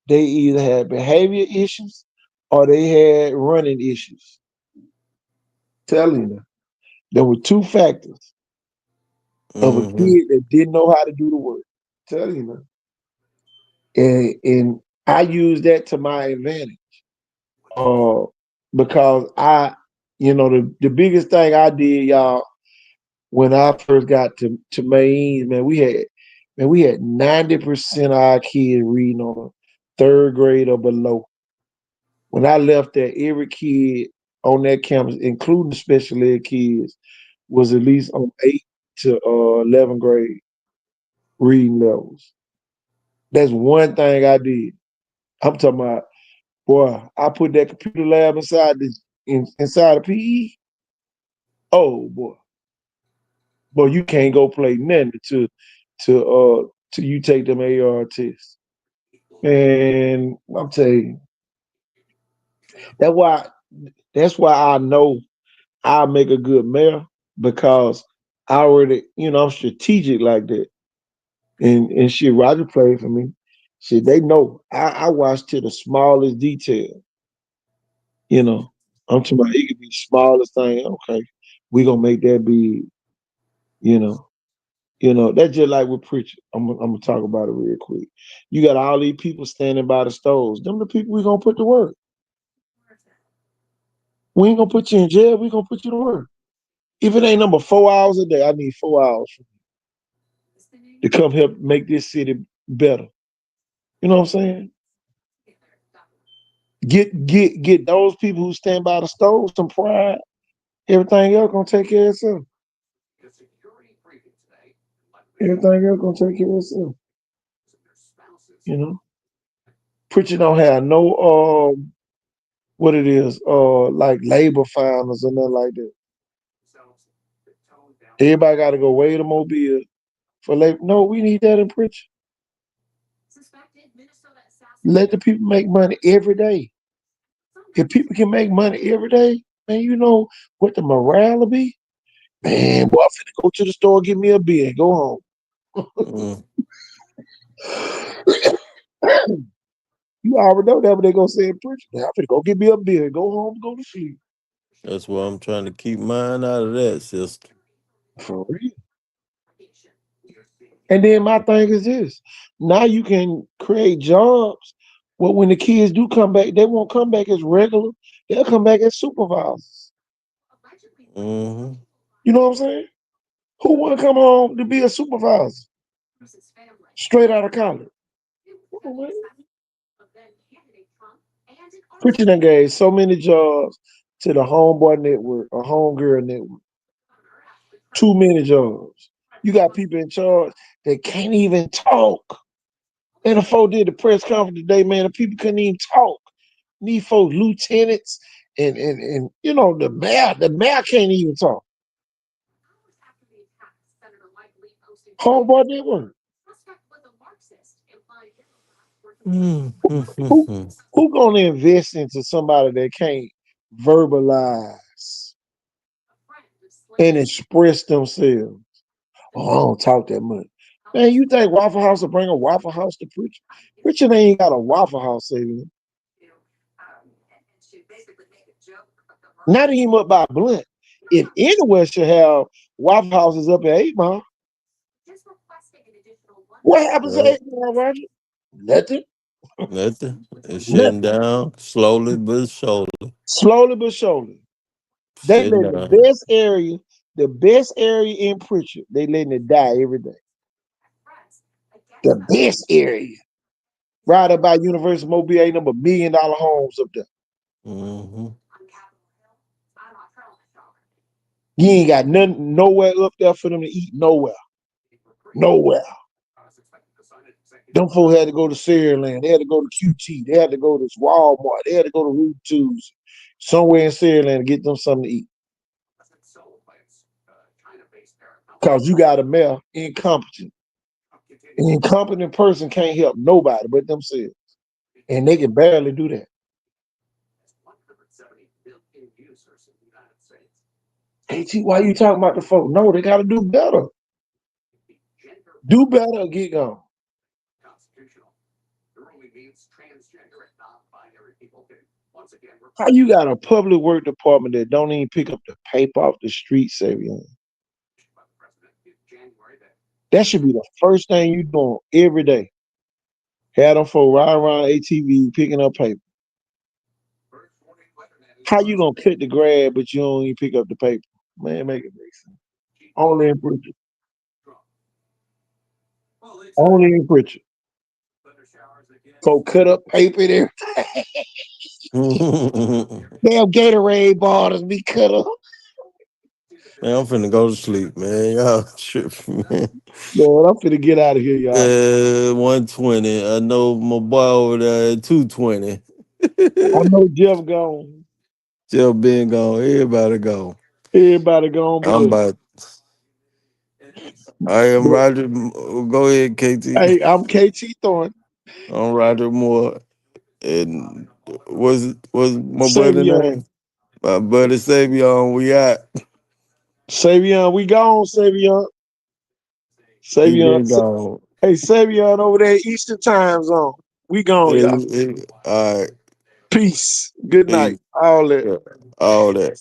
they either had behavior issues or they had running issues. Telling you, there were two factors of a Mm-hmm. kid that didn't know how to do the work. Telling you, and I use that to my advantage. Uh, because the biggest thing I did, y'all, when I first got to Maine, man, we had 90% of our kids reading on third grade or below. When I left there, every kid on that campus, including the special ed kids, was at least on 8 to 11th grade reading levels. That's one thing I did. I'm talking about, boy, I put that computer lab inside the PE. Oh boy, boy, you can't go play nothing till you take them AR tests. And I'm telling you, that's why that's why I know I'll make a good mayor because I already, I'm strategic like that. And shit, Roger played for me. Shit, they know. I watch to the smallest detail. You know, I'm talking about it could be smallest thing. Okay, we gonna make that big. You know, that's just like with preaching. I'm gonna talk about it real quick. You got all these people standing by the stoves. Them the people we gonna put to work. We ain't gonna put you in jail. We gonna put you to work. If it ain't number 4 hours a day, I need 4 hours to come help make this city better. You know what I'm saying? Get those people who stand by the stove some pride. Everything else gonna take care of itself. Everything else gonna take care of itself. You know, preacher don't have no what it is like labor finals or nothing like that. Everybody got to go weigh the mobile for labor. No, we need that in preacher. Let the people make money every day. If people can make money every day, man, you know what the morale will be. Man, boy, I'm finna go to the store, get me a beer, and go Mm, home. You already know that what they gonna say in preacher. Man, I'm finna go get me a beer, and go home, go to sleep. that's why I'm trying to keep mine out of that system. For real. And then my thing is this: now you can create jobs. Well, when the kids do come back, they won't come back as regular. They'll come back as supervisors. Mm-hmm. You know what I'm saying? Who want to come home to be a supervisor straight out of college? Preaching done gave so many jobs to the homeboy network or homegirl network. Too many jobs. You got people in charge that can't even talk. And the folk did the press conference today, man. The people couldn't even talk. Need folks, lieutenants, and you know, the mayor can't even talk. Homeboy network. Who Mm-hmm. who gonna invest into somebody that can't verbalize and express themselves? Oh, I don't talk that much. Man, you think Waffle House will bring a Waffle House to preach? Preacher ain't got a Waffle House saving. Not even up by Blunt. If anywhere should have Waffle Houses up at 8 Mile, what happens at Yep. 8 Mile, Roger? Nothing. Nothing. It's shutting Nothing. down slowly but surely. Slowly but surely. They Shutting let down. the best area in Pritchard, they letting it die every day. The best area. Right up by University of Mobile, ain't number $1 million homes up there. Mm-hmm. You ain't got nothing nowhere up there for them to eat. Nowhere. Nowhere. Them folks had to go to Saraland. They had to go to QT. They had to go to Walmart. They had to go to Route 2s somewhere in Saraland to get them something to eat. Because you got a mayor incompetent. An incompetent person can't help nobody but themselves. And they can barely do that. AT, why you talking about the folk? No, they got to do better. Do better or get gone. How you got a public work department that don't even pick up the paper off the street, Savion? That should be the first thing you doing every day. Have them for ride around ATV picking up paper. How you gonna cut the grass but you don't even pick up the paper? Man, make it make sense. Only in Pritchard. Only in Pritchard. So cut up paper there. Damn Gatorade bottles be cut up. Man, I'm finna go to sleep, man. Y'all tripping, man. Man, I'm finna get out of here, y'all. 120. I know my boy over there at 220. I know Jeff gone. Still been gone. Everybody gone. Everybody gone but I'm us. about. I am Roger. Go ahead, KT. Hey, I'm KT Thorne. I'm Roger Moore. And was my buddy Savion. name? My buddy Savion. We out. Savion, we gone, Savion. He Savion. been gone. Hey, Savion over there, Eastern time zone. We gone, y'all. All right. Peace. Good night. Peace. All that. Yeah, all that.